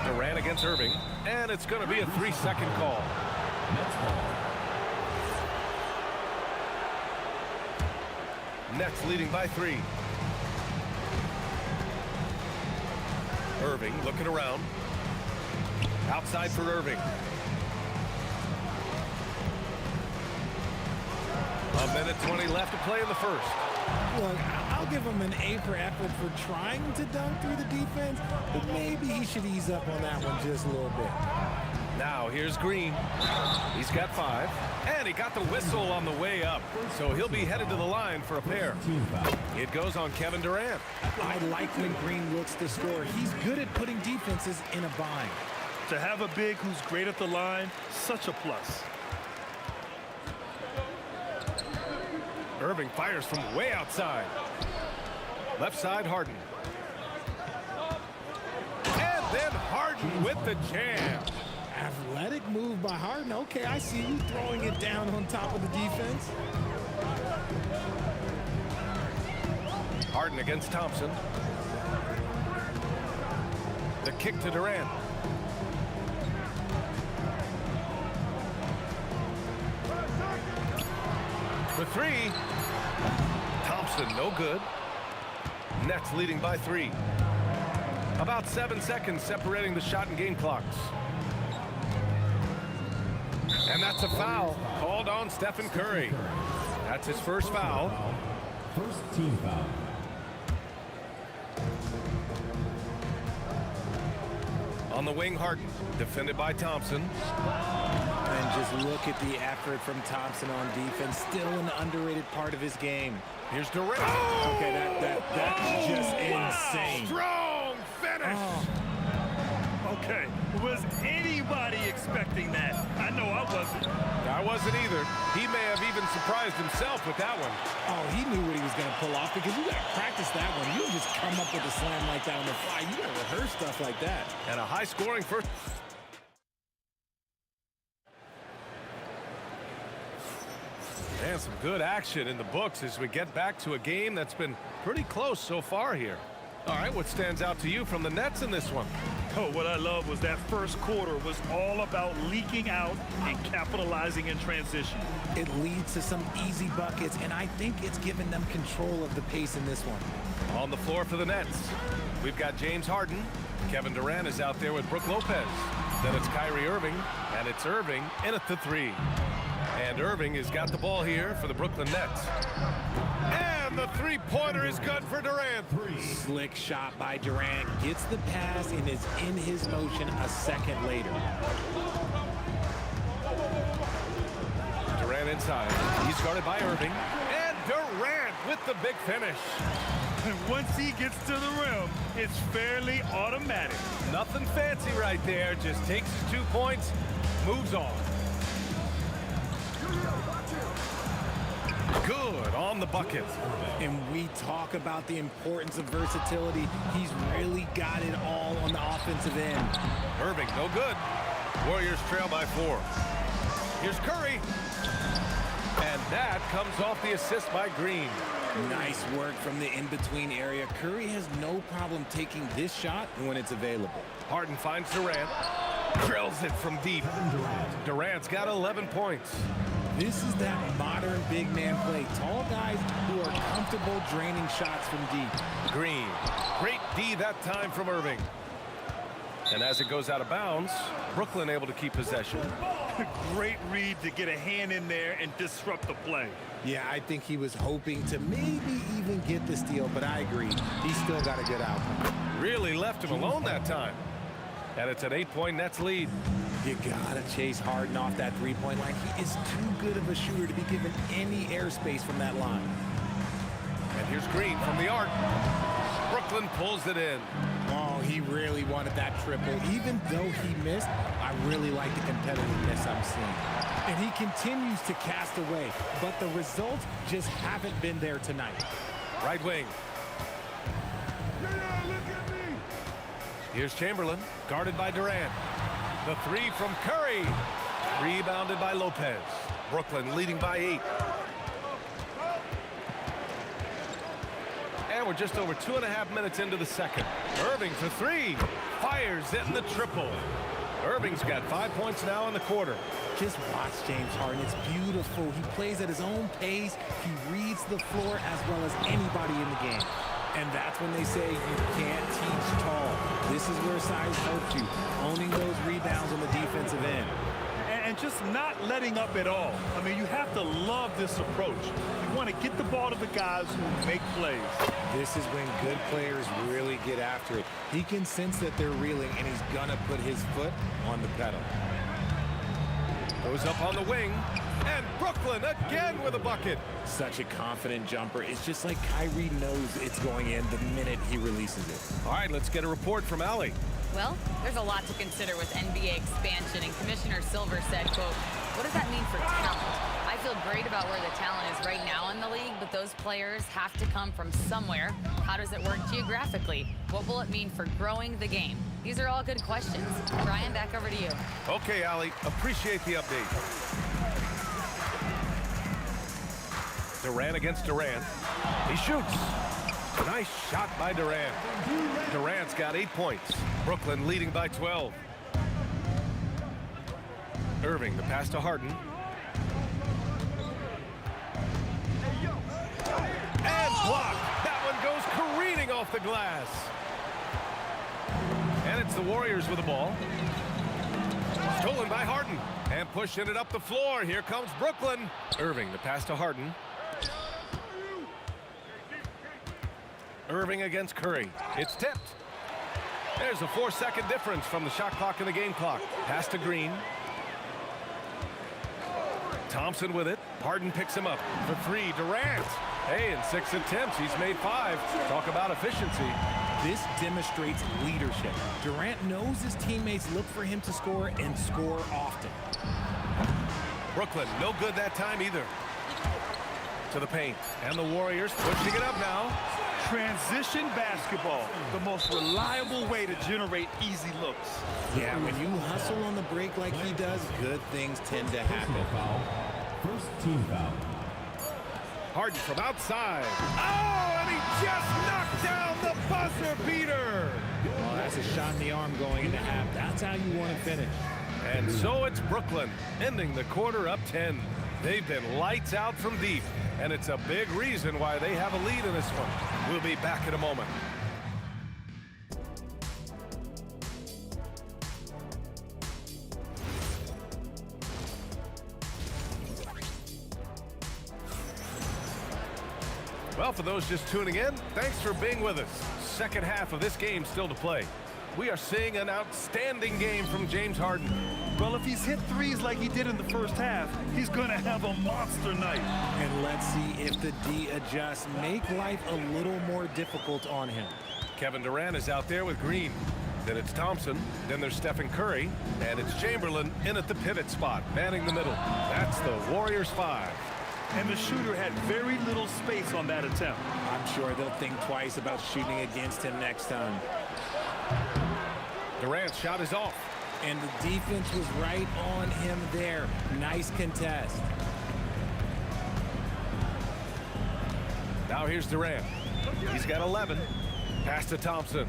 Durant against Irving, and it's going to be a 3-second call. Nets leading by 3. Irving looking around. Outside for Irving. A minute 20 left to play in the first. Look, I'll give him an A for effort for trying to dunk through the defense, but maybe he should ease up on that one just a little bit. Now here's Green. He's got 5, and he got the whistle on the way up, so he'll be headed to the line for a pair. It goes on Kevin Durant. I like when Green looks to score. He's good at putting defenses in a bind. To have a big who's great at the line, such a plus. Irving fires from way outside. Left side, Harden. And then Harden with the jam. Athletic move by Harden. Okay, I see you throwing it down on top of the defense. Harden against Thompson. The kick to Durant. For 3. Thompson, no good. Nets leading by 3. About 7 seconds separating the shot and game clocks. And that's a foul called on Stephen Curry. That's his first foul. First team foul. On the wing, Harden, defended by Thompson. And just look at the effort from Thompson on defense. Still an underrated part of his game. Here's Durant. Oh! Okay, that's just insane. Strong finish. Okay, was anybody expecting that? I know I wasn't. I wasn't either. He may have even surprised himself with that one. Oh, he knew what he was going to pull off because you got to practice that one. You don't just come up with a slam like that on the fly. You got to rehearse stuff like that. And a high-scoring first. And some good action in the books as we get back to a game that's been pretty close so far here. All right, what stands out to you from the Nets in this one? Oh, what I love was that first quarter was all about leaking out and capitalizing in transition. It leads to some easy buckets, and I think it's given them control of the pace in this one. On the floor for the Nets, we've got James Harden. Kevin Durant is out there with Brook Lopez. Then it's Kyrie Irving, and it's Irving in at the three. And Irving has got the ball here for the Brooklyn Nets. And the three-pointer is good for Durant. Slick shot by Durant. Gets the pass and is in his motion a second later. Durant inside. He's guarded by Irving. And Durant with the big finish. And once he gets to the rim, it's fairly automatic. Nothing fancy right there. Just takes his 2 points, moves on. Good on the bucket. And we talk about the importance of versatility. He's really got it all on the offensive end. Irving, no good. Warriors trail by 4. Here's Curry. And that comes off the assist by Green. Nice work from the in-between area. Curry has no problem taking this shot when it's available. Harden finds Durant. Drills it from deep. Durant's got 11 points. This is that modern big man play. Tall guys who are comfortable draining shots from deep. Green. Great D that time from Irving. And as it goes out of bounds, Brooklyn able to keep possession. Great read to get a hand in there and disrupt the play. Yeah, I think he was hoping to maybe even get the steal, but I agree. He still got a good outcome. Really left him alone that time. And it's an 8-point Nets lead. You gotta chase Harden off that three-point line. He is too good of a shooter to be given any airspace from that line. And here's Green from the arc. Brooklyn pulls it in. Oh, he really wanted that triple. Even though he missed, I really like the competitiveness I'm seeing. And he continues to cast away, but the results just haven't been there tonight. Right wing. Here's Chamberlain, guarded by Durant. The three from Curry. Rebounded by Lopez. Brooklyn leading by 8. And we're just over 2.5 minutes into the second. Irving for 3. Fires in the triple. Irving's got 5 points now in the quarter. Just watch James Harden. It's beautiful. He plays at his own pace. He reads the floor as well as anybody in the game. And that's when they say you can't teach tall. This is where size helps you. Owning those rebounds on the defensive end. And just not letting up at all. I mean, you have to love this approach. You want to get the ball to the guys who make plays. This is when good players really get after it. He can sense that they're reeling, and he's going to put his foot on the pedal. Goes up on the wing, and Brooklyn again with a bucket. Such a confident jumper. It's just like Kyrie knows it's going in the minute he releases it. All right, let's get a report from Allie. Well, there's a lot to consider with NBA expansion, and Commissioner Silver said, quote, what does that mean for talent? I feel great about where the talent is right now in the league, but those players have to come from somewhere. How does it work geographically? What will it mean for growing the game? These are all good questions. Brian, back over to you. Okay, Allie, appreciate the update. Durant against Durant. He shoots. Nice shot by Durant. Durant's got 8 points. Brooklyn leading by 12. Irving, the pass to Harden. And blocked. That one goes careening off the glass. And it's the Warriors with the ball. Stolen by Harden. And pushing it up the floor. Here comes Brooklyn. Irving, the pass to Harden. Irving against Curry. It's tipped. There's a 4-second difference from the shot clock and the game clock. Pass to Green. Thompson with it. Harden picks him up for three. Durant. Hey, in 6 attempts, he's made 5. Talk about efficiency. This demonstrates leadership. Durant knows his teammates look for him to score and score often. Brooklyn, no good that time either. To the paint. And the Warriors pushing it up now. Transition basketball, the most reliable way to generate easy looks. Yeah, when you hustle on the break like he does, good things tend to happen. First team foul. Harden from outside. Oh, and he just knocked down the buzzer beater. Well, that's a shot in the arm going into half. That's how you want to finish. And so it's Brooklyn, ending the quarter up 10. They've been lights out from deep, and it's a big reason why they have a lead in this one. We'll be back in a moment. Well, for those just tuning in, thanks for being with us. Second half of this game still to play. We are seeing an outstanding game from James Harden. Well, if he's hit threes like he did in the first half, he's going to have a monster night. And let's see if the D adjusts, make life a little more difficult on him. Kevin Durant is out there with Green. Then it's Thompson. Then there's Stephen Curry. And it's Chamberlain in at the pivot spot, manning the middle. That's the Warriors 5. And the shooter had very little space on that attempt. I'm sure they'll think twice about shooting against him next time. Durant's shot is off. And the defense was right on him there. Nice contest. Now here's Durant. He's got 11. Pass to Thompson.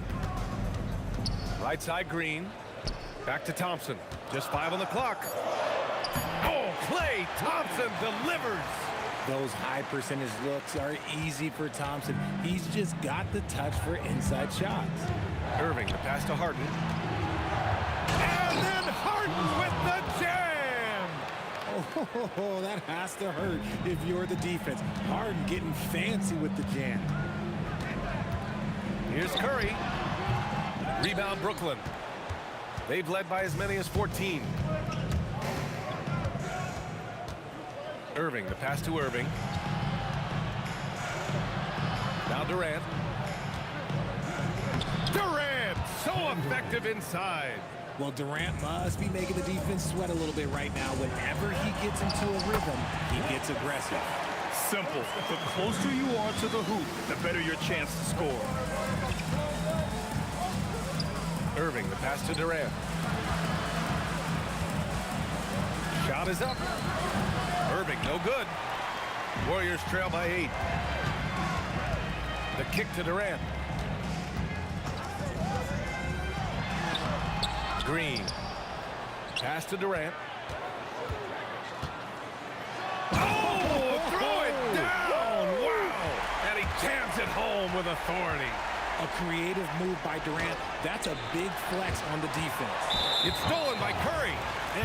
Right side Green. Back to Thompson. Just 5 on the clock. Oh, Klay Thompson delivers. Those high percentage looks are easy for Thompson. He's just got the touch for inside shots. Irving, the pass to Harden. And then Harden with the jam! Oh, that has to hurt if you're the defense. Harden getting fancy with the jam. Here's Curry. Rebound Brooklyn. They've led by as many as 14. Irving, the pass to Irving. Now Durant. Durant, so effective inside. Well, Durant must be making the defense sweat a little bit right now. Whenever he gets into a rhythm, he gets aggressive. Simple. The closer you are to the hoop, the better your chance to score. Irving, the pass to Durant. Shot is up. Irving, no good. Warriors trail by 8. The kick to Durant. Green. Pass to Durant. Oh, throw it down! Wow! And he jams it home with authority. A creative move by Durant. That's a big flex on the defense. It's stolen by Curry.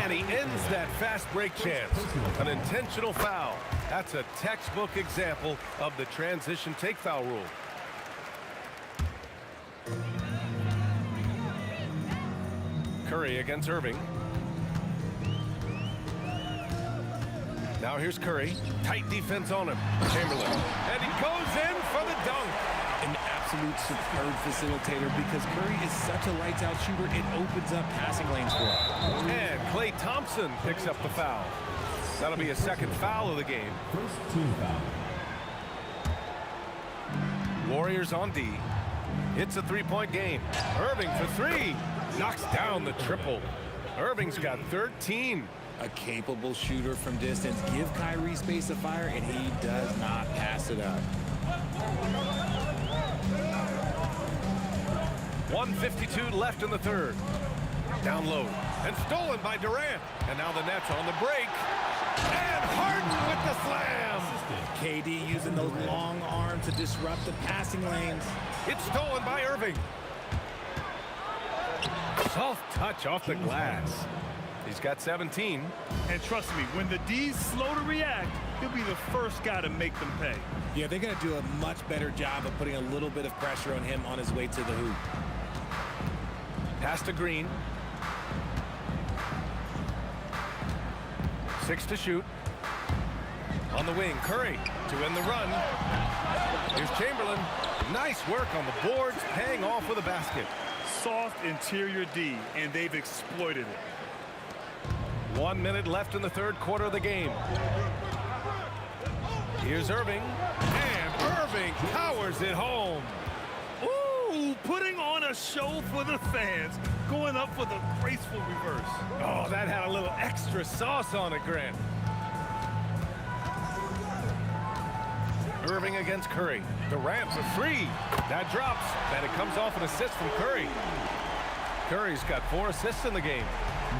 And he ends that fast break chance. An intentional foul. That's a textbook example of the transition take foul rule. Curry against Irving. Now here's Curry. Tight defense on him. Chamberlain. And he goes in for the dunk. An absolute superb facilitator because Curry is such a lights-out shooter, it opens up passing lanes for him. And Klay Thompson picks up the foul. That'll be a second foul of the game. First team foul. Warriors on D. It's a three-point game. Irving for 3. Knocks down the triple. Irving's got 13. A capable shooter from distance. Give Kyrie space to fire, and he does not pass it up. 1:52 left in the third. Down low. And stolen by Durant. And now the Nets on the break. And Harden with the slam. KD using those long arms to disrupt the passing lanes. It's stolen by Irving. Soft touch off the glass. He's got 17. And trust me, when the D's slow to react, he'll be the first guy to make them pay. Yeah, they're going to do a much better job of putting a little bit of pressure on him on his way to the hoop. Pass to Green. 6 to shoot. On the wing, Curry to end the run. Here's Chamberlain. Nice work on the boards, paying off with a basket. Soft interior D, and they've exploited it. 1 minute left in the third quarter of the game. Here's Irving, and Irving powers it home. Ooh, putting on a show for the fans, going up for the graceful reverse. Oh, that had a little extra sauce on it, Grant. Irving against Curry. Durant for three. That drops, and it comes off an assist from Curry. Curry's got 4 assists in the game.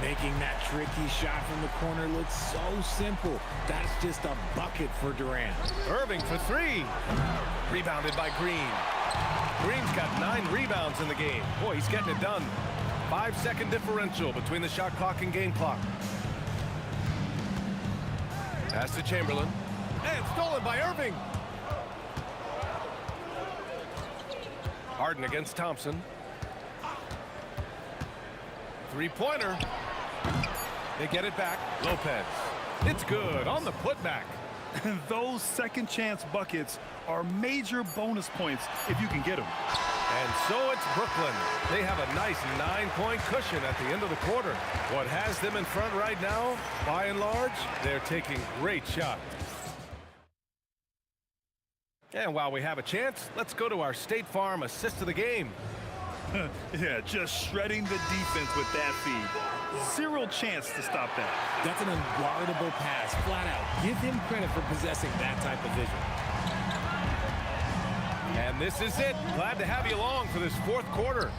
Making that tricky shot from the corner look so simple. That's just a bucket for Durant. Irving for three. Rebounded by Green. Green's got 9 rebounds in the game. Boy, he's getting it done. 5-second differential between the shot clock and game clock. Pass to Chamberlain. And stolen by Irving. Harden against Thompson. Three-pointer. They get it back. Lopez. It's good on the putback. And those second chance buckets are major bonus points if you can get them. And so it's Brooklyn. They have a nice 9-point cushion at the end of the quarter. What has them in front right now, by and large, they're taking great shots. And while we have a chance, let's go to our State Farm assist of the game. Yeah, just shredding the defense with that feed. 0 chance to stop that. That's an unguardable pass, flat out. Give him credit for possessing that type of vision. And this is it. Glad to have you along for this fourth quarter.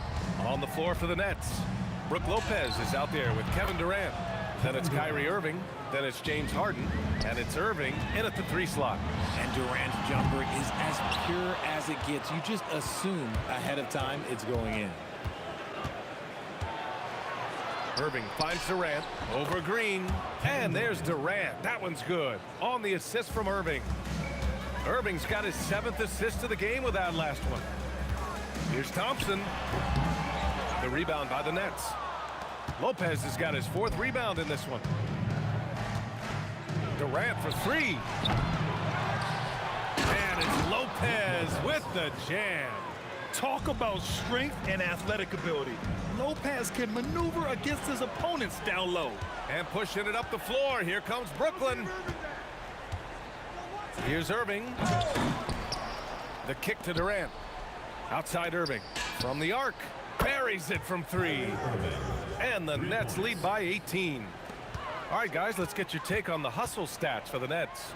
On the floor for the Nets, Brook Lopez is out there with Kevin Durant. Then it's Kyrie Irving. Then it's James Harden. And it's Irving in at the 3 slot. And Durant's jumper is as pure as it gets. You just assume ahead of time it's going in. Irving finds Durant over Green. And there's Durant. That one's good. On the assist from Irving. Irving's got his 7th assist of the game with that last one. Here's Thompson. The rebound by the Nets. Lopez has got his 4th rebound in this one. Durant for 3. And it's Lopez with the jam. Talk about strength and athletic ability. Lopez can maneuver against his opponents down low. And pushing it up the floor. Here comes Brooklyn. Here's Irving. The kick to Durant. Outside Irving. From the arc. Buries it from 3. And the Nets lead by 18. All right, guys, let's get your take on the hustle stats for the Nets.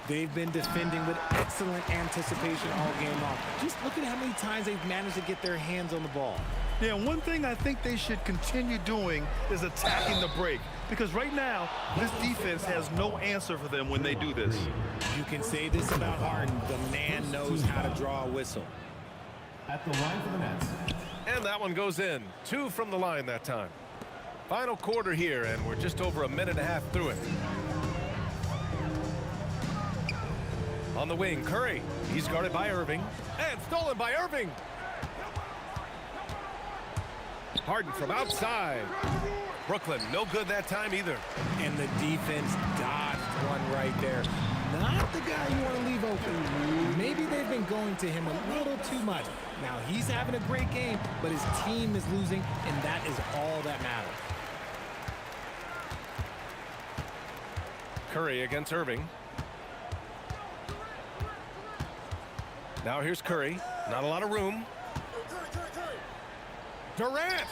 They've been defending with excellent anticipation all game long. Just look at how many times they've managed to get their hands on the ball. Yeah, one thing I think they should continue doing is attacking the break. Because right now, this defense has no answer for them when they do this. You can say this about Harden. The man knows how to draw a whistle. At the line for the Nets. And that one goes in. 2 from the line that time. Final quarter here, and we're just over a minute and a half through it. On the wing, Curry. He's guarded by Irving. And stolen by Irving. Harden from outside. Brooklyn, no good that time either. And the defense dodged one right there. Not the guy you want to leave open. Maybe they've been going to him a little too much. Now, he's having a great game, but his team is losing, and that is all that matters. Curry against Irving. Now here's Curry. Not a lot of room. Durant!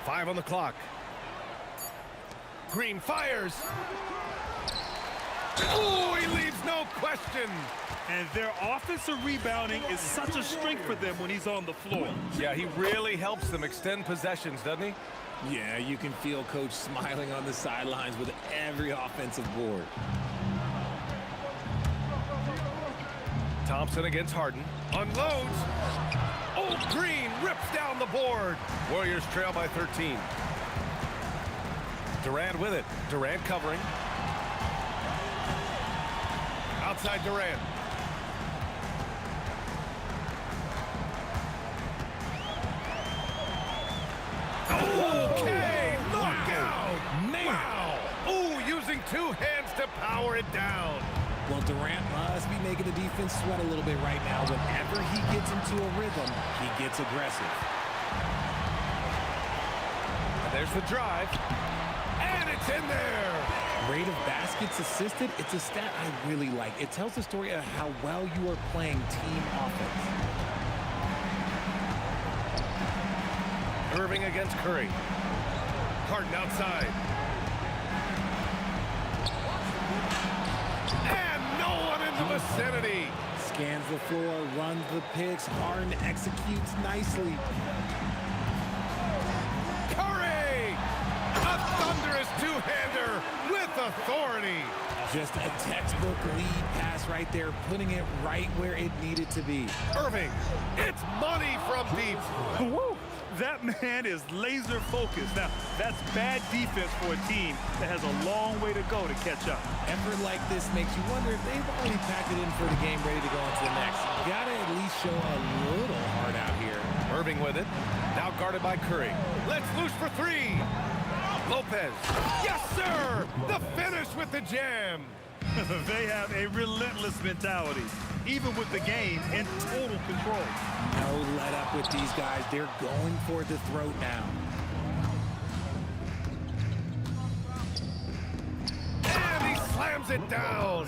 5 on the clock. Green fires. Oh, he leaves no question. And their offensive rebounding is such a strength for them when he's on the floor. Yeah, he really helps them extend possessions, doesn't he? Yeah, you can feel Coach smiling on the sidelines with every offensive board. Thompson against Harden. Unloads. Oh, Green rips down the board. Warriors trail by 13. Durant with it. Durant covering. Outside Durant. Okay, knockout. Man. Wow. Ooh, using 2 hands to power it down. Well, Durant must be making the defense sweat a little bit right now. Whenever he gets into a rhythm, he gets aggressive. And there's the drive. And it's in there. Rate of baskets assisted, it's a stat I really like. It tells the story of how well you are playing team offense. Irving against Curry. Harden outside. And no one in the vicinity. Scans the floor, runs the picks. Harden executes nicely. Curry! A thunderous two-hander with authority. Just a textbook lead pass right there, putting it right where it needed to be. Irving, it's money from deep. Woo! That man is laser focused. Now, that's bad defense for a team that has a long way to go to catch up. Effort like this makes you wonder if they've already packed it in for the game, ready to go on to the next. You gotta at least show a little heart out here. Irving with it. Now guarded by Curry. Let's loose for three. Lopez. Yes, sir! The finish with the jam. They have a relentless mentality, even with the game in total control. No let up with these guys. They're going for the throat now. And he slams it down.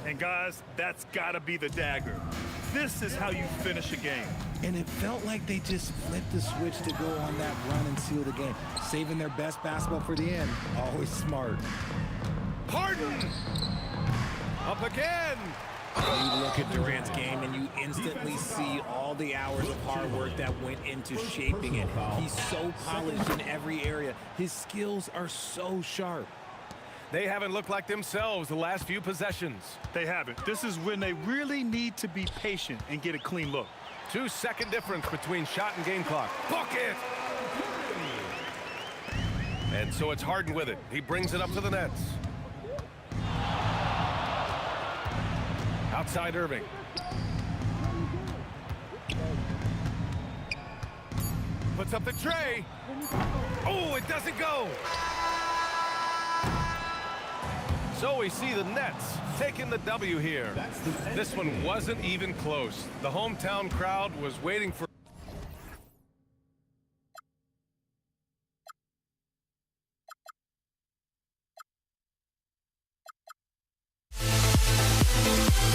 And guys, that's got to be the dagger. This is how you finish a game. And it felt like they just flipped the switch to go on that run and seal the game. Saving their best basketball for the end. Always smart. Harden! Up again! You look at Durant's game and you instantly see all the hours of hard work that went into shaping it. He's so polished in every area. His skills are so sharp. They haven't looked like themselves the last few possessions. They haven't. This is when they really need to be patient and get a clean look. 2-second difference between shot and game clock. Bucket! And so it's Harden with it. He brings it up to the nets. Outside Irving. Puts up the tray. Oh, it doesn't go. So we see the Nets taking the W here. This one wasn't even close. The hometown crowd was waiting for